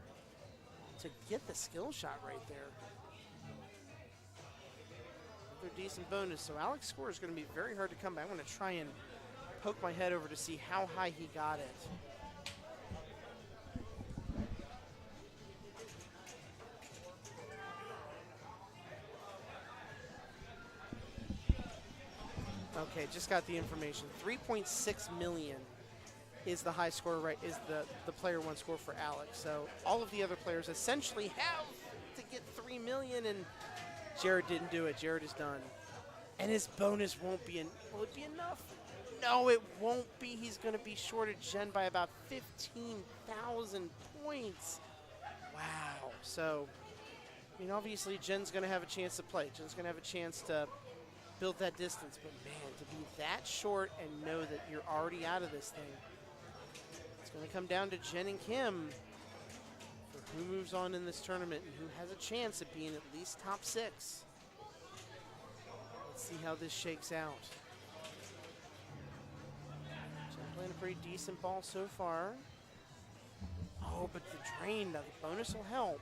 to get the skill shot right there. Another decent bonus. So Alec's score is going to be very hard to come by. I'm going to try and poke my head over to see how high he got it. Okay, just got the information. 3.6 million is the high score, right? Is the player 1 score for Alec. So all of the other players essentially have to get 3 million, and Jared didn't do it. Jared is done, and his bonus won't be will it be enough? No, it won't be. He's going to be short of Jen by about 15,000 points. Wow. So, I mean, obviously Jen's going to have a chance to play. Jen's going to have a chance to built that distance, but man, to be that short and know that you're already out of this thing. It's going to come down to Jen and Kim for who moves on in this tournament and who has a chance at being at least top 6. Let's see how this shakes out. Jen playing a pretty decent ball so far. Oh, but the drain, the bonus will help.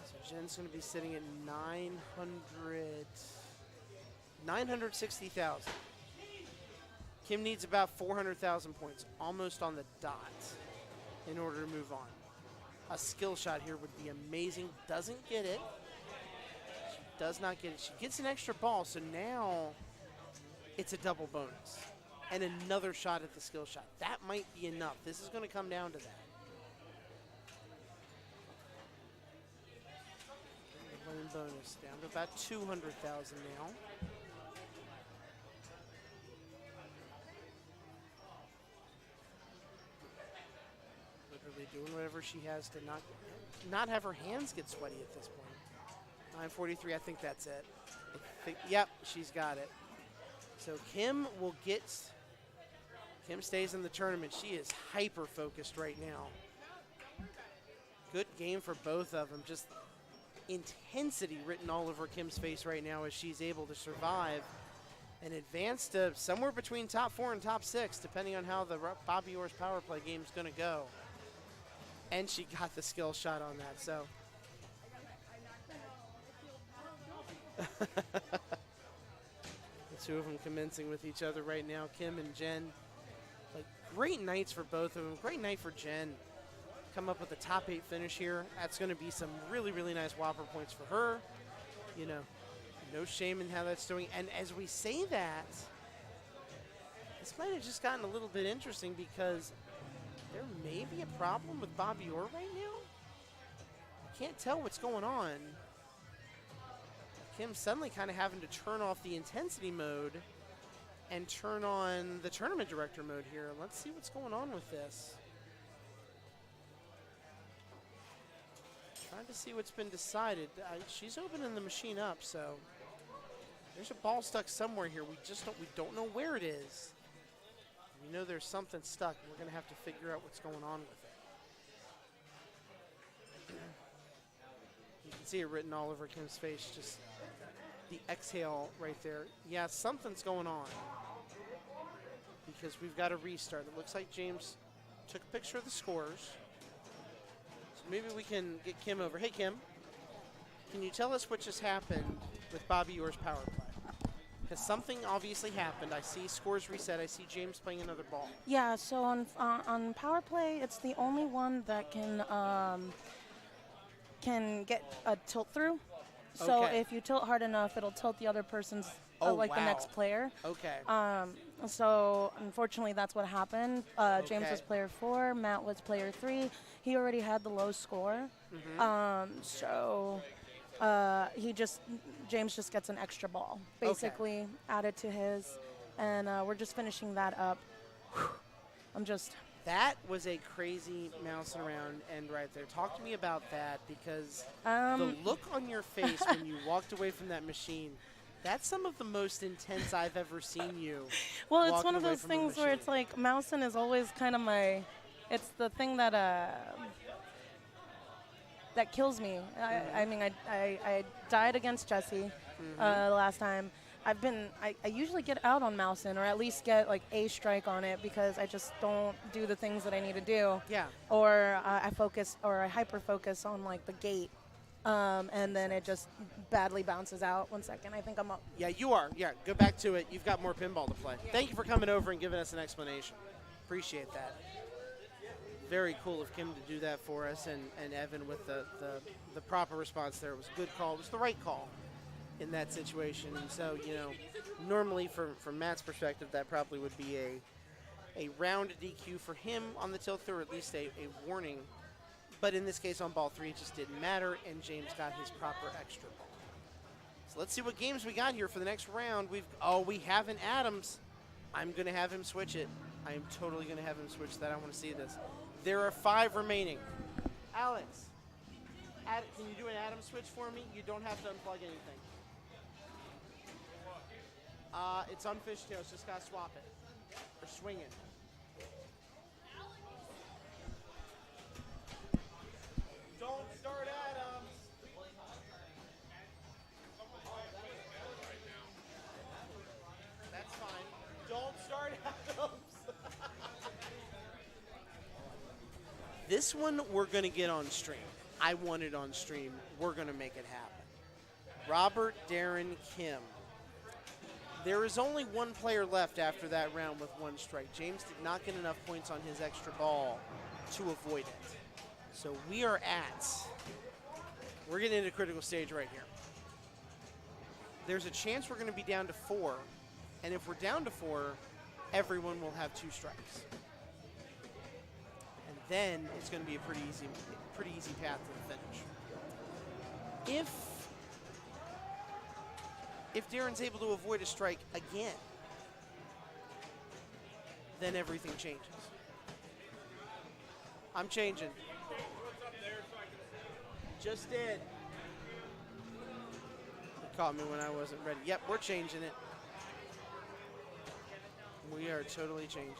So Jen's going to be sitting at 960,000. Kim needs about 400,000 points, almost on the dot, in order to move on. A skill shot here would be amazing. Doesn't get it. She does not get it. She gets an extra ball, so now it's a double bonus. And another shot at the skill shot. That might be enough. This is going to come down to that. Bonus down to about 200,000 now. Literally doing whatever she has to not have her hands get sweaty at this point. 943, I think that's it. Yep, she's got it. So Kim stays in the tournament. She is hyper-focused right now. Good game for both of them. Just intensity written all over Kim's face right now as she's able to survive and advance to somewhere between top 4 and top 6, depending on how the Bobby Orr's power play game is going to go. And she got the skill shot on that, so. The two of them commencing with each other right now, Kim and Jen. Like, great nights for both of them. Great night for Jen. Come up with a top 8 finish here. That's going to be some really, really nice Whopper points for her. You know, no shame in how that's doing. And as we say that, this might have just gotten a little bit interesting because there may be a problem with Bobby Orr right now. I can't tell what's going on. Kim suddenly kind of having to turn off the intensity mode and turn on the tournament director mode here. Let's see what's going on with this. Trying to see what's been decided. She's opening the machine up, so there's a ball stuck somewhere here. We don't know where it is. We know there's something stuck. We're going to have to figure out what's going on with it. You can see it written all over Kim's face, just the exhale right there. Yeah, something's going on because we've got to restart. It looks like James took a picture of the scores. Maybe we can get Kim over. Hey, Kim, can you tell us what just happened with Bobby Orr's power play? Because something obviously happened. I see scores reset. I see James playing another ball. Yeah, so on power play, it's the only one that can get a tilt through. So Okay. if you tilt hard enough, it'll tilt the other person's, Oh, like the wow. next player. Okay. So unfortunately, that's what happened. James was player 4, Matt was player 3. He already had the low score. James just gets an extra ball, basically added to his, and we're just finishing that up. That was a crazy mousing around end right there. Talk to me about that because the look on your face when you walked away from that machine, that's some of the most intense I've ever seen you. Well, it's one of those things where it's like mousing is always kind of it's the thing that that kills me. I mean, I died against Jesse last time. I usually get out on Mousin, or at least get like a strike on it because I just don't do the things that I need to do. Yeah. Or I hyper focus on like the gate, and then it just badly bounces out. 1 second, I think I'm up. Yeah, you are. Yeah, go back to it. You've got more pinball to play. Thank you for coming over and giving us an explanation. Appreciate that. Very cool of Kim to do that for us, and Evan with the proper response there. It was a good call. It was the right call in that situation. And so, you know, normally from Matt's perspective, that probably would be a round DQ for him on the tilt through, or at least a warning. But in this case, on ball 3, it just didn't matter, and James got his proper extra ball. So let's see what games we got here for the next round. We have an Adams. I'm going to have him switch it. I am totally going to have him switch that. I want to see this. There are 5 remaining. Alex, can you do an Adams switch for me? You don't have to unplug anything. It's on fishtails. Just got to swap it. Or swing it. Don't start Adams. That's fine. Don't start Adams. This one we're going to get on stream. I want it on stream. We're going to make it happen. Robert, Darren, Kim. There is only one player left after that round with one strike. James did not get enough points on his extra ball to avoid it. So we're getting into critical stage right here. There's a chance we're going to be down to 4. And if we're down to 4, everyone will have 2 strikes. And then it's going to be a pretty easy path to the finish. If Darren's able to avoid a strike again, then everything changes. I'm changing. Just did. It caught me when I wasn't ready. Yep, we're changing it. We are totally changing it.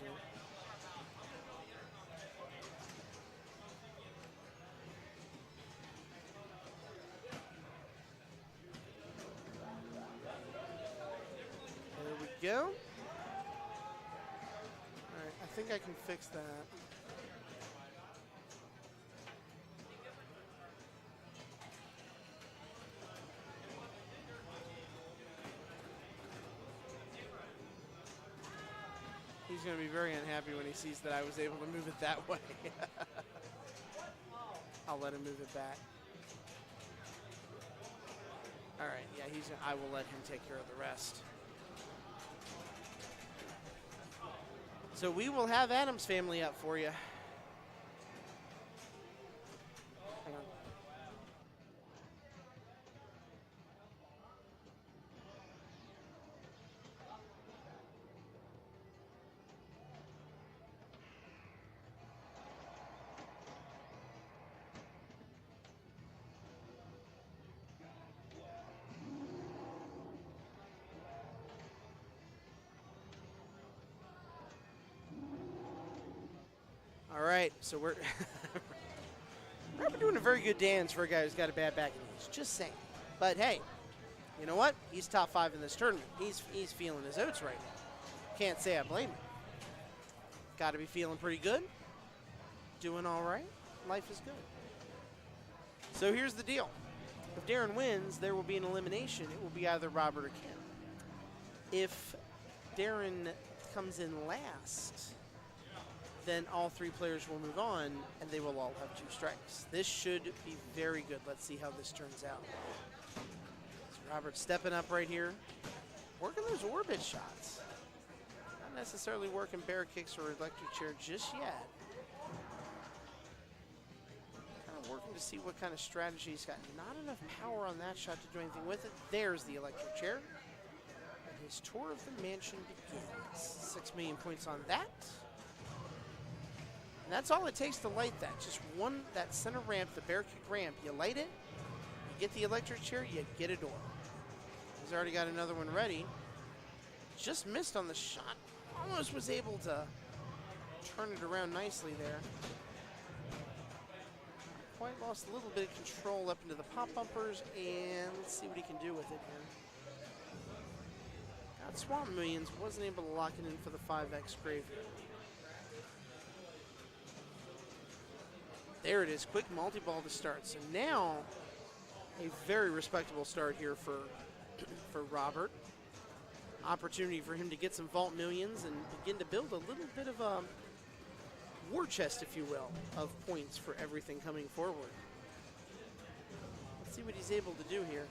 There we go. All right, I think I can fix that. He's going to be very unhappy when he sees that I was able to move it that way. I'll let him move it back. All right, yeah, I will let him take care of the rest. So we will have Adam's family up for you. Hang on. All right, so we're doing a very good dance for a guy who's got a bad back and knees. Just saying. But hey, you know what? He's top 5 in this tournament. He's feeling his oats right now. Can't say I blame him. Got to be feeling pretty good. Doing all right. Life is good. So here's the deal. If Darren wins, there will be an elimination. It will be either Robert or Kim. If Darren comes in last, then all 3 players will move on, and they will all have 2 strikes. This should be very good. Let's see how this turns out. So Robert's stepping up right here. Working those orbit shots. Not necessarily working bear kicks or electric chair just yet. Kind of working to see what kind of strategy he's got. Not enough power on that shot to do anything with it. There's the electric chair. And his tour of the mansion begins. 6 million points on that. And that's all it takes to light that. Just that center ramp, the bear kick ramp. You light it, you get the electric chair, you get a door. He's already got another one ready. Just missed on the shot. Almost was able to turn it around nicely there. Quite lost a little bit of control up into the pop bumpers, and let's see what he can do with it here. Got Swamp Millions, wasn't able to lock it in for the 5X graveyard. There it is, quick multi-ball to start. So now, a very respectable start here for Robert. Opportunity for him to get some Vault Millions and begin to build a little bit of a war chest, if you will, of points for everything coming forward. Let's see what he's able to do here.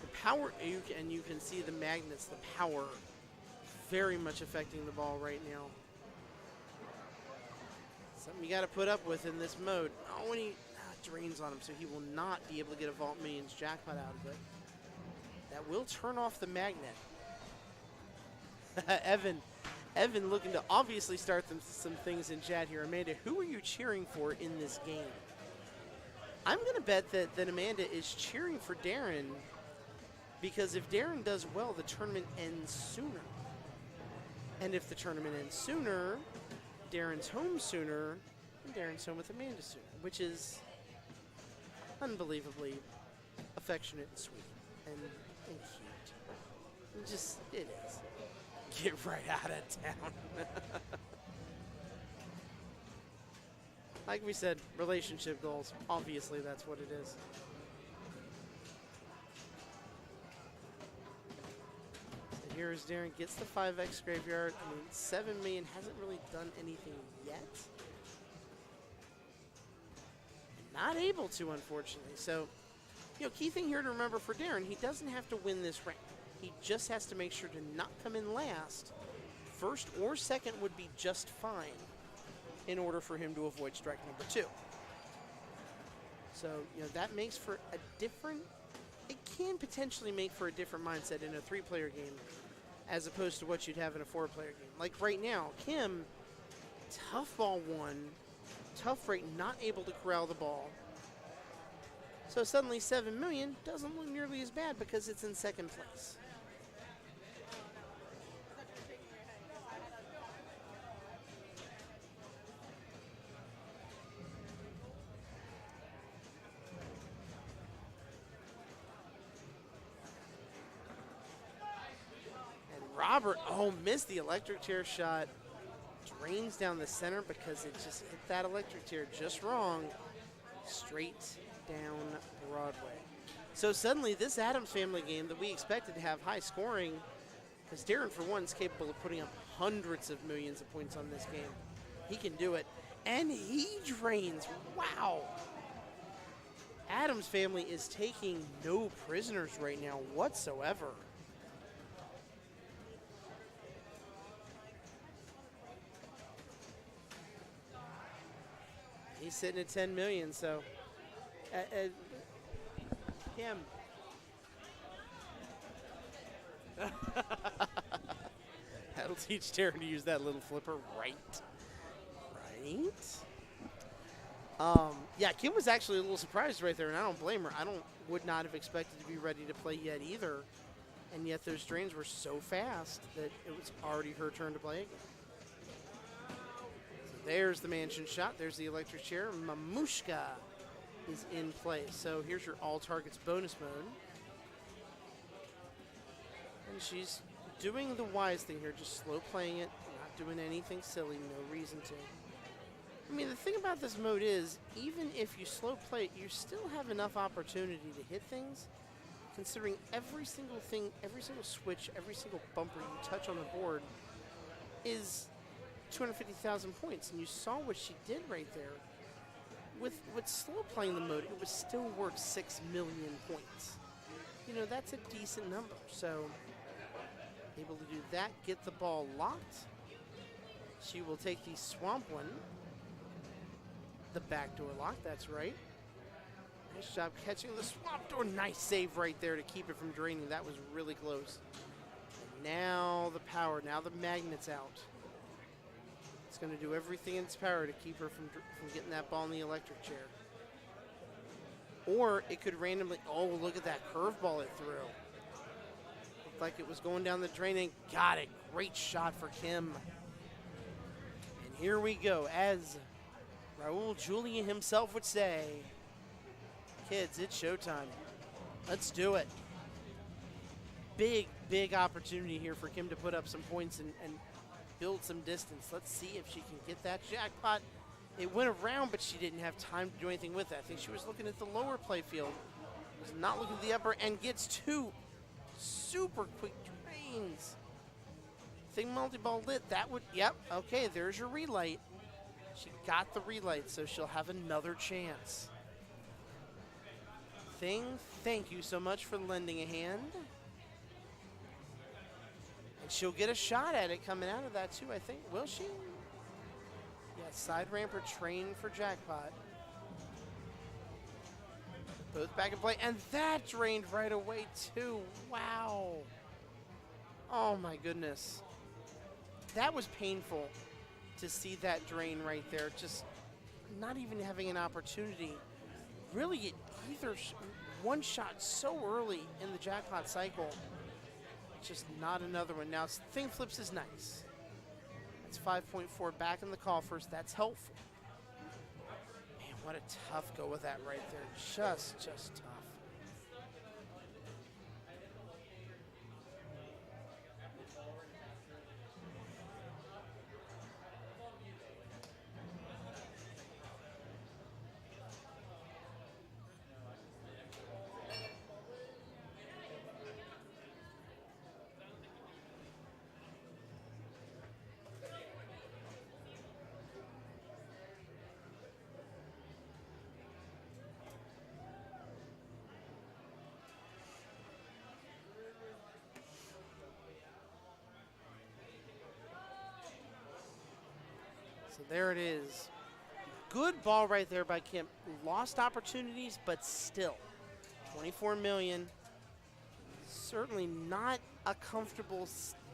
The power, and you can see the magnets, the power, very much affecting the ball right now. Something you got to put up with in this mode. Oh, and he drains on him, so he will not be able to get a Vault Millions jackpot out of it. That will turn off the magnet. Evan looking to obviously start some things in chat here. Amanda, who are you cheering for in this game? I'm going to bet that Amanda is cheering for Darren Because if Darren does well, the tournament ends sooner. And if the tournament ends sooner, Darren's home sooner, and Darren's home with Amanda sooner, which is unbelievably affectionate and sweet and cute. It is. Get right out of town. Like we said, relationship goals. Obviously, that's what it is. So here's Darren, gets the 5X graveyard. I mean, 7 million hasn't really done anything yet. Not able to, unfortunately. So, key thing here to remember for Darren, he doesn't have to win this round. He just has to make sure to not come in last. First or second would be just fine in order for him to avoid strike number 2. So, that makes for a different, it can potentially make for a different mindset in a 3-player game as opposed to what you'd have in a 4-player game. Like right now, Kim, tough ball 1, tough rate, not able to corral the ball. So suddenly 7 million doesn't look nearly as bad because it's in second place. And Robert, missed the electric chair shot. Drains down the center because it just hit that electric chair just wrong. Straight down Broadway. So suddenly this Addams family game that we expected to have high scoring, because Darren for one is capable of putting up hundreds of millions of points on this game. He can do it. And he drains. Wow. Addams family is taking no prisoners right now whatsoever. He's sitting at 10 million, so him. That'll teach Darren to use that little flipper, right? Yeah, Kim was actually a little surprised right there, and I don't blame her. Would not have expected to be ready to play yet either, and yet those drains were so fast that it was already her turn to play again. There's the mansion shot. There's the electric chair. Mamushka is in play. So here's your all targets bonus mode. And she's doing the wise thing here, just slow playing it, not doing anything silly, no reason to. I mean, the thing about this mode is, even if you slow play it, you still have enough opportunity to hit things, considering every single thing, every single switch, every single bumper you touch on the board is 250,000 points, and you saw what she did right there. With slow playing the mode, it was still worth 6 million points. That's a decent number. So, able to do that, get the ball locked. She will take the swamp one. The backdoor lock, that's right. Nice job catching the swamp door. Nice save right there to keep it from draining. That was really close. And now the power, now the magnet's out. It's going to do everything in its power to keep her from getting that ball in the electric chair. Or it could randomly, look at that curveball it threw. Looked like it was going down the drain and got it. Great shot for Kim. And here we go, as Raul Julia himself would say, kids, it's showtime. Let's do it. Big, big opportunity here for Kim to put up some points and build some distance. Let's see if she can get that jackpot. It went around, but she didn't have time to do anything with it. I think she was looking at the lower play field, was not looking at the upper, and gets 2 super quick drains. Thing multi-ball lit, that would, okay, there's your relight. She got the relight, so she'll have another chance. Thing, thank you so much for lending a hand. And she'll get a shot at it coming out of that too, I think. Will she? Yeah, side ramper train for jackpot. Both back in play, and that drained right away too. Wow. Oh my goodness. That was painful to see that drain right there. Just not even having an opportunity really at either one shot so early in the jackpot cycle. Just not another one. Now, thing flips is nice. That's 5.4 back in the coffers. That's helpful. Man, what a tough go with that right there. Just tough. So there it is. Good ball right there by Kim. Lost opportunities, but still. 24 million. Certainly not a comfortable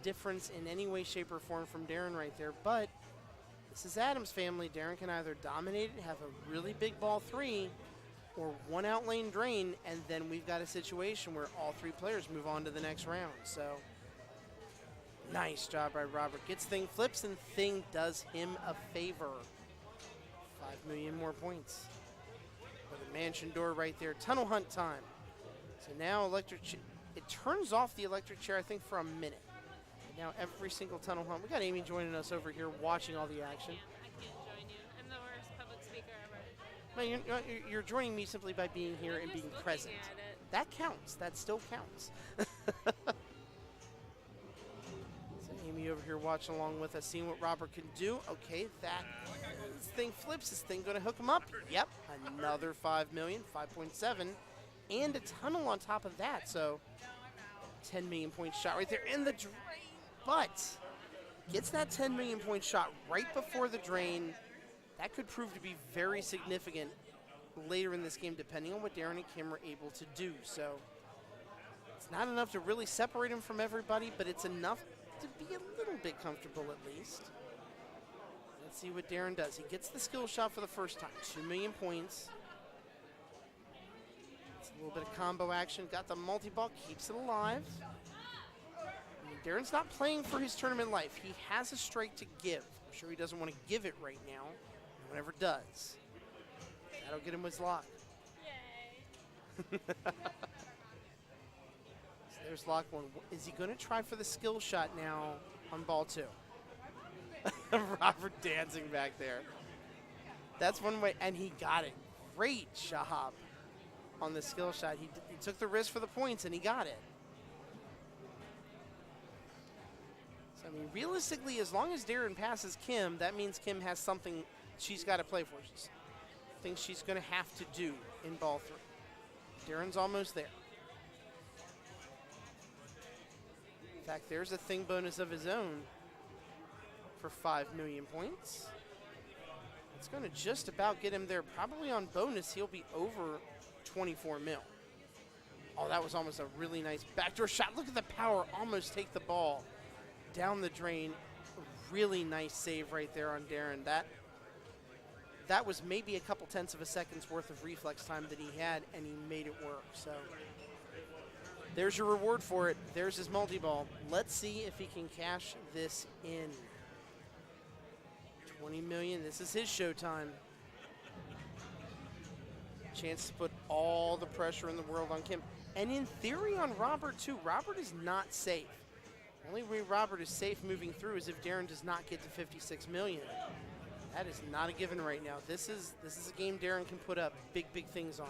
difference in any way, shape, or form from Darren right there, but this is Adams family. Darren can either dominate it, have a really big ball 3, or one out lane drain, and then we've got a situation where all 3 players move on to the next round. So nice job by Robert. Gets Thing flips, and Thing does him a favor. 5 million more points. With a mansion door right there. Tunnel hunt time. So now it turns off the electric chair, I think, for a minute. And now every single tunnel hunt. We got Amy joining us over here watching all the action. I can't join you. I'm the worst public speaker ever. No, you're joining me simply by being here and being present. That counts. That still counts. Amy over here watching along with us, seeing what Robert can do. Okay, that Thing flips. This Thing going to hook him up? Yep, another 5 million, 5.7, and a tunnel on top of that. So 10 million point shot right there in the drain, but gets that 10 million point shot right before the drain. That could prove to be very significant later in this game, depending on what Darren and Kim are able to do. So it's not enough to really separate him from everybody, but it's enough to be a little bit comfortable at least. Let's see what Darren does. He gets the skill shot for the first time. 2 million points. It's a little bit of combo action. Got the multi-ball, keeps it alive. I mean, Darren's not playing for his tournament life. He has a strike to give. I'm sure he doesn't want to give it right now. Whatever does, that'll get him his lock. Yay. There's lock 1. Is he going to try for the skill shot now on ball 2? Robert dancing back there. That's one way, and he got it. Great job on the skill shot. He took the risk for the points, and he got it. So, I mean, realistically, as long as Darren passes Kim, that means Kim has something she's got to play for. Things she's going to have to do in ball 3. Darren's almost there. In fact, there's a Thing bonus of his own for 5 million points. It's going to just about get him there. Probably on bonus, he'll be over 24 mil. Oh, that was almost a really nice backdoor shot. Look at the power. Almost take the ball down the drain. Really nice save right there on Darren. That was maybe a couple tenths of a second's worth of reflex time that he had, and he made it work. So there's your reward for it. There's his multi-ball. Let's see if he can cash this in. 20 million. This is his showtime. Chance to put all the pressure in the world on Kim. And in theory on Robert, too. Robert is not safe. Only way Robert is safe moving through is if Darren does not get to 56 million. That is not a given right now. This is a game Darren can put up big things on.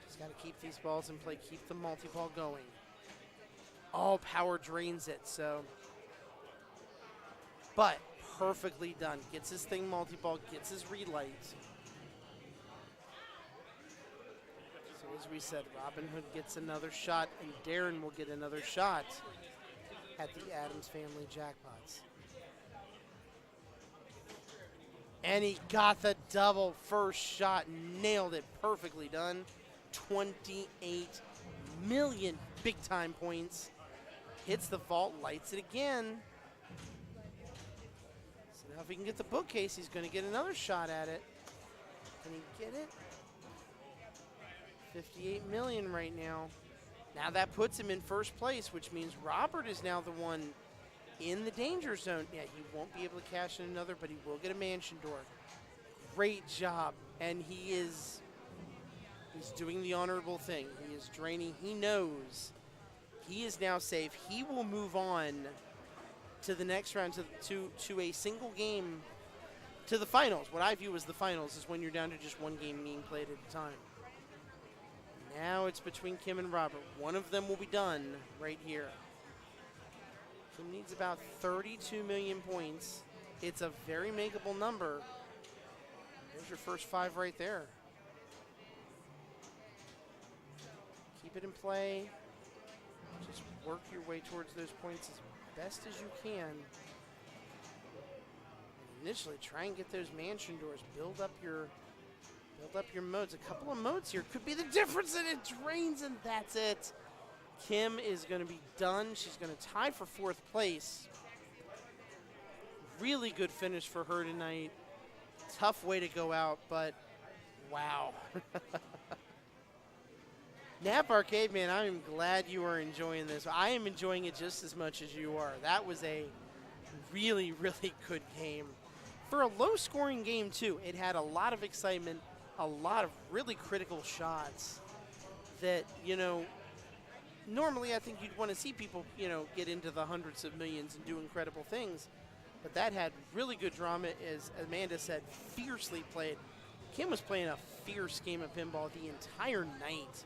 Just got to keep these balls in play. Keep the multi-ball going. All power drains it, so. But perfectly done. Gets his Thing multi-ball, gets his relight. So as we said, Robin Hood gets another shot, and Darren will get another shot at the Adams family jackpots. And he got the double first shot, nailed it, perfectly done. 28 million big-time points. Hits the vault, lights it again. So now if he can get the bookcase, he's going to get another shot at it. Can he get it? $58 million right now. Now that puts him in first place, which means Robert is now the one in the danger zone. Yeah, he won't be able to cash in another, but he will get a mansion door. Great job. And he's doing the honorable thing. He is draining. He knows he is now safe. He will move on to the next round, to a single game, to the finals. What I view as the finals is when you're down to just one game being played at a time. Now it's between Kim and Robert. One of them will be done right here. Kim needs about 32 million points. It's a very makeable number. There's your first 5 right there. Keep it in play. Just work your way towards those points as best as you can. Initially, try and get those mansion doors. Build up your modes. A couple of modes here could be the difference, and it drains, and that's it. Kim is going to be done. She's going to tie for 4th place. Really good finish for her tonight. Tough way to go out, but wow. Nap Arcade, man, I am glad you are enjoying this. I am enjoying it just as much as you are. That was a really, really good game. For a low-scoring game, too, it had a lot of excitement, a lot of really critical shots that, normally I think you'd want to see people, get into the hundreds of millions and do incredible things. But that had really good drama, as Amanda said, fiercely played. Kim was playing a fierce game of pinball the entire night,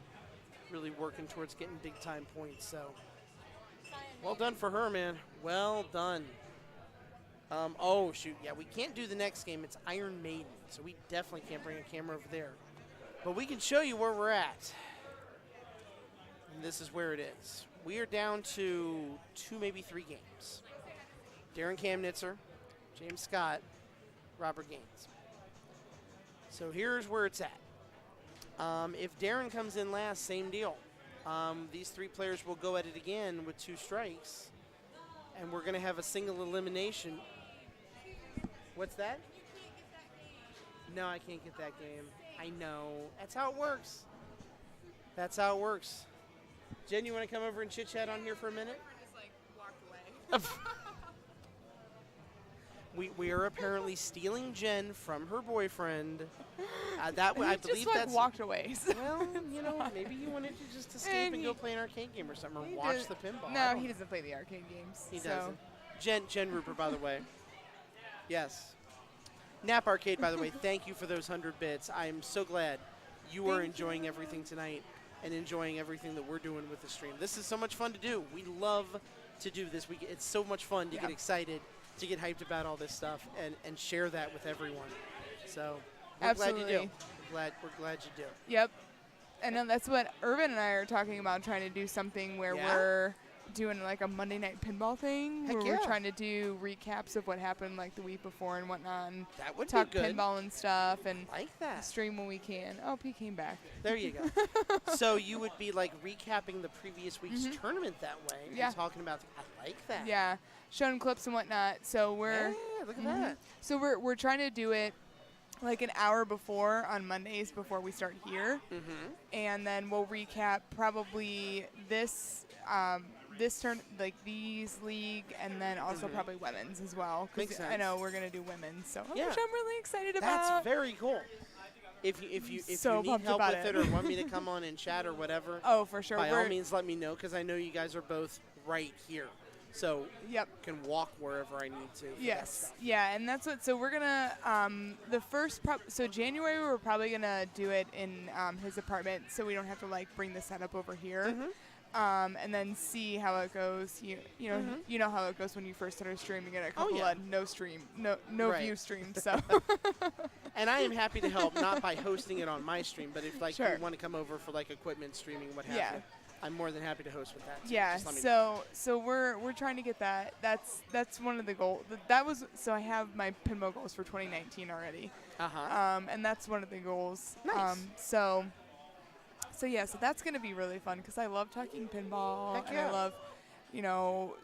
really working towards getting big-time points. So, well done for her, man. Well done. Oh, shoot. Yeah, we can't do the next game. It's Iron Maiden, so we definitely can't bring a camera over there. But we can show you where we're at. And this is where it is. We are down to 2, maybe 3 games. Darren Kamnitzer, James Scott, Robert Gaines. So here's where it's at. If Darren comes in last, same deal. These 3 players will go at it again with 2 strikes. And we're going to have a single elimination. What's that? No, I can't get that game. I know. That's how it works. That's how it works. Jen, you want to come over and chit-chat on here for a minute? We are apparently stealing Jen from her boyfriend. I believe that's walked away. So. Well, maybe you wanted to just escape and go play an arcade game or something, or watch the pinball. No, he doesn't play the arcade games. He doesn't. Jen Rupert, by the way. Yes. Nap Arcade, by the way, thank you for those 100 bits. I am so glad you are enjoying everything tonight and enjoying everything that we're doing with the stream. This is so much fun to do. We love to do this. It's so much fun to get excited, to get hyped about all this stuff, and share that with everyone. So we're glad you do. We're glad you do. Yep. And that's what Irvin and I are talking about, trying to do something where we're doing like a Monday night pinball thing. Heck where we're trying to do recaps of what happened like the week before and whatnot. And that would talk be good. Pinball and stuff, and like that. Stream when we can. Oh, P came back. There you go. So you would be like recapping the previous week's tournament that way. Yeah. And talking about, I like that. Yeah. Showing clips and whatnot. So we're look at that. So we're trying to do it like an hour before on Mondays before we start here, and then we'll recap probably this turn, like these league, and then also probably women's as well. Makes sense. I know we're gonna do women's, so which Yeah. I'm really excited about. That's very cool. If you need help with it or want me to come on and chat or whatever, oh, for sure. By all means, let me know, because I know you guys are both right here. So can walk wherever I need to. Yes. Yeah, and that's what. So we're gonna the first so January we're probably gonna do it in his apartment, so we don't have to like bring the setup over here. And then see how it goes. You know how it goes when you first start streaming it. A couple of no view streams. So. And I am happy to help, not by hosting it on my stream, but if like Sure. you want to come over for like equipment streaming, what have you, I'm more than happy to host with that. Yeah. Just let me know. So we're trying to get that. That's one of the goals. That was so I have my pinball goals for 2019 already. And that's one of the goals. Nice. So that's going to be really fun because I love talking pinball. Heck And yeah. I love,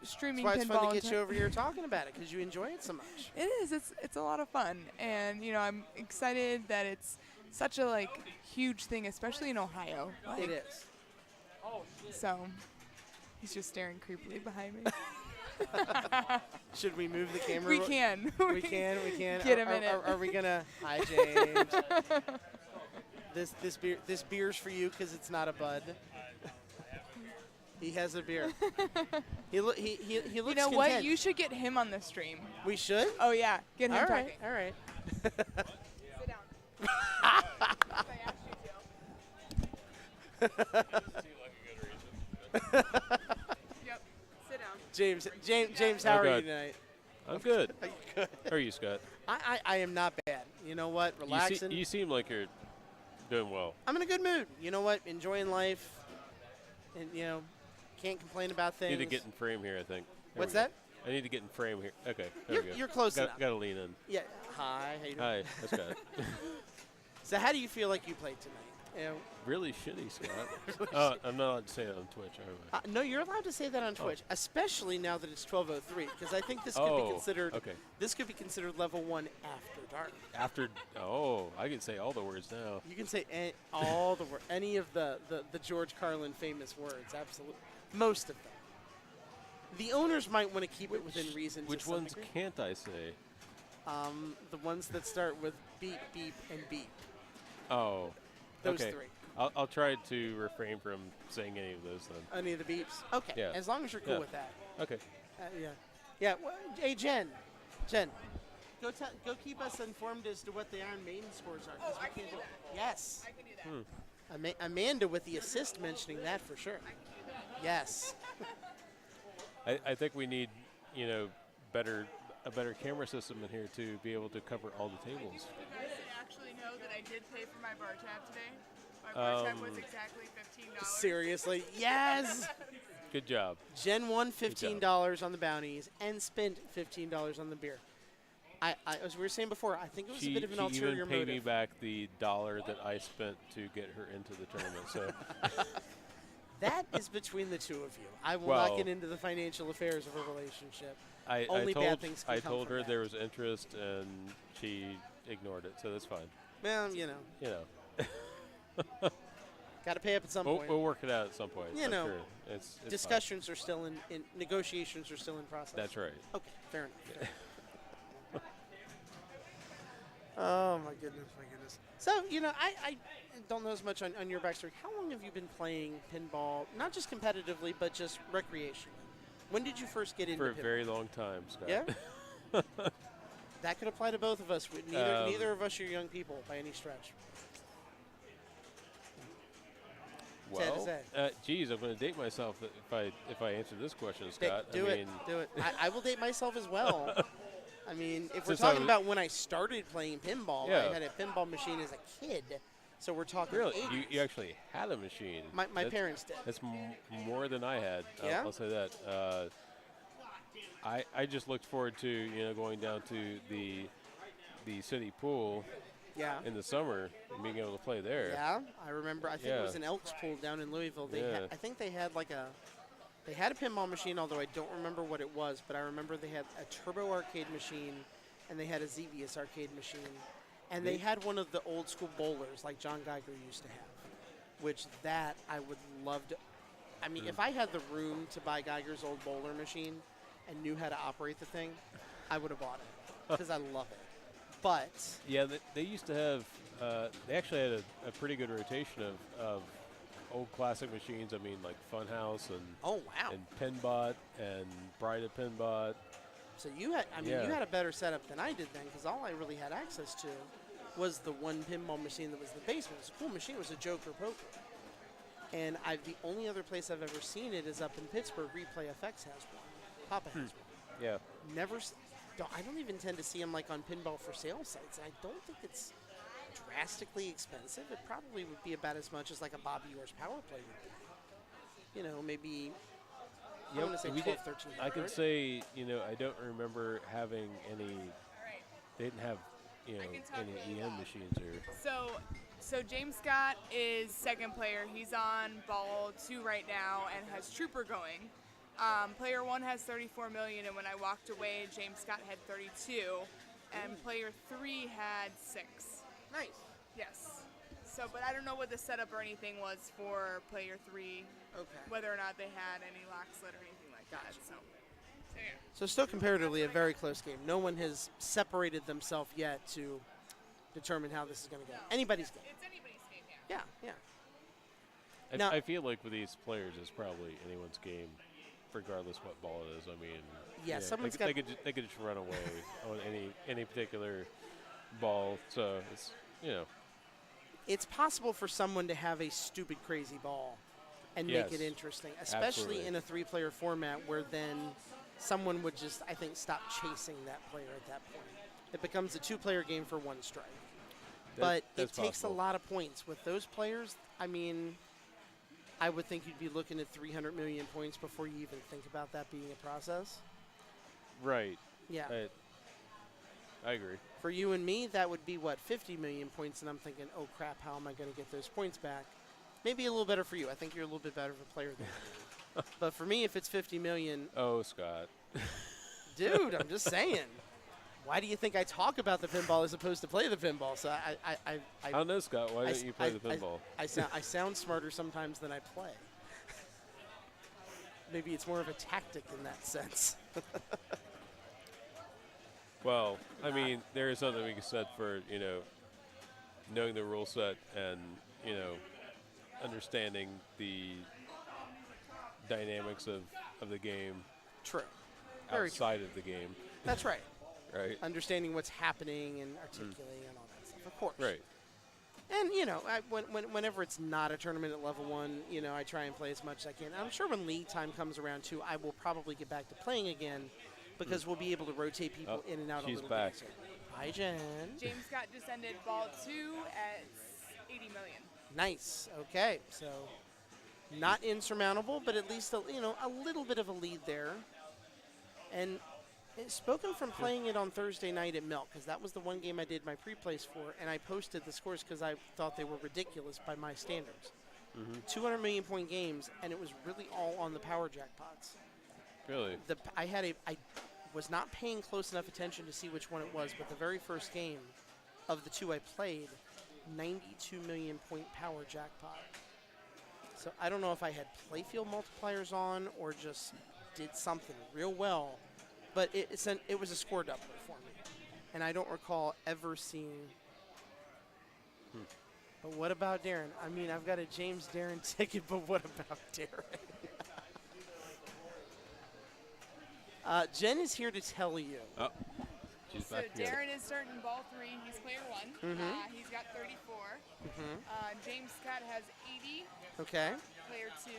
streaming That's why pinball. it's fun to and get you over here talking about it, because you enjoy it so much. It is. It's a lot of fun. And, I'm excited that it's such a like huge thing, especially in Ohio. Like, It is. So he's just staring creepily behind me. Should we move the camera? We can. We can. Get a minute. Are we gonna? Hi, James. This beer's for you because it's not a bud. He has a beer. He looks. You know content. what? You should get him on the stream. We should. Oh yeah, get him All talking. right. All right. Sit down. Yep. Sit down. James, how Oh, are you God. tonight? I'm good. Are you good? How are you, Scott? I am not bad. You know what? Relaxing. You seem like you're doing well. I'm in a good mood. You know what? Enjoying life. And, can't complain about things. Need to get in frame here, I think. There What's we go. that? I need to get in frame here. Okay. There we go. You're close enough. Got to lean in. Yeah. Hi. How you doing? Hi. That's Scott. So how do you feel like you played tonight? Really shitty, Scott. I'm not allowed to say that on Twitch, are we? No, you're allowed to say that on Twitch, especially now that it's 12:03, because I think this could be considered. Okay. This could be considered level 1 after dark. I can say all the words now. You can say all the words, any of the George Carlin famous words, absolutely, most of them. The owners might want to keep it within reason. Which ones can't I say? The ones that start with beep, beep, and beep. Oh. Those okay. three. I'll try to refrain from saying any of those then. Any of the beeps? Okay. Yeah. As long as you're cool with that. Okay. Yeah. Yeah. Well, hey, Jen, go keep us informed as to what the Iron Maiden scores are. Oh, I can do that. Yes. I can do that. Amanda with the assist mentioning that for sure. Yes. I think we need, a better camera system in here to be able to cover all the tables. You guys actually know that I did pay for my bar tab today. My bar tab was exactly $15. Seriously? Yes. Good job. Jen won $15 on the bounties and spent $15 on the beer. As we were saying before, I think it was a bit of an ulterior even paid motive. me back the $1 that I spent to get her into the tournament. So that is between the two of you. I will not get into the financial affairs of a relationship. Only bad things can I come told from her that. there was interest, and she ignored it. So that's fine. Well, got to pay up at some point. We'll work it out at some point. I'm sure. It's discussions are still in negotiations are still in process. That's right. Okay, fair enough. Oh my goodness. So I don't know as much on your backstory. How long have you been playing pinball? Not just competitively, but just recreationally. When did you first get into pinball? For a very long time, Scott. Yeah. That could apply to both of us. Neither of us are young people by any stretch. Well, geez, I'm going to date myself if I answer this question, Scott. Do it. I will date myself as well. I mean, if we're talking about when I started playing pinball, I had a pinball machine as a kid. So we're talking. Really, 80s. you actually had a machine. My parents did. That's more than I had. Yeah? I'll say that. I just looked forward to going down to the city pool. Yeah. In the summer, and being able to play there. Yeah, I remember. I think it was an Elks pool down in Louisville. I think they had they had a pinball machine, although I don't remember what it was. But I remember they had a Turbo arcade machine, and they had a Xevious arcade machine, and they had one of the old school bowlers like John Geiger used to have, which that I would love to. I mean, if I had the room to buy Geiger's old bowler machine and knew how to operate the thing, I would have bought it because I love it. But yeah, they used to have. They actually had a pretty good rotation of old classic machines. I mean, like Funhouse and and Pinbot and Bride of Pinbot. So you had, you had a better setup than I did then, because all I really had access to was the one pinball machine that was in the basement. It was a cool machine. It was a Joker Poker. And the only other place I've ever seen it is up in Pittsburgh. Replay FX has one. Papa has one. Yeah. I don't even tend to see them like on pinball for sale sites. And I don't think it's drastically expensive. It probably would be about as much as like a Bobby Orr's Power Play would be. Maybe I want to say 12, 13. I could say, I don't remember having any. They didn't have, any EM machines or. So James Scott is second player. He's on ball 2 right now and has Trooper going. Player 1 has 34 million, and when I walked away, James Scott had 32, and player 3 had 6. Nice. Yes. So, but I don't know what the setup or anything was for player 3. Okay. Whether or not they had any lock slit or anything like that. So yeah. So still comparatively a very close game. No one has separated themselves yet to determine how this is going to go. Anybody's game. It's anybody's game, yeah. Yeah, yeah. I feel like with these players, it's probably anyone's game, regardless what ball it is. I mean, Yeah, someone's got. they could just run away on any particular ball. So it's It's possible for someone to have a stupid, crazy ball and make it interesting, especially Absolutely. in a 3-player format where then someone would just, I think, stop chasing that player at that point. It becomes a 2-player game for 1 strike. But it takes a lot of points. With those players, I mean, I would think you'd be looking at 300 million points before you even think about that being a process. right. Yeah. I agree. For you and me, that would be, 50 million points, and I'm thinking, oh, crap, how am I going to get those points back? Maybe a little better for you. I think you're a little bit better of a player than me. But for me, if it's 50 million... Oh, Scott. Dude, I'm just saying. Why do you think I talk about the pinball as opposed to play the pinball? So I don't know, Scott. Why don't you play the pinball? I sound smarter sometimes than I play. Maybe it's more of a tactic in that sense. Well, I mean, there is something we can set for, knowing the rule set and, understanding the dynamics of the game. True. Very outside true. of the game. That's right. Right. Understanding what's happening and articulating and all that stuff, of course. Right. And, whenever it's not a tournament at level 1, I try and play as much as I can. I'm sure when league time comes around, too, I will probably get back to playing again because we'll be able to rotate people in and out a little bit. Back. Hi, Jen. James Scott just ended ball 2 at 80 million. Nice. Okay. So not insurmountable, but at least, a little bit of a lead there. And it's spoken from playing it on Thursday night at Milk, because that was the one game I did my pre-plays for, and I posted the scores because I thought they were ridiculous by my standards. 200 million point games, and it was really all on the power jackpots. Really? I was not paying close enough attention to see which one it was, but the very first game of the 2 I played, 92 million point power jackpot. So I don't know if I had playfield multipliers on or just did something real well, but it was a score doubler for me, and I don't recall ever seeing. But what about Darren? I mean, I've got a James Darren ticket, but what about Darren? Jen is here to tell you. Oh, she's So back here. Darren is starting ball 3. He's player 1. He's got 34. James Scott has 80. Okay. Player 2.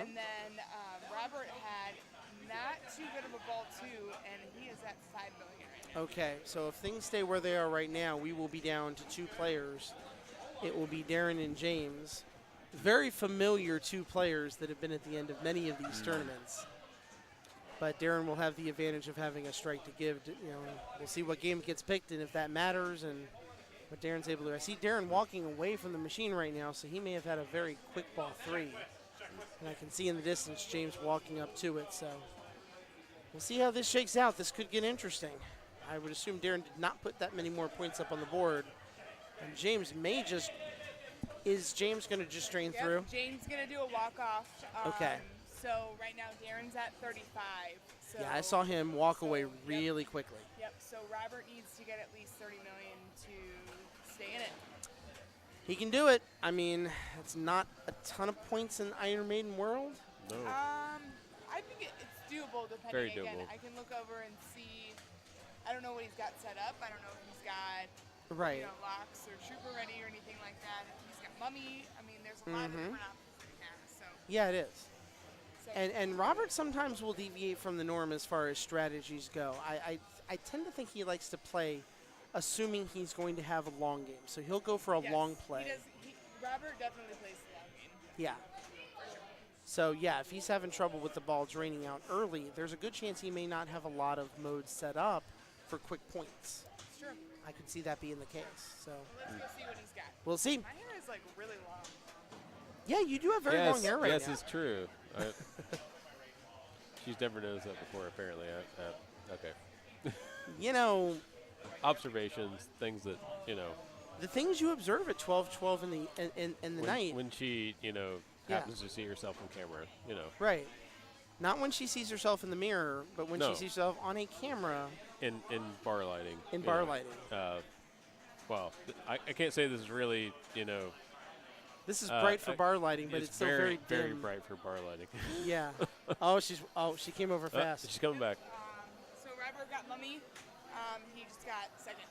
And then Robert had not too good of a ball 2, and he is at 5 million right now. Okay, so if things stay where they are right now, we will be down to 2 players. It will be Darren and James. Very familiar 2 players that have been at the end of many of these tournaments. But Darren will have the advantage of having a strike to give. We'll see what game gets picked and if that matters and what Darren's able to do. I see Darren walking away from the machine right now, so he may have had a very quick ball 3. And I can see in the distance James walking up to it, so we'll see how this shakes out. This could get interesting. I would assume Darren did not put that many more points up on the board. And James may just – is James going to just strain through? James going to do a walk-off. Okay. So right now Darren's at 35. So Yeah, I saw him walk away really quickly. Yep, so Robert needs to get at least 30 million to stay in it. He can do it. I mean, it's not a ton of points in Iron Maiden World. No. I think it's doable depending. Very Again, doable. I can look over and see. I don't know what he's got set up. I don't know if he's got locks or trooper ready or anything like that. If he's got mummy. I mean, there's a lot of different options that he has. So. Yeah, it is. And Robert sometimes will deviate from the norm as far as strategies go. I tend to think he likes to play assuming he's going to have a long game. So he'll go for a long play. Robert definitely plays the long game. Yeah. So, yeah, if he's having trouble with the ball draining out early, there's a good chance he may not have a lot of modes set up for quick points. It's true. I could see that being the case. So Let's go see what he's got. We'll see. My hair is like really long. Yeah, you do have very long hair right now. Yes, it's true. She's never noticed that before, apparently. Okay. You know. Observations, things that, the things you observe at 12:12 in the when, night. When she, happens to see herself on camera, Right. Not when she sees herself in the mirror, but when she sees herself on a camera. In bar lighting. In bar lighting. Well, I can't say this is really, This is bright for bar lighting, but it's still very dim. Very bright for bar lighting. Yeah. She came over fast. She's coming back. So Robert got Mummy. He just got second.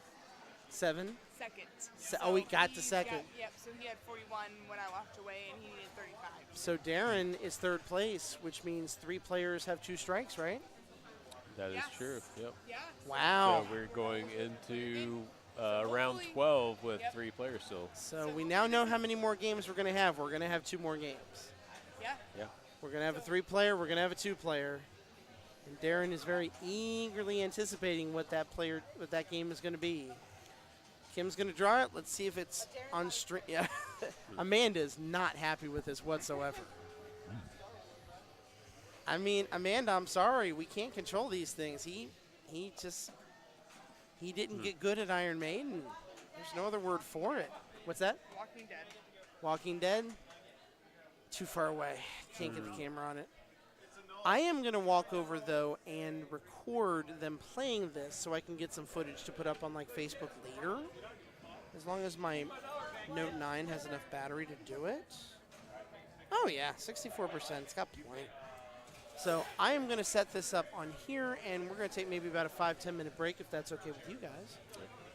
7? Second. He got to second. Yep, so he had 41 when I walked away, and he needed 35. So Darren is third place, which means 3 players have 2 strikes, right? That is true, yep. Yeah. Wow. So we're going into round 12 with 3 players still. So we now know how many more games we're going to have. We're going to have 2 more games. Yeah. Yeah. We're going to have a 3-player. We're going to have a 2-player. And Darren is very eagerly anticipating what that game is going to be. Kim's going to draw it. Let's see if it's on string. Yeah. Amanda is not happy with this whatsoever. I mean, Amanda, I'm sorry. We can't control these things. He didn't get good at Iron Maiden. There's no other word for it. What's that? Walking Dead. Walking Dead? Too far away. Can't get the camera on it. I am going to walk over, though, and record them playing this so I can get some footage to put up on, Facebook later. As long as my Note 9 has enough battery to do it. Oh, yeah, 64%. It's got plenty. So I am going to set this up on here, and we're going to take maybe about a 5-10 minute break if that's okay with you guys.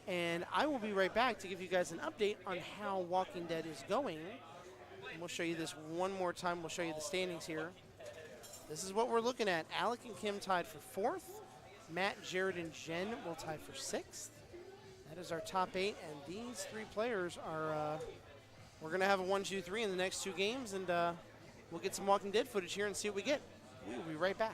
And I will be right back to give you guys an update on how Walking Dead is going. And we'll show you this one more time. We'll show you the standings here. This is what we're looking at. Alec and Kim tied for 4th. Matt, Jared, and Jen will tie for 6th. That is our top 8, and these 3 players are, we're going to have a 1-2-3 in the next 2 games, and we'll get some Walking Dead footage here and see what we get. We will be right back.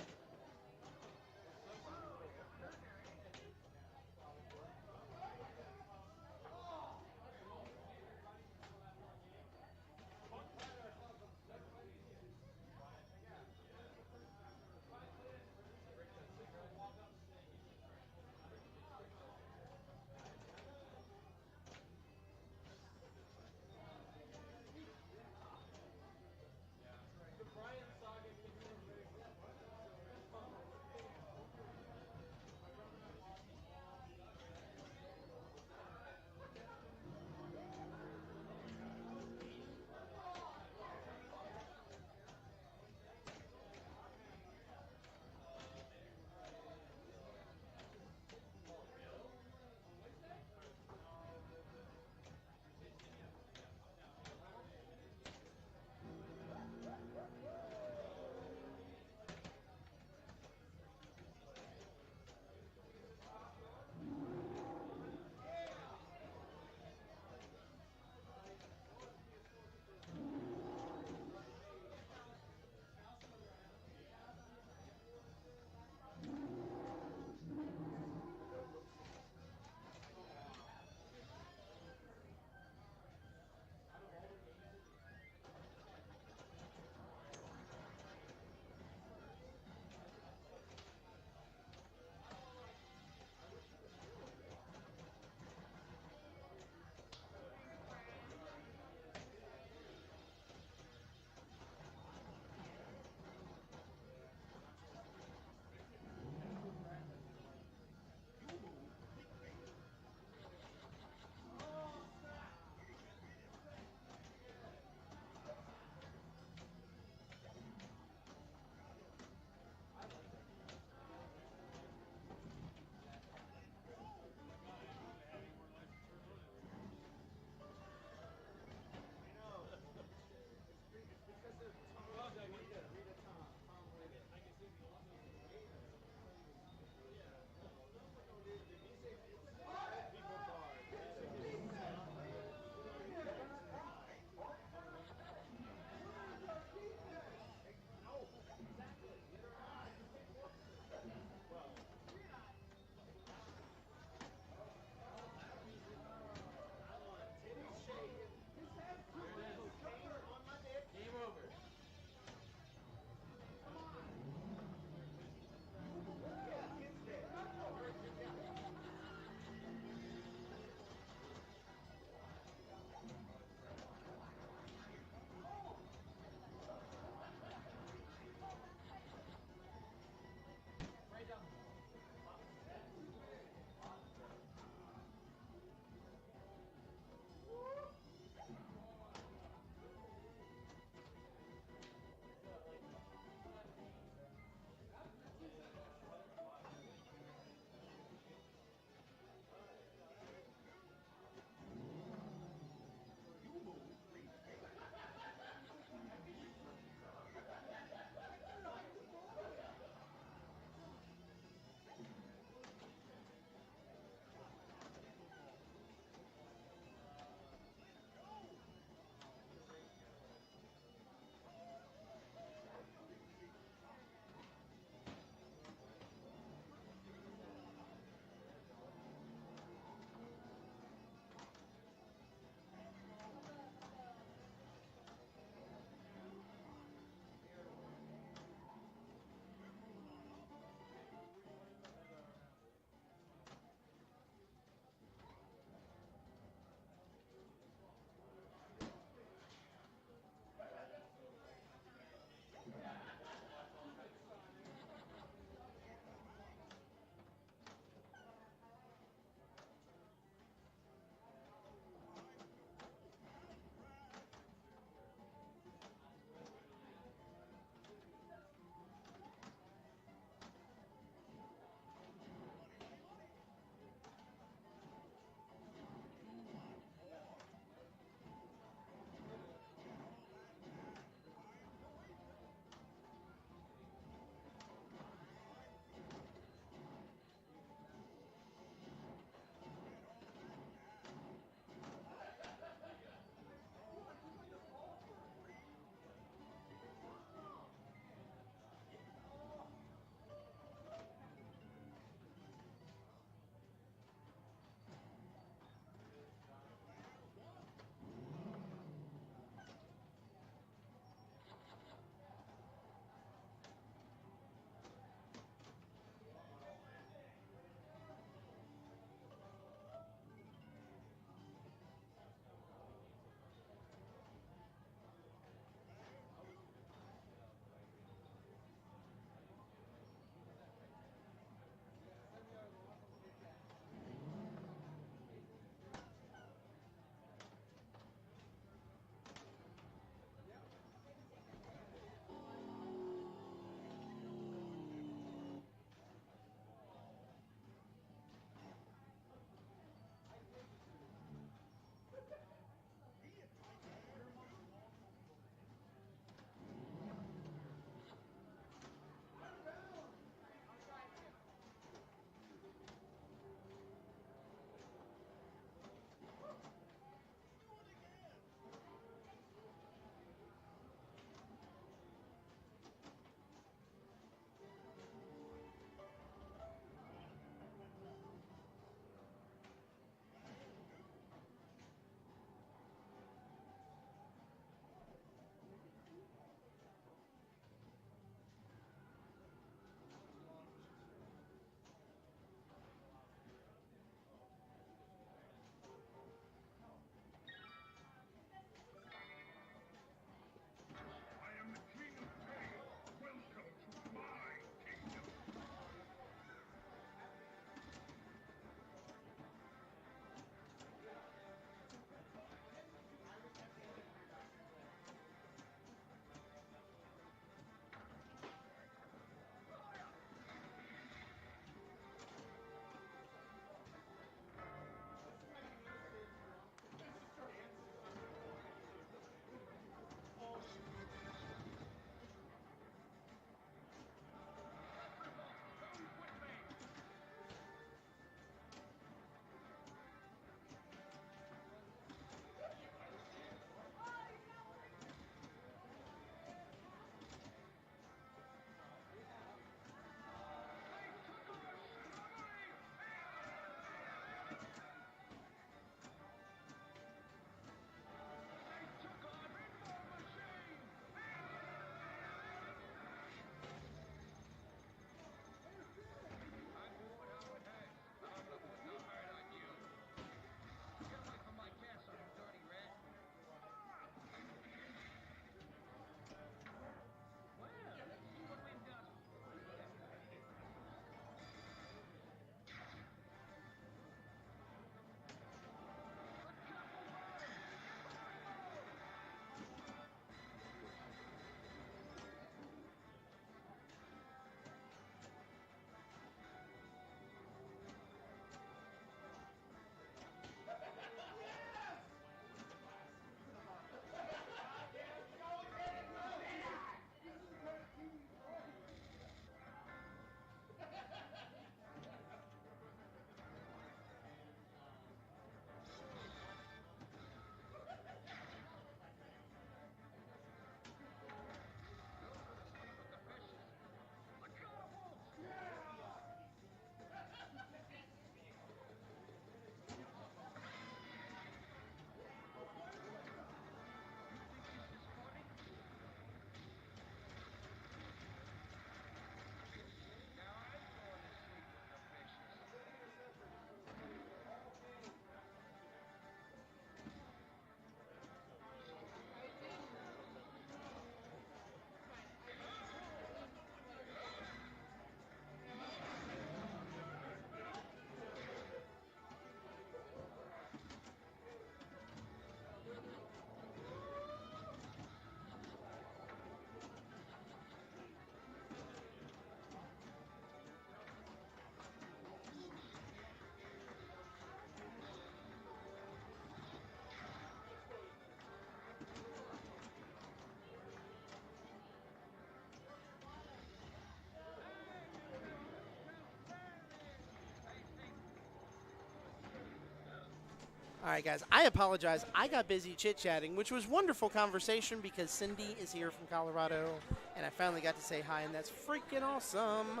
All right, guys, I apologize. I got busy chit-chatting, which was wonderful conversation because Cindy is here from Colorado, and I finally got to say hi, and that's freaking awesome.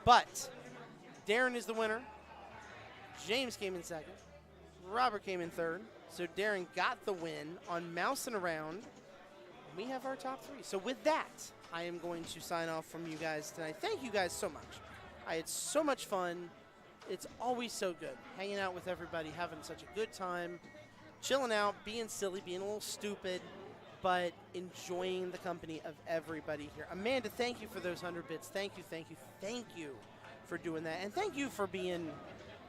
But Darren is the winner. James came in second. Robert came in third. So Darren got the win on Mousing Around. We have our top three. So with that, I am going to sign off from you guys tonight. Thank you guys so much. I had so much fun. It's always so good hanging out with everybody, having such a good time, chilling out, being silly, being a little stupid, but enjoying the company of everybody here. Amanda, thank you for those 100 bits. Thank you, thank you, thank you for doing that. And thank you for being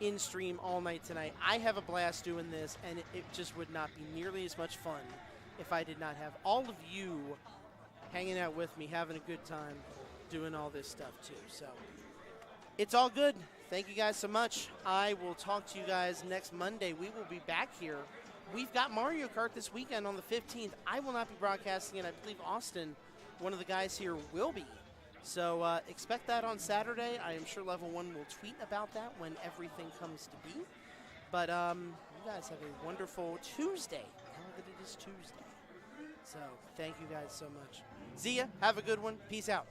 in stream all night tonight. I have a blast doing this, and it just would not be nearly as much fun if I did not have all of you hanging out with me, having a good time, doing all this stuff too. So it's all good. Thank you guys so much. I will talk to you guys next Monday. We will be back here. We've got Mario Kart this weekend on the 15th. I will not be broadcasting it. I believe Austin, one of the guys here, will be. So expect that on Saturday. I am sure Level 1 will tweet about that when everything comes to be. But you guys have a wonderful Tuesday, now that it is Tuesday. So thank you guys so much. Zia, have a good one. Peace out.